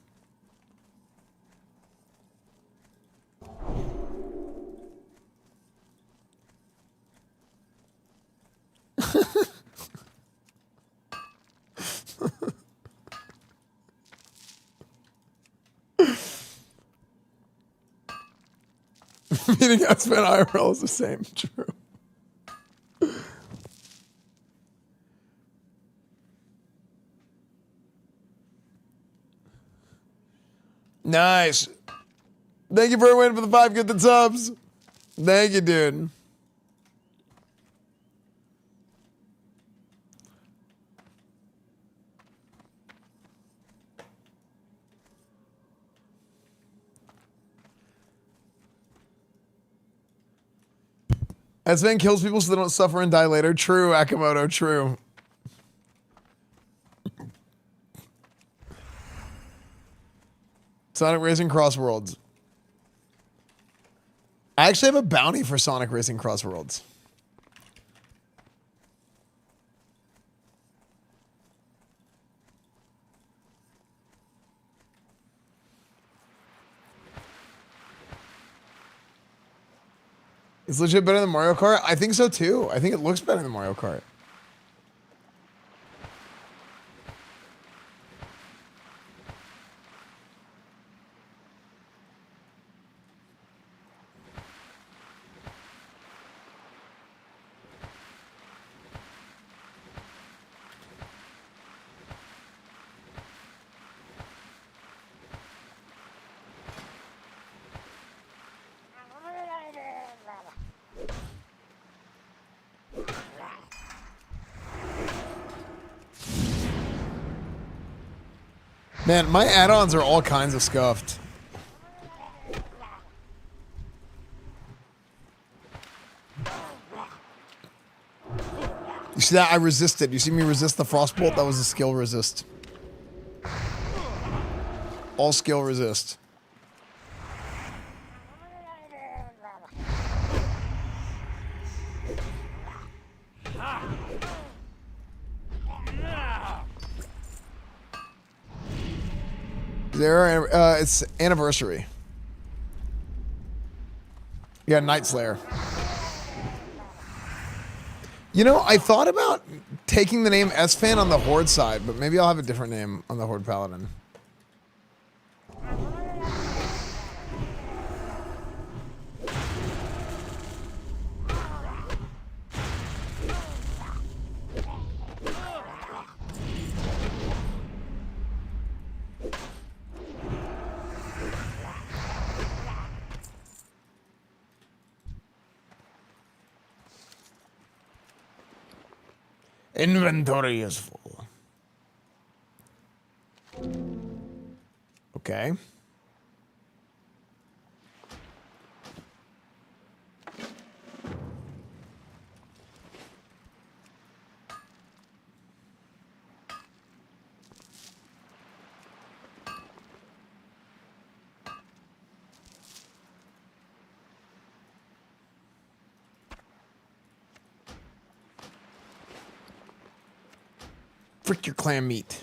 Meeting Esfand IRL is the same. True. Nice. Thank you for waiting for the 5 gifted subs. Thank you, dude. Esfand kills people so they don't suffer and die later. True, Akamoto, true. Sonic Racing Crossworlds. I actually have a bounty for Sonic Racing Crossworlds. It's legit better than Mario Kart? I think so too. I think it looks better than Mario Kart. Man, my add-ons are all kinds of scuffed. You see that? I resisted. You see me resist the frostbolt? That was a skill resist. All skill resist. There, it's anniversary. Yeah, Night Slayer. You know, I thought about taking the name Esfand on the Horde side, but maybe I'll have a different name on the Horde Paladin. Inventory is full. Okay. Frick your clam meat.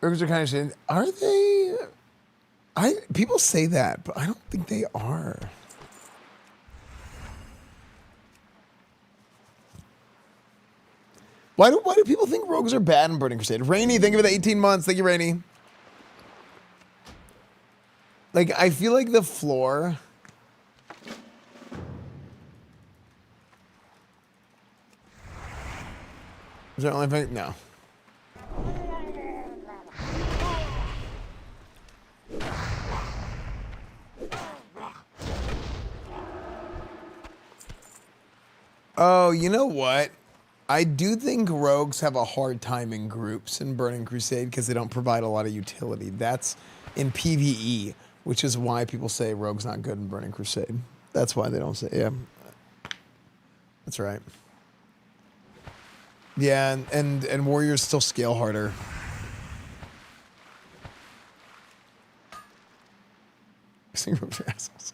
Rogues are kind of shit. Are they? People say that, but I don't think they are. Why do people think rogues are bad in Burning Crusade? Rainy, thank you for the 18 months. Thank you, Rainy. Like, I feel like the floor. Is there only thing? No. Oh, you know what? I do think rogues have a hard time in groups in Burning Crusade because they don't provide a lot of utility. That's in PvE, which is why people say rogue's not good in Burning Crusade. That's why they don't say, yeah. That's right. Yeah, and warriors still scale harder. Rogues are assholes.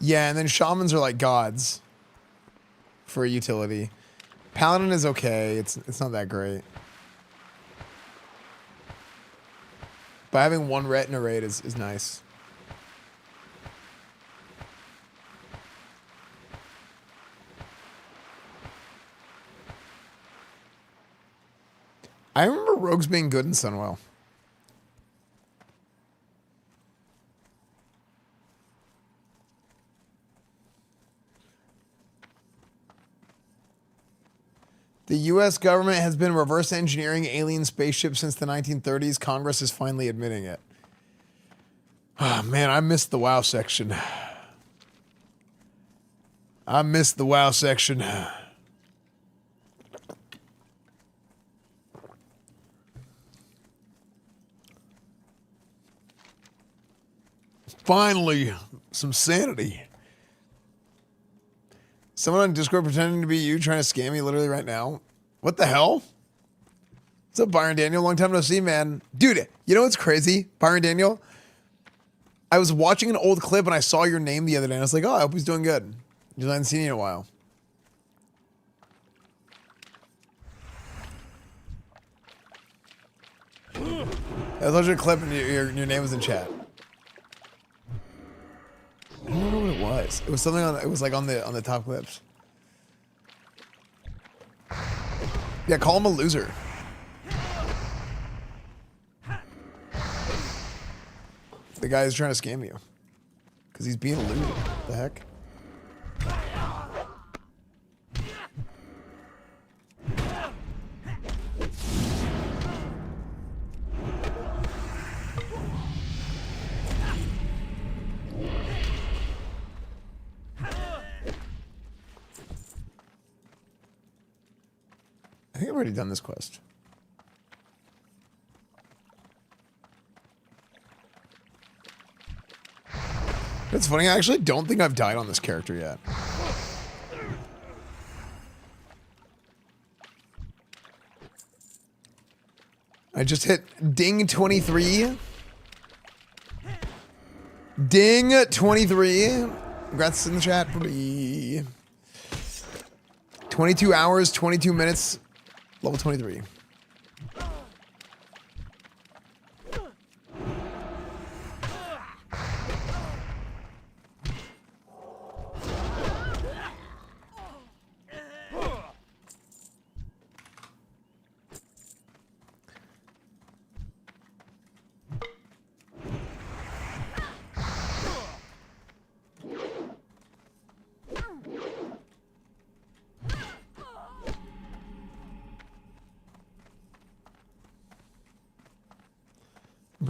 Yeah, and then shamans are like gods for utility. Paladin is okay. It's not that great. But having one ret in a raid is nice. I remember rogues being good in Sunwell. The U.S. government has been reverse engineering alien spaceships since the 1930s. Congress is finally admitting it. Oh, man, I missed the WoW section. I missed the WoW section. Finally, some sanity. Someone on Discord pretending to be you trying to scam me literally right now. What the hell? What's up, Byron Daniel? Long time no see, man. Dude, you know what's crazy? Byron Daniel, I was watching an old clip and I saw your name the other day and I was like, oh, I hope he's doing good. Because I haven't seen you in a while. I was watching a clip and your name was in chat. I don't know what it was. It was something on. It was like on the top clips. Yeah, call him a loser. The guy is trying to scam you because he's being a loser. What the heck? I think I've already done this quest. It's funny, I actually don't think I've died on this character yet. I just hit ding 23. Ding 23. Congrats in the chat, buddy. 22 hours, 22 minutes. Level 23.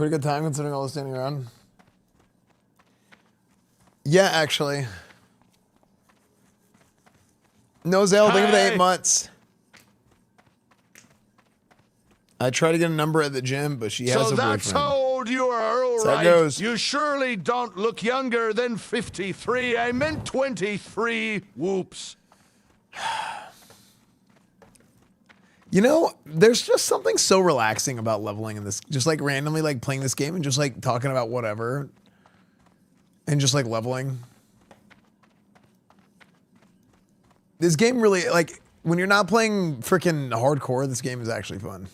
pretty good time considering all the standing around. Yeah, actually. No, Zell, think of the 8 months. I tried to get a number at the gym, but she has a So boyfriend. that's how old you are, all So that right. goes. You surely don't look younger than 53. I meant 23. Whoops. You know, there's just something so relaxing about leveling in this. Just like randomly like playing this game and just like talking about whatever. And just like leveling. This game really, like, when you're not playing freaking hardcore, this game is actually fun.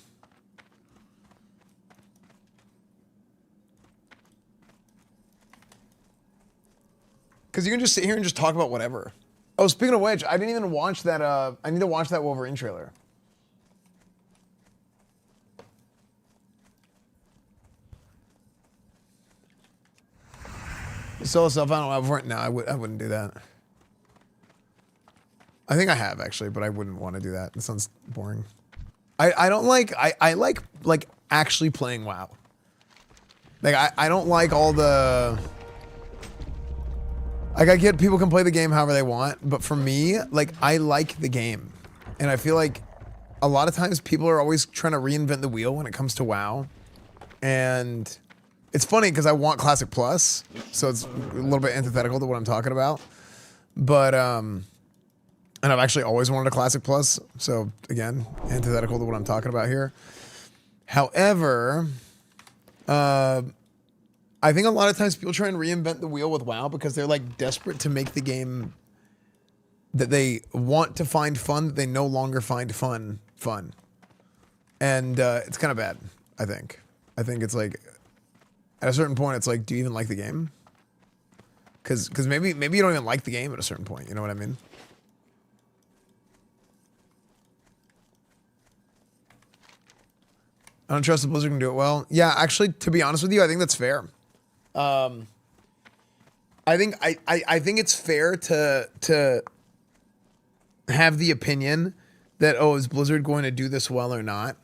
Because you can just sit here and just talk about whatever. Oh, speaking of which, I didn't even watch that, I need to watch that Wolverine trailer. Solo self, I don't have. No, I wouldn't do that. I think I have actually, but I wouldn't want to do that. It sounds boring. I don't like. I like actually playing WoW. Like I don't like all the. Like I get people can play the game however they want, but for me, like I like the game, and I feel like a lot of times people are always trying to reinvent the wheel when it comes to WoW, and. It's funny because I want Classic Plus, so it's a little bit antithetical to what I'm talking about. But, and I've actually always wanted a Classic Plus, so again, antithetical to what I'm talking about here. However, I think a lot of times people try and reinvent the wheel with WoW because they're like desperate to make the game that they want to find fun, that they no longer find fun. And it's kind of bad, I think. I think it's like... At a certain point, it's like, do you even like the game? Because maybe you don't even like the game at a certain point. You know what I mean? I don't trust the Blizzard can do it well. Yeah, actually, to be honest with you, I think that's fair. I think it's fair to have the opinion that, oh, is Blizzard going to do this well or not?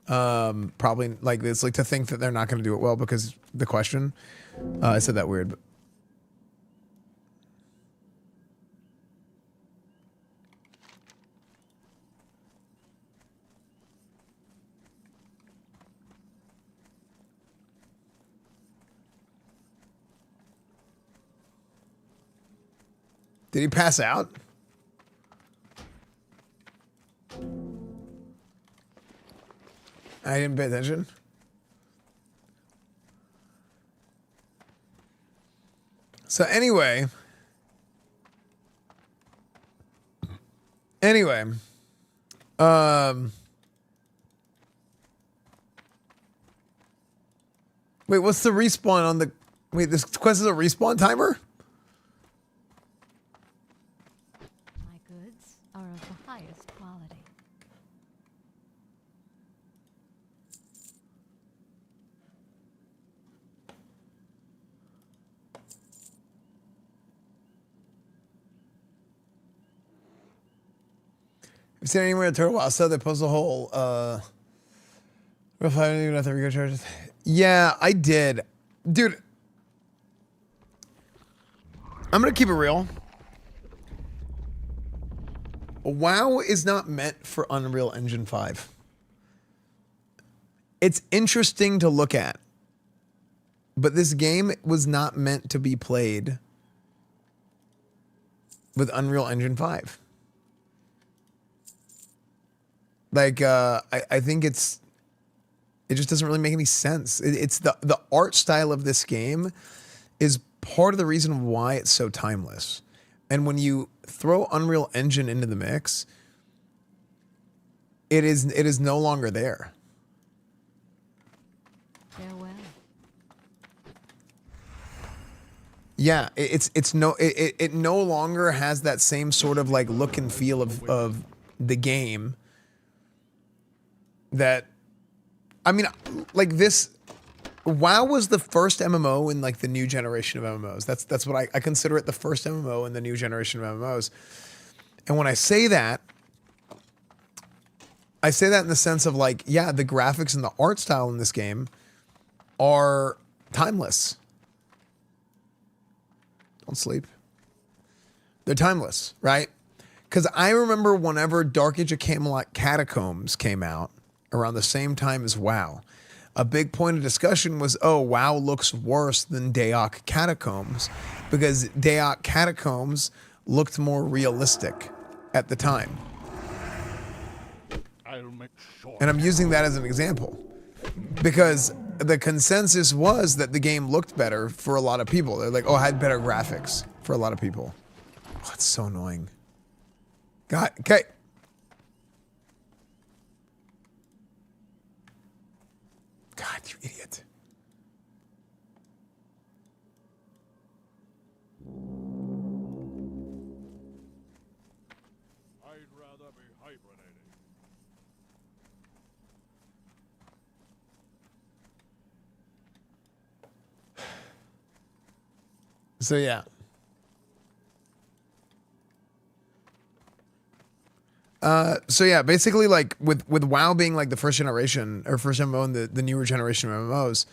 Probably like it's like to think that they're not going to do it well because the question. I said that weird, but. Did he pass out? I didn't pay attention. So anyway. Wait, what's the respawn on the... Wait, this quest is a respawn timer? My goods are of the highest quality. Have you seen anywhere in Turtle Wow said they post a whole real even after Rico charges? Yeah, I did. Dude, I'm gonna keep it real. WoW is not meant for Unreal Engine 5. It's interesting to look at, but this game was not meant to be played with Unreal Engine 5. Like, I think it just doesn't really make any sense. It's the art style of this game is part of the reason why it's so timeless. And when you throw Unreal Engine into the mix, it is no longer there. Farewell. Yeah, it no longer has that same sort of like look and feel of the game. That, I mean, like this, WoW was the first MMO in like the new generation of MMOs. That's what I consider it, the first MMO in the new generation of MMOs. And when I say that in the sense of like, yeah, the graphics and the art style in this game are timeless. Don't sleep. They're timeless, right? Because I remember whenever Dark Age of Camelot Catacombs came out around the same time as WoW, a big point of discussion was, oh, WoW looks worse than Daok Catacombs because Daok Catacombs looked more realistic at the time. And I'm using that as an example because the consensus was that the game looked better for a lot of people. They're like, oh, it had better graphics for a lot of people. Oh, it's so annoying. God, okay. God, you idiot. I'd rather be hibernating. So yeah. So yeah, basically like with WoW being like the first generation or first MMO and the newer generation of MMOs,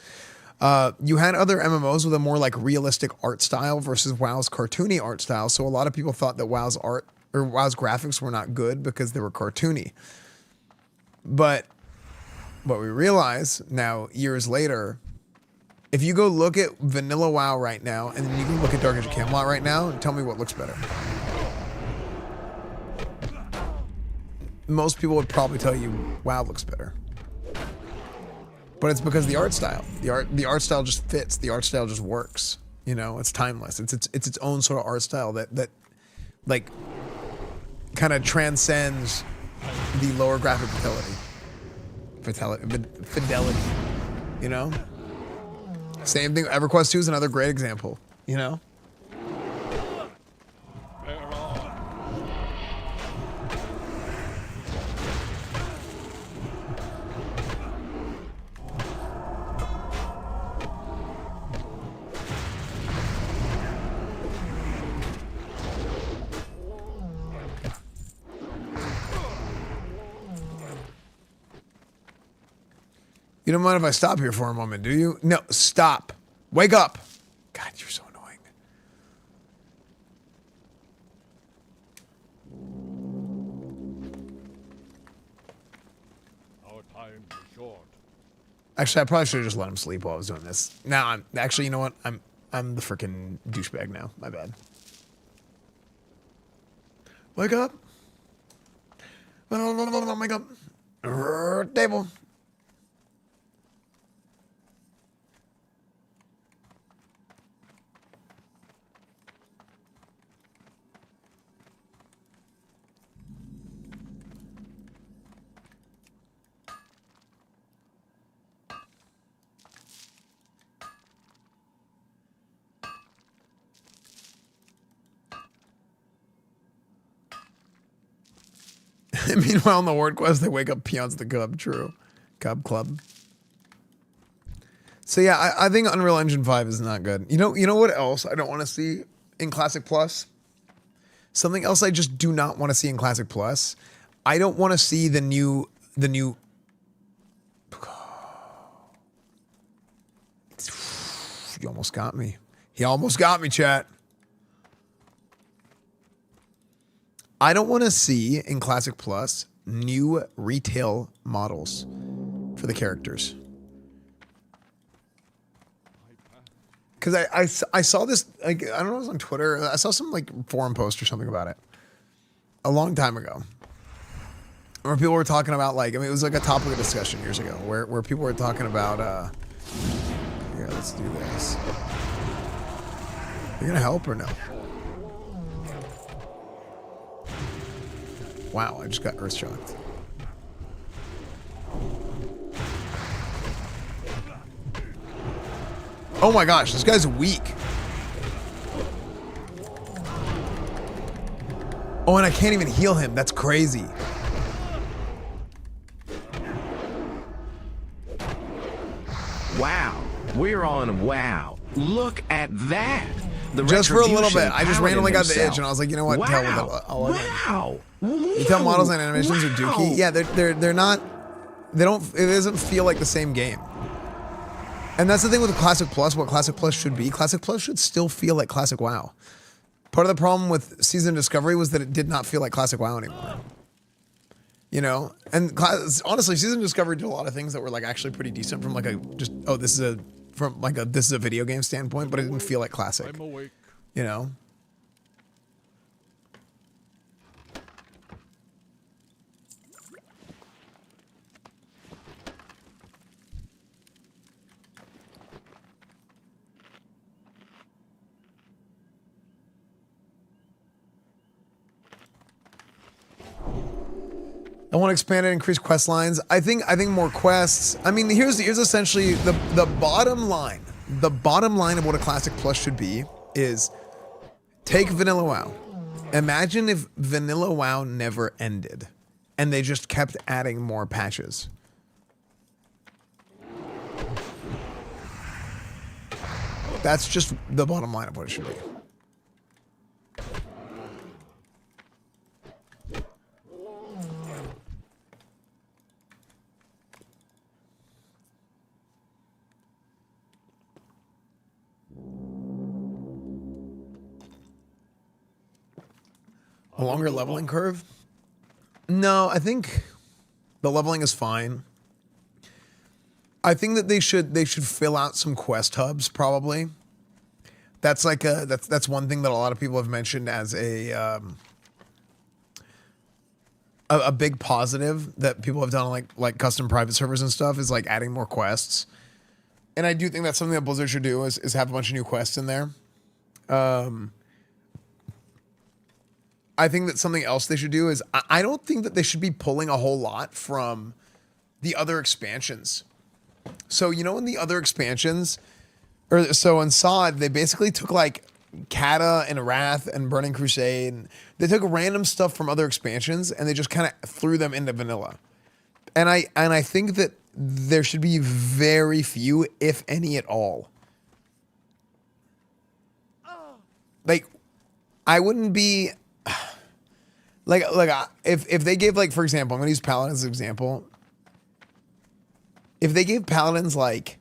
you had other MMOs with a more like realistic art style versus WoW's cartoony art style. So a lot of people thought that WoW's art or WoW's graphics were not good because they were cartoony. But what we realize now, years later, if you go look at vanilla WoW right now, and then you can look at Dark Age of Camelot right now, and tell me what looks better. Most people would probably tell you WoW looks better. But it's because of the art style. The art style just fits. The art style just works. You know, it's timeless. It's its own sort of art style that like kind of transcends the lower graphic fidelity. You know? Same thing. EverQuest 2 is another great example, you know? You don't mind if I stop here for a moment, do you? No, stop. Wake up. God, you're so annoying. Our time is short. Actually, I probably should have just let him sleep while I was doing this. Now I'm actually, you know what? I'm the freaking douchebag now. My bad. Wake up. Wake up. Table. Meanwhile, in the Horde quest, they wake up peons the cub. True. Cub Club. So yeah, I think Unreal Engine 5 is not good. You know what else I don't want to see in Classic Plus? Something else I just do not want to see in Classic Plus. I don't want to see the new. You almost got me. He almost got me, chat. I don't want to see in Classic Plus new retail models for the characters. Because I saw this, like, I don't know, it was on Twitter. I saw some like forum post or something about it a long time ago. Where people were talking about, like, I mean, it was like a topic of discussion years ago where people were talking about, yeah, let's do this. You gonna help or no? Wow, I just got earth shocked. Oh my gosh, this guy's weak. Oh, and I can't even heal him. That's crazy. Wow, we're on WoW. Look at that. Just for a little bit. I just randomly got the itch and I was like, you know what? Wow. Tell with it. Wow. You tell models and animations are dookie. Yeah, they're not. They don't. It doesn't feel like the same game. And that's the thing with Classic Plus, what Classic Plus should be. Classic Plus should still feel like Classic WoW. Part of the problem with Season Discovery was that it did not feel like Classic WoW anymore. You know? And honestly, Season Discovery did a lot of things that were like actually pretty decent from like a just, oh, this is a video game standpoint, but it didn't feel like Classic. I'm awake. You know? I want to expand it, increase quest lines. I think more quests. I mean, here's essentially the bottom line. The bottom line of what a Classic Plus should be is take Vanilla WoW. Imagine if Vanilla WoW never ended and they just kept adding more patches. That's just the bottom line of what it should be. A longer leveling curve? No, I think the leveling is fine. I think that they should fill out some quest hubs probably. That's like that's one thing that a lot of people have mentioned as a big positive that people have done on like custom private servers and stuff is like adding more quests. And I do think that's something that Blizzard should do is have a bunch of new quests in there. I think that something else they should do is I don't think that they should be pulling a whole lot from the other expansions. So, you know, in the other expansions, so in SOD, they basically took like Kata and Wrath and Burning Crusade. And they took random stuff from other expansions and they just kind of threw them into vanilla. And I think that there should be very few, if any at all. Like, I wouldn't be... Like if they gave, like, for example, I'm going to use Paladins as an example. If they gave Paladins, like...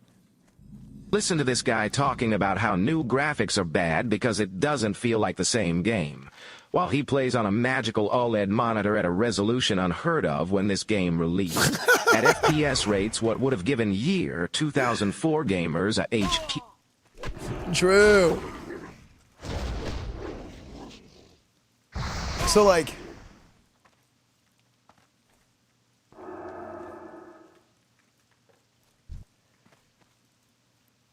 Listen to this guy talking about how new graphics are bad because it doesn't feel like the same game, while he plays on a magical OLED monitor at a resolution unheard of when this game released. At FPS rates, what would have given year 2004 gamers a HP... True. So, like...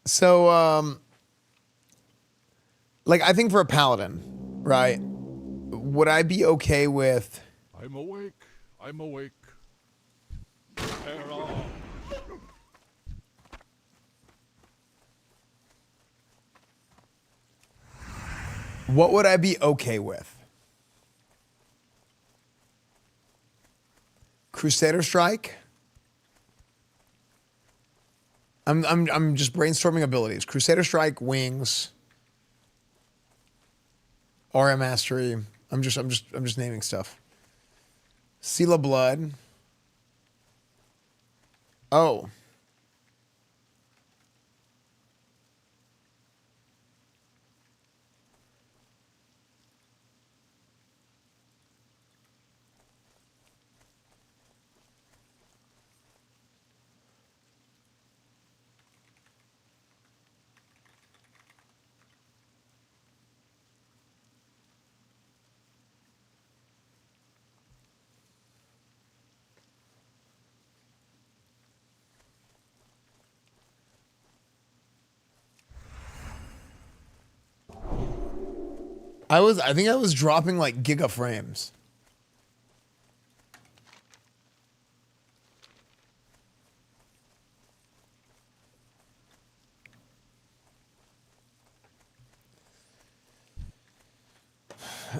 So, like, I think for a Paladin, right, would I be okay with... I'm awake. I'm awake. Prepare all. What would I be okay with? Crusader Strike? I'm just brainstorming abilities. Crusader Strike, Wings, Aura Mastery. I'm just naming stuff. Seal of Blood. Oh. I think I was dropping like giga frames.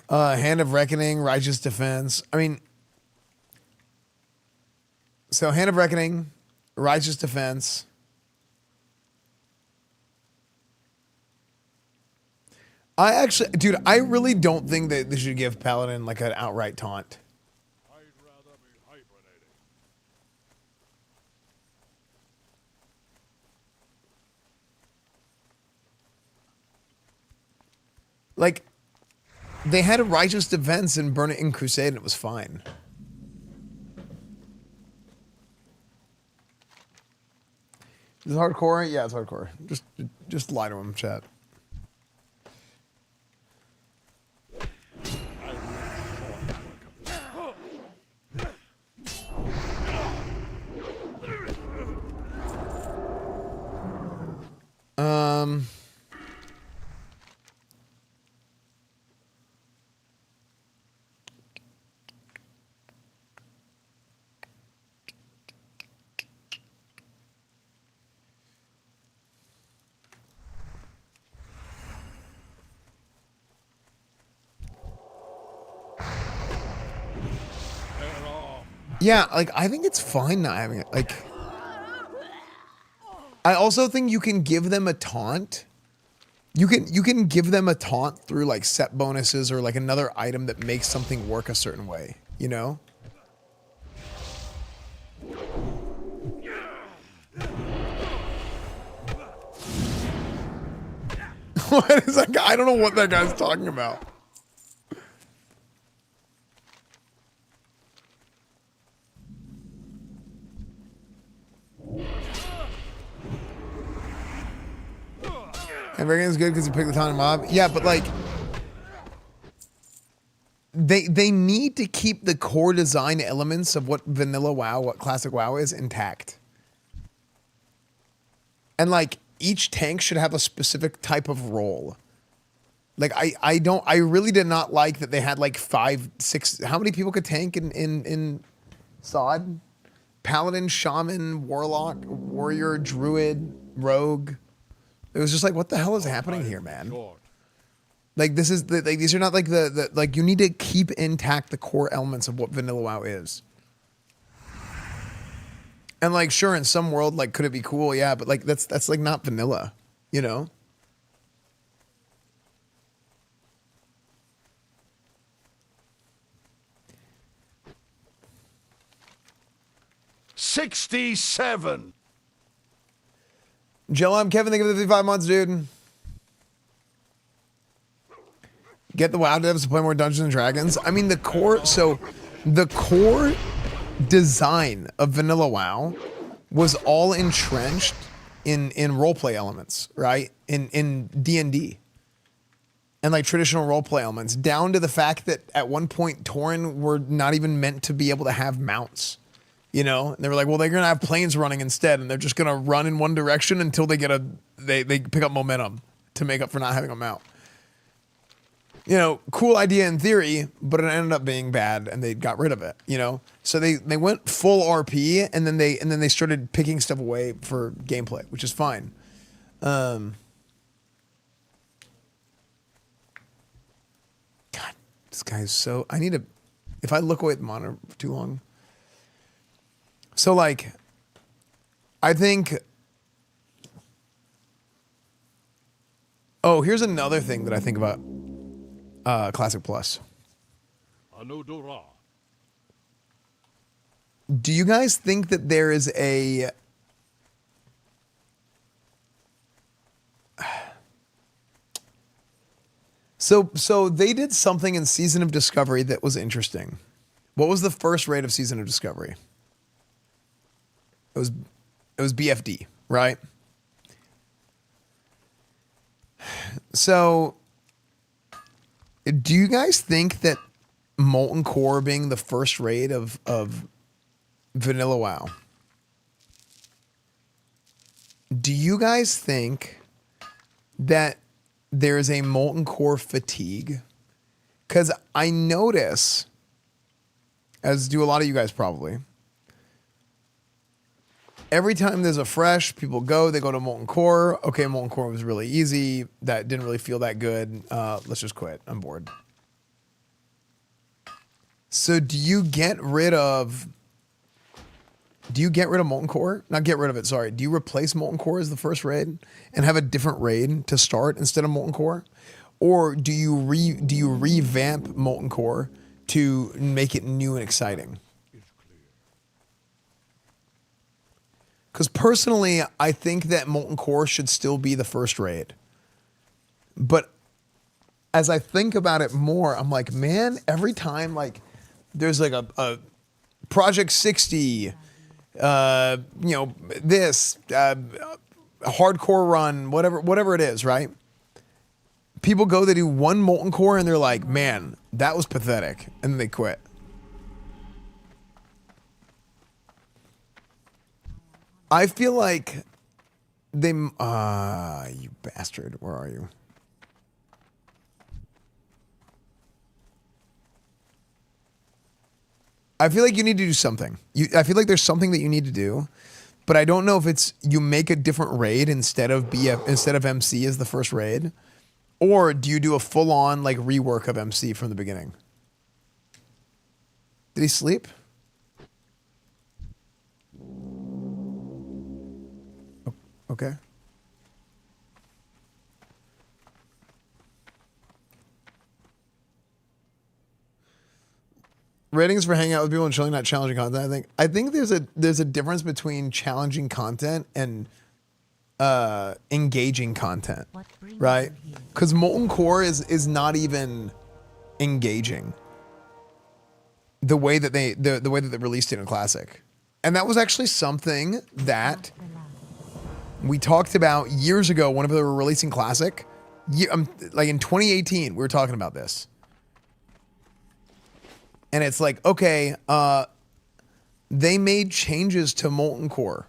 Hand of Reckoning, Righteous Defense. I mean, so Hand of Reckoning, Righteous Defense. I actually, dude, I really don't think that they should give Paladin like an outright taunt. I'd rather be hibernating. Like, they had a righteous defense and burn it in Crusade and it was fine. Is it hardcore? Yeah, it's hardcore. Just lie to him, chat. Yeah, like, I think it's fine not having it. Like, I also think you can give them a taunt. You can give them a taunt through, like, set bonuses or, like, another item that makes something work a certain way, you know? What is that guy? I don't know what that guy's talking about. Everything's good because you picked the time mob. Yeah, but like they need to keep the core design elements of what vanilla WoW, what classic WoW is intact. And like each tank should have a specific type of role. Like I really did not like that they had like 5, 6. How many people could tank in SOD? Paladin, Shaman, Warlock, Warrior, Druid, Rogue. It was just like, what the hell is happening here, man? Like this is like these are not like the like you need to keep intact the core elements of what vanilla WoW is. And like sure, in some world, like could it be cool? Yeah, but like that's like not vanilla, you know? $67. Jello, I'm Kevin. Thank you for the 55 months, dude. Get the WoW devs to play more Dungeons and Dragons. I mean, the core design of vanilla WoW was all entrenched in roleplay elements, right? In D&D. And like traditional roleplay elements, down to the fact that at one point Tauren were not even meant to be able to have mounts. You know, and they were like, well, they're going to have planes running instead, and they're just going to run in one direction until they get they pick up momentum to make up for not having a mount. You know, cool idea in theory, but it ended up being bad, and they got rid of it, you know? So they went full RP, and then they started picking stuff away for gameplay, which is fine. God, this guy is so... I need to... If I look away at the monitor for too long... So, like, I think... Oh, here's another thing that I think about Classic Plus. Do you guys think that there is a... So they did something in Season of Discovery that was interesting. What was the first raid of Season of Discovery? It was BFD, right? So, do you guys think that Molten Core being the first raid of Vanilla WoW, do you guys think that there is a Molten Core fatigue? Because I notice, as do a lot of you guys probably, every time there's a fresh, people they go to Molten Core. Okay, Molten Core was really easy. That didn't really feel that good. Let's just quit. I'm bored. So do you get rid of Molten Core? Not get rid of it, sorry. Do you replace Molten Core as the first raid and have a different raid to start instead of Molten Core? Or do you revamp Molten Core to make it new and exciting? Because personally, I think that Molten Core should still be the first raid. But as I think about it more, I'm like, man, every time like there's like a Project 60, you know, this hardcore run, whatever it is, right? People go, they do one Molten Core, and they're like, man, that was pathetic, and then they quit. I feel like they, you bastard, where are you? I feel like you need to do something. I feel like there's something that you need to do, but I don't know if it's you make a different raid instead of MC as the first raid, or do you do a full-on like rework of MC from the beginning? Did he sleep? Okay. Ratings for hanging out with people and chilling, not challenging content. I think there's a difference between challenging content and engaging content, right? Because Molten Core is not even engaging the way that they released it in Classic, and that was actually something that we talked about years ago whenever they were releasing Classic. Like in 2018, we were talking about this. And it's like, okay, they made changes to Molten Core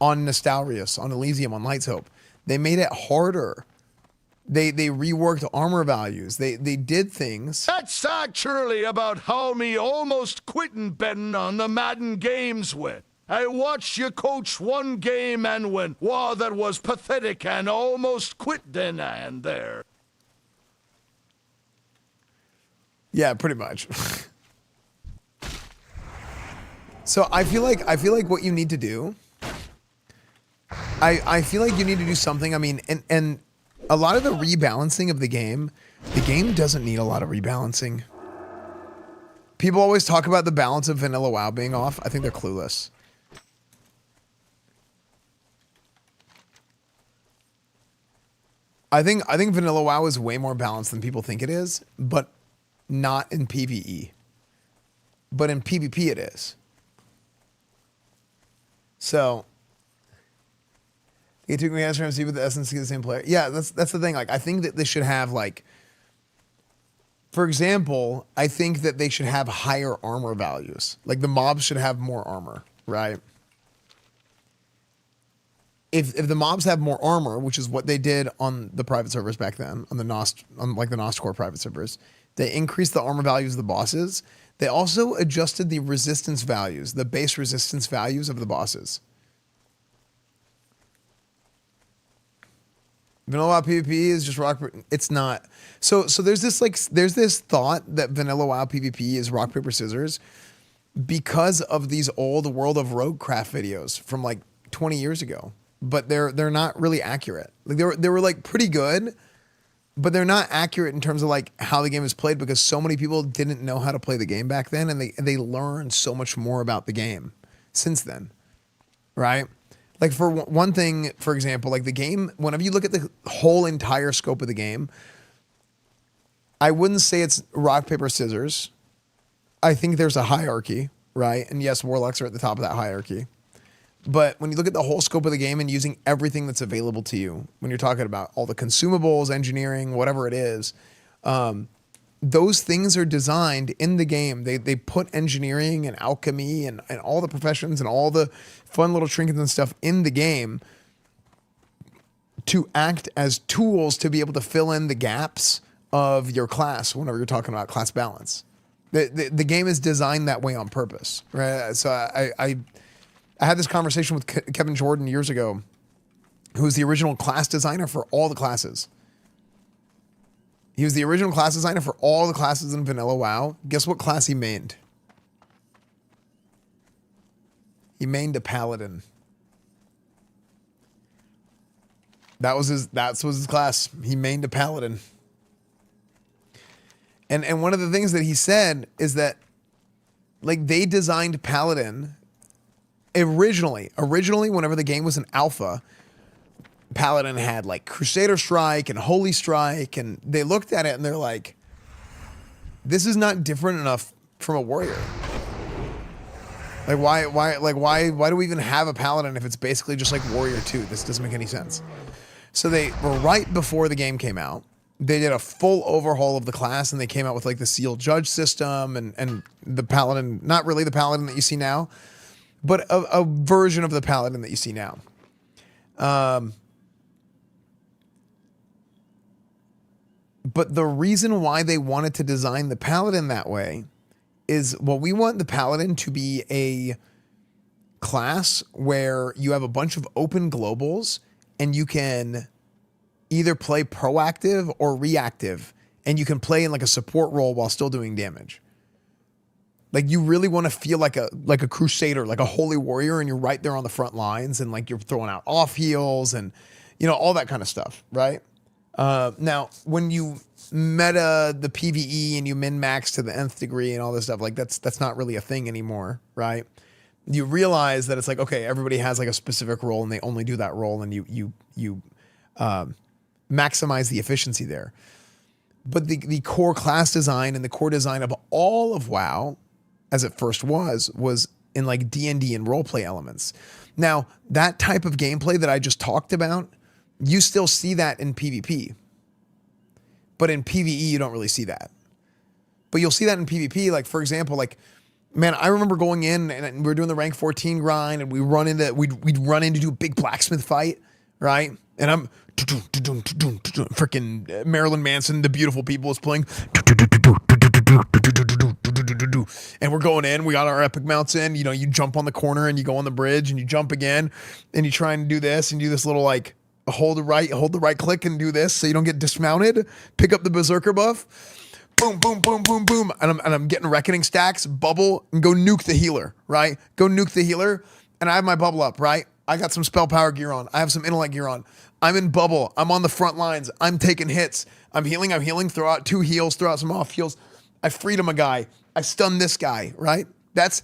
on Nostalrius, on Elysium, on Light's Hope. They made it harder. They reworked armor values. They did things. That's actually about how me almost quitting betting on the Madden games went. I watched you coach one game and went, wow, that was pathetic, and almost quit then and there. Yeah, pretty much. So I feel like what you need to do, I feel like you need to do something. I mean, and a lot of the rebalancing of the game doesn't need a lot of rebalancing. People always talk about the balance of Vanilla WoW being off. I think they're clueless. I think Vanilla WoW is way more balanced than people think it is, but not in PvE. But in PvP it is. So it took me answer MC with the SNC the same player. Yeah, that's the thing. Like I think that they should have like, for example, I think that they should have higher armor values. Like the mobs should have more armor, right? If the mobs have more armor, which is what they did on the private servers back then, on the Nost Core private servers, they increased the armor values of the bosses. They also adjusted the resistance values, the base resistance values of the bosses. Vanilla WoW PvP is just rock. It's not. So there's this thought that Vanilla WoW PvP is rock paper scissors because of these old World of Roguecraft videos from like 20 years ago. But they're not really accurate. Like they were like pretty good, but they're not accurate in terms of like how the game is played because so many people didn't know how to play the game back then, and they learned so much more about the game since then, right? Like for one thing, for example, like the game, whenever you look at the whole entire scope of the game, I wouldn't say it's rock, paper, scissors. I think there's a hierarchy, right? And yes, warlocks are at the top of that hierarchy. But when you look at the whole scope of the game and using everything that's available to you, when you're talking about all the consumables, engineering, whatever it is, those things are designed in the game. They put engineering and alchemy and all the professions and all the fun little trinkets and stuff in the game to act as tools to be able to fill in the gaps of your class whenever you're talking about class balance. The game is designed that way on purpose, right? So I had this conversation with Kevin Jordan years ago, who's the original class designer for all the classes. He was the original class designer for all the classes in Vanilla WoW. Guess what class he mained? He mained a paladin. That was his class. He mained a paladin. And one of the things that he said is that like they designed paladin originally whenever the game was an alpha, Paladin had like Crusader Strike and Holy Strike, and they looked at it and they're like, this is not different enough from a warrior. Like why do we even have a Paladin if it's basically just like Warrior 2? This doesn't make any sense. So they were right before the game came out. They did a full overhaul of the class, and they came out with like the sealed judge system and the Paladin, not really the Paladin that you see now, but a version of the Paladin that you see now. But the reason why they wanted to design the Paladin that way is, well, we want the Paladin to be a class where you have a bunch of open globals and you can either play proactive or reactive, and you can play in like a support role while still doing damage. Like you really want to feel like a Crusader, like a Holy Warrior, and you're right there on the front lines, and like you're throwing out off heals and, you know, all that kind of stuff, right? Now, when you meta the PvE and you min-max to the nth degree and all this stuff, like that's not really a thing anymore, right? You realize that it's like, okay, everybody has like a specific role and they only do that role, and you maximize the efficiency there. But the core class design and the core design of all of WoW, as it first was in like D&D and roleplay elements. Now, that type of gameplay that I just talked about, you still see that in PvP. But in PvE, you don't really see that. But you'll see that in PvP. Like, for example, like, man, I remember going in and we were doing the rank 14 grind, and we'd run in to do a big blacksmith fight, right? And I'm freaking Marilyn Manson, The Beautiful People is playing. And we're going in, we got our epic mounts in, you know, you jump on the corner and you go on the bridge and you jump again and you try and do this and do this little like hold the right click and do this so you don't get dismounted, pick up the berserker buff, boom, boom, boom, boom, boom. And I'm getting reckoning stacks, bubble, and go nuke the healer, right? Go nuke the healer, and I have my bubble up, right? I got some spell power gear on. I have some intellect gear on. I'm in bubble. I'm on the front lines. I'm taking hits. I'm healing, throw out 2 heals, throw out some off heals. I freed him a guy. I stunned this guy, right? That's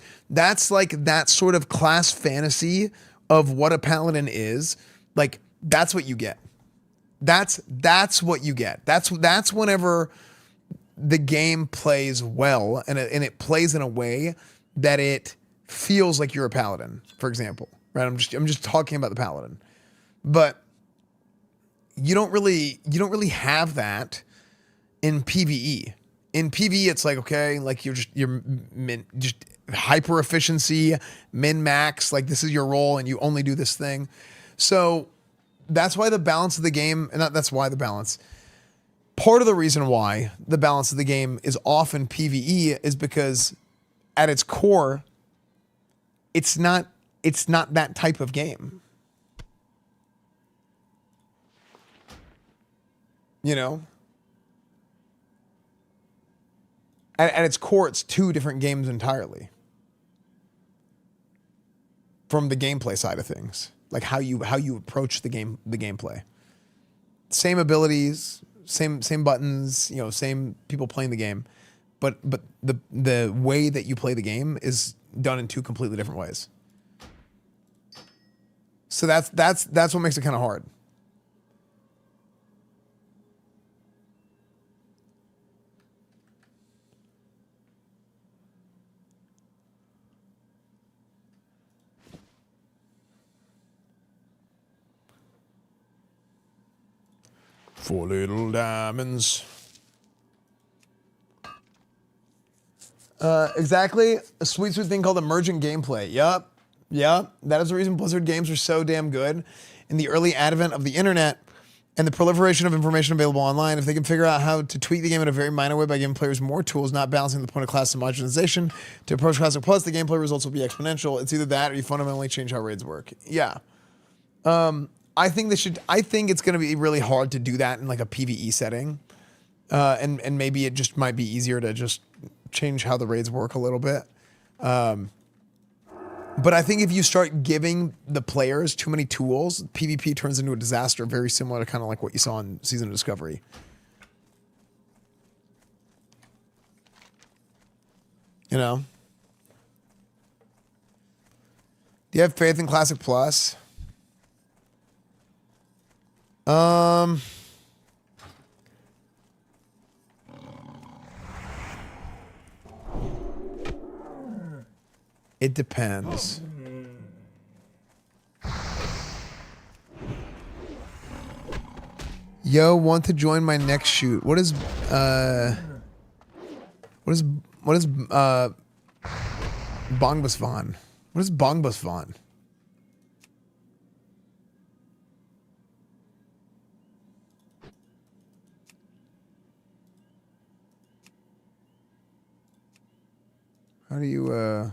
like that sort of class fantasy of what a paladin is. Like, that's what you get. That's what you get. That's whenever the game plays well and it plays in a way that it feels like you're a paladin, for example, right? I'm just talking about the paladin. But you don't really have that in PvE. In PvE, it's like, okay, like you're just hyper efficiency, min max, like this is your role and you only do this thing. So that's why the balance of the game, and that's why the balance. Part of the reason why the balance of the game is off in PvE is because at its core, it's not that type of game. You know? At its core, it's 2 different games entirely. From the gameplay side of things. Like how you approach the gameplay. Same abilities, same buttons, you know, same people playing the game. But the way that you play the game is done in 2 completely different ways. So that's what makes it kind of hard. Four little diamonds. Exactly. A sweet thing called emergent gameplay. Yup. That is the reason Blizzard games are so damn good. In the early advent of the internet and the proliferation of information available online, if they can figure out how to tweak the game in a very minor way by giving players more tools, not balancing the point of class homogenization to approach Classic Plus, the gameplay results will be exponential. It's either that or you fundamentally change how raids work. Yeah. I think it's going to be really hard to do that in like a PvE setting. And maybe it just might be easier to just change how the raids work a little bit. But I think if you start giving the players too many tools, PvP turns into a disaster, very similar to kind of like what you saw in Season of Discovery. You know? Do you have faith in Classic Plus? It depends. Yo, want to join my next shoot? What is Bongbus Vaughn? What is Bongbus Vaughn? How do you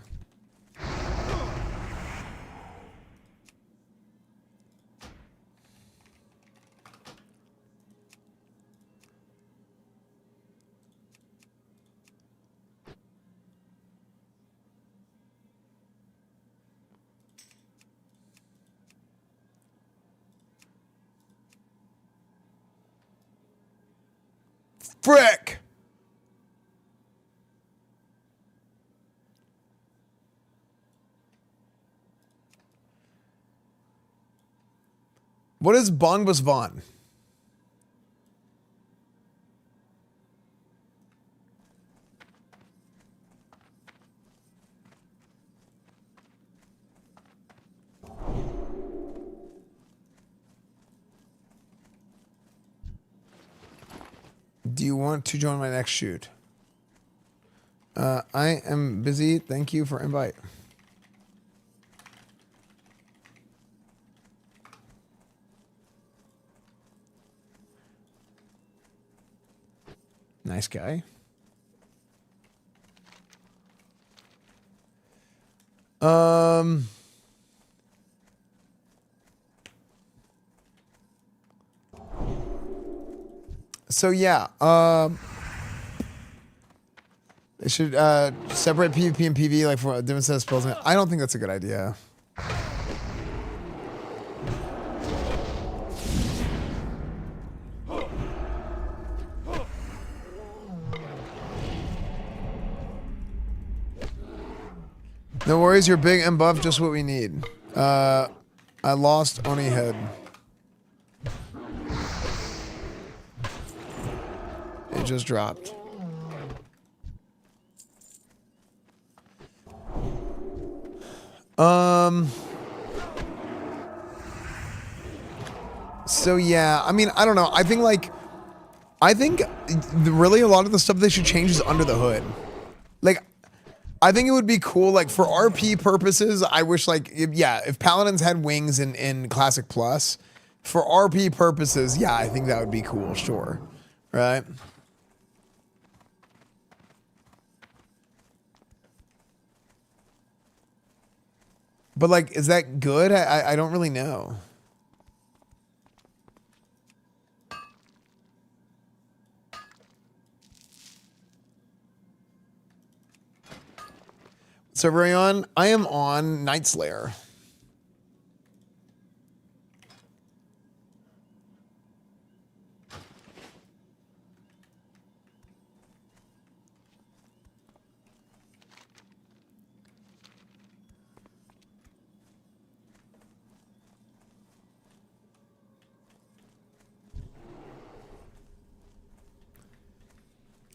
frick? What is Bongbus Vaughn? Do you want to join my next shoot? I am busy. Thank you for invite. Nice guy. So yeah, they should separate PvP and PvE like for a different set of spells. I don't think that's a good idea. No worries, you're big and buff, just what we need. I lost Oni head. It just dropped. So yeah, I mean, I don't know. I think really a lot of the stuff they should change is under the hood. Like, I think it would be cool, like for RP purposes, I wish if Paladins had wings in Classic Plus, for RP purposes, yeah, I think that would be cool, sure. Right? But like, is that good? I don't really know. Server are you on? I am on Night Slayer.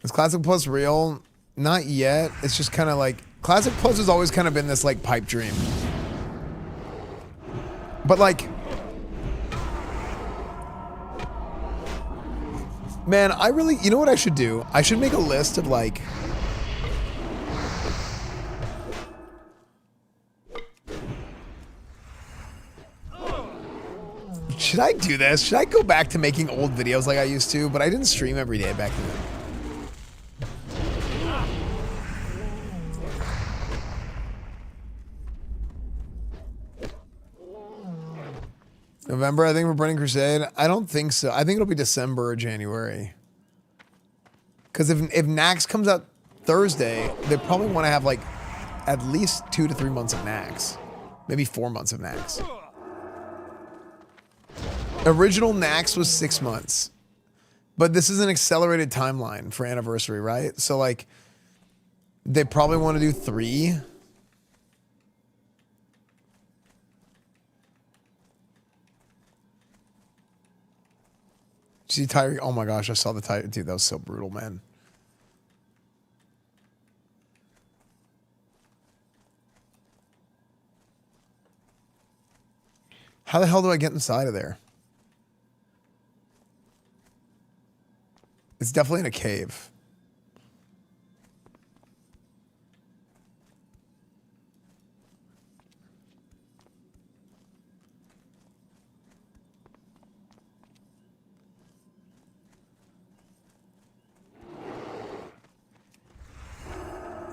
Is Classic Plus real? Not yet. It's just kind of like Classic Plus has always kind of been this like pipe dream. But like, man, you know what I should do? I should make a list of like, should I do this? Should I go back to making old videos like I used to? But I didn't stream every day back then. November, I think we're running Crusade. I don't think so. I think it'll be December or January. Because if Nax comes out Thursday, they probably want to have like at least 2 to 3 months of Nax. Maybe 4 months of Nax. Original Nax was 6 months. But this is an accelerated timeline for Anniversary, right? So like, they probably want to do 3. See Tyreek? Oh my gosh, I saw the Tyreek. Dude, that was so brutal, man. How the hell do I get inside of there? It's definitely in a cave.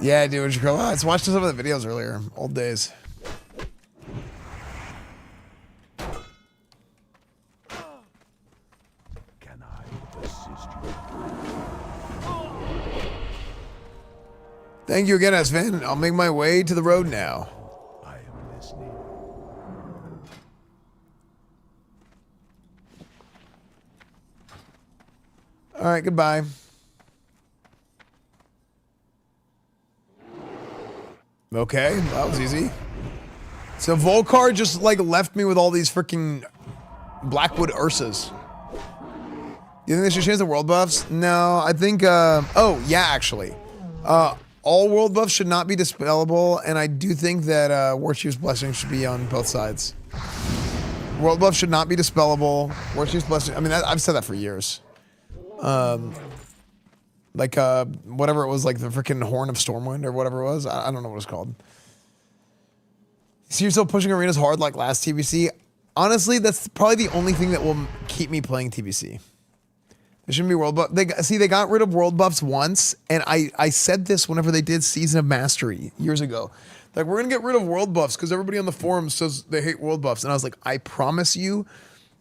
Yeah, dude, what'd you go? Oh, I just watched some of the videos earlier. Old days. Thank you again, Esfand. I'll make my way to the road now. I am listening. All right, goodbye. Okay, that was easy. So Volcar just like left me with all these freaking Blackwood Ursas. Do you think they should change the world buffs? No, I think, oh yeah, actually. All world buffs should not be dispellable, and I do think that Warchief's Blessing should be on both sides. World buffs should not be dispellable. Warchief's Blessing, I mean, I've said that for years. Like, whatever it was, like the freaking Horn of Stormwind or whatever it was. I don't know what it's called. See yourself pushing arenas hard like last TBC? Honestly, that's probably the only thing that will keep me playing TBC. There shouldn't be world buff. They got rid of world buffs once, and I said this whenever they did Season of Mastery years ago. Like, we're going to get rid of world buffs because everybody on the forum says they hate world buffs. And I was like, I promise you,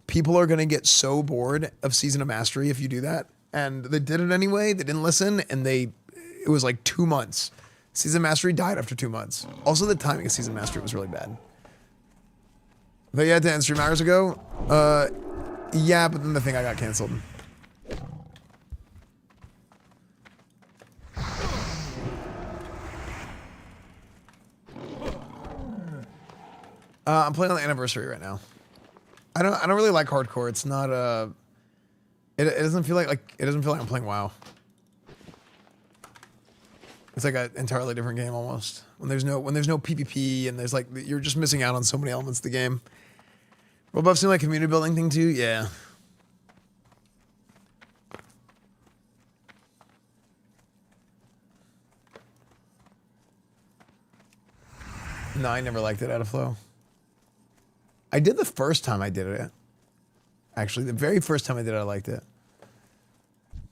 people are going to get so bored of Season of Mastery if you do that. And they did it anyway. They didn't listen, and it was like 2 months. Season of Mastery died after 2 months. Also, the timing of Season of Mastery was really bad. But yeah, to end stream hours ago, yeah, but then the thing I got canceled. I'm playing on the anniversary right now. I don't really like hardcore. It's not it doesn't feel like I'm playing WoW. It's like an entirely different game almost. When there's no PvP and there's like, you're just missing out on so many elements of the game. World buffs seem like a community building thing too? Yeah. No, I never liked it out of flow. I did the first time I did it. Actually, the very first time I did it, I liked it.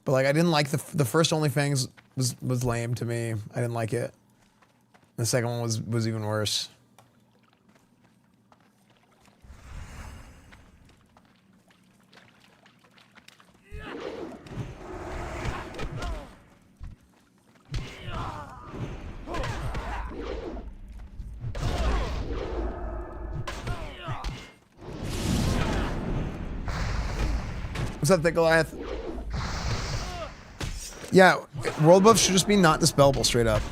But like, I didn't like the first OnlyFans was lame to me. I didn't like it. The second one was even worse. What's up, Thick Goliath? Yeah, world buffs should just be not dispellable straight up.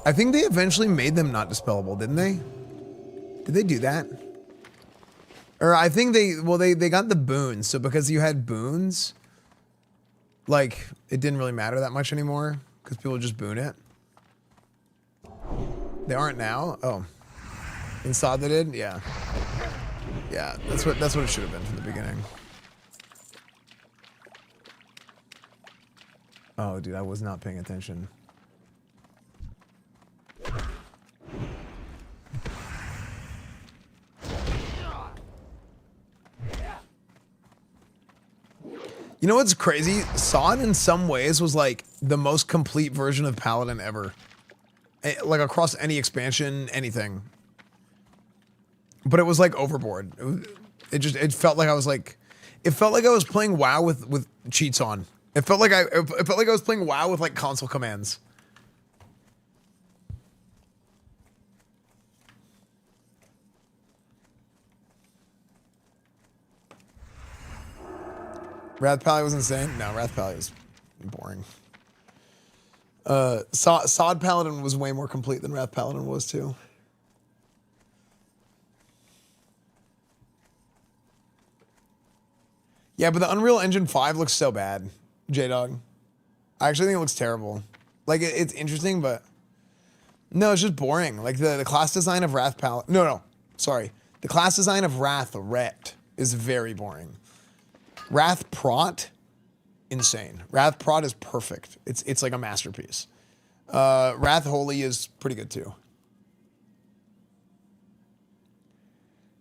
I think they eventually made them not dispellable, didn't they? Did they do that? Or I think they got the boons. So because you had boons, like, it didn't really matter that much anymore because people just boon it. They aren't now? Oh. Inside they did? Yeah. Yeah, that's what it should have been from the beginning. Oh, dude, I was not paying attention. You know what's crazy? Sod in some ways was like the most complete version of Paladin ever. Like across any expansion, anything. But it was like overboard. It felt like I was like, it felt like I was playing WoW with cheats on. It felt like I was playing WoW with like console commands. Wrath Pally was insane. No, Wrath Pally was boring. Sod Paladin was way more complete than Wrath Paladin was too. Yeah, but the Unreal Engine 5 looks so bad, J-Dog. I actually think it looks terrible. Like, it's interesting, but... No, it's just boring. Like, the class design of Wrath Paladin... No, sorry. The class design of Wrath Ret is very boring. Wrath Prot, insane. Wrath Prot is perfect. It's like a masterpiece. Wrath Holy is pretty good, too.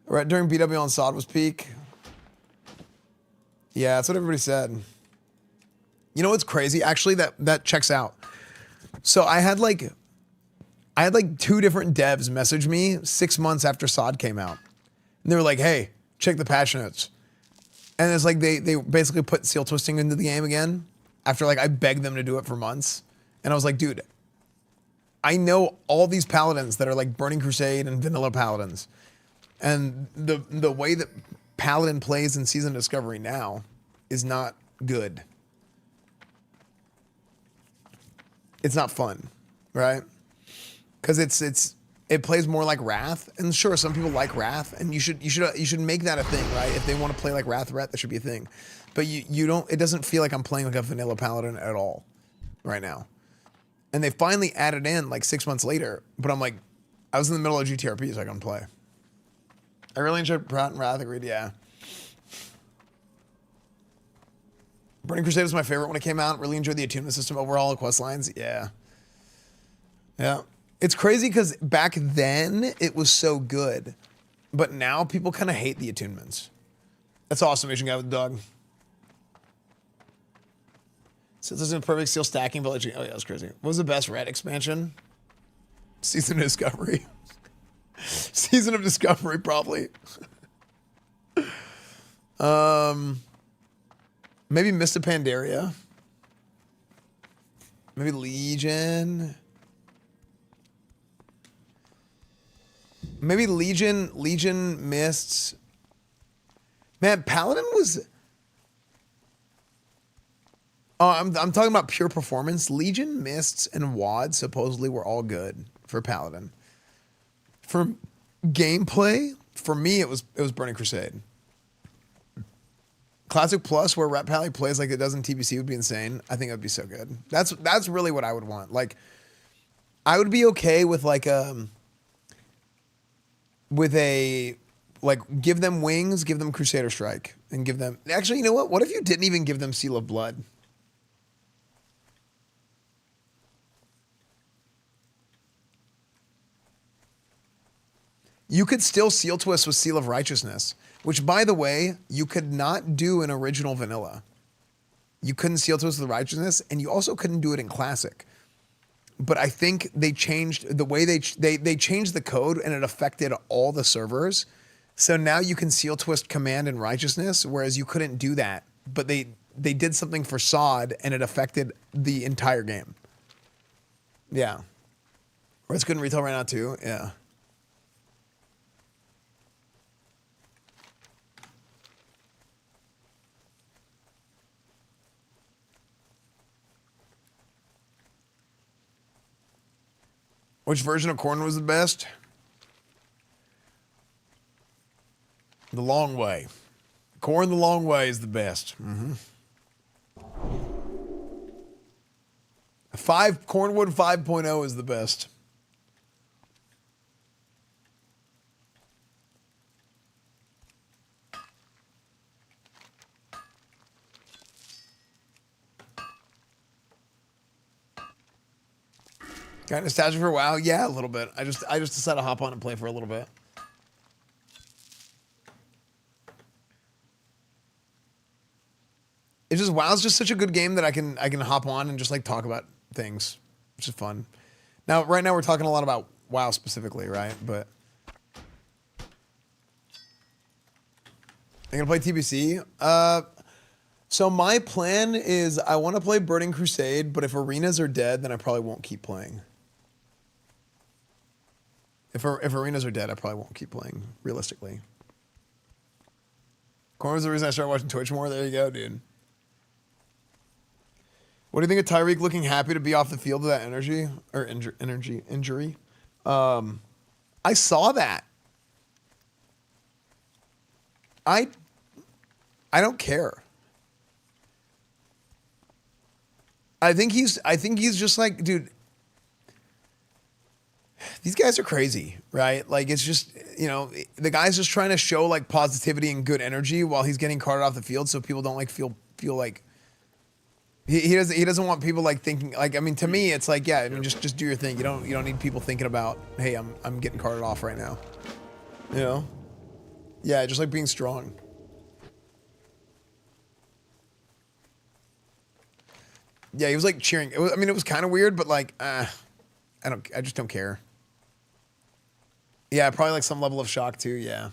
Right, during BW on Sod was peak. Yeah, that's what everybody said. You know what's crazy? Actually, that checks out. So I had like 2 different devs message me 6 months after Sod came out. And they were like, hey, check the patch notes. And it's like they basically put seal twisting into the game again after like I begged them to do it for months. And I was like, dude, I know all these paladins that are like Burning Crusade and vanilla paladins. And the way that Paladin plays in Season Discovery now is not good. It's not fun, right? Because it plays more like Wrath, and sure, some people like Wrath, and you should make that a thing, right? If they want to play like Wrath Ret, that should be a thing. But you don't. It doesn't feel like I'm playing like a vanilla Paladin at all, right now. And they finally added in like 6 months later, but I'm like, I was in the middle of GTRP, so I couldn't play. I really enjoyed Prot and Wrath, agreed, yeah. Burning Crusade was my favorite when it came out. Really enjoyed the attunement system overall, the quest lines, yeah. Yeah. It's crazy because back then it was so good, but now people kind of hate the attunements. That's awesome, Asian guy with the dog. So this is a perfect steel stacking village. Oh yeah, that's crazy. What was the best Red expansion? Season of Discovery. Season of Discovery, probably. Maybe Mist of Pandaria. Maybe Legion. Maybe Legion Mists. Man, Paladin was... Oh, I'm talking about pure performance. Legion, Mists, and WoD supposedly were all good for Paladin. For gameplay, for me, it was Burning Crusade. Classic Plus, where Ret Pally plays like it does in TBC, would be insane. I think it would be so good. That's really what I would want. Like, I would be okay with like give them wings, give them Crusader Strike, and give them... Actually, you know what? What if you didn't even give them Seal of Blood? You could still seal twist with Seal of Righteousness, which, by the way, you could not do in original vanilla. You couldn't seal twist with Righteousness, and you also couldn't do it in Classic. But I think they changed the way they changed the code, and it affected all the servers. So now you can seal twist Command and Righteousness, whereas you couldn't do that. But they did something for Sod, and it affected the entire game. Yeah. Or it's good in retail right now too. Yeah. Which version of Corn was the best? The Long Way. Corn the Long Way is the best. Cornwood 5.0 is the best. Got nostalgia for WoW? Yeah, a little bit. I just decided to hop on and play for a little bit. It's just WoW's just such a good game that I can hop on and just like talk about things, which is fun. Now, right now we're talking a lot about WoW specifically, right? But I'm gonna play TBC. So my plan is I want to play Burning Crusade, but if arenas are dead, then I probably won't keep playing. If arenas are dead, I probably won't keep playing, realistically. Corn was the reason I started watching Twitch more. There you go, dude. What do you think of Tyreek looking happy to be off the field with that injury? I saw that. I don't care. I think he's just like, dude, these guys are crazy, right? Like, it's just, you know, the guy's just trying to show like positivity and good energy while he's getting carted off the field, so people don't like feel like he doesn't want people like thinking like, I mean, to me it's like, yeah, I mean, just do your thing. You don't need people thinking about, hey, I'm getting carted off right now, you know? Yeah, just like being strong. Yeah, he was like cheering. I mean, it was kind of weird, but like, I just don't care. Yeah, probably like some level of shock too. Yeah.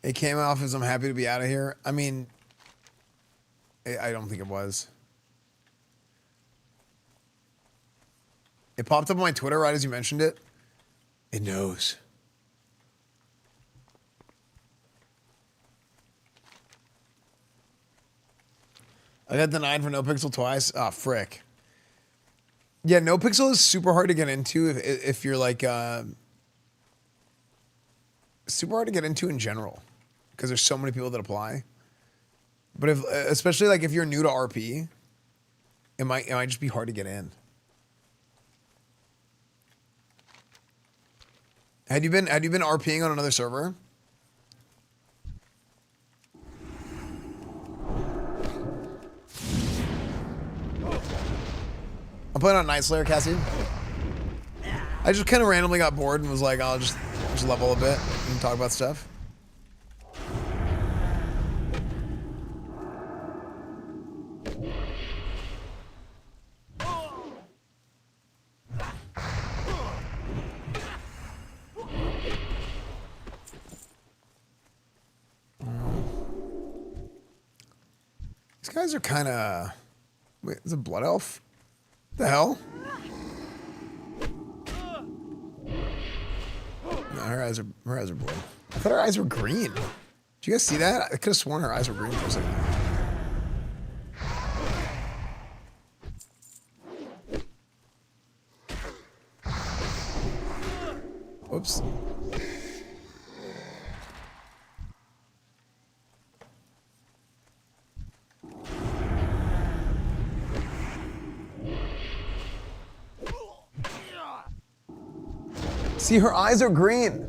It came off as I'm happy to be out of here. I mean, I don't think it was. It popped up on my Twitter right as you mentioned it. It knows. I got denied for No Pixel twice. Ah, frick. Yeah, No Pixel is super hard to get into if you're like super hard to get into in general because there's so many people that apply. But if especially like if you're new to RP, it might just be hard to get in. Had you been RPing on another server? I'm playing on Night Slayer, Cassie. I just kind of randomly got bored and was like, I'll just level a bit and talk about stuff. These guys are kind of... Wait, is it Blood Elf? The hell? No, her eyes are blue. I thought her eyes were green. Did you guys see that? I could have sworn her eyes were green for a second. Whoops. See, her eyes are green.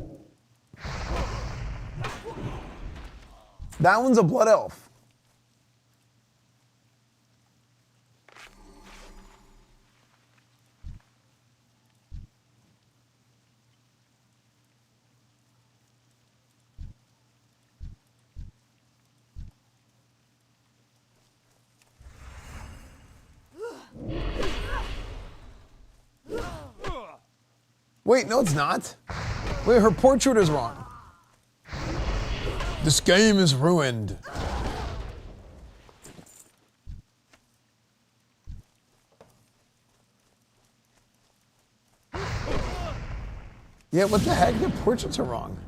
That one's a Blood Elf. Wait, no, it's not. Wait, her portrait is wrong. This game is ruined. Yeah, what the heck? The portraits are wrong.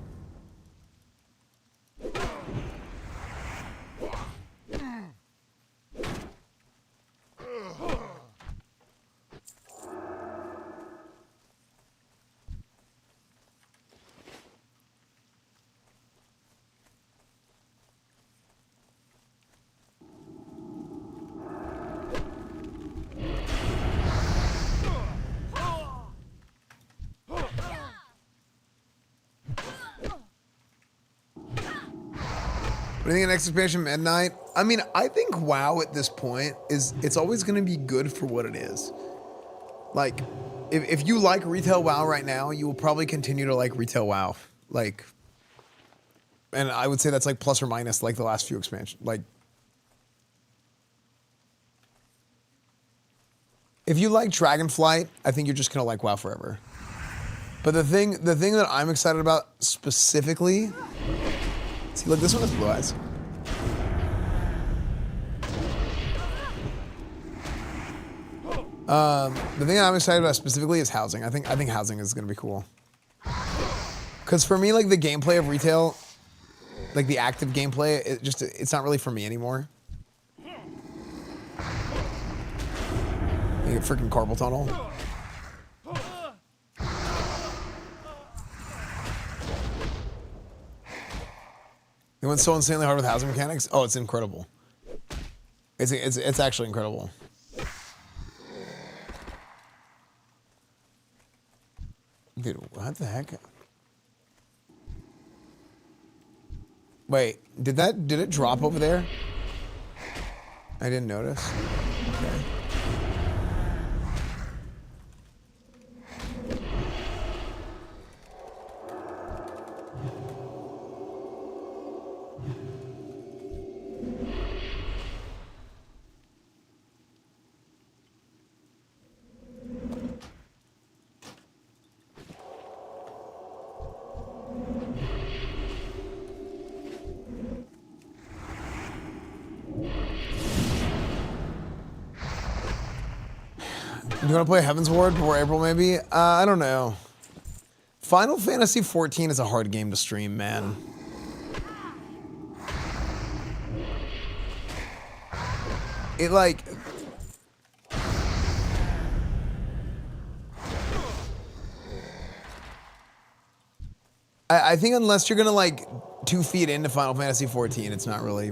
What do you think of next expansion, Midnight? I mean, I think WoW at this point it's always going to be good for what it is. Like, if you like retail WoW right now, you will probably continue to like retail WoW. Like, and I would say that's like plus or minus like the last few expansions. Like, if you like Dragonflight, I think you're just going to like WoW forever. But the thing that I'm excited about specifically. See, look, this one has blue eyes. The thing I'm excited about specifically is housing. I think housing is gonna be cool. Cause for me, like the gameplay of retail, like the active gameplay, it's not really for me anymore. You get freaking carpal tunnel. went so insanely hard with housing mechanics. Oh, it's incredible. It's actually incredible. Dude, what the heck? Wait, did it drop over there? I didn't notice. Okay. You want to play Heaven's Ward before April, maybe? I don't know. Final Fantasy 14 is a hard game to stream, man. It like... I think unless you're gonna like 2 feet into Final Fantasy 14, it's not really...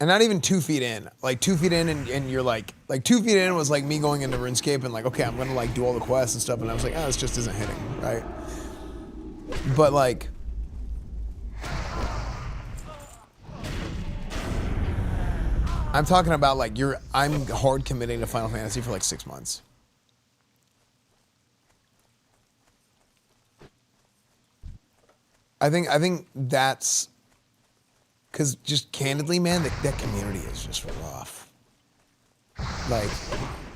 And not even 2 feet in. Like 2 feet in and you're like 2 feet in was like me going into RuneScape and like, okay, I'm gonna like do all the quests and stuff, and I was like, oh, this just isn't hitting, right? But like, I'm talking about like I'm hard committing to Final Fantasy for like 6 months. I think that's because just candidly, man, that community is just rough. Like,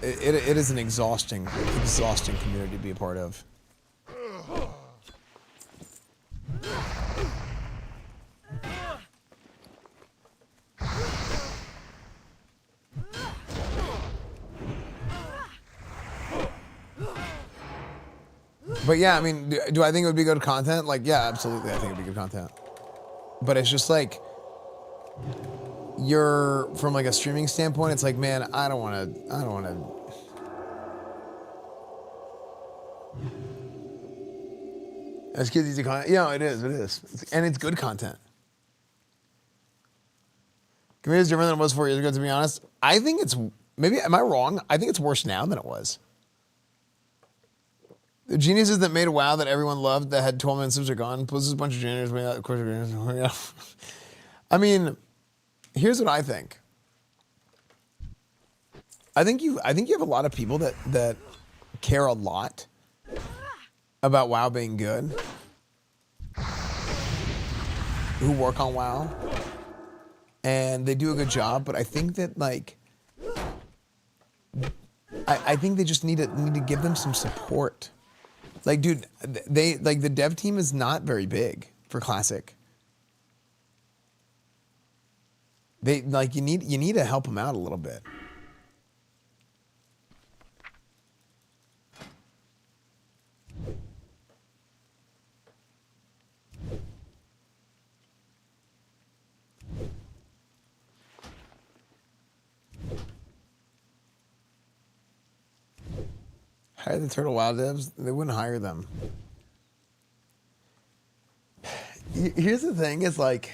it is an exhausting community to be a part of. But yeah, I mean, do I think it would be good content? Like, yeah, absolutely, I think it'd be good content. But it's just like, you're from like a streaming standpoint, it's like, man, I don't want to. It's kids easy content. Yeah, it is, and it's good content. Community is different than it was 4 years ago, to be honest. I think it's, maybe, am I wrong? I think it's worse now than it was. The geniuses that made WoW that everyone loved that had 12 minute subs are gone. Plus, there's a bunch of geniuses. Of course, I mean, here's what I think. I think you have a lot of people that care a lot about WoW being good, who work on WoW, and they do a good job. But I think that like, I think they just need to give them some support. Like, dude, the dev team is not very big for Classic. They like, you need to help them out a little bit. Hire the Turtle WoW devs? They wouldn't hire them. Here's the thing, is like,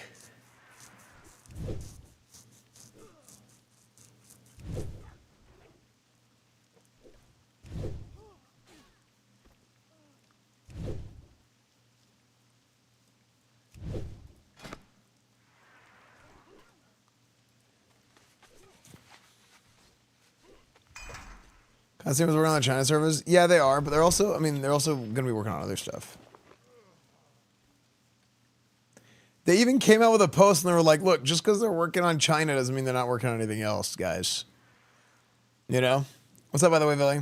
Consumers working on the China servers? Yeah, they are, but they're also, I mean, they're also going to be working on other stuff. They even came out with a post and they were like, look, just because they're working on China doesn't mean they're not working on anything else, guys. You know? What's up, by the way, Billy?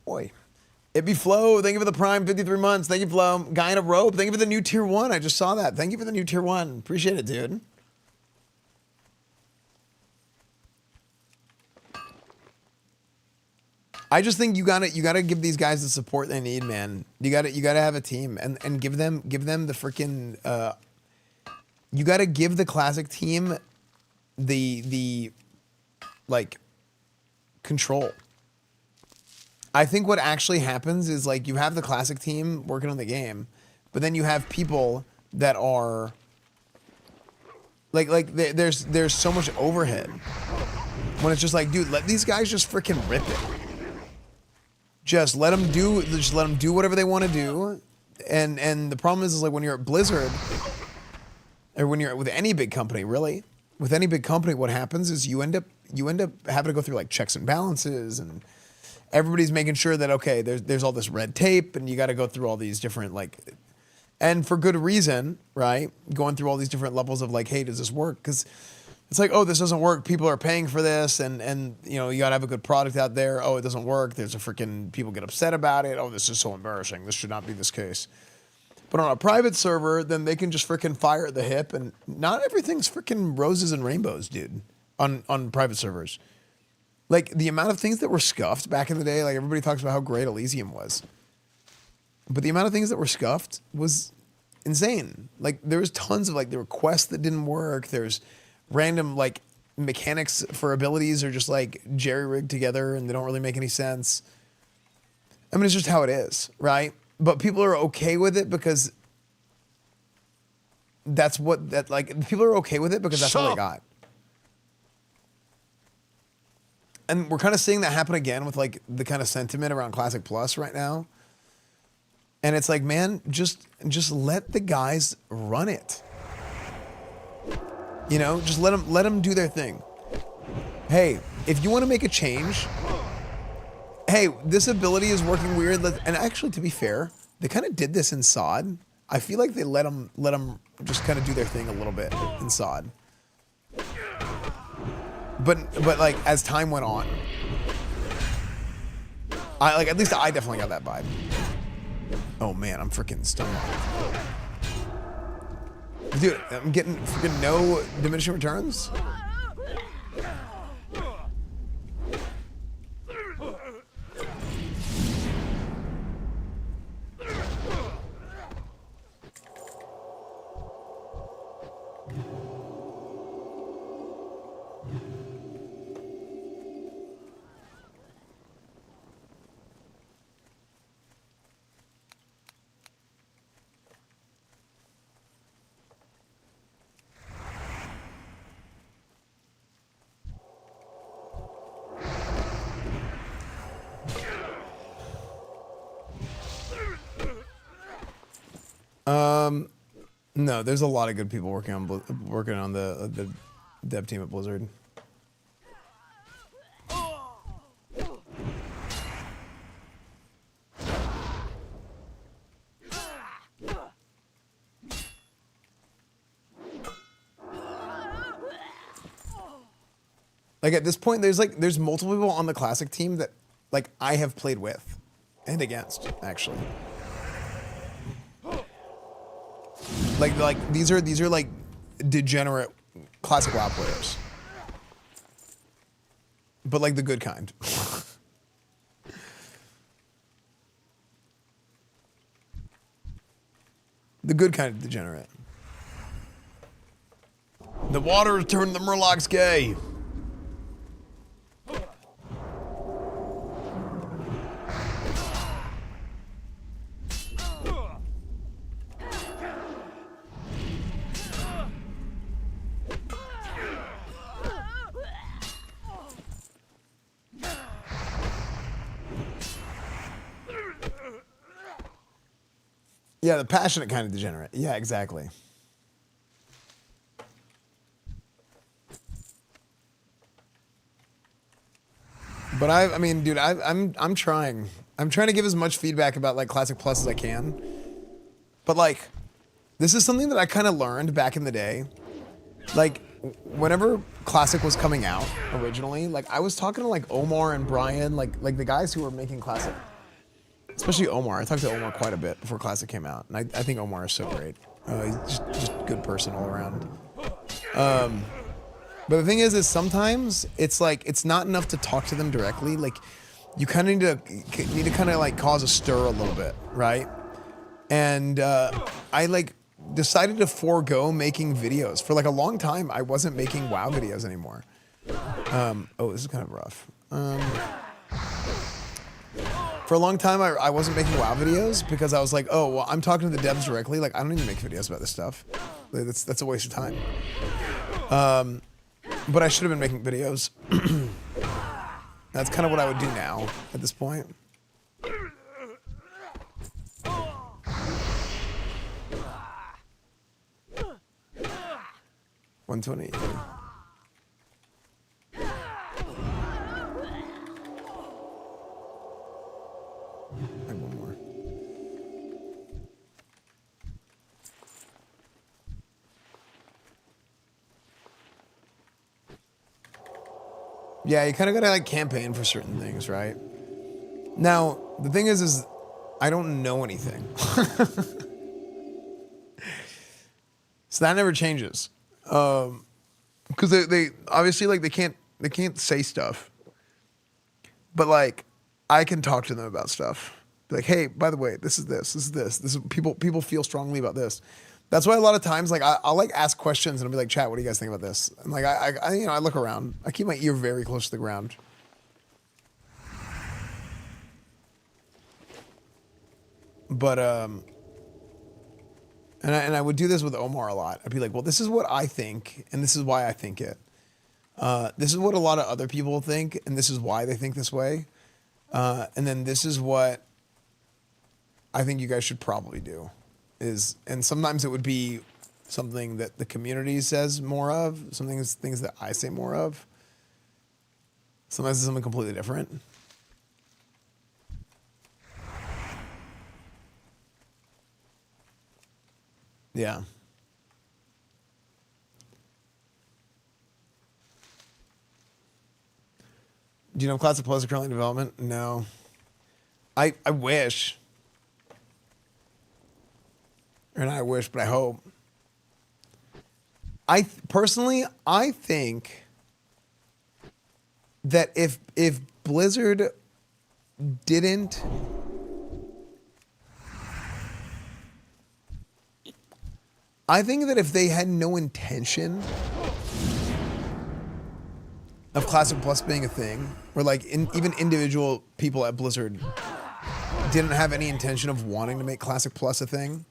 Boy. It be Flo, thank you for the Prime 53 months. Thank you, Flo. Guy in a robe, thank you for the new tier 1. I just saw that. Thank you for the new tier 1. Appreciate it, dude. I just think you gotta give these guys the support they need, man. You gotta have a team and give them the freaking you gotta give the Classic team the like control. I think what actually happens is like you have the classic team working on the game, but then you have people that are there's so much overhead when it's just like, dude, let these guys just freaking rip it. Just let them do whatever they want to do. And the problem is like when you're at Blizzard or when you're with any big company, really, with any big company, what happens is you end up having to go through like checks and balances, and everybody's making sure that, okay, there's all this red tape, and you got to go through all these different like, and for good reason, right? Going through all these different levels of like, hey, does this work? Because it's like, oh, this doesn't work. People are paying for this, and you know, you got to have a good product out there. Oh, it doesn't work. There's a freaking, people get upset about it. Oh, this is so embarrassing. This should not be this case. But on a private server, then they can just freaking fire at the hip, and not everything's freaking roses and rainbows, dude, on private servers. Like, the amount of things that were scuffed back in the day, like, everybody talks about how great Elysium was. But the amount of things that were scuffed was insane. Like, there was tons of, like, there were quests that didn't work. There's random, like, mechanics for abilities are just, like, jerry-rigged together, and they don't really make any sense. I mean, it's just how it is, right? But people are okay with it because that's what, people are okay with it because that's what they got. And we're kind of seeing that happen again with like the kind of sentiment around Classic Plus right now. And it's like, man, just let the guys run it. You know, just let them do their thing. Hey, if you want to make a change, hey, this ability is working weird. And actually, to be fair, they kind of did this in SOD. I feel like they let them just kind of do their thing a little bit in SOD. But like as time went on, at least I definitely got that vibe. Oh man, I'm freaking stunned. Dude, I'm getting freaking no diminishing returns. No, there's a lot of good people working on the dev team at Blizzard. Like at this point, there's multiple people on the classic team that like I have played with and against, actually. Like these are like degenerate classic WoW players, but like the good kind. The good kind of degenerate. The water has turned the Murlocs gay. Yeah, the passionate kind of degenerate. Yeah, exactly. But I mean, dude, I'm trying. I'm trying to give as much feedback about like Classic Plus as I can. But like, this is something that I kind of learned back in the day. Like, whenever Classic was coming out originally, like I was talking to like Omar and Brian, like the guys who were making Classic. Especially Omar. I talked to Omar quite a bit before Classic came out. And I think Omar is so great. He's just a good person all around. But the thing is sometimes it's like, it's not enough to talk to them directly. Like, you kind of need to kind of like cause a stir a little bit, right? And I like decided to forego making videos. For like a long time, I wasn't making WoW videos anymore. Oh, this is kind of rough. For a long time, I wasn't making WoW videos because I was like, oh, well, I'm talking to the devs directly. Like, I don't need to make videos about this stuff. Like, that's a waste of time. But I should have been making videos. That's kind of what I would do now at this point. 120. And one more. Yeah, you kind of gotta like campaign for certain things, right? Now, the thing is I don't know anything. So that never changes. Because they obviously like they can't say stuff. But like I can talk to them about stuff. Be like, hey, by the way, this is people feel strongly about this. That's why a lot of times like I'll like ask questions and I'll be like, chat, what do you guys think about this? And like I you know, I look around. I keep my ear very close to the ground. But and I would do this with Omar a lot. I'd be like, well, this is what I think, and this is why I think it. This is what a lot of other people think, and this is why they think this way. And then this is what I think you guys should probably do. And sometimes it would be something that the community says more of, things that I say more of. Sometimes it's something completely different. Yeah. Do you know if Classic Plus are currently in development? No. I wish. Or not I wish, but I hope. Personally, I think that if Blizzard didn't I think that if they had no intention of Classic Plus being a thing, or like even individual people at Blizzard didn't have any intention of wanting to make Classic Plus a thing,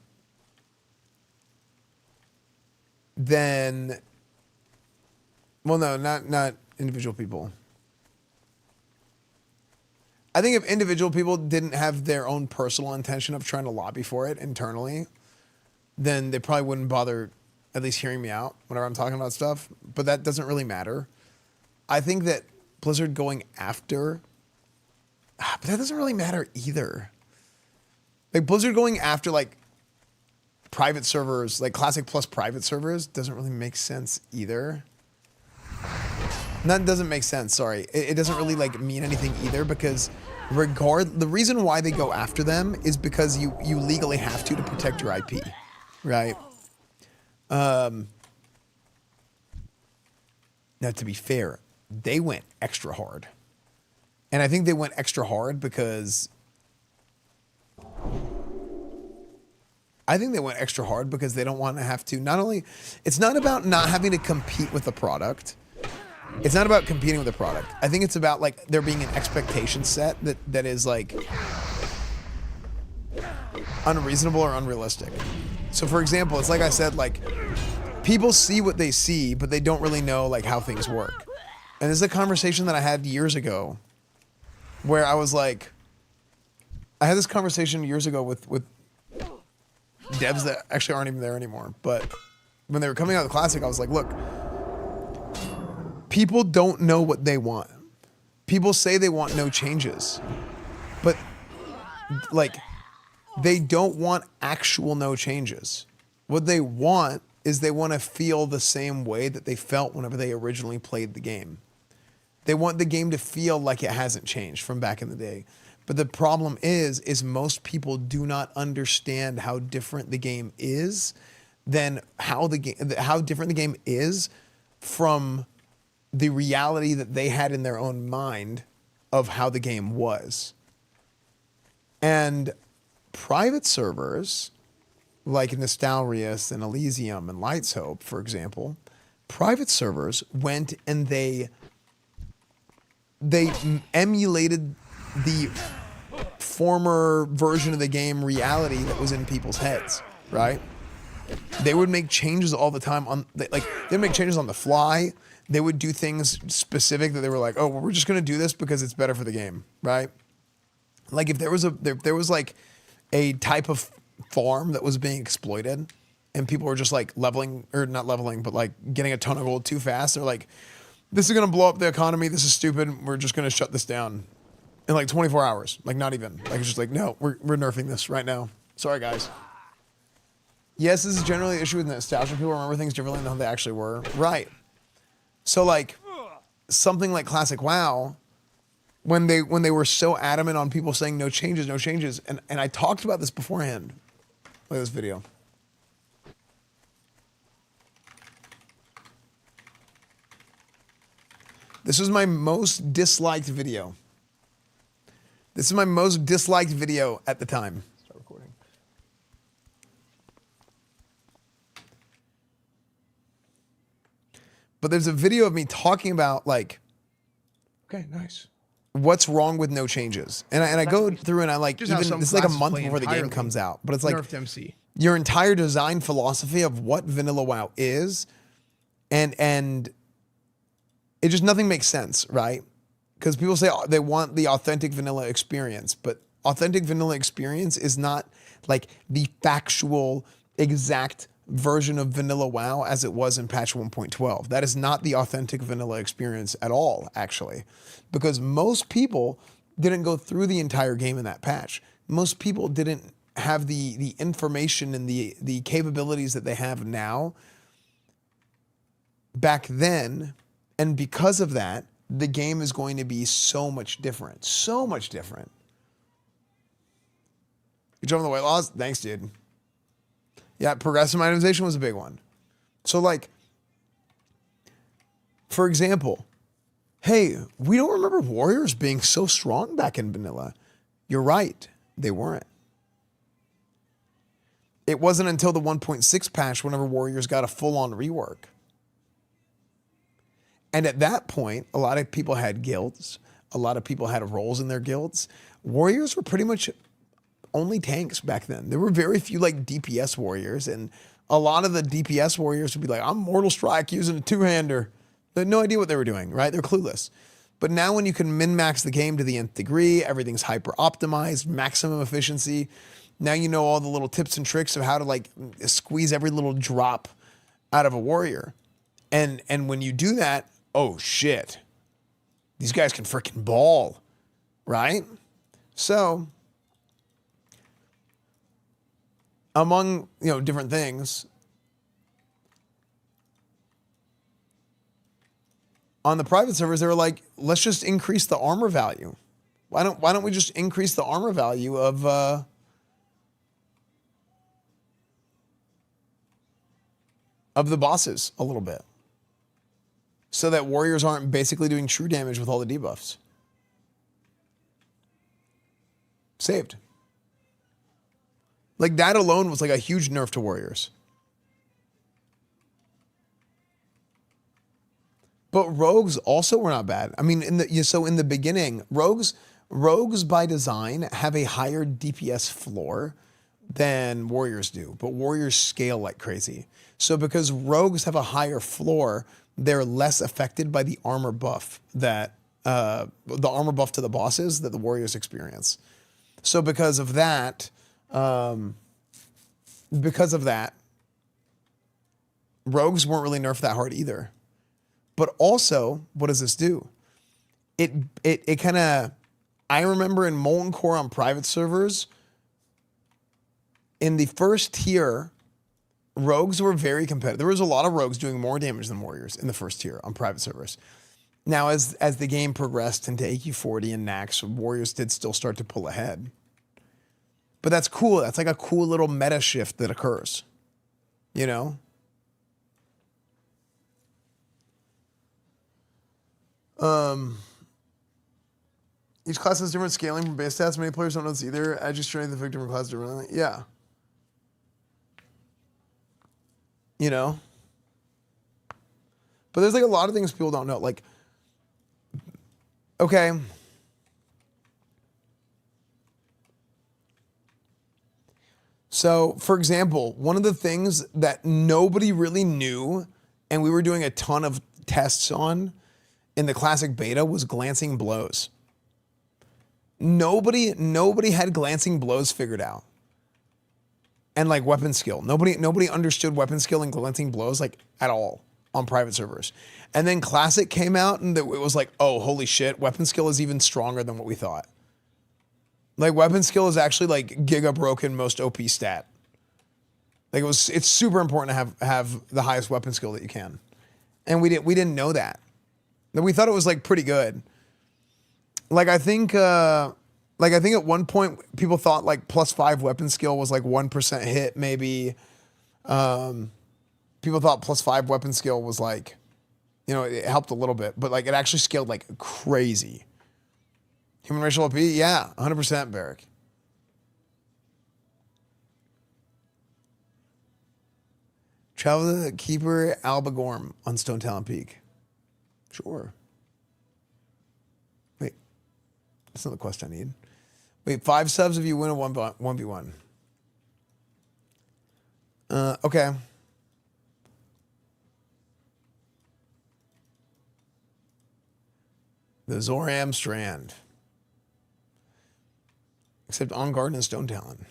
then, well, no, not individual people. I think if individual people didn't have their own personal intention of trying to lobby for it internally, then they probably wouldn't bother at least hearing me out whenever I'm talking about stuff. But that doesn't really matter. I think that Blizzard going after, but that doesn't really matter either. Like Blizzard going after like private servers, like Classic Plus private servers, doesn't really make sense either. That doesn't make sense, sorry. It doesn't really like mean anything either because the reason why they go after them is because you legally have to protect your IP. Right. Now, to be fair, they went extra hard. And I think they went extra hard because they don't want to have to, not only, it's not about not having to compete with the product. It's not about competing with the product. I think it's about like there being an expectation set that is like unreasonable or unrealistic. So for example, it's like I said, like people see what they see, but they don't really know like how things work. And this is a conversation that I had years ago where I was like, I had this conversation years ago with devs that actually aren't even there anymore. But when they were coming out of the Classic, I was like, look, people don't know what they want. People say they want no changes, but like, they don't want actual no changes. What they want is they want to feel the same way that they felt whenever they originally played the game. They want the game to feel like it hasn't changed from back in the day. But the problem is most people do not understand how different the game is than how different the game is from the reality that they had in their own mind of how the game was. And private servers like Nostalrius and Elysium and Light's Hope, for example, private servers went and they they emulated the former version of the game reality that was in people's heads, right? They would make changes all the time they'd make changes on the fly. They would do things specific that they were like, oh, well, we're just gonna do this because it's better for the game, right? Like if there was like a type of farm that was being exploited and people were just like leveling, or not leveling, but like getting a ton of gold too fast, they're like, this is gonna blow up the economy, this is stupid, we're just gonna shut this down in like 24 hours. Like not even. Like it's just like, no, we're nerfing this right now. Sorry guys. Yes, this is generally an issue with nostalgia. People remember things differently than how they actually were. Right. So like something like Classic WoW, when they were so adamant on people saying no changes, and I talked about this beforehand. Look at this video. This was my most disliked video. This is my most disliked video at the time. Start recording. But there's a video of me talking about like, okay, nice. What's wrong with no changes? And I go through and I like, even it's like a month before the game comes out, but it's like nerfed MC. Your entire design philosophy of what vanilla WoW is, and it just nothing makes sense, right? Because people say they want the authentic vanilla experience, but authentic vanilla experience is not like the factual exact version of vanilla WoW as it was in patch 1.12. That is not the authentic vanilla experience at all, actually, because most people didn't go through the entire game in that patch. Most people didn't have the information and the capabilities that they have now back then, and because of that, the game is going to be so much different. So much different. You jumping the weight loss? Thanks, dude. Yeah, progressive itemization was a big one. So like, for example, hey, we don't remember warriors being so strong back in vanilla. You're right, they weren't. It wasn't until the 1.6 patch whenever warriors got a full-on rework. And at that point, a lot of people had guilds. A lot of people had roles in their guilds. Warriors were pretty much only tanks back then. There were very few like DPS warriors, and a lot of the DPS warriors would be like, I'm Mortal Strike using a two-hander. They had no idea what they were doing, right? They're clueless. But now when you can min-max the game to the nth degree, everything's hyper-optimized, maximum efficiency. Now you know all the little tips and tricks of how to like squeeze every little drop out of a warrior. And when you do that, oh shit, these guys can freaking ball, right? So, among, different things, on the private servers, they were like, let's just increase the armor value. Why don't we just increase the armor value of the bosses a little bit, so that warriors aren't basically doing true damage with all the debuffs? Saved. Like that alone was like a huge nerf to warriors. But rogues also were not bad. I mean, in the beginning, rogues by design have a higher DPS floor than warriors do, but warriors scale like crazy. So because rogues have a higher floor, they're less affected by the armor buff that the armor buff to the bosses that the warriors experience. So because of that, rogues weren't really nerfed that hard either. But also, what does this do? It kind of, I remember in Molten Core on private servers, in the first tier, rogues were very competitive. There was a lot of rogues doing more damage than warriors in the first tier on private servers. Now, as the game progressed into AQ40 and Nax, warriors did still start to pull ahead. But that's cool. That's like a cool little meta shift that occurs, Each class has different scaling from base stats. Many players don't know this either. I just trained the victim from class differently. Yeah. But there's like a lot of things people don't know. Like Okay. So, for example, one of the things that nobody really knew, and we were doing a ton of tests on in the classic beta, was glancing blows. Nobody had glancing blows figured out. And like weapon skill. Nobody understood weapon skill and glancing blows like at all on private servers. And then Classic came out and it was like, oh, holy shit, weapon skill is even stronger than what we thought. Like weapon skill is actually like giga broken most OP stat. Like it's super important to have the highest weapon skill that you can. And we didn't know that. We thought it was like pretty good. Like I think at one point people thought like +5 weapon skill was like 1% hit maybe. People thought +5 weapon skill was like, you know, it helped a little bit, but like it actually scaled like crazy. Human racial OP, yeah, 100% Barrick. Travel the Keeper Albagorm on Stone Talon Peak. Sure. Wait, that's not the quest I need. Wait, 5 subs if you win a 1v1. Okay. The Zoram Strand. Except on guard and Stone Talon.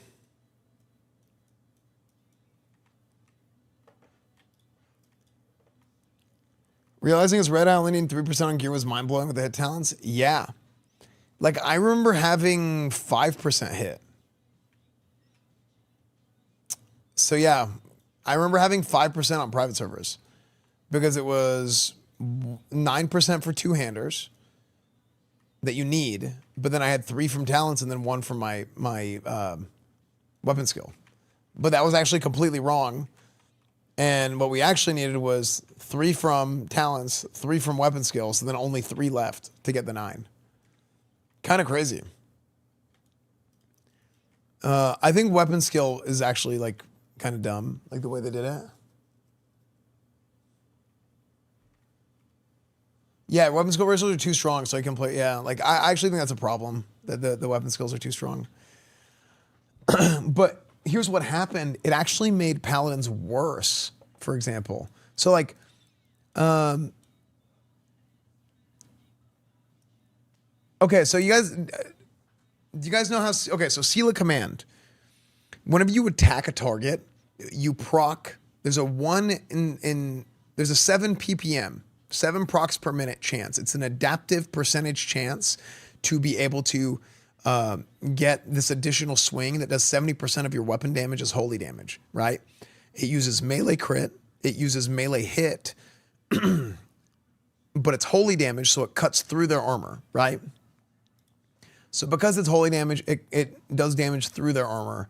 Realizing his red eye only needing 3% on gear was mind-blowing with the hit talents? Yeah. Like, I remember having 5% hit. So, yeah. I remember having 5% on private servers. Because it was 9% for two-handers that you need. But then I had 3 from talents and then 1 from my weapon skill. But that was actually completely wrong. And what we actually needed was 3 from talents, 3 from weapon skills, and then only 3 left to get the 9. Kind of crazy. I think weapon skill is actually like kind of dumb, like the way they did it. Yeah, weapon skill ratios are too strong, so I can play. Yeah, like I actually think that's a problem that the weapon skills are too strong. But here's what happened. It actually made paladins worse, for example. So like, okay, so do you guys know how, okay, so Seal of Command. Whenever you attack a target, you proc, there's a 7 ppm, 7 procs per minute chance. It's an adaptive percentage chance to be able to get this additional swing that does 70% of your weapon damage as holy damage, right? It uses melee crit, it uses melee hit, but it's holy damage, so it cuts through their armor, right? So because it's holy damage, it does damage through their armor.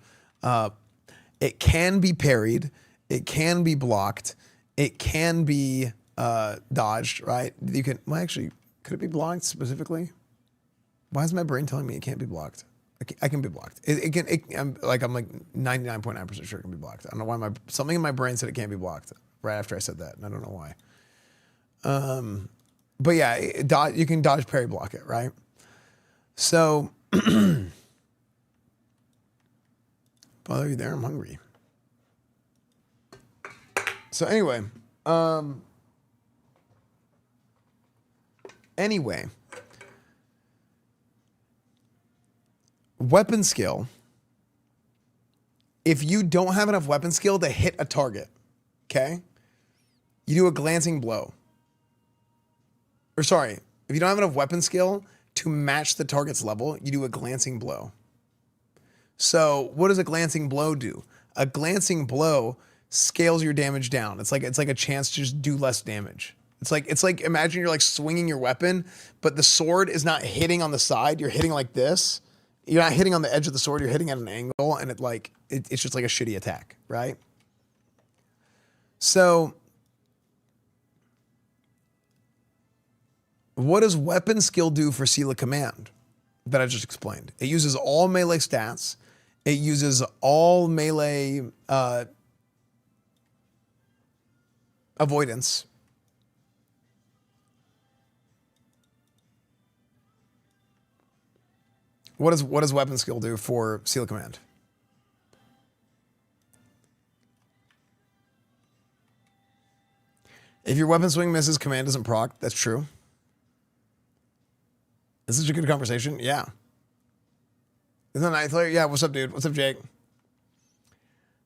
It can be parried, it can be blocked, it can be dodged, right? You can, well actually, could it be blocked specifically? Why is my brain telling me it can't be blocked? I can be blocked. I'm like 99.9% sure it can be blocked. I don't know why something in my brain said it can't be blocked right after I said that, and I don't know why. But yeah, you can dodge, parry, block it, right? So, Father, are you there? I'm hungry. So anyway, weapon skill. If you don't have enough weapon skill to hit a target, okay, you do a glancing blow. Or sorry, if you don't have enough weapon skill to match the target's level, you do a glancing blow. So what does a glancing blow do? A glancing blow scales your damage down. It's like a chance to just do less damage. It's like imagine you're like swinging your weapon, but the sword is not hitting on the side. You're hitting like this. You're not hitting on the edge of the sword. You're hitting at an angle, and it's just like a shitty attack, right? So what does weapon skill do for Seal of Command that I just explained? It uses all melee stats. It uses all melee avoidance. What does weapon skill do for seal command? If your weapon swing misses, command doesn't proc. That's true. This is a good conversation. Yeah. Isn't that nice, Larry? Yeah. What's up, dude? What's up, Jake?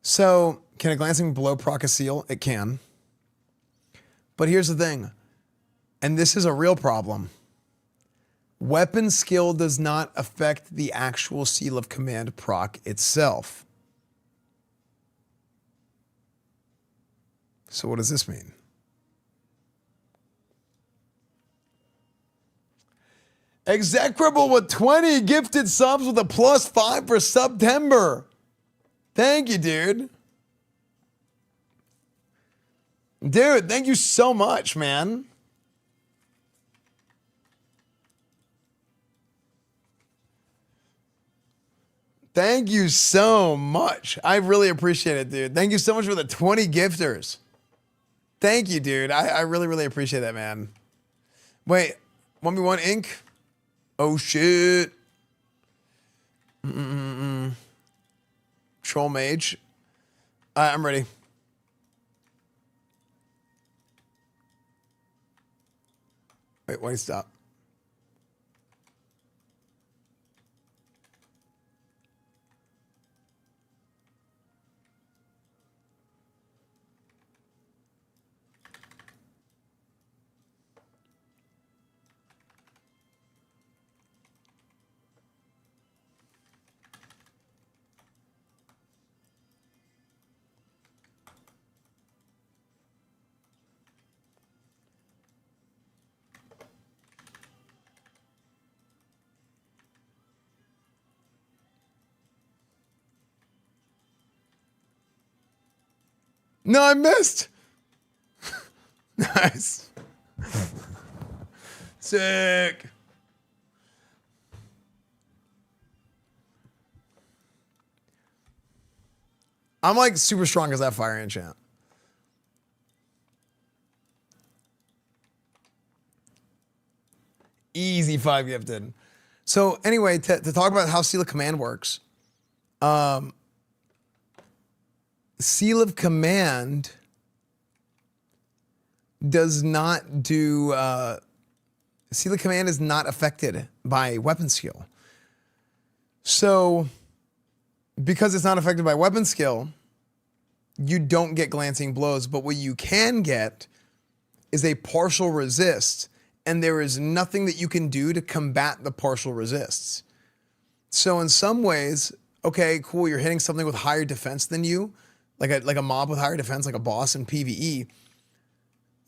So, can a glancing blow proc a seal? It can. But here's the thing, and this is a real problem. Weapon skill does not affect the actual seal of command proc itself. So what does this mean? Execrable with 20 gifted subs with a +5 for September. Thank you, dude. Dude, thank you so much, man. Thank you so much. I really appreciate it, dude. Thank you so much for the 20 gifters. Thank you, dude. I really, really appreciate that, man. Wait, 1v1 ink? Oh, shit. Troll mage. I'm ready. Wait, why stop? No, I missed. Nice. Sick. I'm like super strong as that fire enchant. Easy 5 gifted. So anyway, to talk about how Seal of Command works. Seal of Command does not do... Seal of Command is not affected by weapon skill. So, because it's not affected by weapon skill, you don't get glancing blows. But what you can get is a partial resist, and there is nothing that you can do to combat the partial resists. So in some ways, okay, cool, you're hitting something with higher defense than you, like a mob with higher defense, like a boss in PvE,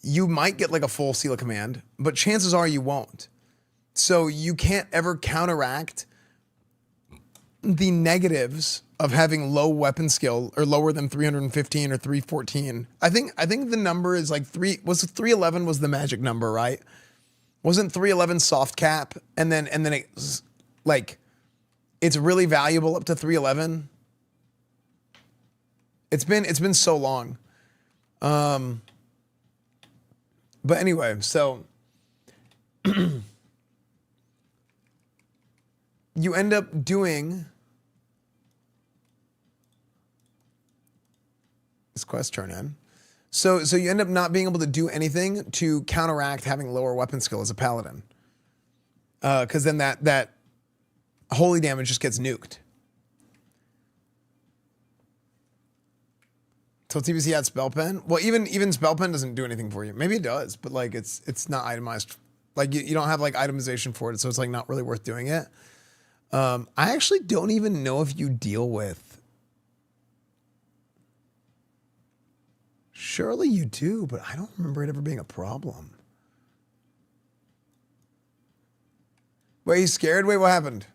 you might get like a full Seal of Command, but chances are you won't. So you can't ever counteract the negatives of having low weapon skill or lower than 315 or 314. I think the number is like 311 was the magic number, right? Wasn't 311 soft cap, and then it's like it's really valuable up to 311. It's been so long. But anyway, so you end up doing this quest turn in. So you end up not being able to do anything to counteract having lower weapon skill as a paladin. Because then that holy damage just gets nuked. So TBC had spell pen. Well, even spell pen doesn't do anything for you. Maybe it does, but like it's not itemized. Like you don't have like itemization for it, so it's like not really worth doing it. I actually don't even know if you deal with. Surely you do, but I don't remember it ever being a problem. Wait, you scared? Wait, what happened?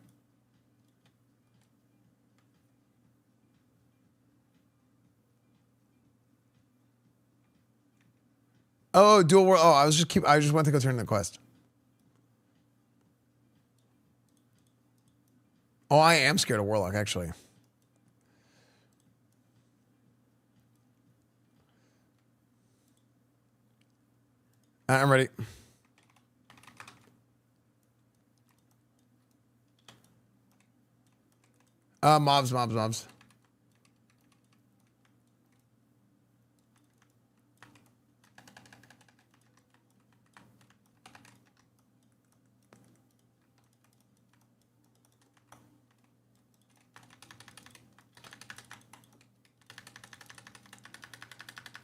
Oh, dual war. Oh, I just went to go turn in the quest. Oh, I am scared of Warlock, actually. I'm ready. Mobs.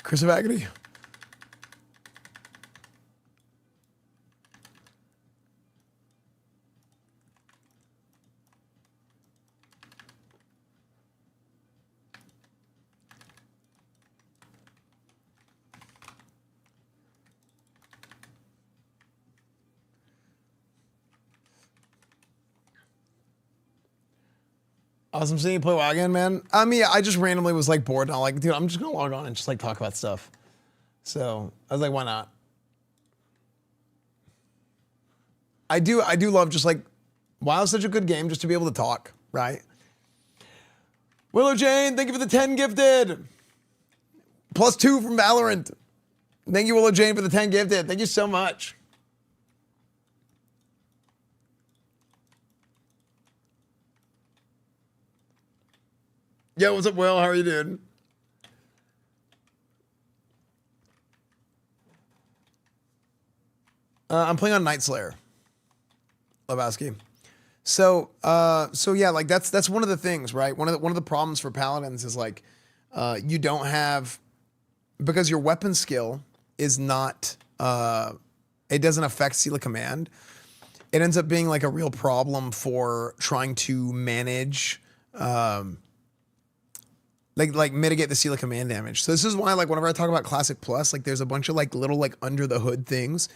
Chris of Agony. Awesome seeing you play WoW again, man. I mean, I just randomly was like bored and I'm like, dude, I'm just gonna log on and just like talk about stuff. So I was like, why not? I do love just like, WoW is such a good game just to be able to talk, right? Willow Jane, thank you for the 10 gifted. +2 from Valorant. Thank you, Willow Jane, for the 10 gifted. Thank you so much. Yo, what's up, Will? How are you doing? I'm playing on Night Slayer. Lebowski. So yeah, like that's one of the things, right? One of the problems for paladins is like you don't have, because your weapon skill is not it doesn't affect Seal of Command. It ends up being like a real problem for trying to manage like mitigate the Seal of Command damage. So this is why, like, whenever I talk about Classic Plus, like there's a bunch of like little like under the hood things.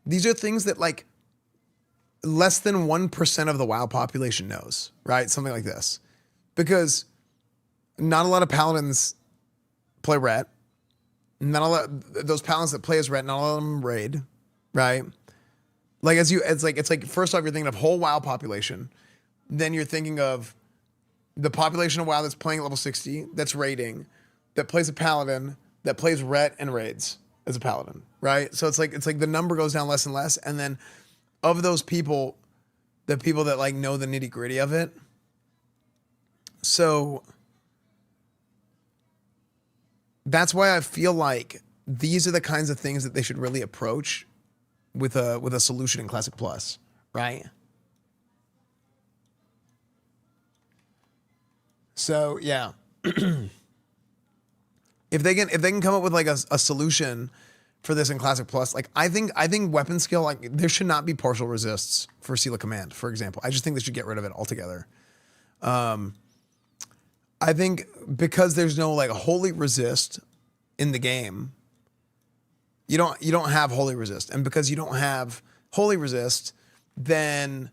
These are things that like less than 1% of the WoW population knows, right? Something like this. Because not a lot of paladins play Ret. Not a lot, those paladins that play as Ret, not a lot of them raid, right? Like it's like first off, you're thinking of whole WoW population. Then you're thinking of the population of WoW that's playing at level 60, that's raiding, that plays a paladin, that plays Ret and raids as a paladin, right? So it's like the number goes down less and less, and then of those people, the people that like know the nitty gritty of it. So that's why I feel like these are the kinds of things that they should really approach with a solution in Classic Plus, right? So yeah, if they can come up with like a solution for this in Classic Plus, like I think weapon skill, like there should not be partial resists for Seal of Command, for example. I just think they should get rid of it altogether. I think because there's no like holy resist in the game, you don't have holy resist, and because you don't have holy resist, then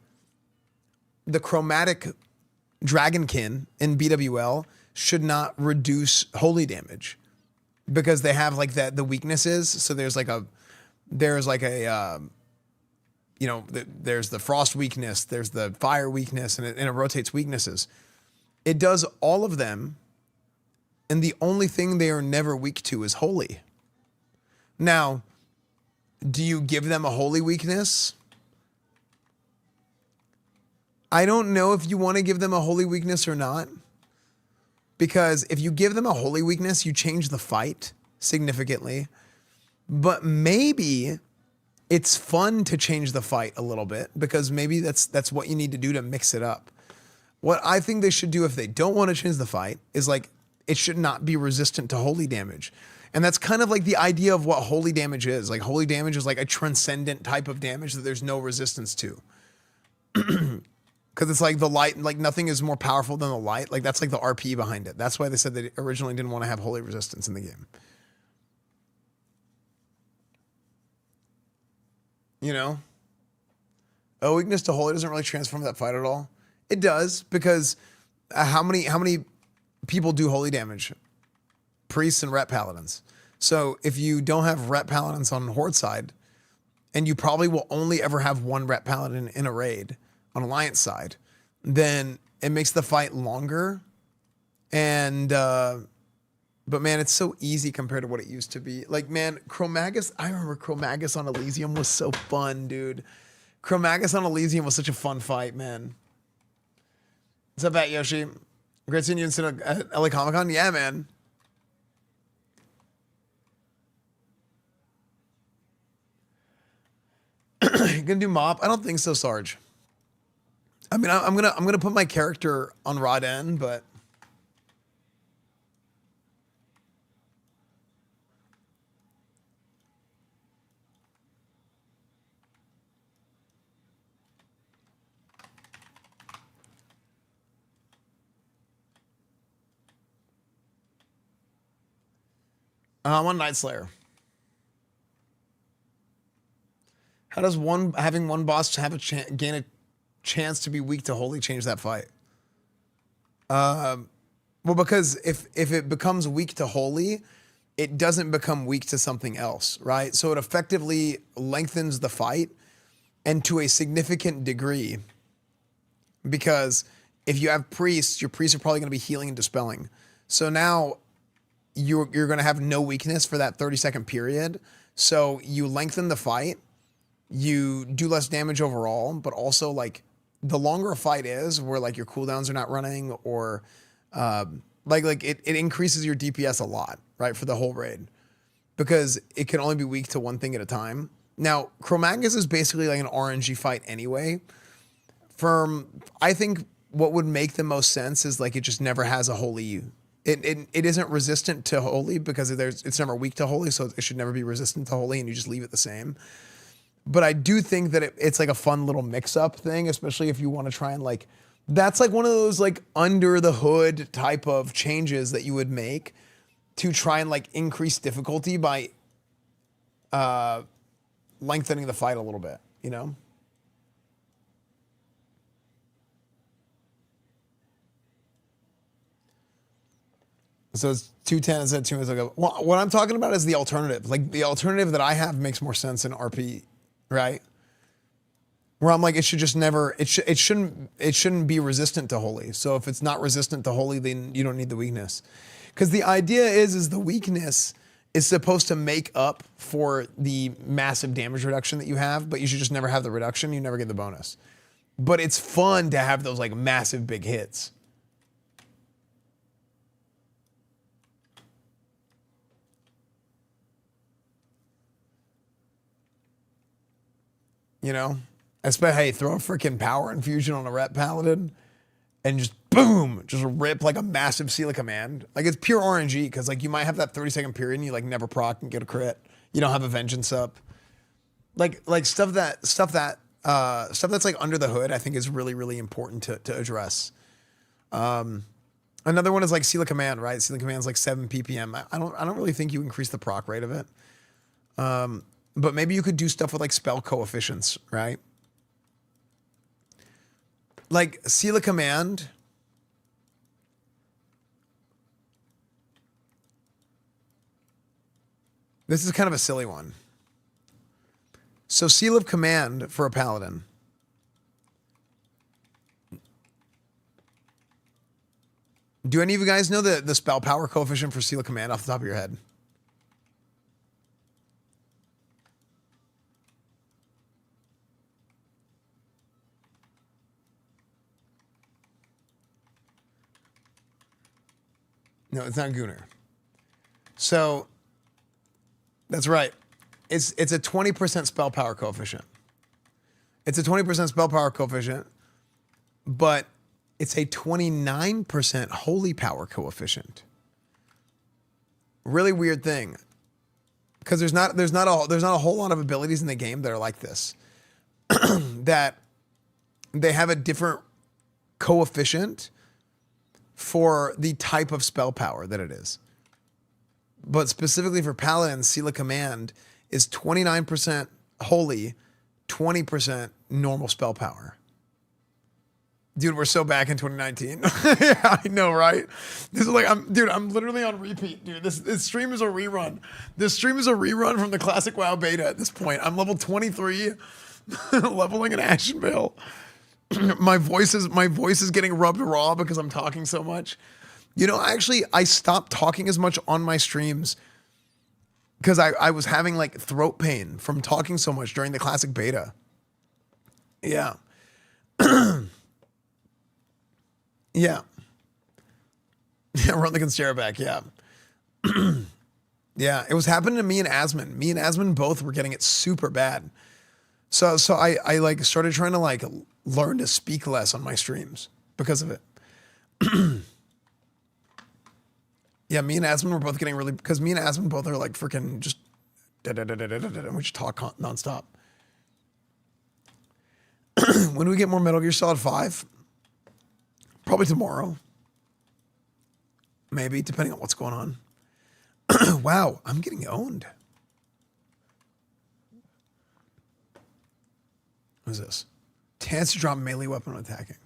the chromatic Dragonkin in BWL should not reduce holy damage because they have like the weaknesses. So there's the frost weakness, there's the fire weakness, and it rotates weaknesses. It does all of them, and the only thing they are never weak to is holy. Now, do you give them a holy weakness? I don't know if you want to give them a holy weakness or not, because if you give them a holy weakness, you change the fight significantly. But maybe it's fun to change the fight a little bit, because maybe that's what you need to do to mix it up. What I think they should do if they don't want to change the fight is like it should not be resistant to holy damage. And that's kind of like the idea of what holy damage is. Like holy damage is like a transcendent type of damage that there's no resistance to. Because it's like the light, like nothing is more powerful than the light. Like that's like the RP behind it. That's why they said they originally didn't want to have holy resistance in the game. You know? A weakness to holy doesn't really transform that fight at all. It does, because how many people do holy damage? Priests and Ret Paladins. So if you don't have Ret Paladins on Horde side, and you probably will only ever have one Ret Paladin in a raid on Alliance side, then it makes the fight longer. And but man, it's so easy compared to what it used to be. Like, man, Chromagus, I remember Chromagus on Elysium was so fun, dude. Chromagus on Elysium was such a fun fight, man. What's up, Bat Yoshi? Great seeing you at LA Comic Con. Yeah, man. You gonna do mop? I don't think so, Sarge. I mean, I'm gonna put my character on Rod N, but I'm on Night Slayer. How does having one boss have gain a chance to be weak to holy change that fight? Well, because if it becomes weak to holy, it doesn't become weak to something else, right? So it effectively lengthens the fight, and to a significant degree, because if you have priests, your priests are probably going to be healing and dispelling. So now you're going to have no weakness for that 30-second period. So you lengthen the fight. You do less damage overall, but also like the longer a fight is, where like your cooldowns are not running, or it increases your DPS a lot, right, for the whole raid, because it can only be weak to one thing at a time. Now, Chromagus is basically like an RNG fight anyway. I think what would make the most sense is like it just never has a holy. It isn't resistant to holy because it's never weak to holy, so it should never be resistant to holy, and you just leave it the same. But I do think that it's like a fun little mix-up thing, especially if you want to try and like, that's like one of those like under the hood type of changes that you would make to try and like increase difficulty by lengthening the fight a little bit, you know? So it's 210 instead of 2 minutes ago. Well, what I'm talking about is the alternative. Like the alternative that I have makes more sense in RP, right? Where I'm like, it should just never, it shouldn't be resistant to holy. So if it's not resistant to holy, then you don't need the weakness. Because the idea is the weakness is supposed to make up for the massive damage reduction that you have, but you should just never have the reduction. You never get the bonus. But it's fun to have those like massive big hits. You know, especially, hey, throw a freaking power infusion on a rep paladin and just boom, just rip like a massive seal of command. Like it's pure RNG because like you might have that 30-second period and you like never proc and get a crit. You don't have a vengeance up. Like stuff that's like under the hood, I think is really, really important to address. Another one is like seal of command, right? Seal of command is like 7 ppm. I don't really think you increase the proc rate of it. But maybe you could do stuff with like spell coefficients, right? Like seal a command. This is kind of a silly one. So seal of command for a paladin. Do any of you guys know the spell power coefficient for seal of command off the top of your head? No, it's not Gunnar. So that's right. It's a 20% spell power coefficient. It's a 20% spell power coefficient, but it's a 29% holy power coefficient. Really weird thing. Because there's not a whole lot of abilities in the game that are like this. That they have a different coefficient for the type of spell power that it is. But specifically for Paladin, Seal of Command is 29% holy, 20% normal spell power. Dude, we're so back in 2019. Yeah, I know, right? This is like, I'm literally on repeat, dude. This stream is a rerun. This stream is a rerun from the classic WoW beta at this point. I'm level 23, leveling an Ashen Veil. My voice is getting rubbed raw because I'm talking so much. You know, I stopped talking as much on my streams because I was having like throat pain from talking so much during the classic beta. Yeah. Yeah. Yeah, run the Constera back, yeah. Yeah, it was happening to me and Asmon. Me and Asmon both were getting it super bad. So I like started trying to like learn to speak less on my streams because of it. Yeah, me and Asmon were both getting really, because me and Asmon both are like freaking just and we just talk nonstop. When do we get more Metal Gear Solid 5? Probably tomorrow. Maybe, depending on what's going on. Wow, I'm getting owned. What is this? Chance to drop melee weapon when attacking.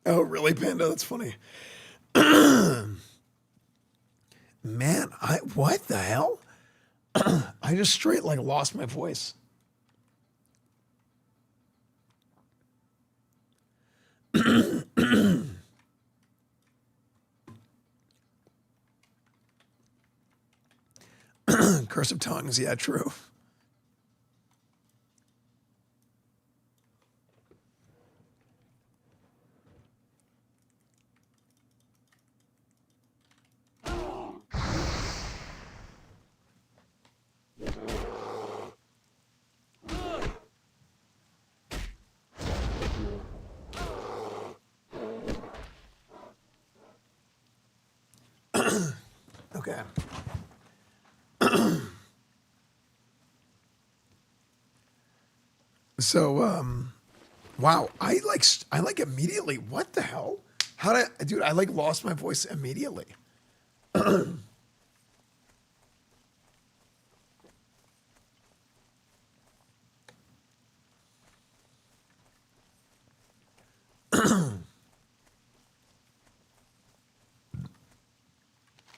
Oh, really, Panda? That's funny. Man, what the hell? I just straight like lost my voice. Curse of tongues, yeah, true. Okay. So, wow, I like immediately. What the hell? How did I, dude? I like lost my voice immediately.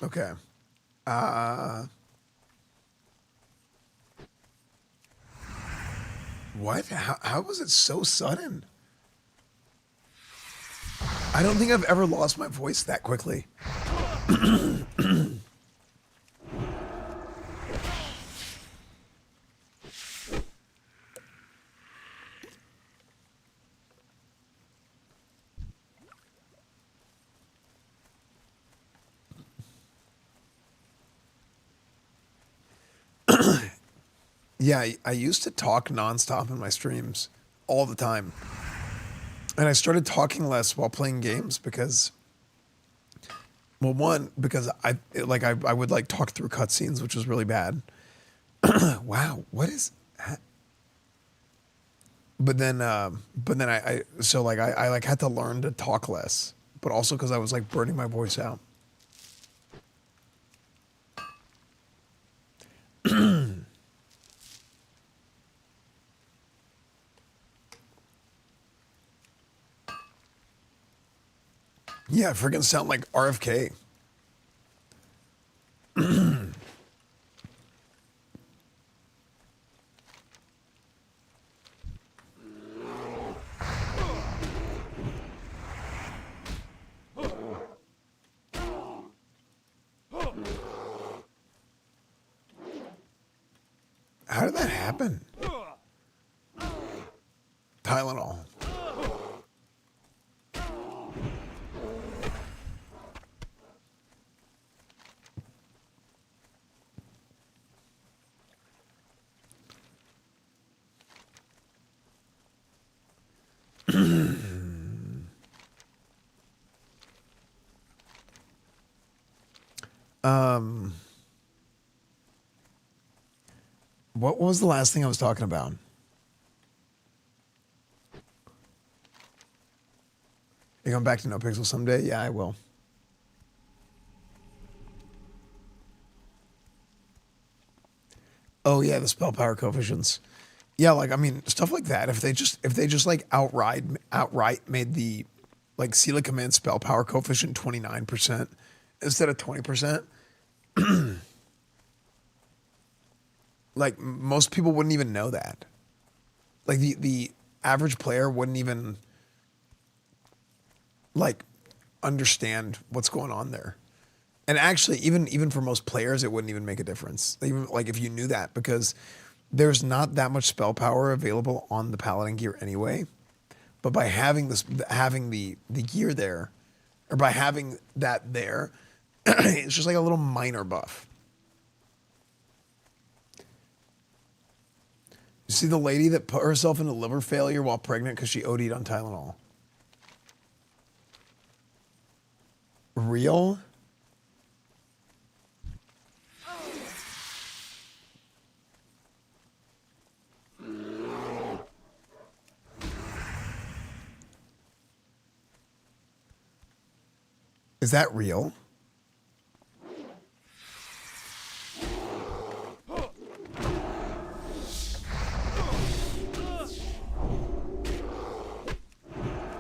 Okay. What? How was it so sudden? I don't think I've ever lost my voice that quickly. Yeah, I used to talk nonstop in my streams all the time. And I started talking less while playing games because, well, one, because I would like talk through cutscenes, which was really bad. Wow, what is that? But then I had to learn to talk less, but also because I was like burning my voice out. Yeah, I freaking sound like RFK. How did that happen? Tylenol. What was the last thing I was talking about? You going back to No Pixel someday? Yeah, I will. Oh yeah, the spell power coefficients. Yeah, like I mean stuff like that. If they just like outright made the like Sela Command spell power coefficient 29% instead of 20%. Like most people wouldn't even know that. Like the average player wouldn't even like understand what's going on there. And actually, even for most players, it wouldn't even make a difference. Even like if you knew that, because there's not that much spell power available on the paladin gear anyway. But by having the gear there, or by having that there, it's just like a little minor buff. You see the lady that put herself into liver failure while pregnant because she OD'd on Tylenol. Real? Is that real?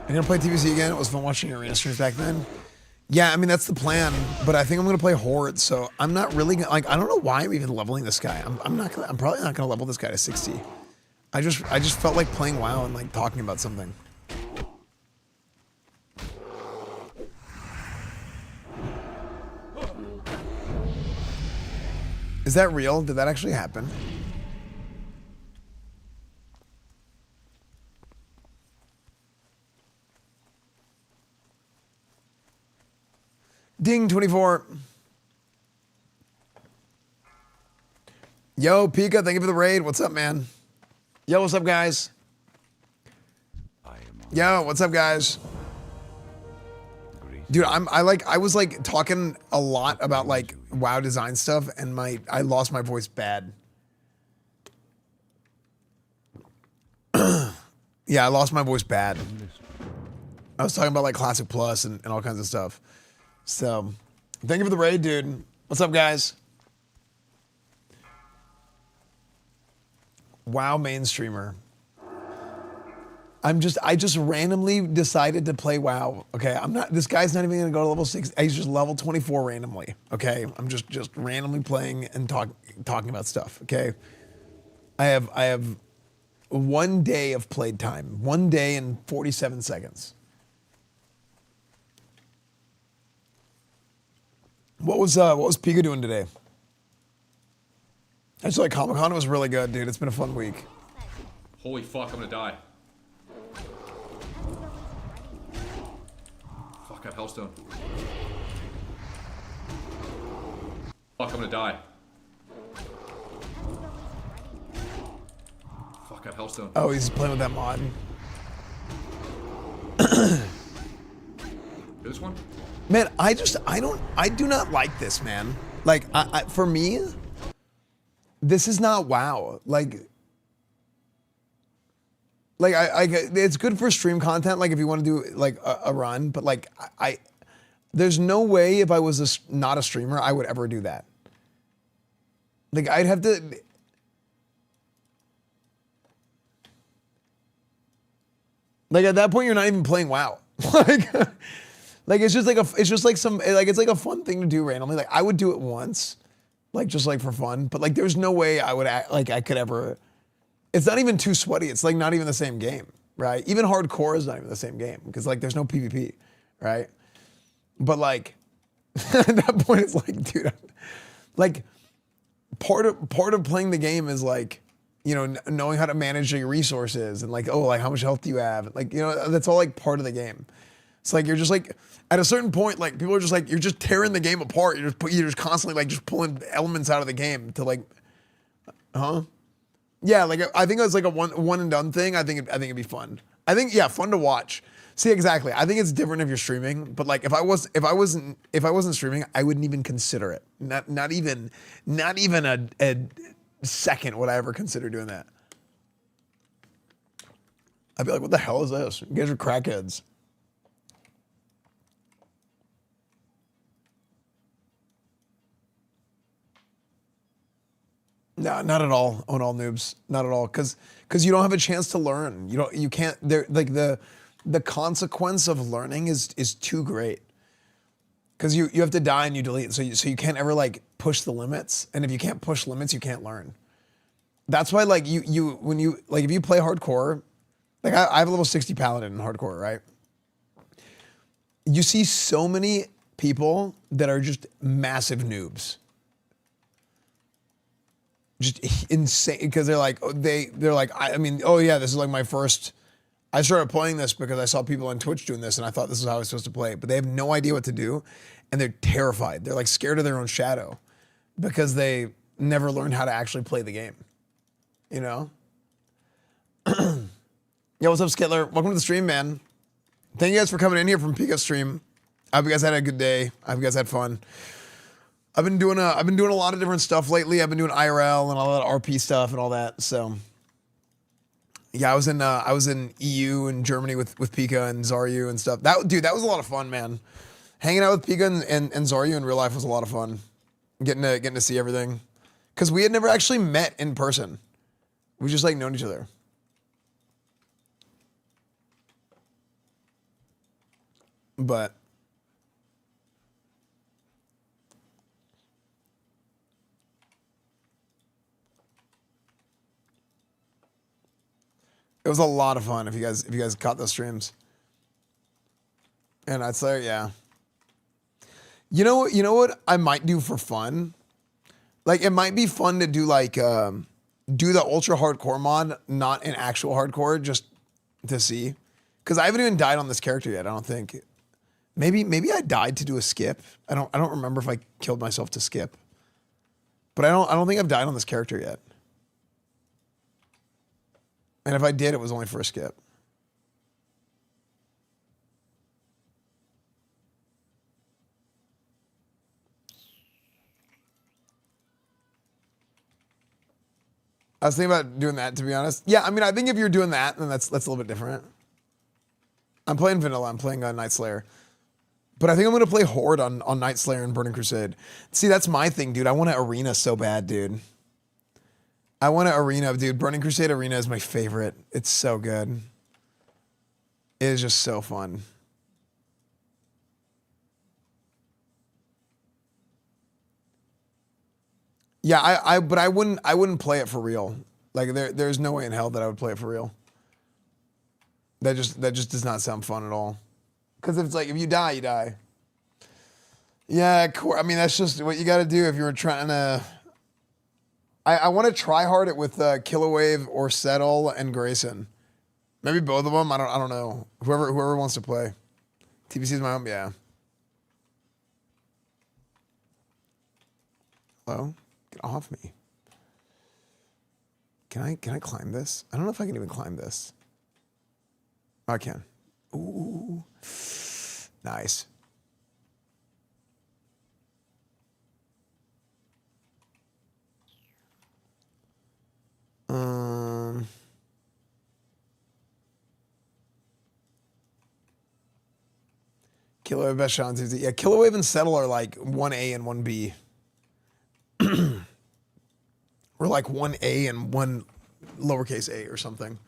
I'm gonna play TVC again. It was fun watching arena streams back then. Yeah, I mean that's the plan, but I think I'm gonna play Horde, so I'm not really gonna, like, I don't know why I'm even leveling this guy. I'm probably not gonna level this guy to 60. I just felt like playing WoW and like talking about something. Is that real? Did that actually happen? Ding 24. Yo, Pika, thank you for the raid. What's up, man? Yo, what's up, guys? Yo, what's up, guys? Dude, I was like talking a lot about like WoW design stuff, and I lost my voice bad. Yeah, I lost my voice bad. I was talking about like Classic Plus and all kinds of stuff. So, thank you for the raid, dude. What's up, guys? WoW main streamer. I just randomly decided to play WoW. Okay, this guy's not even gonna go to level 6. He's just level 24 randomly. Okay, I'm just randomly playing and talking about stuff. Okay, I have 1 day of played time. 1 day and 47 seconds. What was Pika doing today? Actually, Comic-Con was really good, dude. It's been a fun week. Holy fuck, I'm gonna die. Fuck, I have Hellstone. Fuck, I'm gonna die. Fuck, I have Hellstone. Oh, he's playing with that mod. This one? Man, I do not like this, man. Like, for me, this is not WoW. Like, it's good for stream content. Like, if you want to do like a run, but like, there's no way if I was not a streamer, I would ever do that. Like, I'd have to. Like at that point, you're not even playing WoW. Like it's just like a fun thing to do randomly. Like I would do it once, like just like for fun. But like there's no way I would I could ever. It's not even too sweaty. It's like not even the same game, right? Even hardcore is not even the same game because like there's no PvP, right? But like at that point, it's like, dude, like part of playing the game is like, you know, knowing how to manage your resources and like, oh, like how much health do you have? Like, you know, that's all like part of the game. It's like you're just like at a certain point, like people are just like you're just tearing the game apart. You're just constantly like just pulling elements out of the game to like, yeah. Like I think it's like a one and done thing. I think it'd be fun. I think fun to watch. See, exactly. I think it's different if you're streaming, but like if I wasn't streaming, I wouldn't even consider it. Not even a second would I ever consider doing that. I'd be like, what the hell is this? You guys are crackheads. No, not at all. On all noobs, not at all. Because you don't have a chance to learn. You can't. There like the consequence of learning is too great. Because you have to die and you delete. So you can't ever like push the limits. And if you can't push limits, you can't learn. That's why like when you like if you play hardcore, like I have a level 60 paladin in hardcore, right? You see so many people that are just massive noobs. Just insane because they're like they're like I mean, oh yeah, this is like my first. I started playing this because I saw people on Twitch doing this and I thought this is how I was supposed to play it, but they have no idea what to do and they're terrified. They're like scared of their own shadow because they never learned how to actually play the game. You know? Yo, what's up, Skitler? Welcome to the stream, man. Thank you guys for coming in here from Pika's stream. I hope you guys had a good day. I hope you guys had fun. I've been doing a lot of different stuff lately. I've been doing IRL and all that RP stuff and all that. So yeah, I was in EU and Germany with Pika and Zaryu and stuff. That was a lot of fun, man. Hanging out with Pika and Zaryu in real life was a lot of fun. Getting to see everything. Cause we had never actually met in person. We just like known each other. But it was a lot of fun if you guys caught those streams. And I'd say, yeah. You know what I might do for fun? Like it might be fun to do like do the ultra hardcore mod, not in actual hardcore, just to see. Cause I haven't even died on this character yet, I don't think. Maybe I died to do a skip. I don't remember if I killed myself to skip. But I don't think I've died on this character yet. And if I did, it was only for a skip. I was thinking about doing that, to be honest. Yeah, I mean, I think if you're doing that, then that's a little bit different. I'm playing vanilla. I'm playing Night Slayer. But I think I'm going to play Horde on Night Slayer and Burning Crusade. See, that's my thing, dude. I want an arena so bad, dude. I want an arena, dude. Burning Crusade Arena is my favorite. It's so good. It is just so fun. Yeah, but I wouldn't play it for real. Like there's no way in hell that I would play it for real. That just does not sound fun at all. Because if it's like if you die, you die. Yeah, I mean that's just what you got to do if you're trying to. I want to try hard it with Kilowave or Settle and Grayson. Maybe both of them. I don't know. Whoever wants to play. TBC's my home. Yeah. Hello? Get off me. Can I climb this? I don't know if I can even climb this. I can. Ooh. Nice. Kilowave best shot on Tuesday. Yeah, Kilowave and Settle are like 1A and 1B. Or like 1A and 1 lowercase a or something.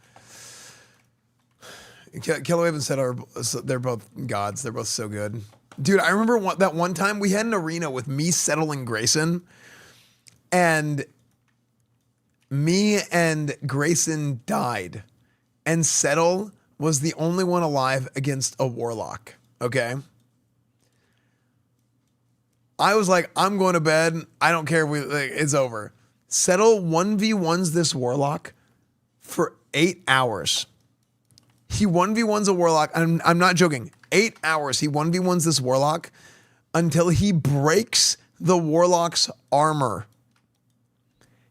Kilowave and Settle they're both gods. They're both so good. Dude, I remember that one time we had an arena with me, Settle, and Grayson. And me and Grayson died. And Settle was the only one alive against a Warlock. Okay? I was like, I'm going to bed. I don't care if it's over. Settle 1v1s this Warlock for 8 hours. He 1v1s a Warlock. I'm not joking. 8 hours. He 1v1s this Warlock until he breaks the Warlock's armor.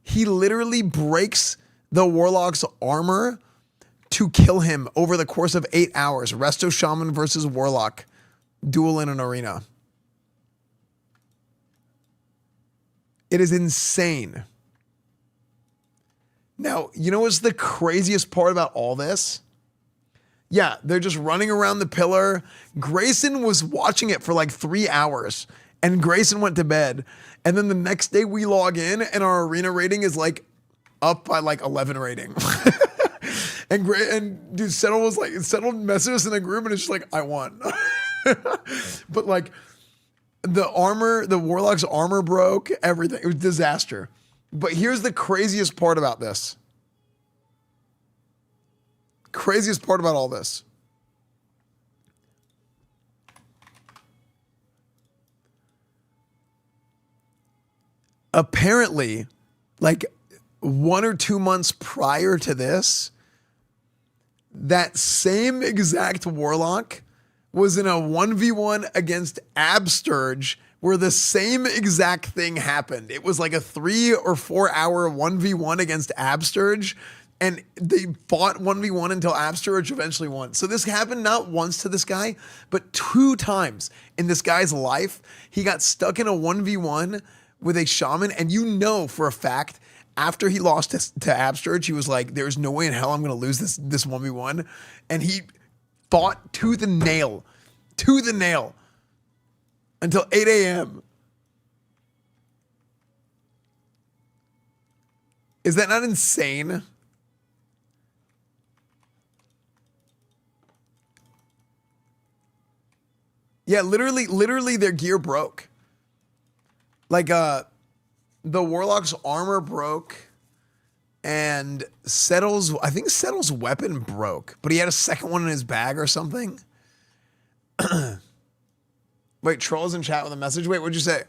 He literally breaks the Warlock's armor to kill him over the course of 8 hours. Resto Shaman versus Warlock. Duel in an arena. It is insane. Now, you know what's the craziest part about all this? Yeah, they're just running around the pillar. Grayson was watching it for like 3 hours, and Grayson went to bed. And then the next day we log in, and our arena rating is like up by like 11 rating. and dude, Settle messaged us in the group, and it's just like, I won. But like the Warlock's armor broke, everything. It was disaster. But here's the craziest part about this. Craziest part about all this. Apparently, like 1 or 2 months prior to this, that same exact warlock was in a 1v1 against Absturge where the same exact thing happened. It was like a 3 or 4 hour 1v1 against Absturge, and they fought 1v1 until Absturge eventually won. So this happened not once to this guy, but 2 times in this guy's life. He got stuck in a 1v1 with a shaman, and you know for a fact, after he lost to Absturge, he was like, there's no way in hell I'm going to lose this 1v1. And he fought tooth and nail until 8 a.m. Is that not insane? Yeah, literally their gear broke. Like, the Warlock's armor broke, and I think Settle's weapon broke, but he had a second one in his bag or something. Wait, Troll's in chat with a message. Wait, what'd you say?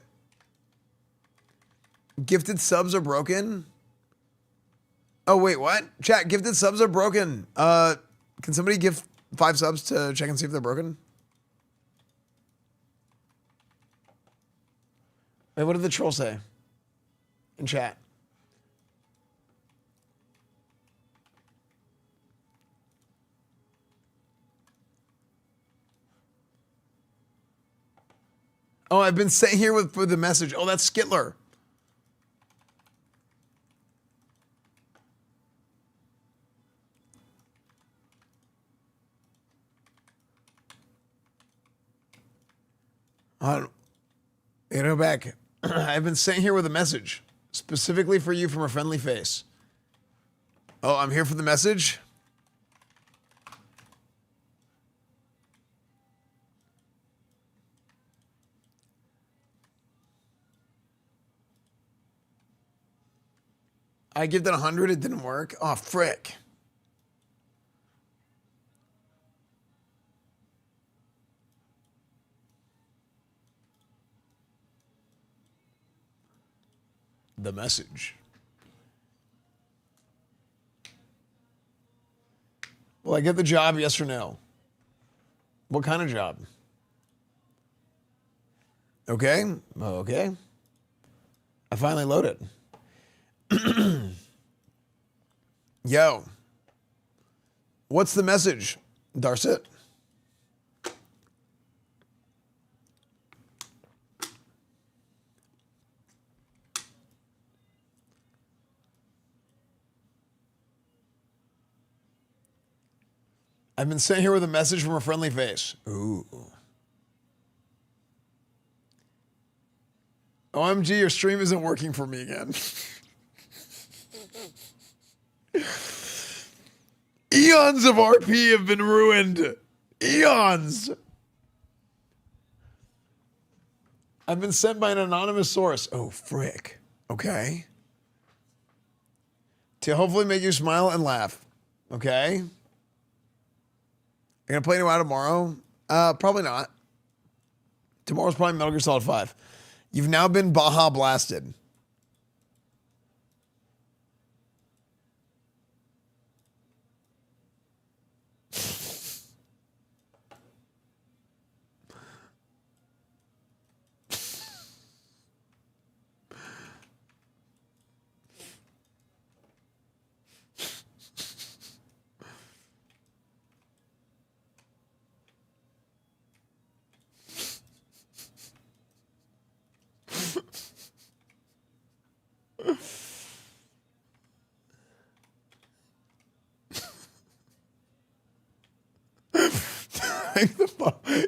Gifted subs are broken? Oh, wait, what? Chat, gifted subs are broken. Can somebody give 5 subs to check and see if they're broken? Wait, what did the troll say in chat? Oh, I've been sitting here with the message. Oh, that's Skittler. Back. I've been sitting here with a message specifically for you from a friendly face. Oh, I'm here for the message. I give that 100. It didn't work. Oh, frick. The message. Will I get the job, yes or no? What kind of job? Okay. Okay. I finally loaded. Yo. What's the message, Darcet? I've been sent here with a message from a friendly face. Ooh. OMG, your stream isn't working for me again. Eons of RP have been ruined. Eons. I've been sent by an anonymous source. Oh, frick. Okay. To hopefully make you smile and laugh. Okay. You're gonna play WoW tomorrow? Probably not. Tomorrow's probably Metal Gear Solid 5. You've now been Baja blasted.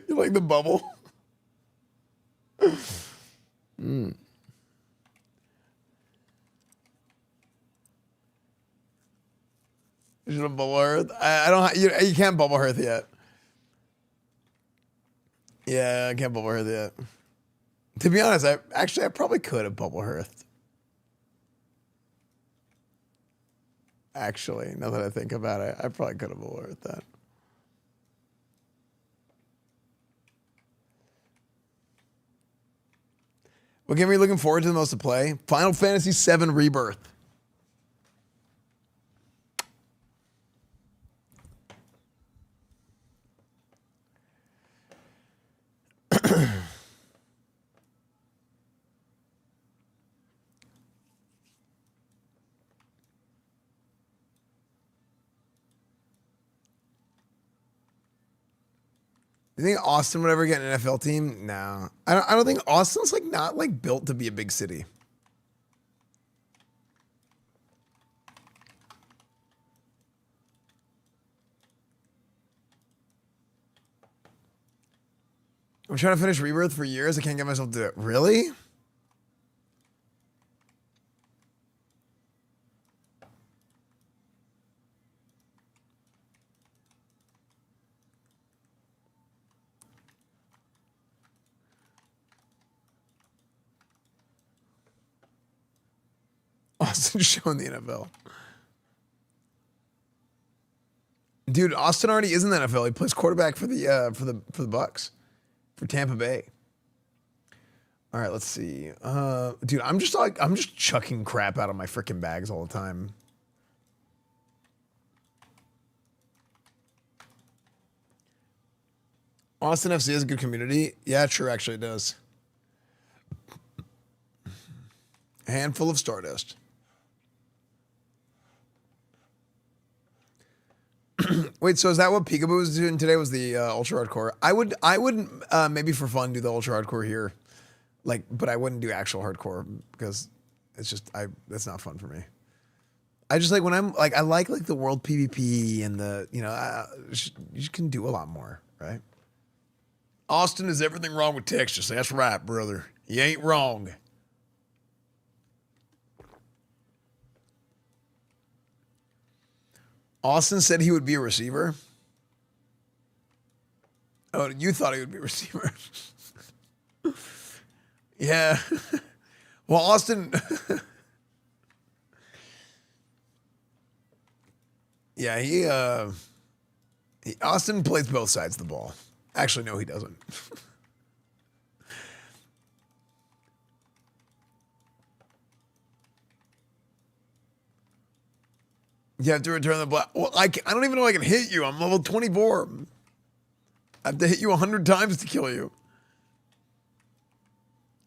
You like the bubble? Mm. You should have bubble hearth. I don't. You can't bubble hearth yet. Yeah, I can't bubble hearth yet. To be honest, I probably could have bubble hearthed. Actually, now that I think about it, I probably could have avoided that. What game are you looking forward to the most to play? Final Fantasy VII Rebirth. You think Austin would ever get an NFL team? No, I don't think Austin's like not like built to be a big city. I'm trying to finish Rebirth for years. I can't get myself to do it. Really? Austin showing the NFL. Dude, Austin already is in the NFL. He plays quarterback for the Bucks, for Tampa Bay. All right, let's see. Dude, I'm just chucking crap out of my freaking bags all the time. Austin FC is a good community. Yeah, it sure actually does. A handful of Stardust. Wait, so is that what Peekaboo was doing today? Was the ultra hardcore? I would maybe for fun do the ultra hardcore here, like, but I wouldn't do actual hardcore because it's just that's not fun for me. I just like when I'm like I like the world PvP and the you can do a lot more, right? Austin is everything wrong with Texas. That's right, brother. You ain't wrong. Austin said he would be a receiver. Oh, you thought he would be a receiver. Yeah. Well, Austin. Yeah, Austin plays both sides of the ball. Actually, no, he doesn't. You have to return the block. Well, I don't even know I can hit you. I'm level 24. I have to hit you 100 times to kill you.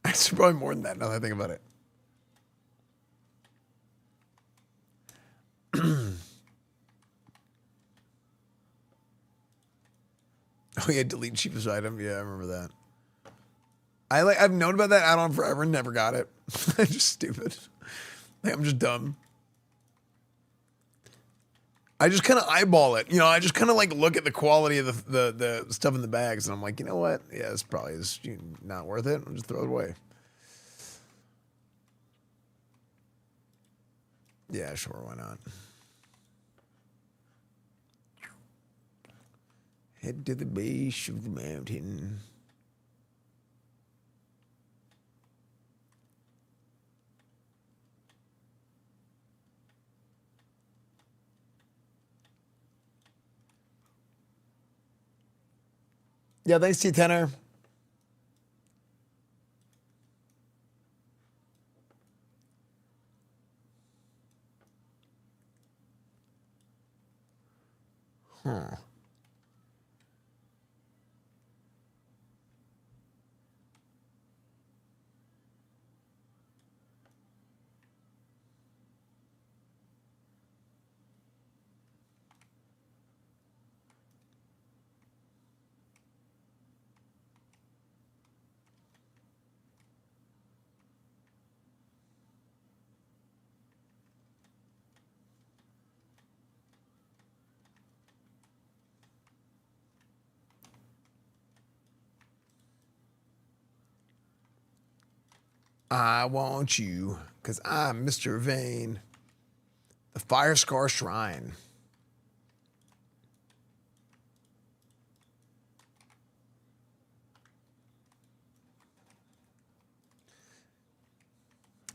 Actually, probably more than that now that I think about it. Oh yeah, delete cheapest item. Yeah, I remember that. I've known about that add-on forever and never got it. I'm just stupid. Like, I'm just dumb. I just kind of eyeball it. I just kind of like look at the quality of the stuff in the bags and I'm like, you know what? Yeah, it's probably not worth it. I'll just throw it away. Yeah, sure, why not? Head to the base of the mountain. Yeah, thanks, T-Tenor. Huh. I want you, because I'm Mr. Vane. The Fire Scar Shrine.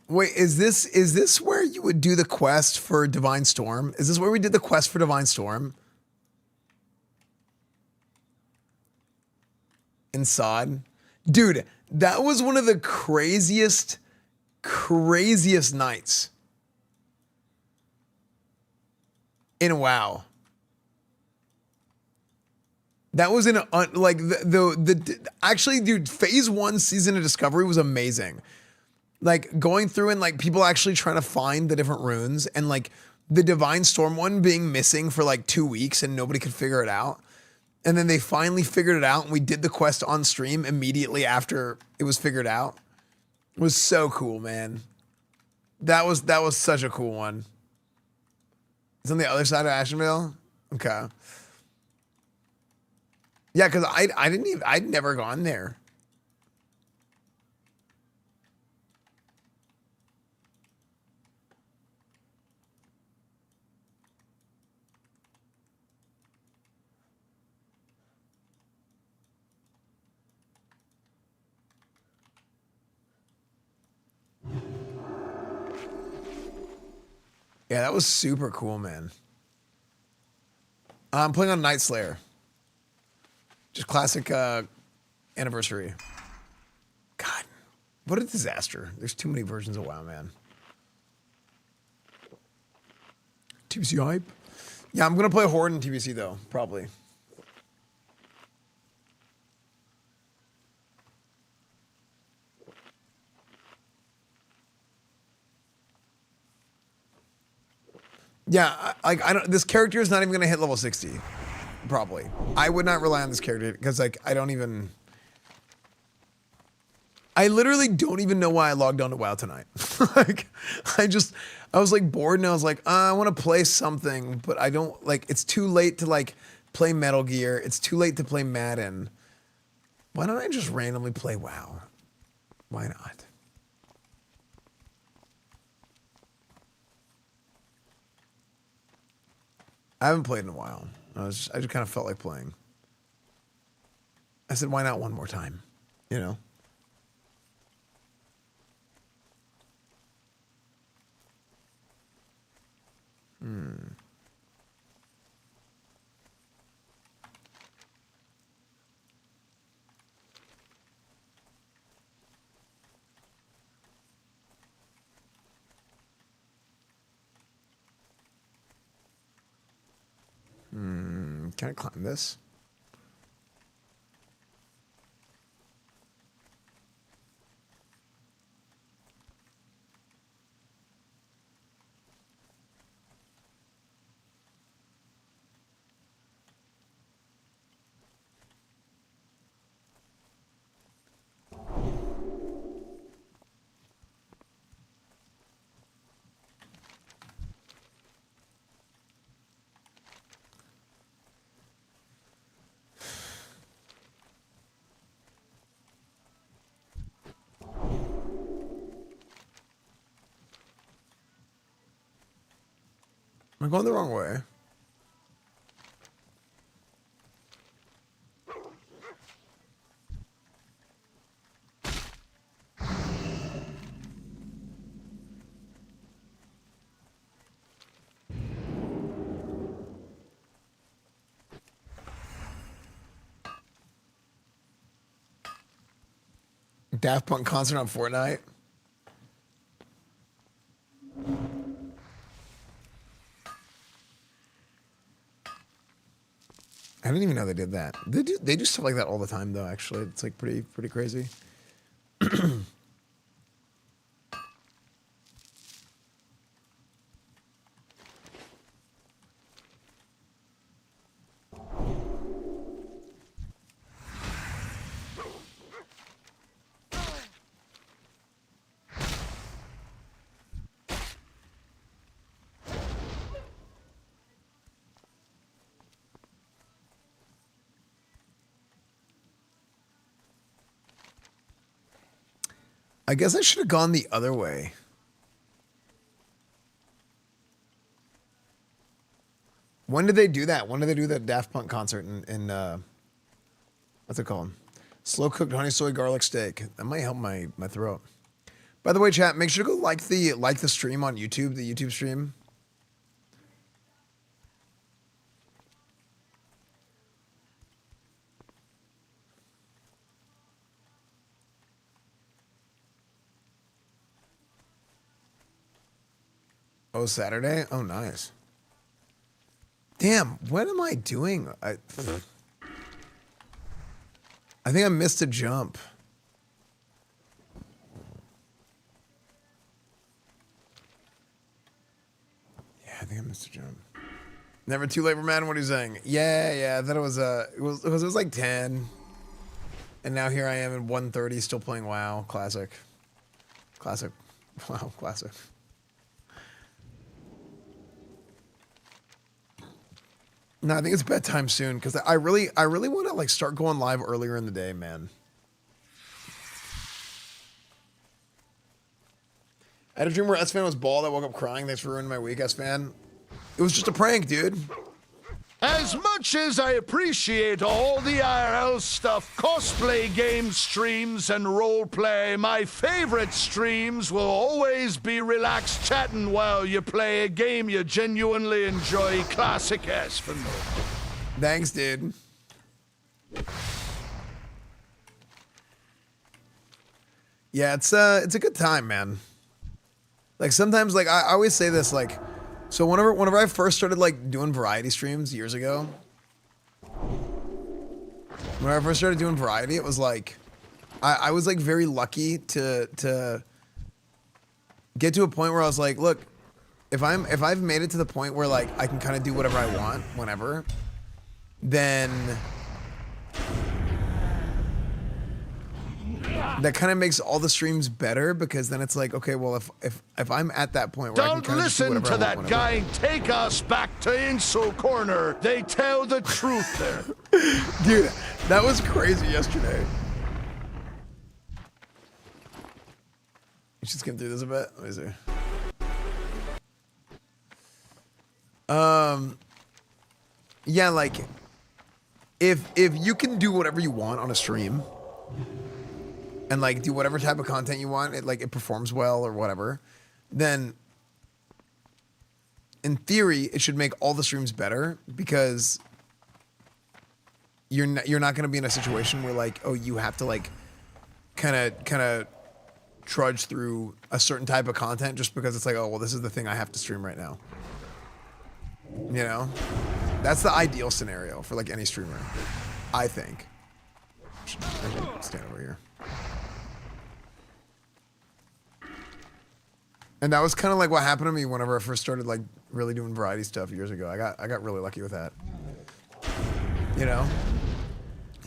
Wait, is this where you would do the quest for Divine Storm? Is this where we did the quest for Divine Storm? In Sod? Dude, that was one of the craziest nights in WoW. That was in a, like actually, dude, phase 1 season of Discovery was amazing. Like going through and like people actually trying to find the different runes and like the Divine Storm one being missing for like 2 weeks and nobody could figure it out. And then they finally figured it out and we did the quest on stream immediately after it was figured out. It was so cool, man. That was such a cool one. It's on the other side of Ashenvale? Okay. Yeah, because I'd never gone there. Yeah, that was super cool, man. I'm playing on Night Slayer. Just classic anniversary. God, what a disaster. There's too many versions of WoW, man. TBC hype? Yeah, I'm going to play Horde in TBC, though, probably. Yeah, I don't. This character is not even gonna hit level 60, probably. I would not rely on this character because like I literally don't even know why I logged on to WoW tonight. Like I was like bored and I was like, I want to play something, but I don't like. It's too late to like play Metal Gear. It's too late to play Madden. Why don't I just randomly play WoW? Why not? I haven't played in a while. I just kind of felt like playing. I said, why not one more time? You know? Can I climb this? Am I going the wrong way? Daft Punk concert on Fortnite? I didn't even know they did that. They do stuff like that all the time, though. Actually, it's like pretty crazy. I guess I should have gone the other way. When did they do that? When did they do that Daft Punk concert in what's it called? Slow cooked honey soy garlic steak. That might help my throat. By the way, chat, make sure to go like the stream on YouTube, the YouTube stream. Oh, Saturday? Oh, nice. Damn, what am I doing? I think I missed a jump. Yeah, I think I missed a jump. Never too late for man. What are you saying? Yeah. I thought it was it was like 10, and now here I am in 1:30, still playing WoW. Classic. Wow, classic. No, I think it's bedtime soon because I really want to like start going live earlier in the day, man. I had a dream where Esfand was bald. I woke up crying. Thanks for ruining my week, Esfand. It was just a prank, dude. As much as I appreciate all the IRL stuff, cosplay game streams and roleplay, my favorite streams will always be relaxed chatting while you play a game you genuinely enjoy. Classic Esfand. Thanks, dude. Yeah, it's a good time, man. Like sometimes, like I always say this, like, so whenever I first started like doing variety streams years ago, when I first started doing variety, it was like I was like very lucky to get to a point where I was like, look, if I've made it to the point where like I can kind of do whatever I want whenever, then that kind of makes all the streams better, because then it's like, okay, well, if I'm at that point where I can kind of just do whatever I want. Don't listen to that guy. Take us back to Insult Corner. They tell the truth there. Dude, that was crazy yesterday. You should skim through this a bit. Let me see. Yeah, like if you can do whatever you want on a stream and like do whatever type of content you want, it performs well or whatever, then in theory it should make all the streams better, because you're not going to be in a situation where like, oh, you have to like kind of trudge through a certain type of content just because it's like, oh, well, this is the thing I have to stream right now. You know, that's the ideal scenario for like any streamer, I think. I should stand over here. And that was kind of like what happened to me whenever I first started like really doing variety stuff years ago. I got really lucky with that. You know?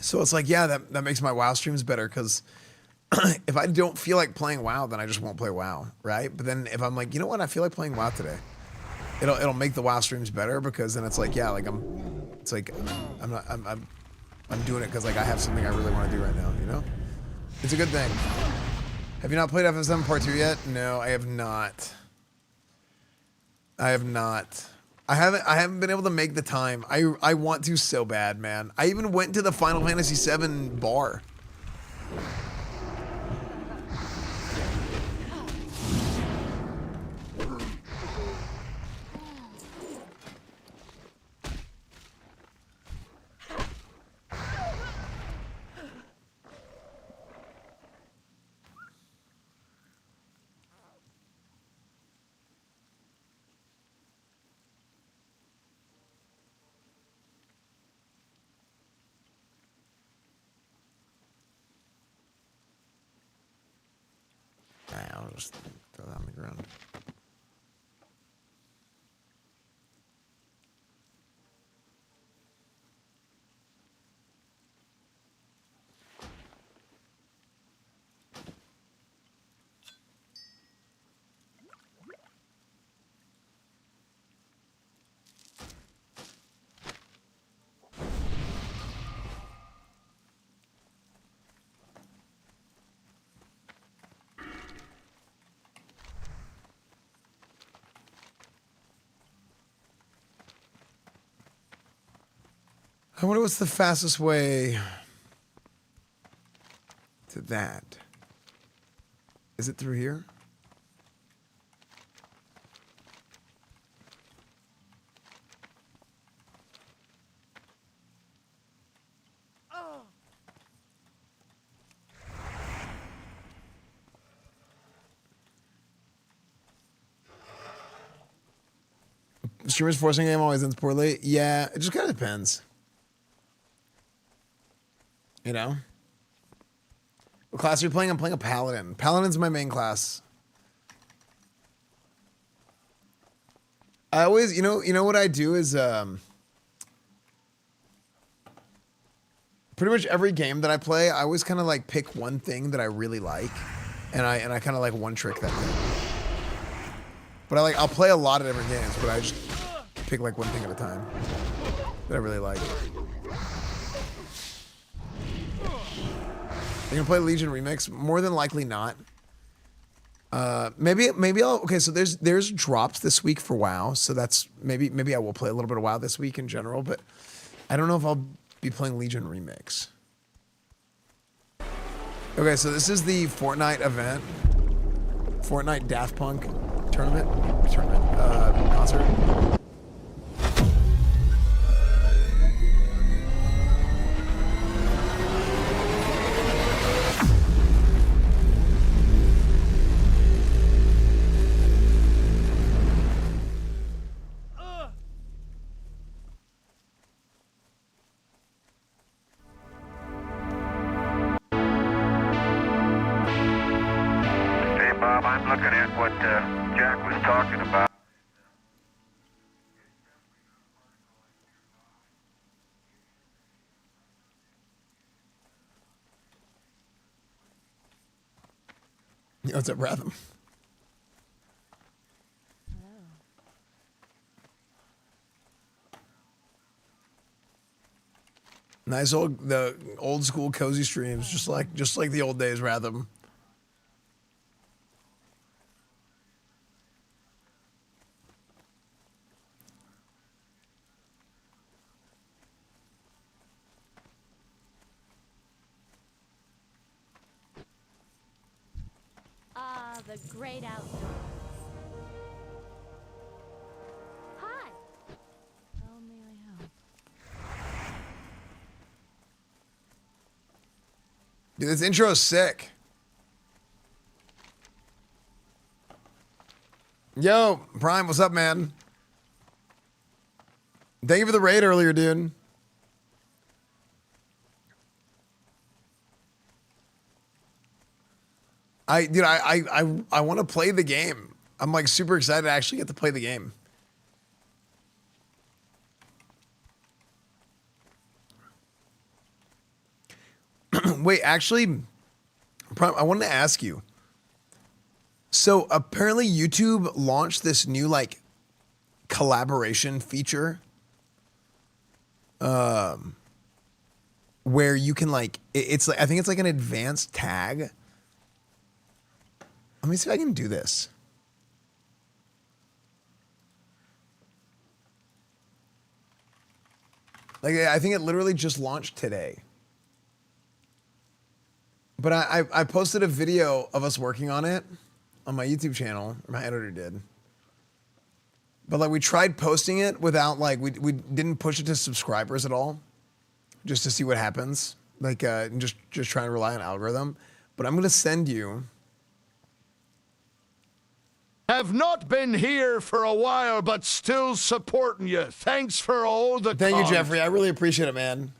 So it's like, yeah, that makes my WoW streams better, because if I don't feel like playing WoW, then I just won't play WoW, right? But then if I'm like, you know what, I feel like playing WoW today, it'll make the WoW streams better, because then it's like, yeah, like I'm doing it because like I have something I really want to do right now, you know? It's a good thing. Have you not played FF7 Part 2 yet? No, I have not. I haven't been able to make the time. I want to so bad, man. I even went to the Final Fantasy VII bar. I'll just throw that on the ground. I wonder what's the fastest way to that. Is it through here? Streamers forcing game always ends poorly. Yeah, it just kind of depends. You know? What class are you playing? I'm playing a paladin. Paladin's my main class. I always, you know what I do is pretty much every game that I play, I always kind of like pick one thing that I really like, and I kind of like one trick that thing. But I'll play a lot of different games, but I just pick like one thing at a time that I really like. You can play Legion Remix? More than likely not. Maybe I'll, okay, so there's drops this week for WoW, so that's, maybe I will play a little bit of WoW this week in general, but I don't know if I'll be playing Legion Remix. Okay, so this is the Fortnite event. Fortnite Daft Punk tournament, concert. Bob, I'm looking at what Jack was talking about. What's up, Ratham? Nice the old school cozy streams, just like the old days, Ratham. The great outdoors. Hi. How may I help? Dude, this intro is sick. Yo, Prime, what's up, man? Thank you for the raid earlier, dude. I want to play the game. I'm like super excited to actually get to play the game. Wait, actually, I wanted to ask you. So apparently YouTube launched this new like collaboration feature, where you can like it's like I think it's like an advanced tag. Let me see if I can do this. Like, I think it literally just launched today. But I posted a video of us working on it on my YouTube channel, or my editor did. But like, we tried posting it without like, we didn't push it to subscribers at all, just to see what happens. Like, just trying to rely on algorithm. But I'm gonna send you. Have not been here for a while, but still supporting you. Thanks for all the Thank you, Jeffrey. I really appreciate it, man.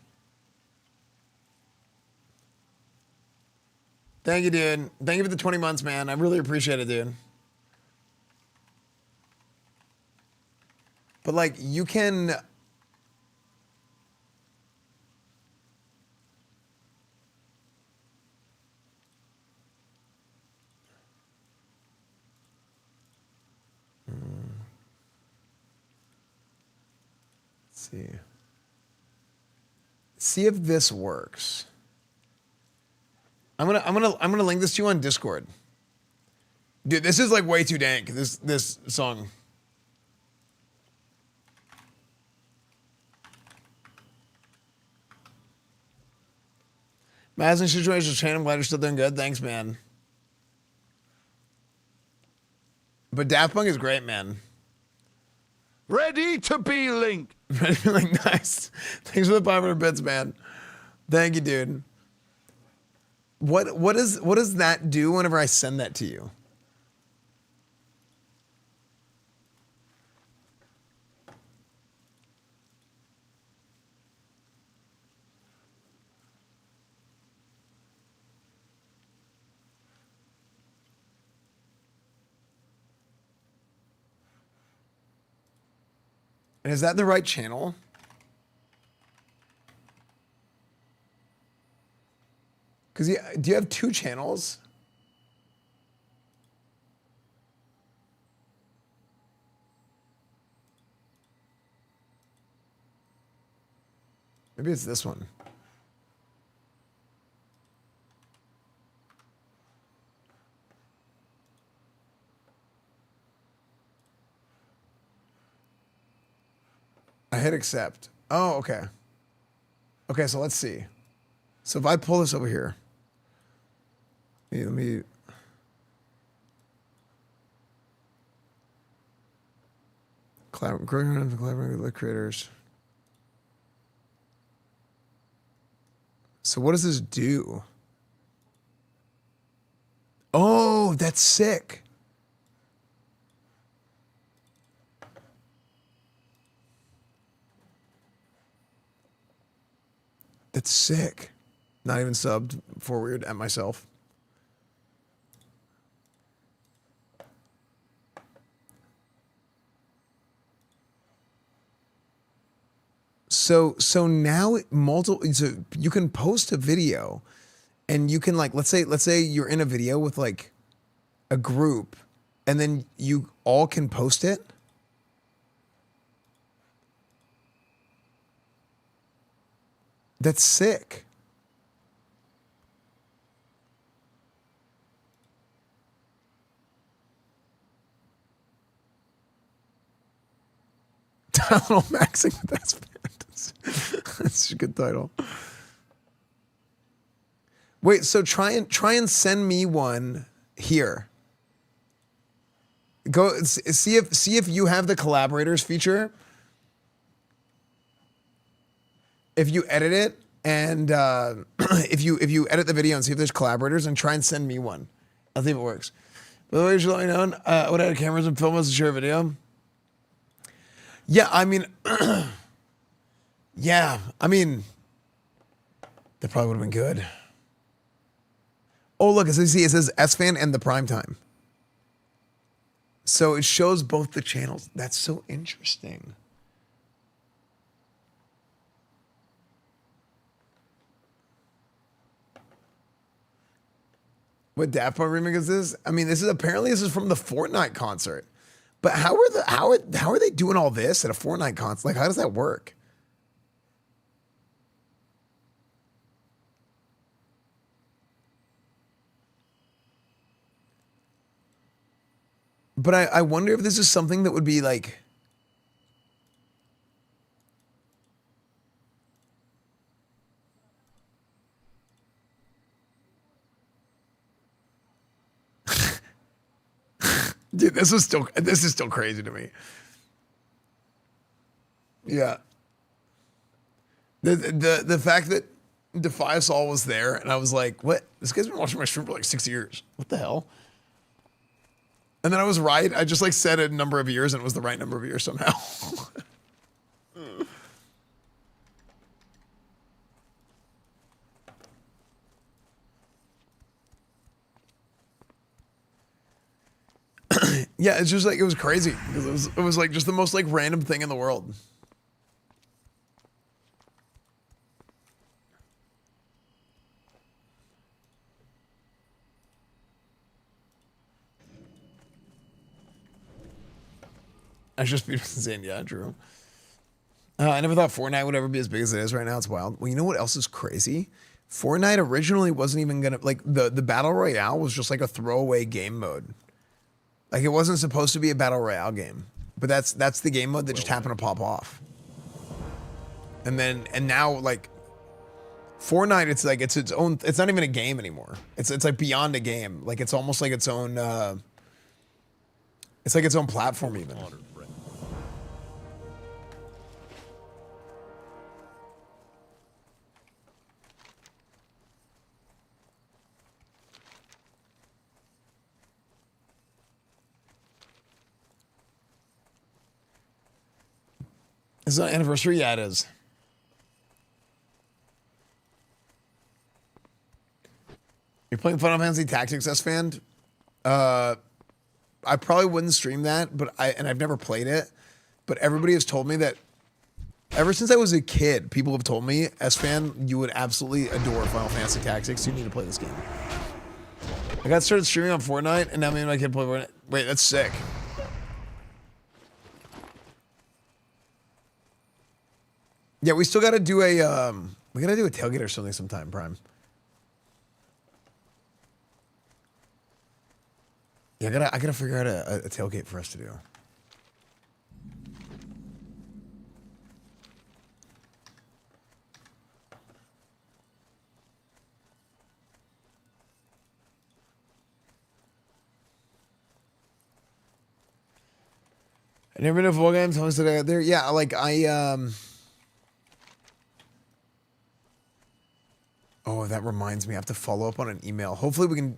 Thank you, dude. Thank you for the 20 months, man. I really appreciate it, dude. But like, you can... See if this works. I'm gonna link this to you on Discord. Dude, this is like way too dank, this song. Madison situational chain, I'm glad you're still doing good. Thanks, man. But Daft Punk is great, man. Ready to be linked. Ready to be linked, nice. Thanks for the 500 bits, man. Thank you, dude. What does that do whenever I send that to you? And is that the right channel? Because do you have 2 channels? Maybe it's this one. I hit accept. Oh, okay. Okay, so let's see. So if I pull this over here, let me collaborate with creators. So what does this do? Oh, that's sick. That's sick. Not even subbed for weird at myself. So now so you can post a video and you can like let's say you're in a video with like a group and then you all can post it. That's sick. Tunnel maxing with Esfand. That's a good title. Wait, so try and send me one here. Go see if you have the collaborators feature. If you edit it and if you edit the video and see if there's collaborators and try and send me one. I'll see if it works. By the way, you should let me know what I had cameras and film us to share a video. Yeah, I mean, yeah, I mean, that probably would have been good. Oh, look, as you see, it says Esfand and the prime time. So it shows both the channels. That's so interesting. What Daft Punk remix is this? I mean, this is from the Fortnite concert. But how are they doing all this at a Fortnite concert? Like, how does that work? But I wonder if this is something that would be like. Dude, this is still crazy to me. Yeah. The fact that Defy Us All was there and I was like, what? This guy's been watching my stream for like 6 years. What the hell? And then I was right. I just like said a number of years and it was the right number of years somehow. Yeah, it's just like, it was crazy because it was like just the most like random thing in the world. I just be saying, yeah, true. I never thought Fortnite would ever be as big as it is right now. It's wild. Well, you know what else is crazy? Fortnite originally wasn't even gonna like the Battle Royale was just like a throwaway game mode. Like it wasn't supposed to be a Battle Royale game, but that's the game mode that just happened to pop off. And now like Fortnite, it's like it's its own. It's not even a game anymore. It's like beyond a game. Like it's almost like its own. It's like its own platform even. Is it an anniversary? Yeah, it is. You're playing Final Fantasy Tactics, Esfand? I probably wouldn't stream that, but I've never played it. but everybody has told me that ever since I was a kid, people have told me, Esfand, you would absolutely adore Final Fantasy Tactics. You need to play this game. I got started streaming on Fortnite, and now me and my kid play Fortnite. Wait, that's sick. Yeah, we still got to do a we got to do a tailgate or something sometime, Prime. Yeah, I gotta figure out a tailgate for us to do. I never know football games. How much did I get there? Yeah, like oh, that reminds me. I have to follow up on an email. Hopefully we can.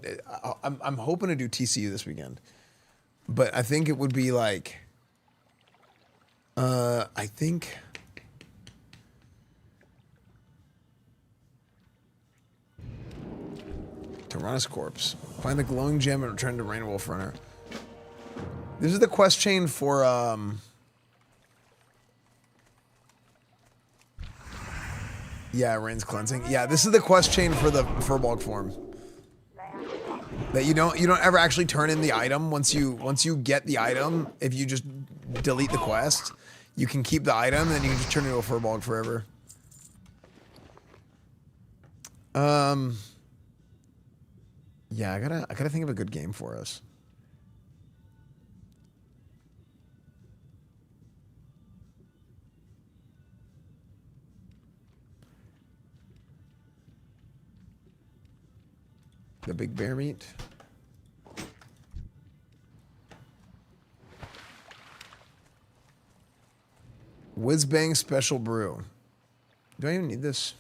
I'm hoping to do TCU this weekend, but I think it would be like. I think. Tyrannus Corpse. Find the glowing gem and return to Rain Wolf Runner. This is the quest chain for yeah, Rain's cleansing. Yeah, this is the quest chain for the Furbolg form. That you don't ever actually turn in the item once you get the item. If you just delete the quest, you can keep the item and then you can just turn it into a Furbolg forever. Yeah, I gotta think of a good game for us. The big bear meat. Whiz Bang Special Brew. Do I even need this?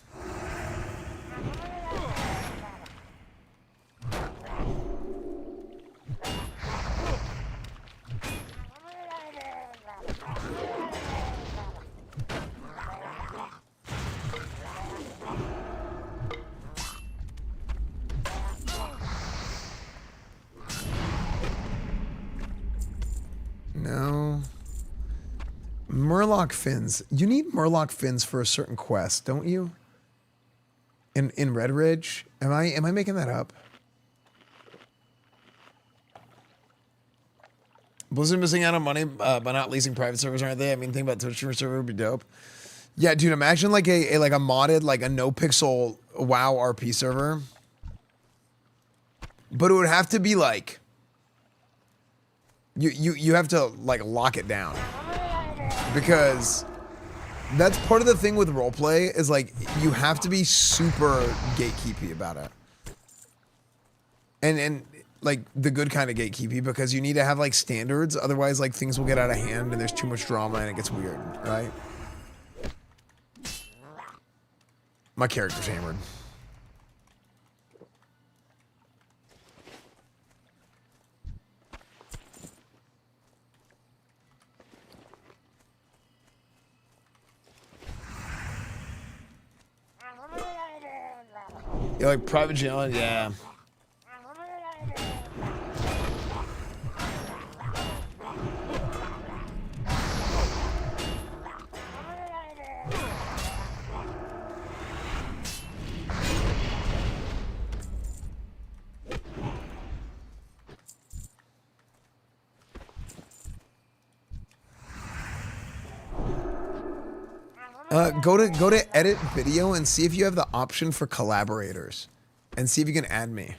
No. Murloc fins. You need Murloc fins for a certain quest, don't you? In Red Ridge? Am I making that up? Blizzard missing out on money by not leasing private servers, aren't they? I mean, think about Twitch streamer server would be dope. Yeah, dude, imagine like a modded, like a no pixel WoW RP server. But it would have to be like you have to like lock it down. Because that's part of the thing with roleplay is like you have to be super gatekeepy about it. And like the good kind of gatekeepy, because you need to have like standards, otherwise like things will get out of hand and there's too much drama and it gets weird, right? My character's hammered. You're like private jail, yeah. Go to edit video and see if you have the option for collaborators, and see if you can add me.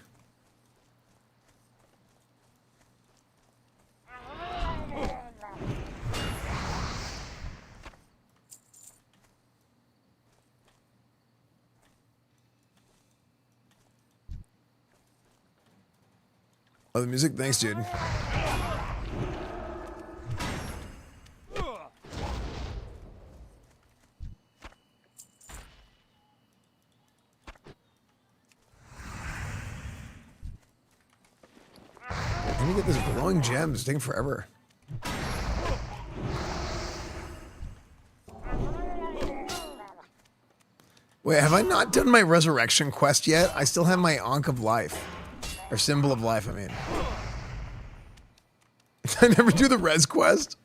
Oh, the music? Thanks, dude. Let me get this glowing gems. It's taking forever. Wait, have I not done my resurrection quest yet? I still have my Ankh of Life. Or Symbol of Life, I mean. Did I never do the res quest?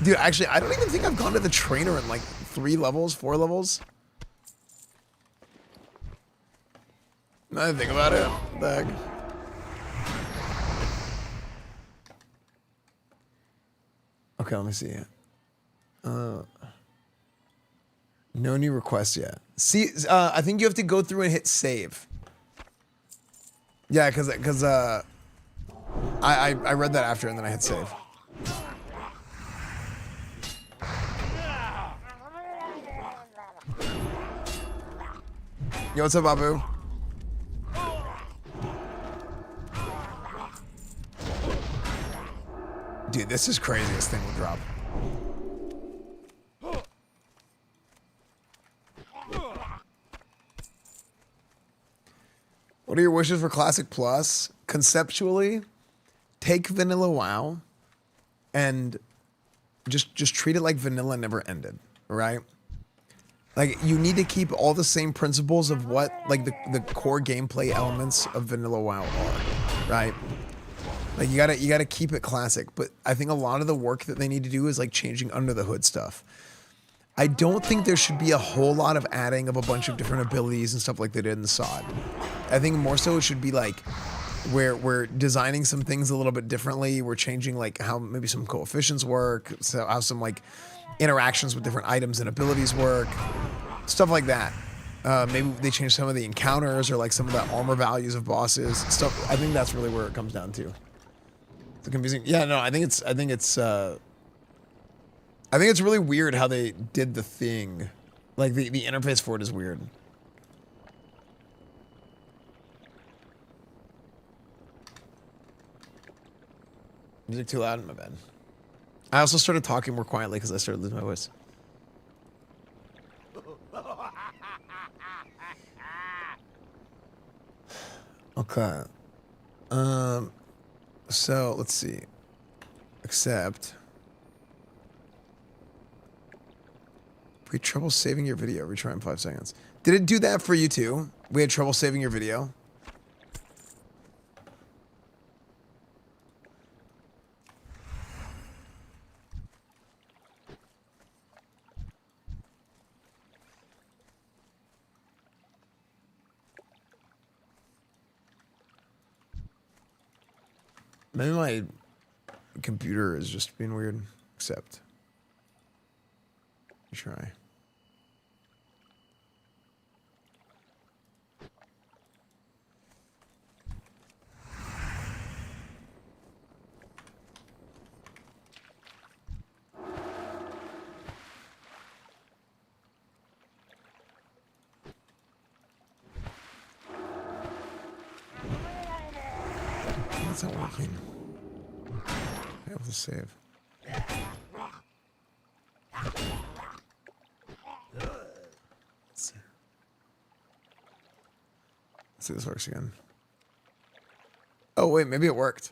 Dude, actually, I don't even think I've gone to the trainer in like 3 levels, 4 levels. Now that I think about it, what the heck? Okay, let me see. No new requests yet. See, I think you have to go through and hit save. Yeah, cause I read that after and then I hit save. Yo, what's up, Abu? Dude, this is crazy. This thing will drop. What are your wishes for Classic Plus? Conceptually, take Vanilla WoW and just treat it like vanilla never ended, right? Like, you need to keep all the same principles of what, like, the core gameplay elements of Vanilla WoW are, right? Like, you gotta keep it classic, but I think a lot of the work that they need to do is, like, changing under the hood stuff. I don't think there should be a whole lot of adding of a bunch of different abilities and stuff like they did in the SOD. I think more so it should be, like, we're designing some things a little bit differently. We're changing, like, how maybe some coefficients work, so how some, like, interactions with different items and abilities work, stuff like that. Maybe they change some of the encounters or like some of the armor values of bosses. Stuff. I think that's really where it comes down to. It's confusing. Yeah, no, I think it's really weird how they did the thing. Like the interface for it is weird. Music too loud in my bed. I also started talking more quietly because I started losing my voice. Okay. So let's see. Accept. We had trouble saving your video. Retry in 5 seconds. Did it do that for you too? We had trouble saving your video. Maybe my computer is just being weird. Accept. Try. That's not working. Able to save. Let's see if this works again. Oh wait, maybe it worked.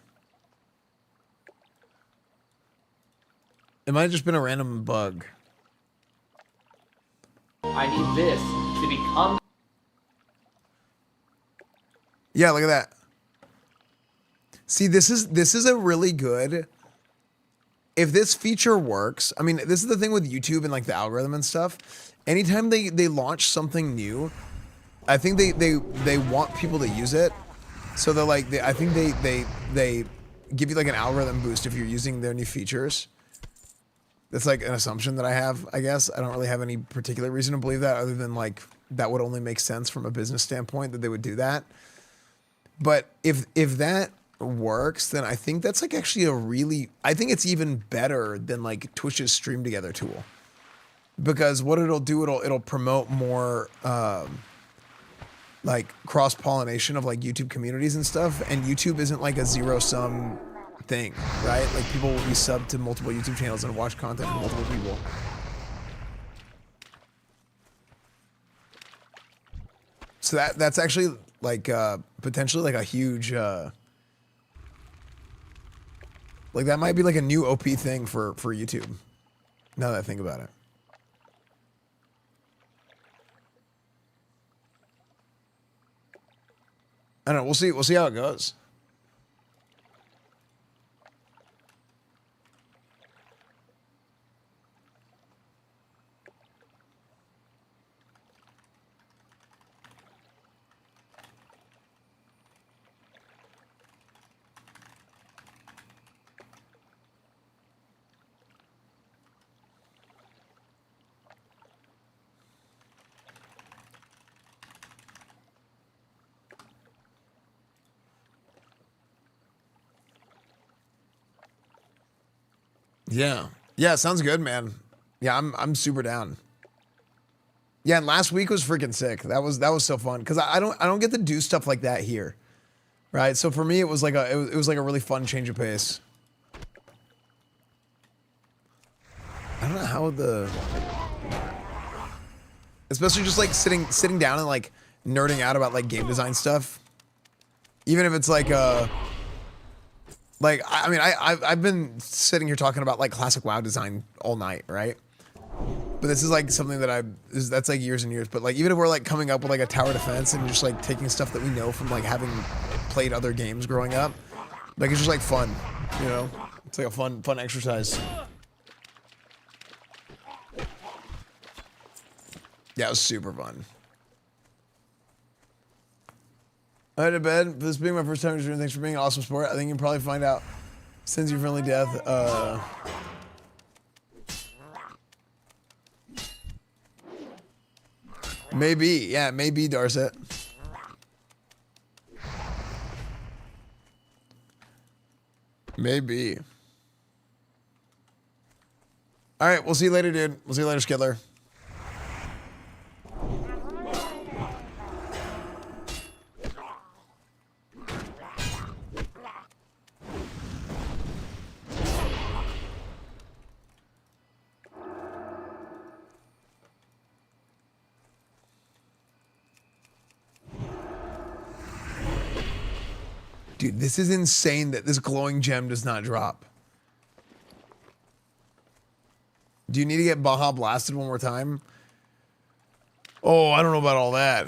It might have just been a random bug. I need this to become. Yeah, look at that. See, this is a really good. If this feature works, I mean, this is the thing with YouTube and like the algorithm and stuff. Anytime they launch something new, I think they want people to use it. So they're like, I think they give you like an algorithm boost if you're using their new features. That's like an assumption that I have, I guess. I don't really have any particular reason to believe that other than like that would only make sense from a business standpoint that they would do that. But if that works, then I think that's like actually I think it's even better than like Twitch's stream together tool. Because what it'll do, it'll promote more like cross-pollination of like YouTube communities and stuff, and YouTube isn't like a zero-sum thing, right? Like people will be subbed to multiple YouTube channels and watch content from multiple people. So that's actually like potentially like a huge like that might be like a new OP thing for YouTube. Now that I think about it. I don't know. We'll see how it goes. Yeah. Yeah, sounds good, man. Yeah, I'm super down. Yeah, and last week was freaking sick. That was so fun because I don't get to do stuff like that here, right? So for me, it was like a like a really fun change of pace. I don't know how especially just like sitting down and like nerding out about like game design stuff, even if it's like I mean I've been sitting here talking about like classic WoW design all night, right? But this is like something that that's like years and years. But like even if we're like coming up with like a tower defense and just like taking stuff that we know from like having played other games growing up, like it's just like fun, you know? It's like a fun exercise. Yeah, it was super fun. I had to bed. This being my first time streaming, thanks for being an awesome sport. I think you can probably find out since your friendly death. Maybe, yeah, maybe, Darset. Maybe. All right, we'll see you later, dude. We'll see you later, Skidler. Dude, this is insane that this glowing gem does not drop. Do you need to get Baja blasted one more time? Oh, I don't know about all that.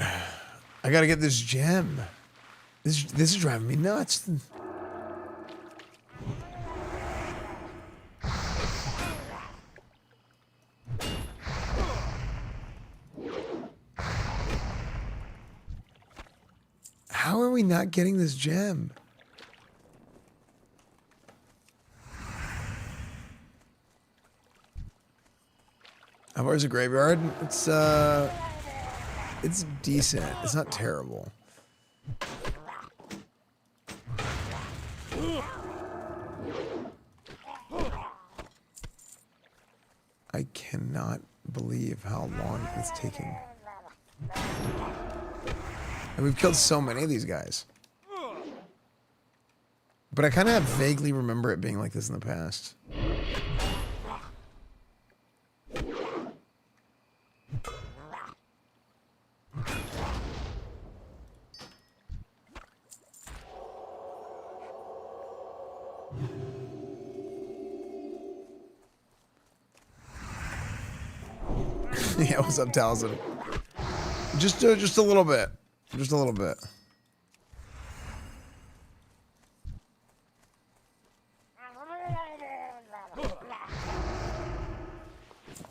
I gotta get this gem. This is driving me nuts. How are we not getting this gem? How far is a graveyard? It's decent. It's not terrible. I cannot believe how long it's taking. And we've killed so many of these guys. But I kind of vaguely remember it being like this in the past. Yeah, what's up, Taliesin? Just a little bit. Just a little bit.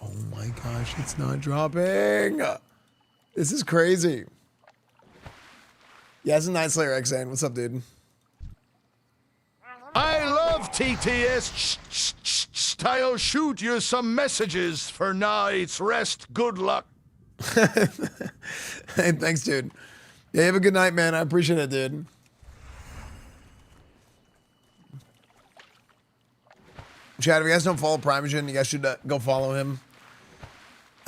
Oh my gosh, it's not dropping. This is crazy. Yeah, it's a Night Slayer XN. What's up, dude? I love TTS. I'll shoot you some messages for night's rest. Good luck. Hey, thanks, dude. Yeah, have a good night, man. I appreciate it, dude. Chad, if you guys don't follow Primogen, you guys should go follow him.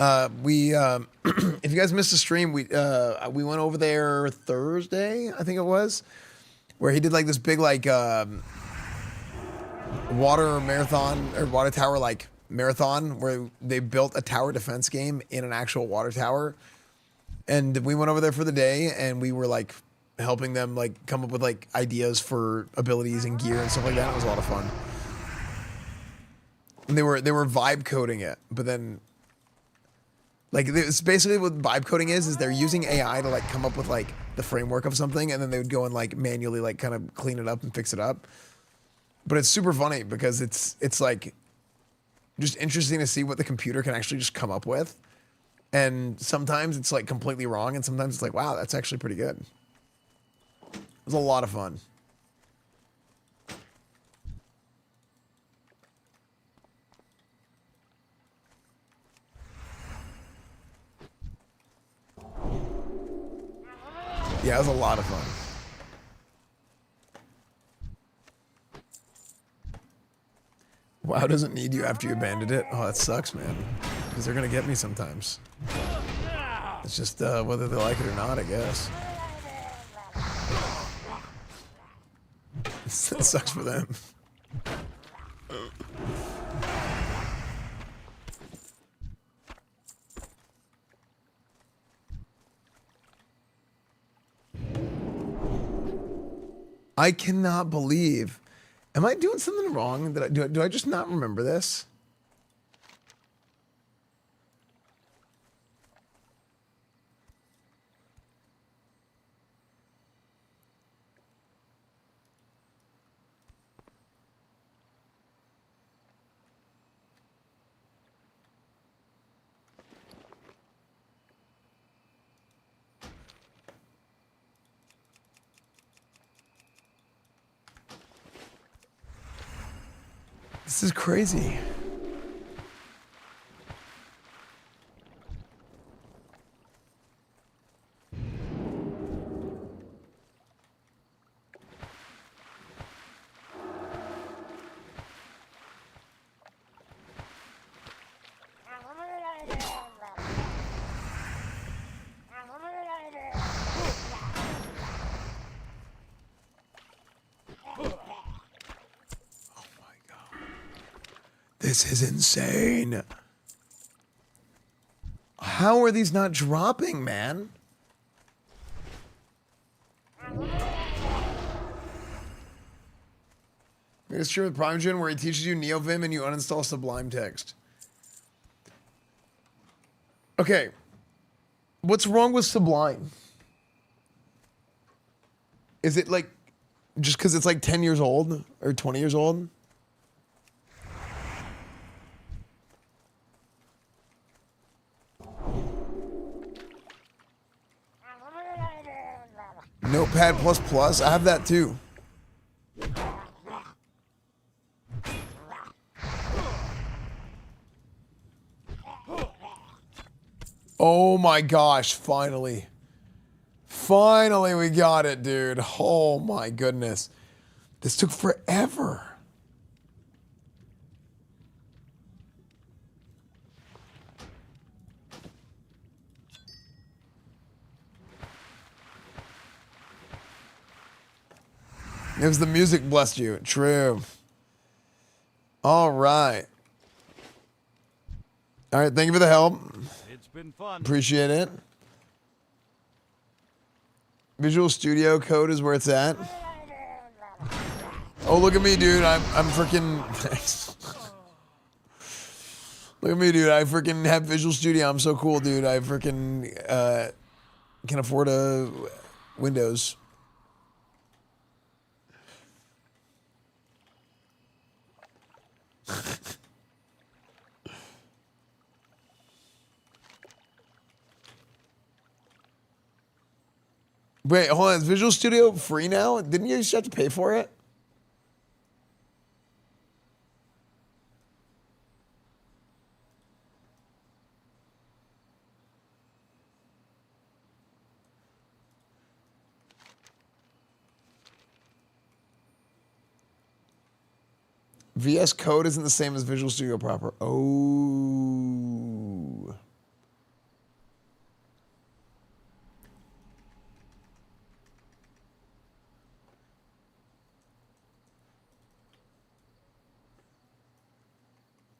If you guys missed the stream, we went over there Thursday, I think it was, where he did like this big like water marathon or water tower like marathon where they built a tower defense game in an actual water tower. And we went over there for the day and we were like helping them like come up with like ideas for abilities and gear and stuff like that. It was a lot of fun. And they were vibe coding it, but then like it's basically what vibe coding is they're using AI to like come up with like the framework of something, and then they would go and like manually like kind of clean it up and fix it up. But it's super funny because it's like just interesting to see what the computer can actually just come up with. And sometimes it's like completely wrong, and sometimes it's like, wow, that's actually pretty good. It was a lot of fun. Yeah, it was a lot of fun. WoW doesn't need you after you abandoned it. Oh, that sucks, man. Because they're gonna get me sometimes. It's just whether they like it or not, I guess. It sucks for them. I cannot believe. Am I doing something wrong? Do I just not remember this? This is crazy. This is insane. How are these not dropping, man? It's true with Prime Gen where he teaches you NeoVim and you uninstall Sublime Text. Okay. What's wrong with Sublime? Is it like just because it's like 10 years old or 20 years old? Notepad++, I have that too. Oh my gosh, finally. Finally we got it, dude. Oh my goodness. This took forever. It was the music blessed you. True. All right. All right, thank you for the help. It's been fun. Appreciate it. Visual Studio Code is where it's at. Oh, look at me, dude. I'm freaking... Look at me, dude. I freaking have Visual Studio. I'm so cool, dude. I freaking can afford a Windows. Wait, hold on. Is Visual Studio free now? Didn't you just have to pay for it? VS Code isn't the same as Visual Studio proper. Oh.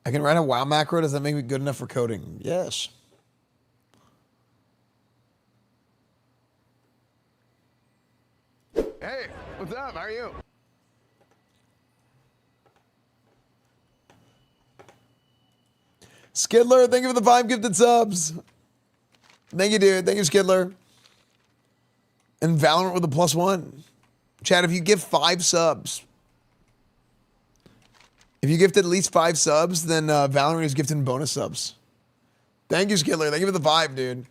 I can write a WoW macro. Does that make me good enough for coding? Yes. Hey, what's up? How are you? Skidler, thank you for the 5 gifted subs. Thank you, dude. Thank you, Skidler. And Valorant with a +1. Chad, if you give 5 subs, if you gift at least 5 subs, then Valorant is gifting bonus subs. Thank you, Skidler. Thank you for the 5, dude.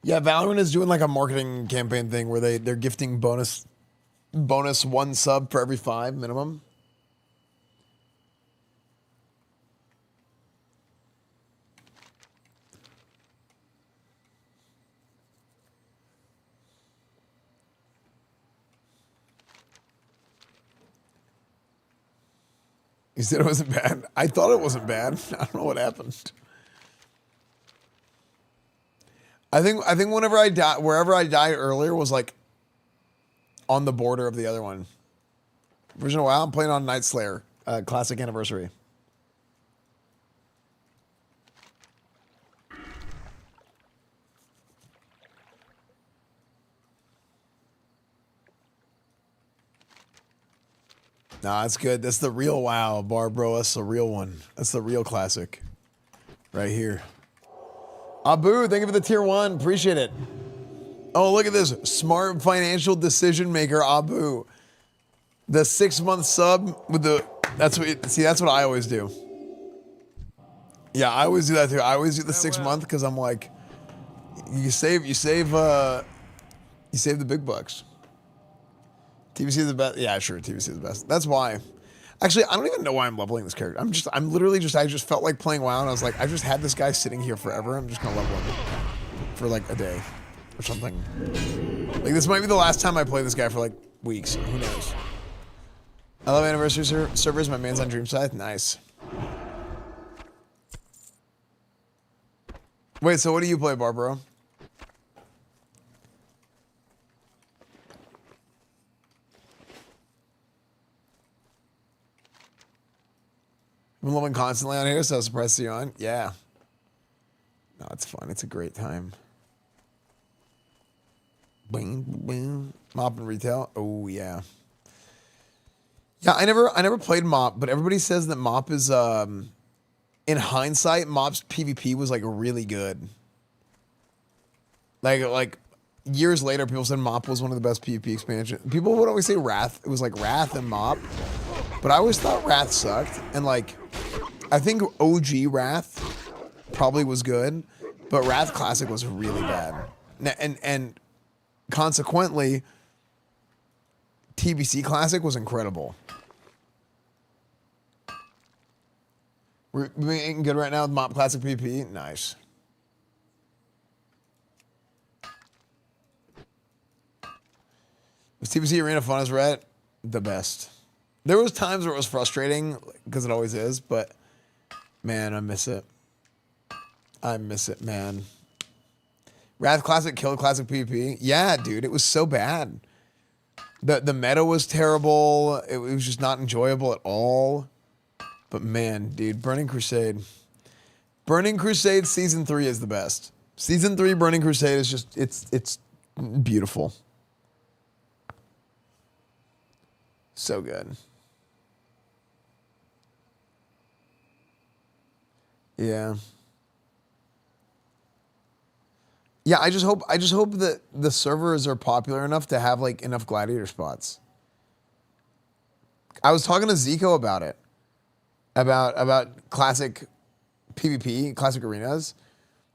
Yeah, Valorant is doing like a marketing campaign thing where they're gifting bonus 1 sub for every 5 minimum. You said it wasn't bad. I thought it wasn't bad. I don't know what happened. I think whenever I die, wherever I died earlier was like on the border of the other one. Version of WoW, I'm playing on Night Slayer, Classic Anniversary. Nah, that's good. That's the real WoW, Barbro. That's the real one. That's the real classic. Right here. Abu, thank you for the tier 1. Appreciate it. Oh, look at this. Smart financial decision maker, Abu. The 6-month sub with the... That's what I always do. Yeah, I always do that too. I always do the 6-month because I'm like, you save the big bucks. TBC is the best. Yeah, sure. TBC is the best. That's why. Actually, I don't even know why I'm leveling this character. I just felt like playing WoW and I was like, I just had this guy sitting here forever. I'm just going to level him for like a day or something. Like this might be the last time I play this guy for like weeks. Who knows? I love anniversary servers. My man's on Dreamside. Nice. Wait, so what do you play, Barbaro? I've been living constantly on here, so I was surprised to see you on. Yeah. No, it's fun. It's a great time. Boom, boom. Mop and retail. Oh yeah. Yeah, I never played Mop, but everybody says that Mop is in hindsight, Mop's PvP was like really good. Like years later, people said Mop was one of the best PvP expansions. People would always say Wrath. It was like Wrath and Mop. But I always thought Wrath sucked. And like, I think OG Wrath probably was good, but Wrath Classic was really bad. And consequently, TBC Classic was incredible. We're making good right now with Mop Classic PvP. Nice. Was TBC Arena fun as Red? The best. There was times where it was frustrating, because it always is, but man, I miss it. I miss it, man. Wrath Classic killed Classic PvP. Yeah, dude, it was so bad. The meta was terrible. It was just not enjoyable at all. But man, dude, Burning Crusade. Burning Crusade Season 3 is the best. Season 3 Burning Crusade is just, it's beautiful. So good. Yeah. Yeah, I just hope that the servers are popular enough to have like enough gladiator spots. I was talking to Zico about it. About classic PvP, classic arenas,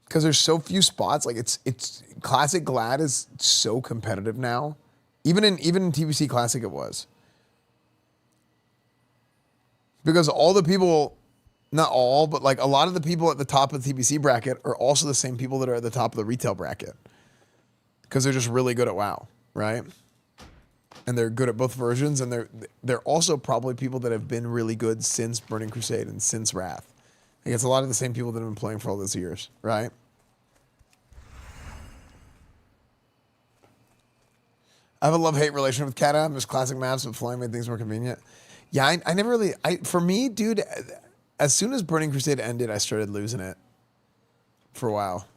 because there's so few spots. Like it's classic Glad is so competitive now. Even in TBC Classic it was. Because all the people, not all, but like a lot of the people at the top of the TBC bracket are also the same people that are at the top of the retail bracket. Because they're just really good at WoW, right? And they're good at both versions, and they're also probably people that have been really good since Burning Crusade and since Wrath. Like it's a lot of the same people that have been playing for all those years, right? I have a love-hate relationship with Kata. There's classic maps, but flying made things more convenient. Yeah, I never really... For me, dude, as soon as Burning Crusade ended, I started losing it for a while.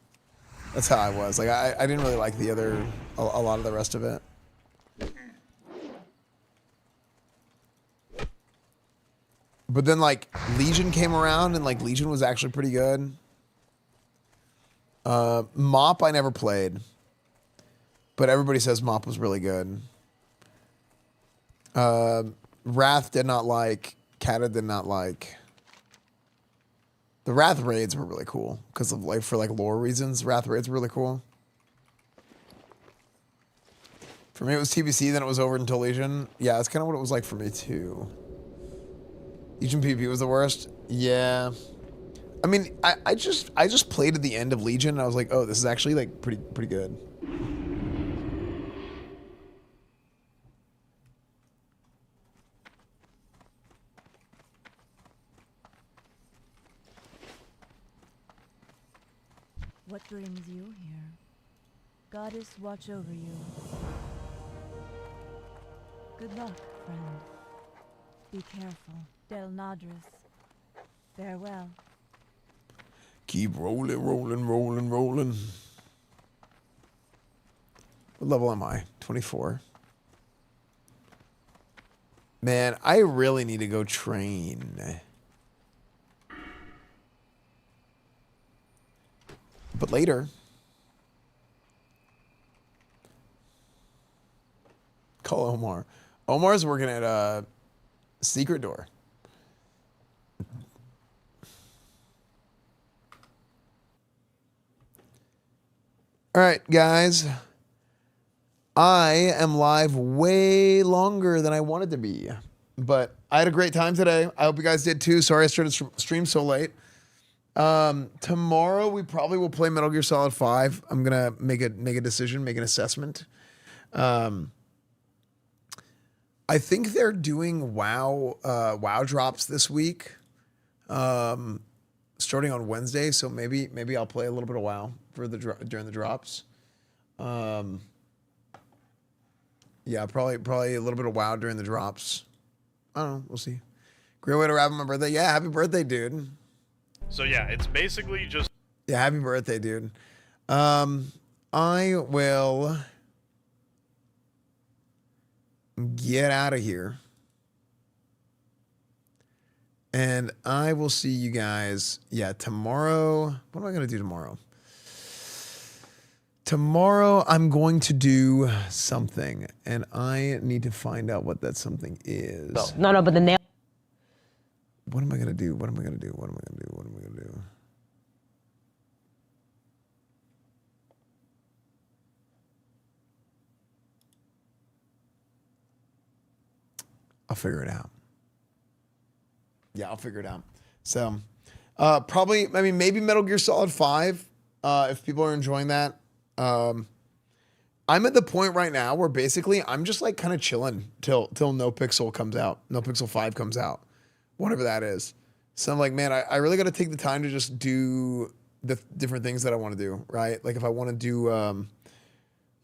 That's how I was. Like, I didn't really like a lot of the rest of it. But then, like, Legion came around, and, like, Legion was actually pretty good. Mop I never played. But everybody says Mop was really good. Wrath did not like. Kata did not like. The Wrath raids were really cool. Because of, like, for, like, lore reasons, Wrath raids were really cool. For me, it was TBC, then it was over until Legion. Yeah, that's kind of what it was like for me too. Legion PP was the worst. Yeah. I mean, I just played at the end of Legion and I was like, oh, this is actually like pretty good. What brings you here? Goddess watch over you. Good luck, friend. Be careful. Del Nadris. Farewell. Keep rolling. What level am I? 24. Man, I really need to go train. But later. Call Omar. Omar's working at Secret Door. All right, guys. I am live way longer than I wanted to be, but I had a great time today. I hope you guys did too. Sorry I started stream so late. Tomorrow we probably will play Metal Gear Solid 5. I'm gonna make a decision, make an assessment. I think they're doing WoW drops this week, starting on Wednesday. So maybe I'll play a little bit of WoW for during the drops. Yeah, probably a little bit of WoW during the drops. I don't know. We'll see. Great way to wrap up my birthday. Yeah, happy birthday, dude. So yeah, it's basically just. Yeah, happy birthday, dude. I will get out of here. And I will see you guys, tomorrow. What am I going to do tomorrow? Tomorrow, I'm going to do something, and I need to find out what that something is. No, but the nail. What am I going to do? What am I going to do? I'll figure it out. Yeah, I'll figure it out. So, probably, maybe Metal Gear Solid 5, if people are enjoying that. I'm at the point right now where basically I'm just like kind of chilling till No Pixel comes out. No Pixel 5 comes out. Whatever that is. So I'm like, man, I really got to take the time to just do the different things that I want to do, right? Like if I want to do,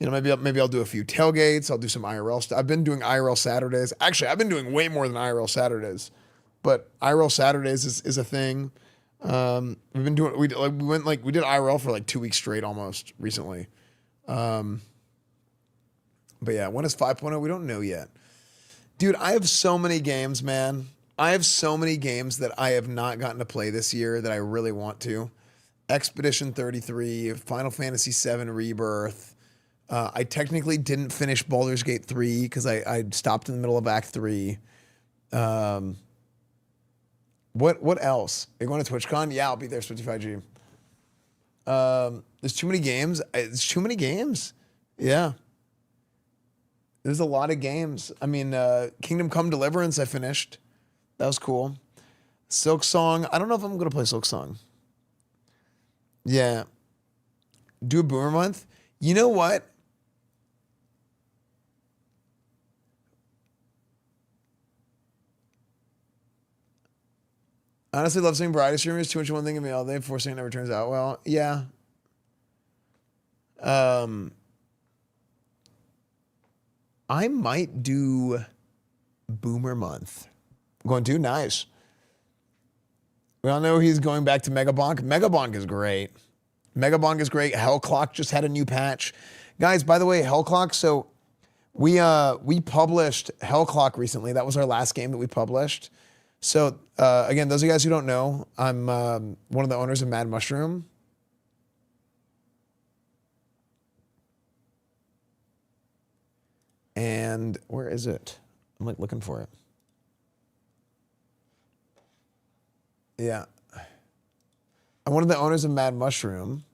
maybe I'll do a few tailgates. I'll do some IRL stuff. I've been doing IRL Saturdays. Actually, I've been doing way more than IRL Saturdays, but IRL Saturdays is a thing. We've been doing, we did IRL for like 2 weeks straight almost recently. But yeah, when is 5.0? We don't know yet. Dude, I have so many games, man. I have so many games that I have not gotten to play this year that I really want to. Expedition 33, Final Fantasy VII Rebirth. I technically didn't finish Baldur's Gate 3 because I stopped in the middle of Act 3. What else? Are you going to TwitchCon? Yeah, I'll be there, 55G. There's too many games. It's too many games. Yeah. There's a lot of games. I mean, Kingdom Come Deliverance I finished. That was cool. Silk Song. I don't know if I'm going to play Silk Song. Yeah. Do a Boomer Month. You know what? Honestly, love seeing variety streamers. Too much of one thing of me all day. Forcing it never turns out well. Yeah. I might do Boomer Month. I'm going to? Nice. We all know he's going back to Megabonk. Megabonk is great. Megabonk is great. Hellclock just had a new patch. Guys, by the way, Hellclock, so we published Hellclock recently. That was our last game that we published. So, again, those of you guys who don't know, I'm one of the owners of Mad Mushroom. And where is it? I'm like looking for it. Yeah. I'm one of the owners of Mad Mushroom.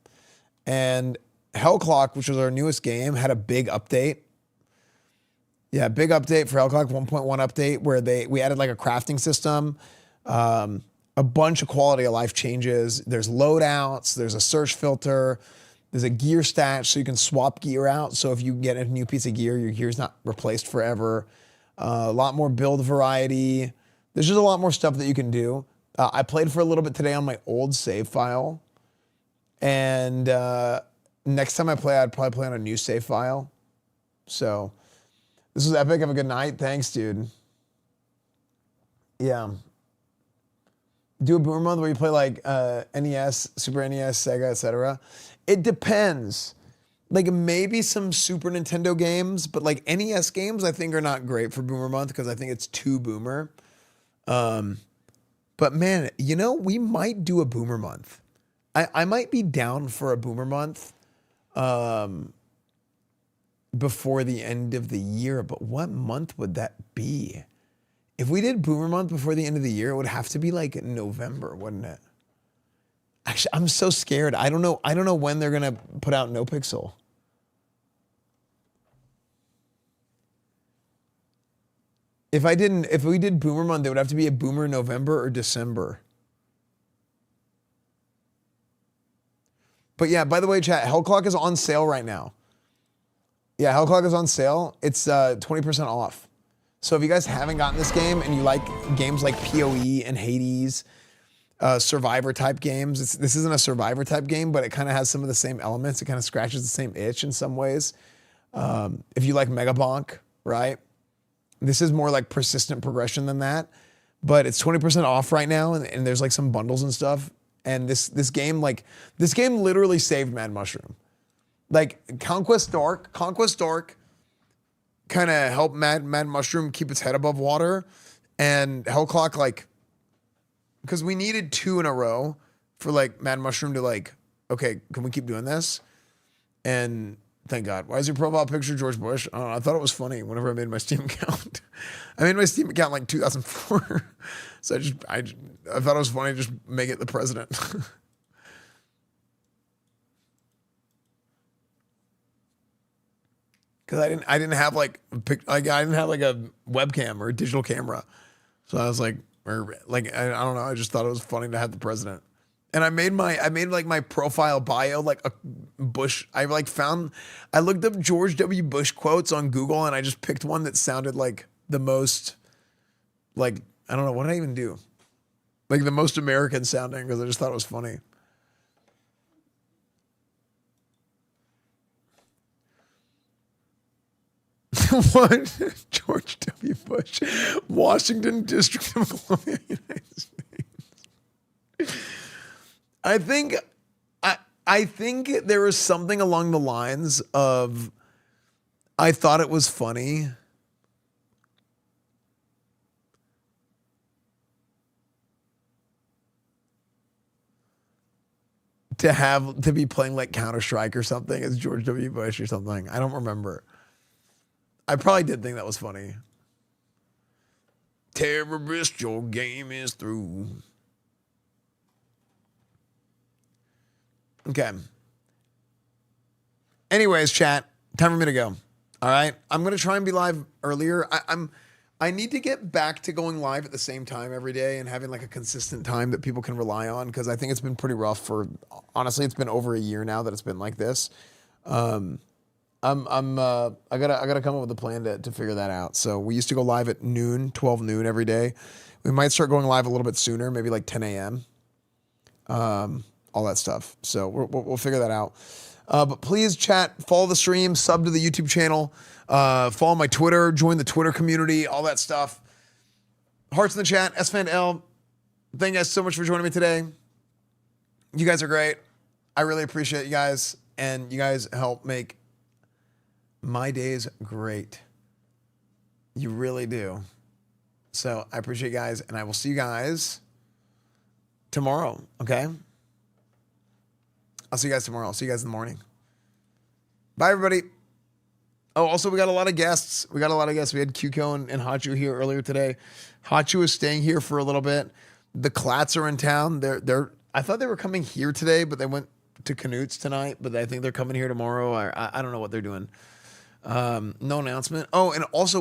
And Hellclock, which was our newest game, had a big update. Yeah, big update for Hellclock 1.1 update where we added like a crafting system, a bunch of quality of life changes. There's loadouts, there's a search filter, there's a gear stat so you can swap gear out. So if you get a new piece of gear, your gear's not replaced forever. A lot more build variety. There's just a lot more stuff that you can do. I played for a little bit today on my old save file. And next time I play, I'd probably play on a new save file. So this was epic. Have a good night. Thanks, dude. Yeah. Do a boomer month where you play like NES, Super NES, Sega, etc. It depends. Like maybe some Super Nintendo games, but like NES games I think are not great for boomer month because I think it's too boomer. But man, you know, we might do a boomer month. I might be down for a boomer month before the end of the year, but what month would that be? If we did boomer month before the end of the year, it would have to be like November, wouldn't it? Actually, I'm so scared. I don't know when they're gonna put out No Pixel. If we did boomer month, it would have to be a boomer November or December. But yeah, by the way, chat, Hellclock is on sale right now. Yeah, Hellclock is on sale. It's 20% off. So if you guys haven't gotten this game and you like games like PoE and Hades, Survivor type games, this isn't a Survivor type game, but it kind of has some of the same elements. It kind of scratches the same itch in some ways. If you like Megabonk, right? This is more like persistent progression than that, but it's 20% off right now, and there's like some bundles and stuff. And this game literally saved Mad Mushroom. Like Conquest Dark kind of helped Mad Mushroom keep its head above water, and Hellclock, like, because we needed 2 in a row for like Mad Mushroom to like, okay, can we keep doing this? And thank God. Why is your profile picture George Bush? I don't know, I thought it was funny whenever I made my Steam account. I made my Steam account like 2004. So I thought it was funny to just make it the president. Because I didn't have like a webcam or a digital camera, so I was like, I don't know. I just thought it was funny to have the president, and I made like my profile bio like a Bush. I looked up George W. Bush quotes on Google, and I just picked one that sounded like the most, like, I don't know, what did I even do? Like the most American sounding, because I just thought it was funny. What? George W. Bush, Washington District of Columbia, United States. I think there was something along the lines of, I thought it was funny to be playing like Counter-Strike or something as George W. Bush or something. I don't remember. I probably did think that was funny. Terrorist, your game is through. Okay. Anyways, chat, time for me to go. All right. I'm going to try and be live earlier. I need to get back to going live at the same time every day and having like a consistent time that people can rely on, because I think it's been pretty rough honestly, it's been over a year now that it's been like this. I gotta come up with a plan to figure that out. So we used to go live at 12 noon every day. We might start going live a little bit sooner, maybe like 10 a.m. All that stuff. So we'll figure that out. But please, chat, follow the stream, sub to the YouTube channel, follow my Twitter, join the Twitter community, all that stuff. Hearts in the chat, Esfand L. Thank you guys so much for joining me today. You guys are great. I really appreciate you guys, and you guys help make my days great. You really do. So I appreciate you guys, and I will see you guys tomorrow, okay? I'll see you guys tomorrow. I'll see you guys in the morning. Bye, everybody. Oh, also, we got a lot of guests. We had Kyuko and Hachu here earlier today. Hachu is staying here for a little bit. The Klats are in town. I thought they were coming here today, but they went to Canute's tonight, but I think they're coming here tomorrow. I don't know what they're doing. No announcement. Oh, and also